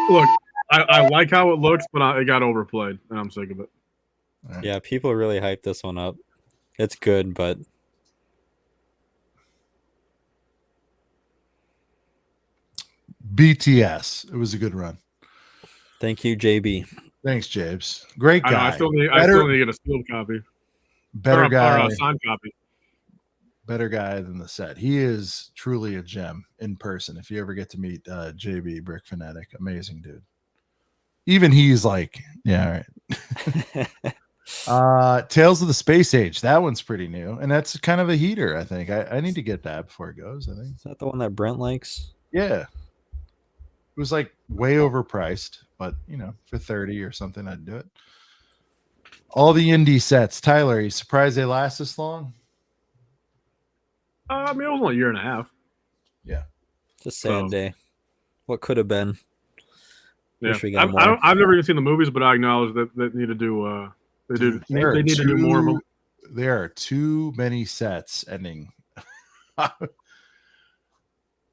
look, I like how it looks, but it got overplayed, and I'm sick of it. Yeah, people really hyped this one up. It's good, but BTS. It was a good run. thank you, JB. Thanks, Jabes. Great I know. guy. I still need to get a sealed copy. Better or guy. a signed copy. Better guy than the set. He is truly a gem in person. If you ever get to meet JB Brick Fanatic, amazing dude. Even he's like, yeah, all right. Tales of the Space Age. That one's pretty new, and that's kind of a heater. I think I need to get that before it goes. I think Is that the one that Brent likes? yeah. It was like way overpriced, but for 30 or something, I'd do it. All the indie sets. Tyler, are you surprised they last this long? I mean, it was only a year and a half. Yeah. It's a sad day. What could have been? Yeah. Wish we got more. I've never even seen the movies, but I acknowledge that they need to do. They need to do more of them. There are too many sets ending.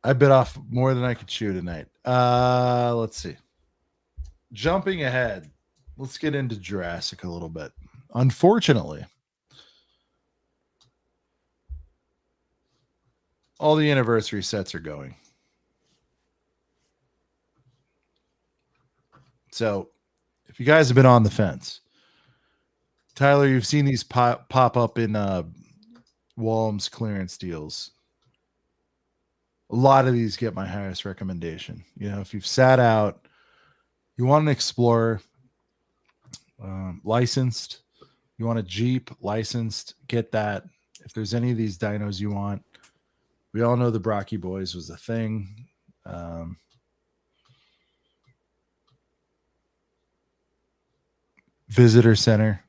I bit off more than I could chew tonight. Let's see. Jumping ahead, let's get into Jurassic a little bit. Unfortunately, all the anniversary sets are going. So, if you guys have been on the fence, Tyler, you've seen these pop up in Walm's clearance deals. A lot of these get my highest recommendation. If you've sat out, you want an Explorer licensed, you want a Jeep licensed, get that. If there's any of these dinos you want, we all know the Brocky Boys was a thing. Visitor Center.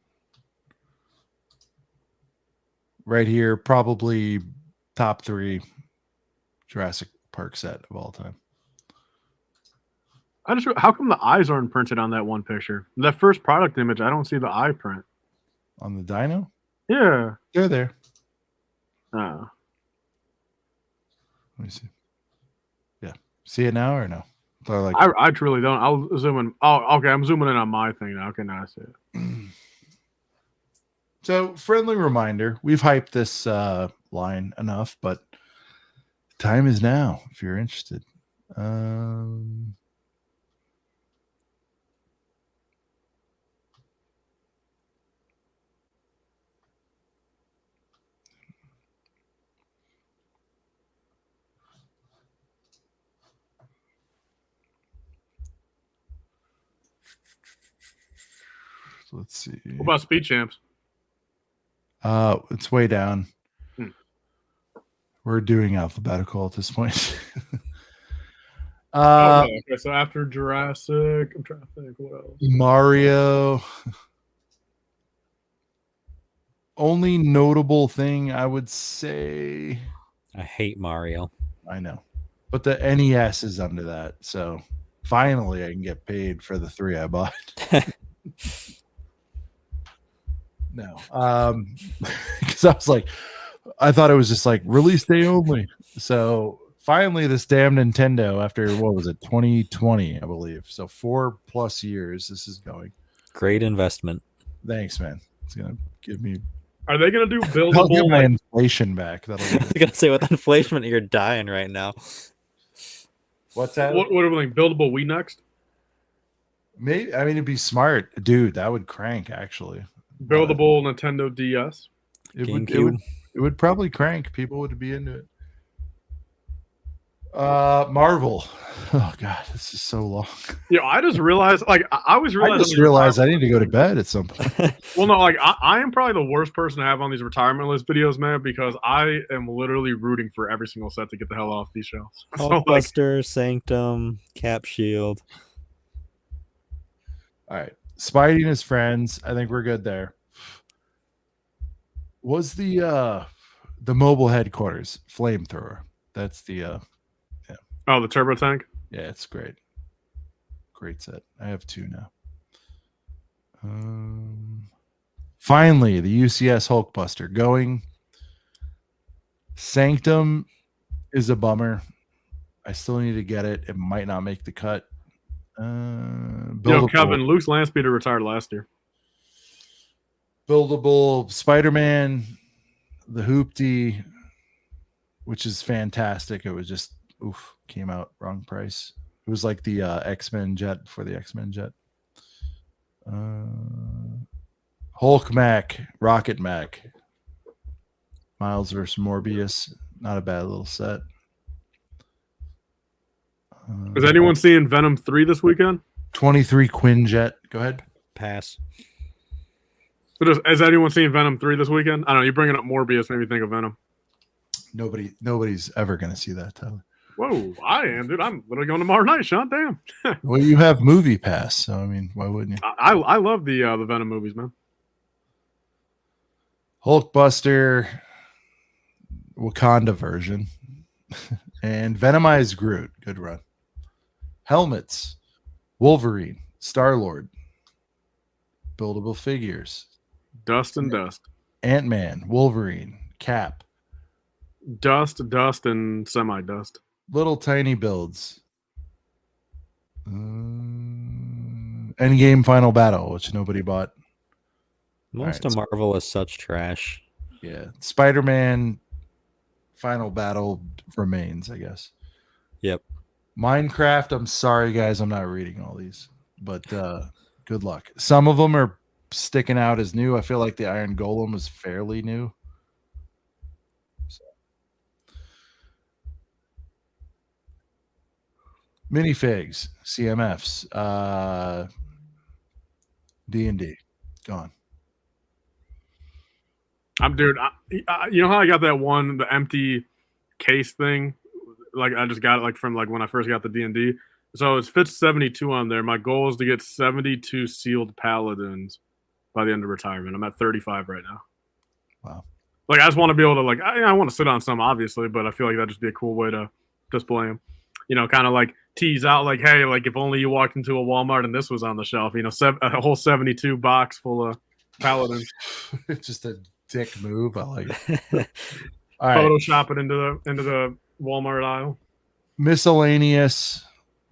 Right here, probably top 3 Jurassic Park set of all time. How come the eyes aren't printed on that one picture? That first product image, I don't see the eye print. On the dino? Yeah. They're there. Oh. Let me see. Yeah. See it now or no? Like, I truly don't. I'll zoom in. Oh, okay. I'm zooming in on my thing now. Okay, now I see it. So, friendly reminder, we've hyped this line enough, but time is now if you're interested. Let's see. What about Speed Champs? It's way down. Hmm. We're doing alphabetical at this point. Okay, so after Jurassic, I'm trying to think what else. Mario. Only notable thing I would say. I hate Mario. I know, but the NES is under that. So finally, I can get paid for the 3 I bought. No, because I was like, I thought it was just like release day only. So finally, this damn Nintendo, after what was it, 2020, I believe. So 4+ years, this is going. Great investment. Thanks, man. It's gonna give me. Are they gonna do I'll get buildable? my inflation back. That'll I was gonna say with inflation, you're dying right now. What's that? What are we like, buildable Wii next? Maybe. I mean, it'd be smart, dude. That would crank actually. Buildable Nintendo DS. It would probably crank. People would be into it. Marvel. Oh god, this is so long. Yeah, I just realized. Like, I was realizing. I just realized I need to go to bed at some point. Well, no, like I am probably the worst person to have on these retirement list videos, man, because I am literally rooting for every single set to get the hell off these shelves. So, like, Buster, Sanctum, Cap Shield. All right, Spidey and his friends. I think we're good there. Was the mobile headquarters flamethrower? That's the oh, the turbo tank. yeah, it's great. Great set. I have 2 now. Finally, the UCS Hulkbuster going. Sanctum is a bummer. I still need to get it. It might not make the cut. Buildable, Kevin, Luke's land speeder retired last year. buildable Spider-Man, the Hoopty, which is fantastic. It was just came out wrong price. It was like the X-Men jet before the X-Men jet. Hulk Mac, Rocket Mac, Miles versus Morbius. Not a bad little set. Is anyone seeing Venom 3 this weekend? 23 Quinjet. Go ahead. Pass. Is anyone seeing Venom 3 this weekend? I don't know. You bringing up Morbius made me think of Venom. Nobody's ever going to see that, Tyler. Whoa, I am, dude. I'm literally going tomorrow night, Sean. Damn. Well, you have Movie Pass, so I mean, why wouldn't you? I love the Venom movies, man. Hulkbuster, Wakanda version, and Venomized Groot. Good run. Helmets, Wolverine, Star-Lord, buildable figures, Dust and Dust. Ant-Man, Wolverine, Cap, Dust, and semi-dust. little tiny builds. Endgame Final Battle, which nobody bought. Most All of right, Marvel is such trash. Yeah. Spider-Man Final Battle remains, I guess. Yep. Minecraft, I'm sorry, guys. I'm not reading all these, but good luck. Some of them are sticking out as new. I feel like the Iron Golem is fairly new. So. Minifigs, CMFs, D&D, gone. Dude, you know how I got that one, the empty case thing? Like I just got it like from like when I first got the D&D. So it fits 72 on there. My goal is to get 72 sealed paladins by the end of retirement. I'm at 35 right now. Wow. Like I just want to be able to like I want to sit on some obviously, but I feel like that'd just be a cool way to display them. You know, kind of like tease out like, hey, like if only you walked into a Walmart and this was on the shelf. You know, a whole 72 box full of paladins. Just a dick move. I like it. All right. Photoshop it into the Walmart aisle. Miscellaneous.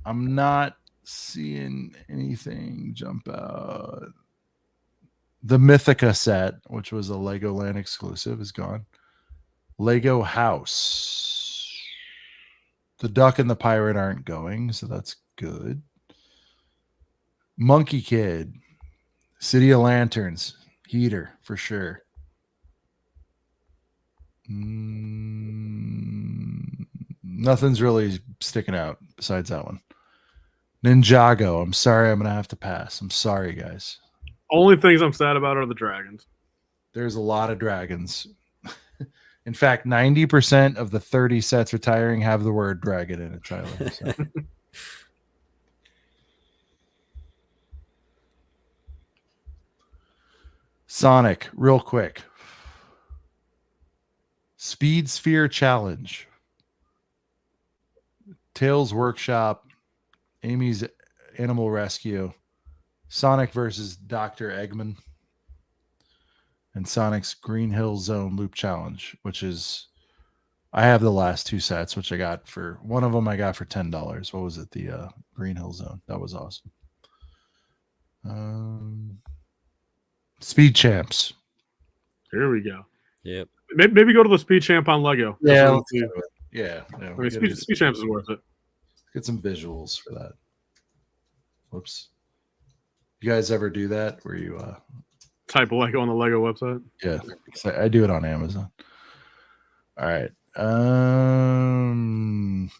I'm not seeing anything jump out. The Mythica set, which was a Legoland exclusive, is gone. Lego House. The Duck and the Pirate aren't going, so that's good. Monkey Kid. City of Lanterns. Heater, for sure. Nothing's really sticking out besides that one. Ninjago. I'm sorry, I'm going to have to pass. I'm sorry, guys. Only things I'm sad about are the dragons. There's a lot of dragons. In fact, 90% of the 30 sets retiring have the word dragon in it, Tyler. So. Sonic, real quick. Speed Sphere Challenge. Tails Workshop. Amy's Animal Rescue. Sonic versus Dr. Eggman. And Sonic's Green Hill Zone Loop Challenge, which is, I have the last two sets, which I got for, one of them I got for $10. What was it? The Green Hill Zone. That was awesome. Speed Champs. Here we go. Yep. Maybe go to the Speed Champ on Lego. Yeah. Let's see. Yeah. I mean, Speed Champs is worth it. Get some visuals for that. Whoops. You guys ever do that where you type Lego on the Lego website? Yeah, I do it on Amazon. All right.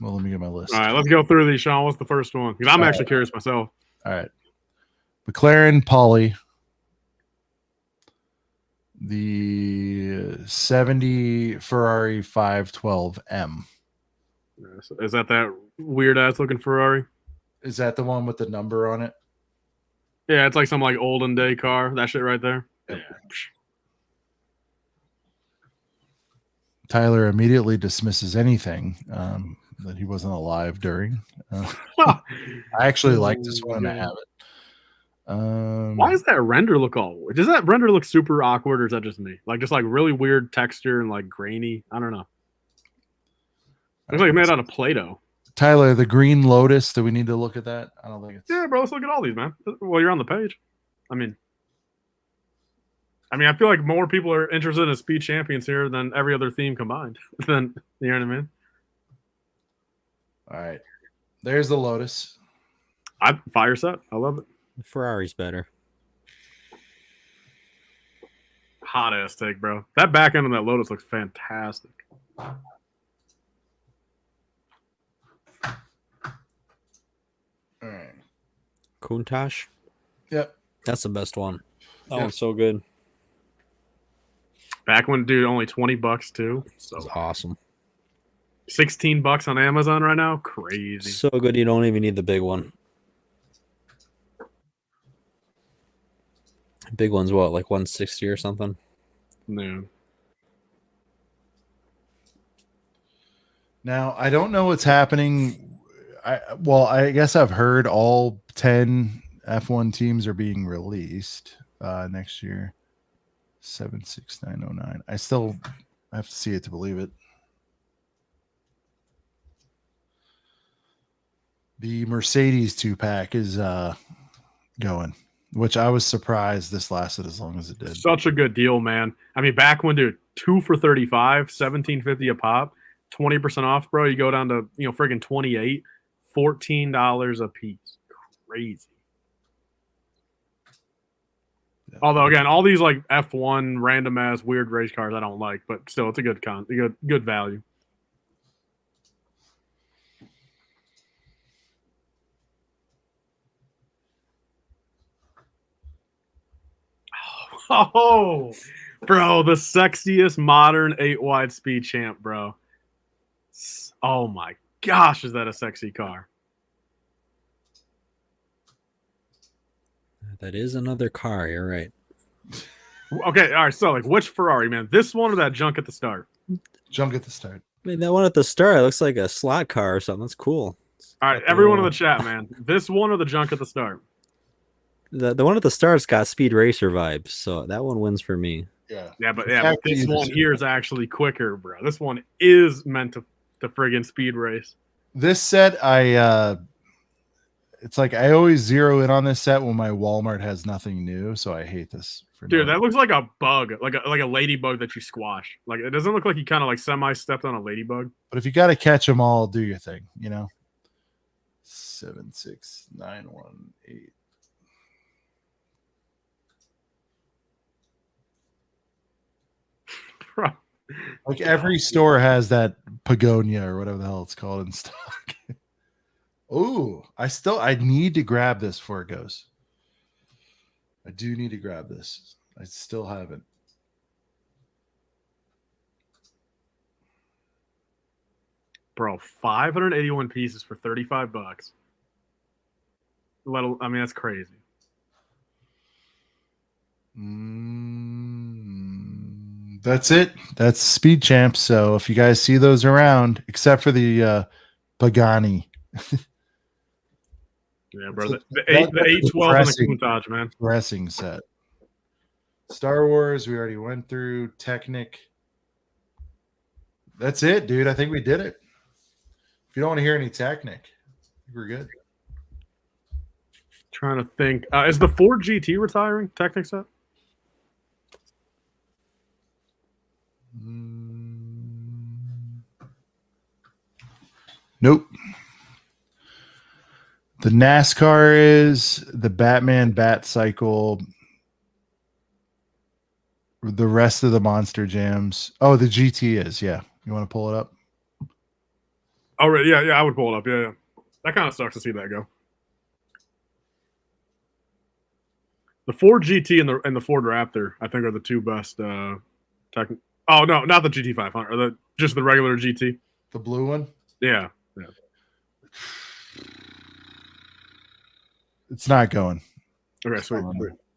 Well, let me get my list. All right, let's go through these, Sean. What's the first one? Because I'm actually curious myself. All right. McLaren Poly. The 70 Ferrari 512M. Is that weird ass looking Ferrari? Is that the one with the number on it? Yeah, it's like some like olden day car. That shit right there. Yep. Yeah. Tyler immediately dismisses anything that he wasn't alive during. I actually like this one and I have it. Why does that render look does that render look super awkward, or is that just me? Like just like really weird texture and like grainy? I don't know. Looks like it's made out of Play-Doh. Tyler, the Green Lotus. Do we need to look at that? I don't think it's. Yeah, bro. Let's look at all these, man. Well, you're on the page. I mean, I feel like more people are interested in Speed Champions here than every other theme combined. Then you know what I mean? All right. There's the Lotus. Fire set. I love it. Ferrari's better. Hot ass take, bro. That back end of that Lotus looks fantastic. All right. Countach. Yep. That's the best one. That Yep. one's so good. Back when, dude, only $20 too. So It's awesome. $16 on Amazon right now. Crazy. So good you don't even need the big one. Big one's what, like 160 or something? No. Now I don't know what's happening. I guess I've heard all 10 F1 teams are being released next year. 76909. I still have to see it to believe it. The Mercedes 2-pack is going, which I was surprised this lasted as long as it did. Such a good deal, man. I mean, back when, dude, 2 for $35, $17.50 a pop, 20% off, bro. You go down to, friggin' 28, $14 a piece. Crazy. Yeah. Although, again, all these like F1 random ass weird race cars I don't like, but still, it's a good value. Oh, bro, the sexiest modern 8-wide speed champ, bro. Oh my gosh, is that a sexy car? That is another car, you're right. Okay, all right, so like which Ferrari, man? This one or that junk at the start? Junk at the start. I mean, that one at the start looks like a slot car or something. That's cool. All right, everyone in the chat, man. This one or the junk at the start? The one at the start's got Speed Racer vibes, so that one wins for me. Yeah, but this one here is actually quicker, bro. This one is meant to friggin' speed race. This set, it's like I always zero in on this set when my Walmart has nothing new, so I hate this. Dude, that looks like a bug, like a ladybug that you squash. Like it doesn't look like he kind of like semi-stepped on a ladybug. But if you got to catch them all, do your thing, 76918. Bro. Like every store has that Pagonia or whatever the hell it's called in stock. Ooh, I need to grab this before it goes. I do need to grab this. I still haven't. Bro, 581 pieces for $35. I mean, that's crazy. That's it. That's Speed Champs. So if you guys see those around, except for the Pagani. Yeah, bro. The 812 and the Countach, man. Pressing set. Star Wars, we already went through. Technic. That's it, dude. I think we did it. If you don't want to hear any Technic, we're good. Trying to think. Is the Ford GT retiring? Technic set? Nope. The NASCAR is the Batman Bat Cycle. The rest of the Monster Jams. Oh, the GT is. Yeah. You want to pull it up? Oh, right. Yeah, I would pull it up. Yeah. That kind of sucks to see that go. The Ford GT and the Ford Raptor, I think, are the two best. Oh no, not the GT 500. Just the regular GT. The blue one. Yeah. It's not going. Okay, sweet.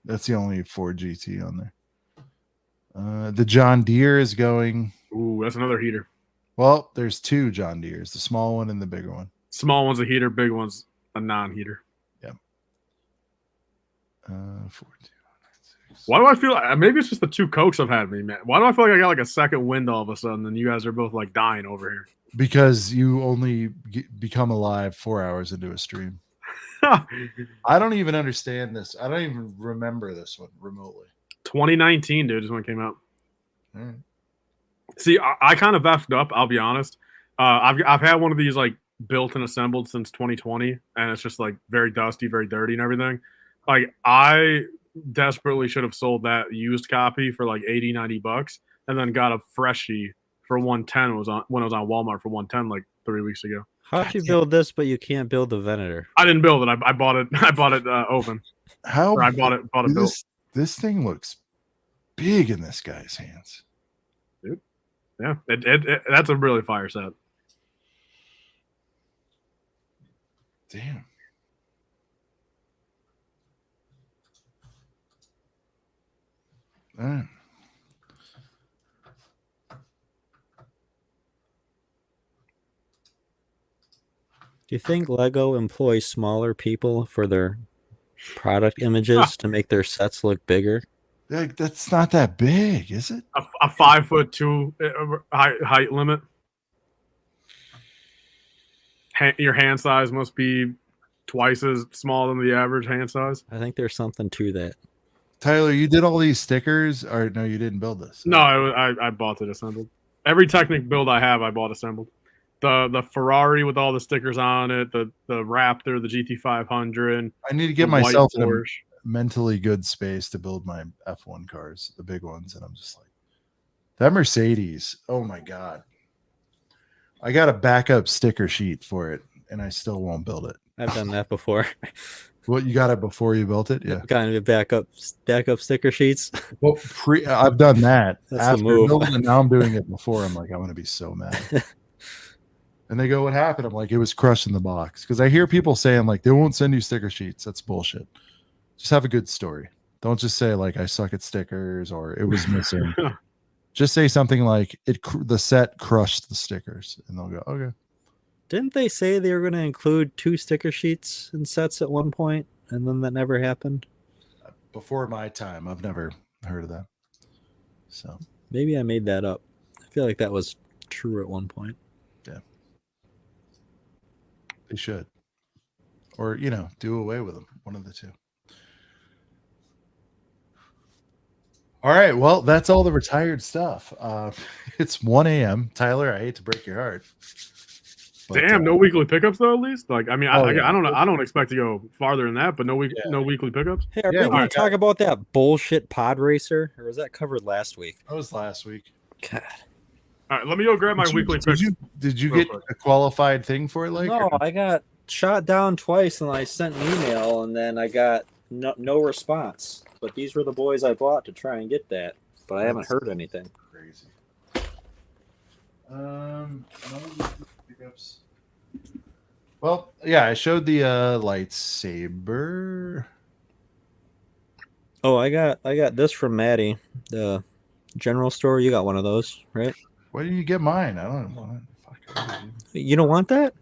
That's the only Ford GT on there. The John Deere is going. Ooh, that's another heater. Well, there's two John Deeres, the small one and the bigger one. Small one's a heater, big one's a non-heater. Yeah. 4296. Why do I feel like maybe it's just the two Cokes I've had me, man? Why do I feel like I got like a second wind all of a sudden and you guys are both like dying over here? Because you only become alive 4 hours into a stream. I don't even understand this. I don't even remember this one remotely. 2019, dude, is when it came out. All right. See, I kind of effed up. I'll be honest. I've had one of these like built and assembled since 2020, and it's just like very dusty, very dirty, and everything. Like I desperately should have sold that used copy for like 80, 90 bucks, and then got a freshie for 110. When it was on Walmart for 110 like 3 weeks ago. How'd you build this, but you can't build the Venator? I didn't build it. I bought it. I bought it open. How Or I bought it built. This thing looks big in this guy's hands. Yeah, that's a really fire set. Damn. All right. Do you think Lego employs smaller people for their product images to make their sets look bigger? Like, that's not that big, is it? A 5'2" height limit. Your hand size must be twice as small than the average hand size. I think there's something to that. Tyler, you did all these stickers, or no, you didn't build this? No, I bought it assembled. Every Technic build I have, I bought assembled. The Ferrari with all the stickers on it, the Raptor, the GT500. I need to get myself in a mentally good space to build my F1 cars, the big ones, and I'm just like, that Mercedes, oh my god. I got a backup sticker sheet for it, and I still won't build it. I've done that before. What, you got it before you built it? Yeah. Kind of backup sticker sheets. Well, I've done that. That's after the move. building it, now I'm doing it before. I'm like, I'm going to be so mad. And they go, what happened? I'm like, it was crushed in the box. Because I hear people saying, like, they won't send you sticker sheets. That's bullshit. Just have a good story. Don't just say, like, I suck at stickers or it was missing. Just say something like, the set crushed the stickers. And they'll go, okay. Didn't they say they were going to include 2 sticker sheets in sets at one point, and then that never happened? Before my time, I've never heard of that. So maybe I made that up. I feel like that was true at one point. Yeah. They should. Or, do away with them. One of the two. All right. Well, that's all the retired stuff. It's 1 a.m. Tyler, I hate to break your heart. But, damn, no weekly pickups though. At least, like, I mean, Oh, I yeah. don't know. I don't expect to go farther than that, but no weekly pickups. Hey, are we Yeah, going we to talk about that bullshit pod racer, or was that covered last week? That was last week. God. All right, let me go grab my weekly picks. Did you real get quick. a qualified thing for it? Like, No, I got shot down twice, and I sent an email, and then I got no response. But these were the boys I bought to try and get that, but I haven't heard anything. Crazy. No pickups. Well, yeah, I showed the lightsaber. Oh, I got this from Maddie, the general store. You got one of those, right? Why did you get mine? I don't want it. Fuck. You don't want that?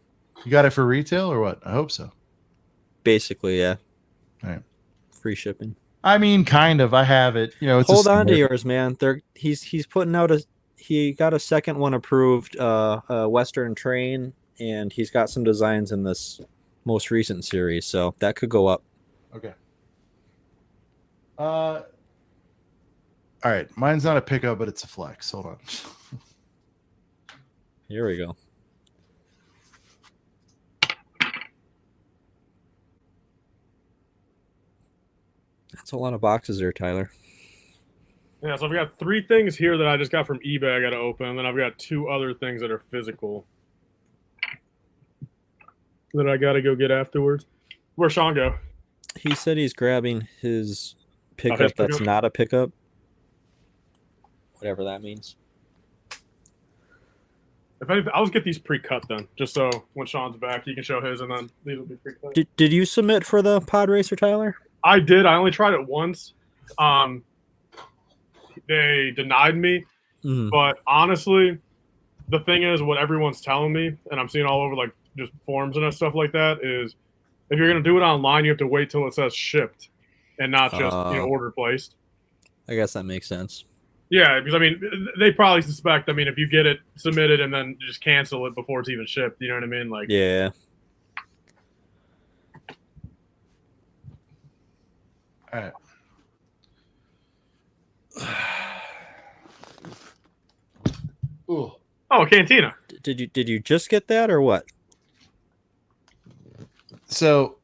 You got it for retail or what? I hope so. Basically, yeah. All right. Free shipping. I mean, kind of. I have it. It's Hold on to yours, man. He's putting out he got a second one approved, a Western train, and he's got some designs in this most recent series, so that could go up. Okay. All right. Mine's not a pickup, but it's a flex. Hold on. Here we go. That's a lot of boxes there, Tyler. Yeah, so I've got 3 things here that I just got from eBay I got to open, and then I've got 2 other things that are physical that I got to go get afterwards. Where'd Sean go? He said he's grabbing his pickup his that's pickup? not a pickup. Whatever that means. If anything, I'll just get these pre-cut then, just so when Sean's back, he can show his, and then these will be pre-cut. Did you submit for the pod racer, Tyler? I did. I only tried it once. They denied me, but honestly, the thing is, what everyone's telling me, and I'm seeing all over like just forums and stuff like that, is if you're gonna do it online, you have to wait till it says shipped, and not just order placed. I guess that makes sense. Yeah, because I mean, they probably suspect. I mean, if you get it submitted and then just cancel it before it's even shipped, you know what I mean? Like, Yeah. All right. Ooh. oh, Cantina. Did you just get that or what? So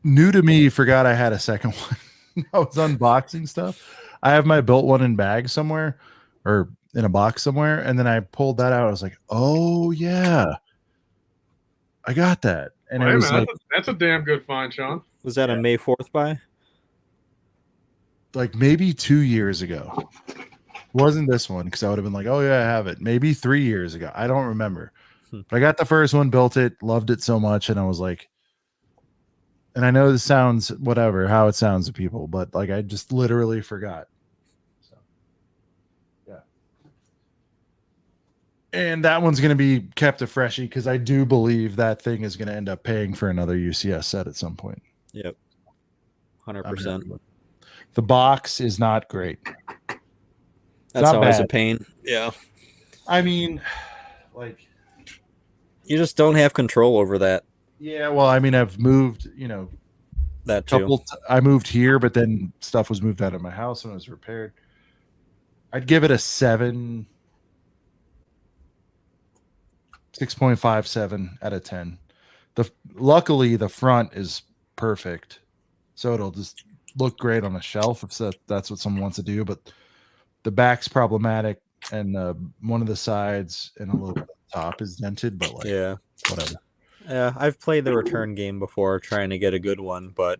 new to me, forgot I had a second one. I was unboxing stuff. I have my built one in bag somewhere or in a box somewhere, and then I pulled that out. I was like, oh yeah, I got that. And Well, it hey, was man, like, that's a damn good find, Sean. Was that a May 4th buy? like maybe 2 years ago. Wasn't this one, because I would have been like, oh yeah, I have it. Maybe 3 years ago. I don't remember. But I got the first one, built it, loved it so much, and I was like, and I know this sounds whatever, how it sounds to people, but like I just literally forgot. So yeah. And that one's gonna be kept a freshie because I do believe that thing is gonna end up paying for another UCS set at some point. Yep. I'm 100%. happy with it. The box is not great. That's not always bad. a pain. Yeah. I mean, like, You just don't have control over that. yeah, well, I mean, I've moved, That too. I moved here, but then stuff was moved out of my house when it was repaired. I'd give it a 6.57 out of 10. Luckily the front is perfect, so it'll just look great on a shelf if that's what someone wants to do. But the back's problematic, and one of the sides and a little bit of the top is dented. But like, Yeah. whatever. Yeah, I've played the return game before trying to get a good one, but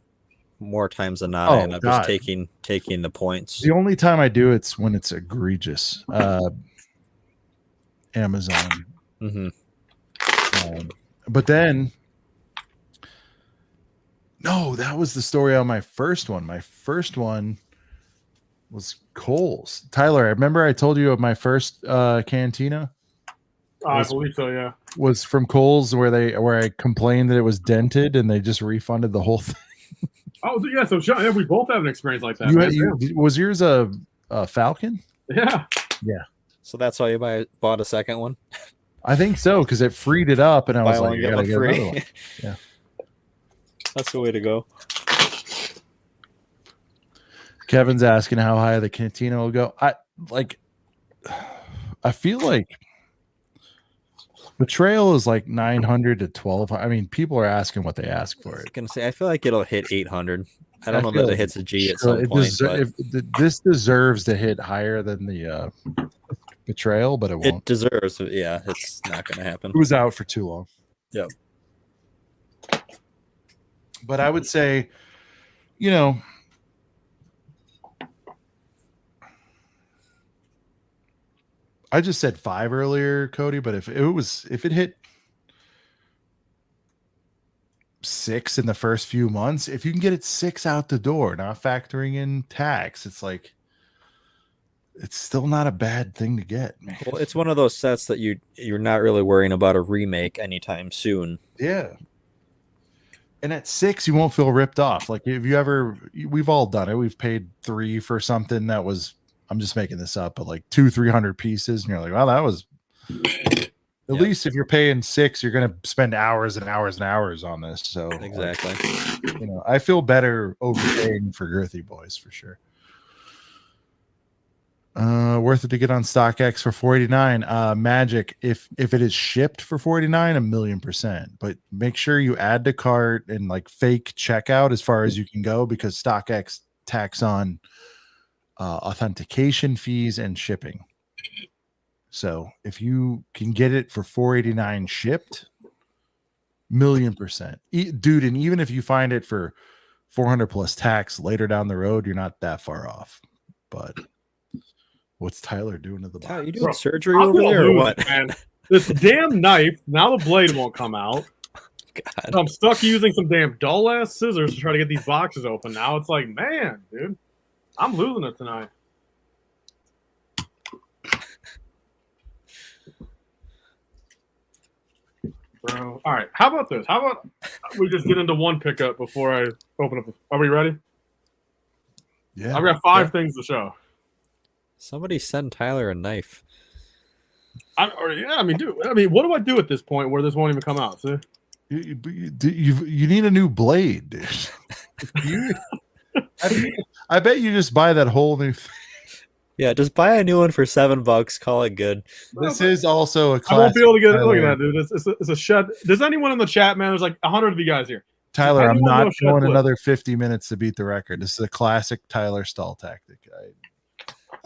more times than not, Oh, I end up God. just taking the points. The only time I do it's when it's egregious. Amazon. Mm-hmm. But then, no, that was the story on my first one. My first one was Kohl's. Tyler, I remember I told you of my first Cantina. I believe so, yeah. Was from Kohl's where I complained that it was dented and they just refunded the whole thing. Oh, yeah, so Sean, yeah, we both have an experience like that. Man. Was yours a Falcon? Yeah. Yeah. So that's why you bought a second one? I think so, because it freed it up and I Buy was one, like, get I gotta one get free. another one. Yeah. That's the way to go. Kevin's asking how high the Cantina will go. I feel like the trail is like 900 to 1200. I mean, people are asking what they ask for I was it. gonna say, I feel like it'll hit 800. I don't know feel that it like hits a G at sure, some point, but this deserves to hit higher than the trail, but it won't. it deserves. Yeah, it's not gonna happen. It was out for too long. Yep. But I would say, I just said 5 earlier, Cody, but if it hit 6 in the first few months, if you can get it 6 out the door, not factoring in tax, it's like, it's still not a bad thing to get, man. Well, it's one of those sets that you're not really worrying about a remake anytime soon. Yeah. And at 6, you won't feel ripped off. Like, we've all done it. We've paid 3 for something that was, I'm just making this up, but like 200-300 pieces. And you're like, well, that was, at least if you're paying 6, you're going to spend hours and hours and hours on this. So Exactly. I feel better overpaying for girthy boys for sure. Worth it to get on StockX for $49. Magic, if it is shipped for $49, 1,000,000%. But make sure you add to cart and like fake checkout as far as you can go, because StockX tax on authentication fees and shipping. So if you can get it for $489 shipped, 1,000,000%, dude. And even if you find it for $400 plus tax later down the road, you're not that far off. But what's Tyler doing to the Tyler, box? you doing Bro, surgery I'm over gonna there or lose, what? Man. This damn knife, now the blade won't come out. God. So I'm stuck using some damn dull ass scissors to try to get these boxes open. Now it's like, man, dude, I'm losing it tonight. Bro, all right. How about this? How about we just get into one pickup before I open up? Are we ready? Yeah. I've got 5 things to show. Somebody send Tyler a knife. I mean, dude. I mean, what do I do at this point where this won't even come out? See? You need a new blade, dude. I bet you just buy that whole new thing. Yeah, just buy a new one for $7. Call it good. This is also a I classic. won't be able to get it. Look Tyler. at that, dude. It's a shed. Does anyone in the chat, man? There's like 100 of you guys here. Tyler, I'm anyone not know Shed going Flip? another 50 minutes to beat the record. This is a classic Tyler stall tactic.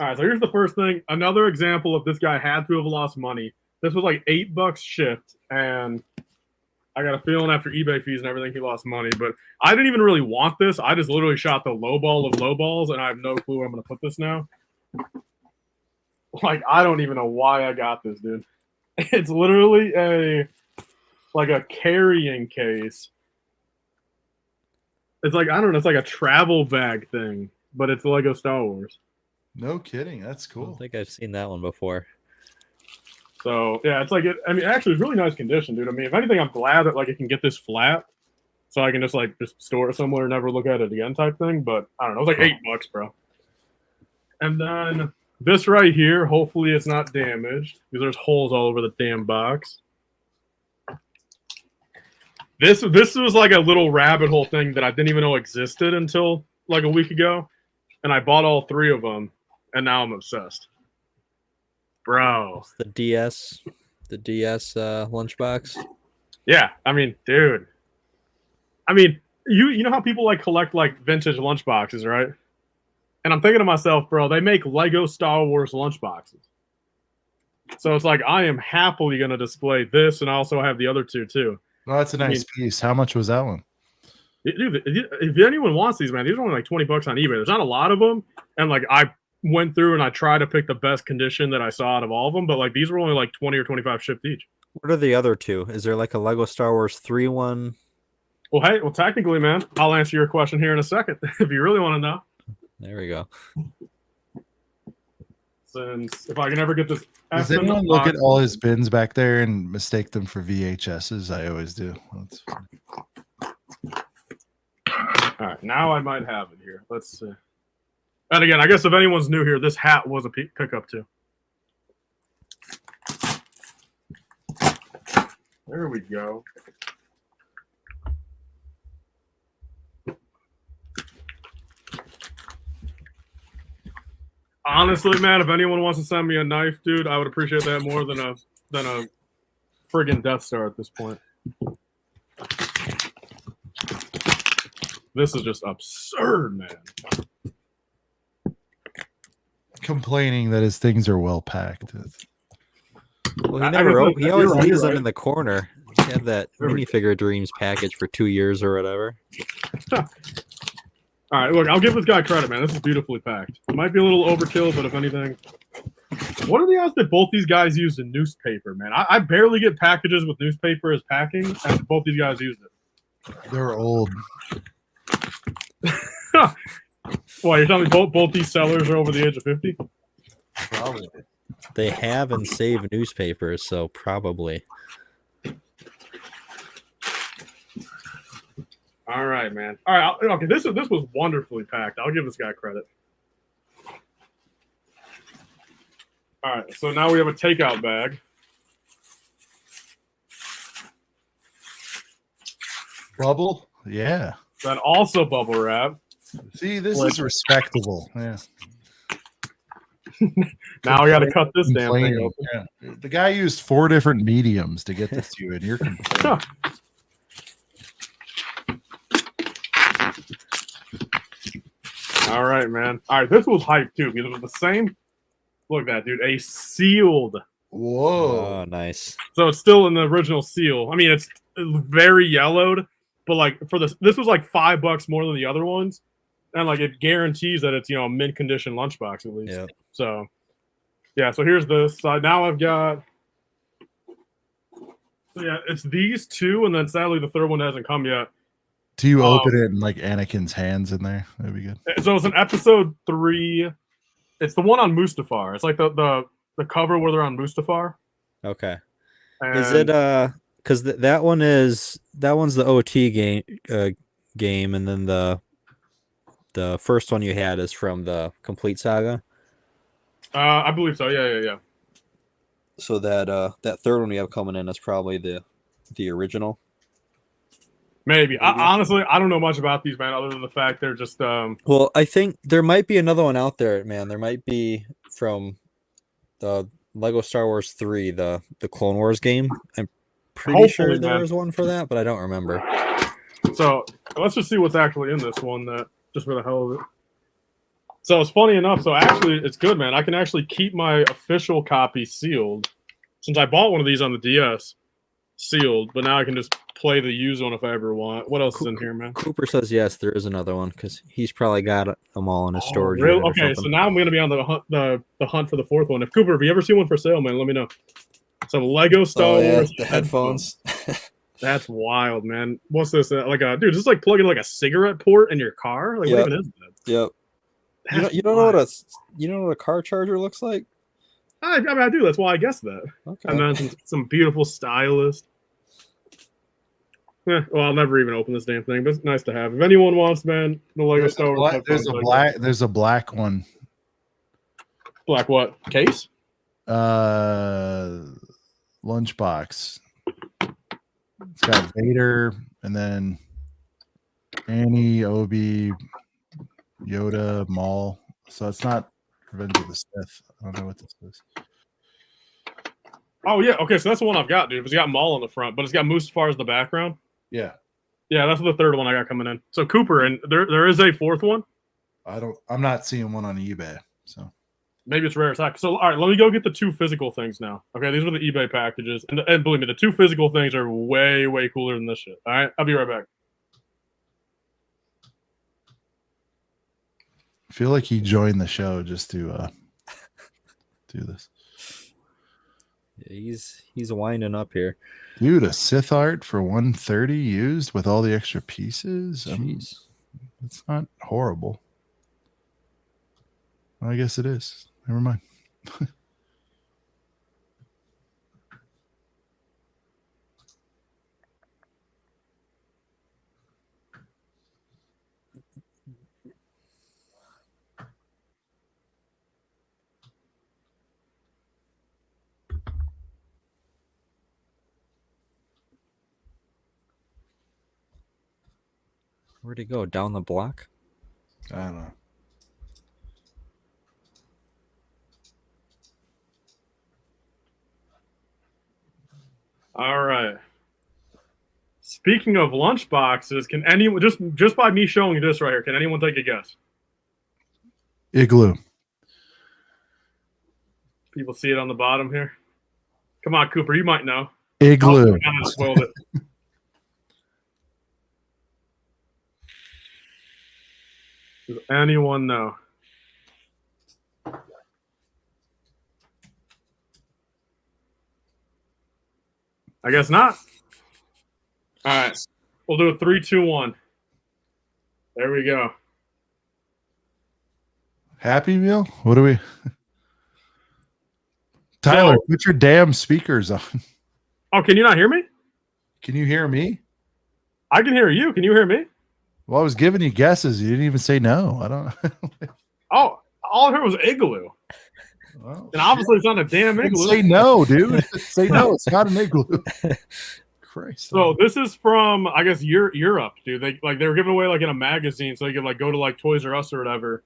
All right, so here's the first thing. Another example of this guy had to have lost money. This was like $8 shipped, and I got a feeling after eBay fees and everything, he lost money. But I didn't even really want this. I just literally shot the low ball of low balls, and I have no clue where I'm going to put this now. Like, I don't even know why I got this, dude. It's literally a carrying case. It's like, I don't know, it's like a travel bag thing, but it's Lego Star Wars. No kidding. That's I don't cool. think I've seen that one before. So yeah, it's like I mean, actually, it's really nice condition, dude. I mean, if anything, I'm glad that like it can get this flat, so I can just store it somewhere and never look at it again, type thing. But I don't know, it was like $8, bro. And then this right here, hopefully it's not damaged because there's holes all over the damn box. This was like a little rabbit hole thing that I didn't even know existed until like a week ago, and I bought all 3 of them, and now I'm obsessed. Bro. It's the DS lunchbox. Yeah, I mean, dude. I mean, you know how people like collect like vintage lunchboxes, right? And I'm thinking to myself, bro, they make Lego Star Wars lunchboxes. So it's like I am happily gonna display this, and I also have the other 2 too. Well, that's a nice piece. How much was that one? Dude, if anyone wants these, man, these are only like $20 on eBay. There's not a lot of them, and like I went through and I tried to pick the best condition that I saw out of all of them, but like these were only like 20 or 25 shipped each. What are the other 2? Is there like a Lego Star Wars 3 one? Well, hey, technically, man, I'll answer your question here in a second if you really want to know. There we go. Since if I can ever get this. Does anyone look at all his bins back there and mistake them for VHSs? I always do. All right, now I might have it here. Let's see. And again, I guess if anyone's new here, this hat was a pickup too. There we go. Honestly, man, if anyone wants to send me a knife, dude, I would appreciate that more than a friggin' Death Star at this point. This is just absurd, man. Complaining that his things are well packed. Well, he always leaves them in the corner. He had that minifigure dreams package for 2 years or whatever. All right, look, I'll give this guy credit, man. This is beautifully packed. It might be a little overkill, but if anything, what are the odds that both these guys used a newspaper, man? I barely get packages with newspaper as packing, and both these guys used it. They're old. Well, you're telling me both these sellers are over the age of 50? Probably. They have and save newspapers, so probably. All right, man. All right, okay. This was wonderfully packed. I'll give this guy credit. All right, so now we have a takeout bag. Bubble? Yeah. Then also bubble wrap. See, this is respectable. Yeah. Now we got to cut this damn thing Complaining. open. Yeah. The guy used 4 different mediums to get this to you, and you're complaining. All right, man. All right, this was hype too because it was the same. Look at that, dude. A sealed. Whoa. Oh, nice. So it's still in the original seal. I mean, it's very yellowed, but like for this was like $5 more than the other ones, and like it guarantees that it's a mint condition lunchbox at least. Yep. So yeah. So here's this. Now I've got. So yeah, it's these 2, and then sadly the third one hasn't come yet. Do you open it in like Anakin's hands in there? That'd be good. So it's an episode 3. It's the one on Mustafar. It's like the cover where they're on Mustafar. Okay. And Is it because that one's the OT game, and then the the first one you had is from the Complete Saga. I believe so. Yeah. So that third one you have coming in is probably the original. Maybe. Honestly, I don't know much about these, man, other than the fact they're just Well, I think there might be another one out there, man. There might be from the Lego Star Wars 3, the Clone Wars game. I'm pretty sure Hopefully, there man. was one for that, but I don't remember. So let's just see what's actually in this one, just for the hell of it. So it's funny enough. So actually, it's good, man. I can actually keep my official copy sealed, since I bought one of these on the DS, sealed. But now I can just play the used one if I ever want. What else is in here, man? Cooper says yes, there is another one because he's probably got them all in his storage. Really? unit or Okay, so something. now I'm gonna be on the hunt for the fourth one. If Cooper, if you ever see one for sale, man, let me know. Some Lego Star Wars the headphones. That's wild, man. What's this? Like a dude? This is like plugging like a cigarette port in your car. Like what even is that? Yep. You don't know what a car charger looks like? I mean, I do. That's why I guessed that. Okay. And then some beautiful stylist. Well, I'll never even open this damn thing, but it's nice to have. If anyone wants, man, the Lego Star Wars. There's a black one. Black what? Case? Lunchbox. It's got Vader and then Annie, Obi, Yoda, Maul. So it's not Revenge of the Sith. I don't know what this is. Oh yeah, okay, so that's the one I've got, dude. It's got Maul on the front, but it's got Mustafar as the background. Yeah. Yeah, that's the third one I got coming in. So Cooper, and there is a fourth one. I'm not seeing one on eBay. So maybe it's rare attack. So all right, let me go get the two physical things now. Okay, these are the eBay packages, and believe me, the two physical things are way cooler than this shit. All right, I'll be right back. I feel like he joined the show just to do this. Yeah, he's winding up here. Dude, a Sith art for 130 used with all the extra pieces. Jeez. It's not horrible. Well, I guess it is. Never mind. Where'd he go? Down the block? I don't know. All right. Speaking of lunchboxes, can anyone just by me showing you this right here, can anyone take a guess? Igloo. People see it on the bottom here. Come on, Cooper, you might know. Igloo. Kind of spoiled it. Does anyone know? I guess not. All right. We'll do a 3, 2, 1. There we go. Happy Meal? What do we? Tyler, put your damn speakers on. Oh, can you not hear me? Can you hear me? I can hear you. Can you hear me? Well, I was giving you guesses. You didn't even say no. I don't. Oh, all I heard was igloo. Well, and obviously it's not a damn igloo. Say no, dude. Say no. It's not an igloo. Christ. So this is from, I guess, Europe, dude. They were giving away like in a magazine, so you could like go to like Toys R Us or whatever,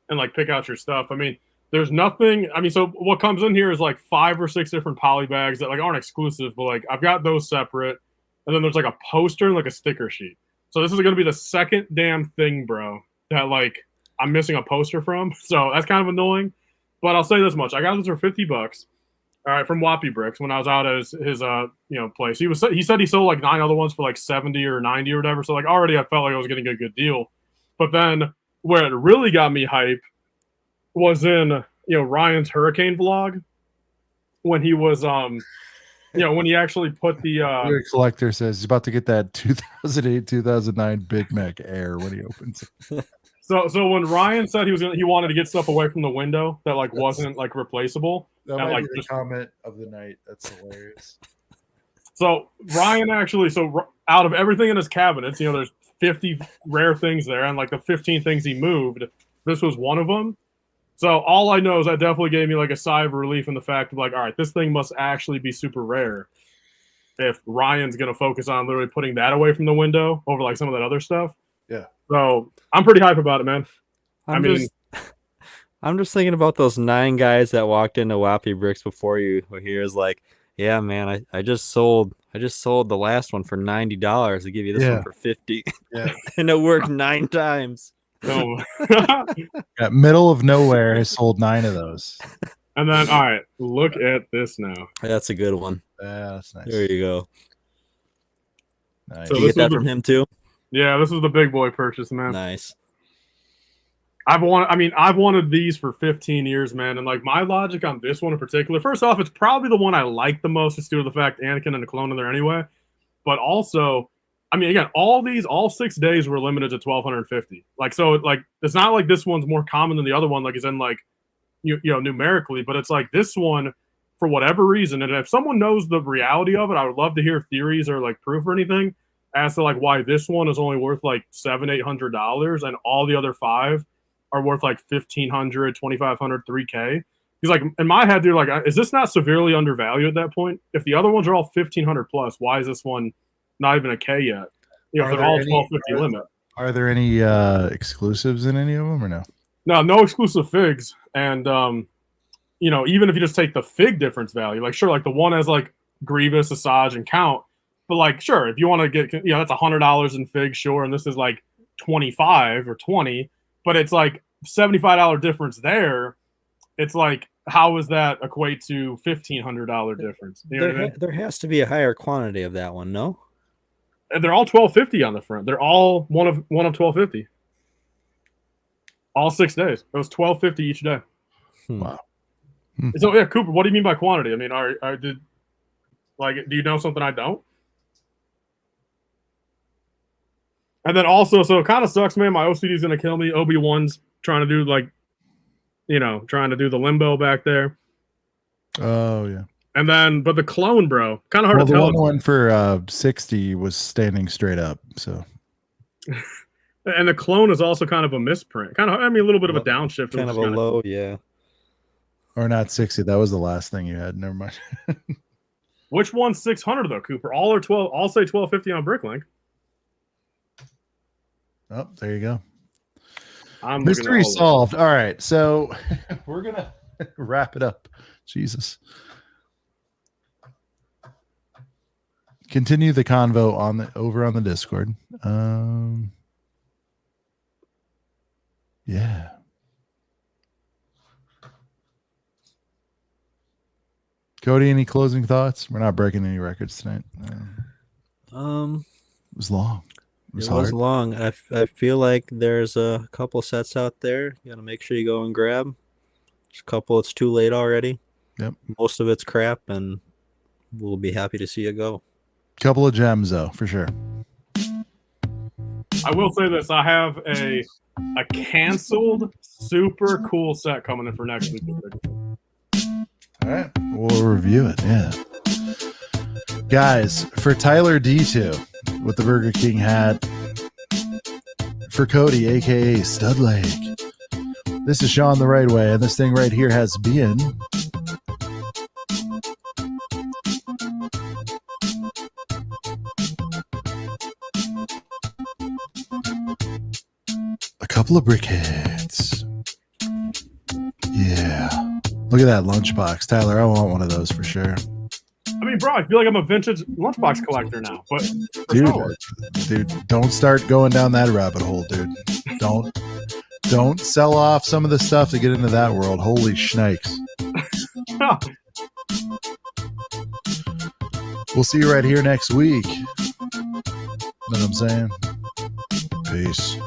and like pick out your stuff. I mean, there's nothing. I mean, so what comes in here is like 5 or 6 different poly bags that like aren't exclusive, but like I've got those separate, and then there's like a poster and like a sticker sheet. So this is going to be the second damn thing, bro, that like I'm missing a poster from. So that's kind of annoying. But I'll say this much: I got this for $50. All right, from Wappy Bricks when I was out at his place. He said he sold like 9 other ones for like 70 or 90 or whatever. So like already I felt like I was getting a good deal. But then where it really got me hype was in Ryan's Hurricane vlog when he was when he actually put the Your collector says he's about to get that 2008-2009 Big Mac Air when he opens it. So when Ryan said he wanted to get stuff away from the window that like wasn't like replaceable. That might like be the comment of the night. That's hilarious. So Ryan actually, out of everything in his cabinets, there's 50 rare things there, and like the 15 things he moved, this was one of them. So all I know is that definitely gave me like a sigh of relief in the fact of like, all right, this thing must actually be super rare. If Ryan's gonna focus on literally putting that away from the window over like some of that other stuff. Yeah. So I'm pretty hype about it, man. I'm just thinking about those 9 guys that walked into Wappy Bricks before you. Who here is like, yeah, man, I just sold the last one for $90. I give you this one for $50. Yeah. And it worked 9 times. So, Yeah, middle of nowhere has sold 9 of those. and then all right, look at this now. That's a good one. Yeah, that's nice. There you go. Nice. So Did you this get that was from him too? Yeah, this is the big boy purchase, man. Nice. I've wanted these for 15 years, man. And like my logic on this one in particular, first off, it's probably the one I like the most just due to the fact Anakin and the clone in there anyway. But also, I mean, again, all 6 days were limited to 1,250. Like, so like it's not like this one's more common than the other one, like is in like you know, numerically, but it's like this one, for whatever reason, and if someone knows the reality of it, I would love to hear theories or like proof or anything as to like why this one is only worth like $700-800 and all the other 5 are worth like $1,500, $2,500, $3K. He's like, in my head, dude, like, is this not severely undervalued at that point? If the other ones are all 1,500 plus, why is this one not even a K yet? You know, if they're all 1,250 limit. Are there any exclusives in any of them or no? No exclusive figs. And you know, even if you just take the fig difference value, like sure, like the one has like Grievous, Asajj, and Count, but like sure, if you want to get, you know, that's $100 in fig, sure, and this is like 25 or 20, but it's like $75 difference there. It's like, how does that equate to $1,500 difference? You know what I mean? There has to be a higher quantity of that one, no? And they're all 1,250 on the front. They're all one of 1,250. All 6 days. It was 1,250 each day. Wow. So yeah, Cooper, what do you mean by quantity? I mean, do you know something I don't? And then also, so it kind of sucks, man. My OCD is gonna kill me. Obi-Wan's trying to do like, you know, trying to do the limbo back there. Oh yeah. And then, but the clone, bro, kind of hard to tell. The one for 60 was standing straight up. So. And the clone is also kind of a misprint. Kind of, I mean, a little bit of a downshift. Kind of a low, yeah. Or not 60. That was the last thing you had. Never mind. Which one's 600 though, Cooper? All are 12. I'll say 1,250 on Bricklink. Oh, there you go. Mystery solved. All right, so we're gonna wrap it up. Jesus. Continue the convo over on the Discord. Yeah. Cody, any closing thoughts? We're not breaking any records tonight. It was long. It was long. I feel like there's a couple sets out there. You gotta make sure you go and grab. There's a couple. It's too late already. Yep. Most of it's crap, and we'll be happy to see you go. Couple of gems though, for sure. I will say this: I have a canceled super cool set coming in for next week. All right, we'll review it. Yeah, guys, for Tyler D2 with the Burger King hat, for Cody, aka Stud Leg, this is Sean the Right Way, and this thing right here has been a couple of Brickheads. Yeah. Look at that lunchbox, Tyler. I want one of those for sure. I mean, bro, I feel like I'm a vintage lunchbox collector now. But dude, don't start going down that rabbit hole, dude. Don't sell off some of the stuff to get into that world. Holy shnikes. We'll see you right here next week. Know what I'm saying? Peace.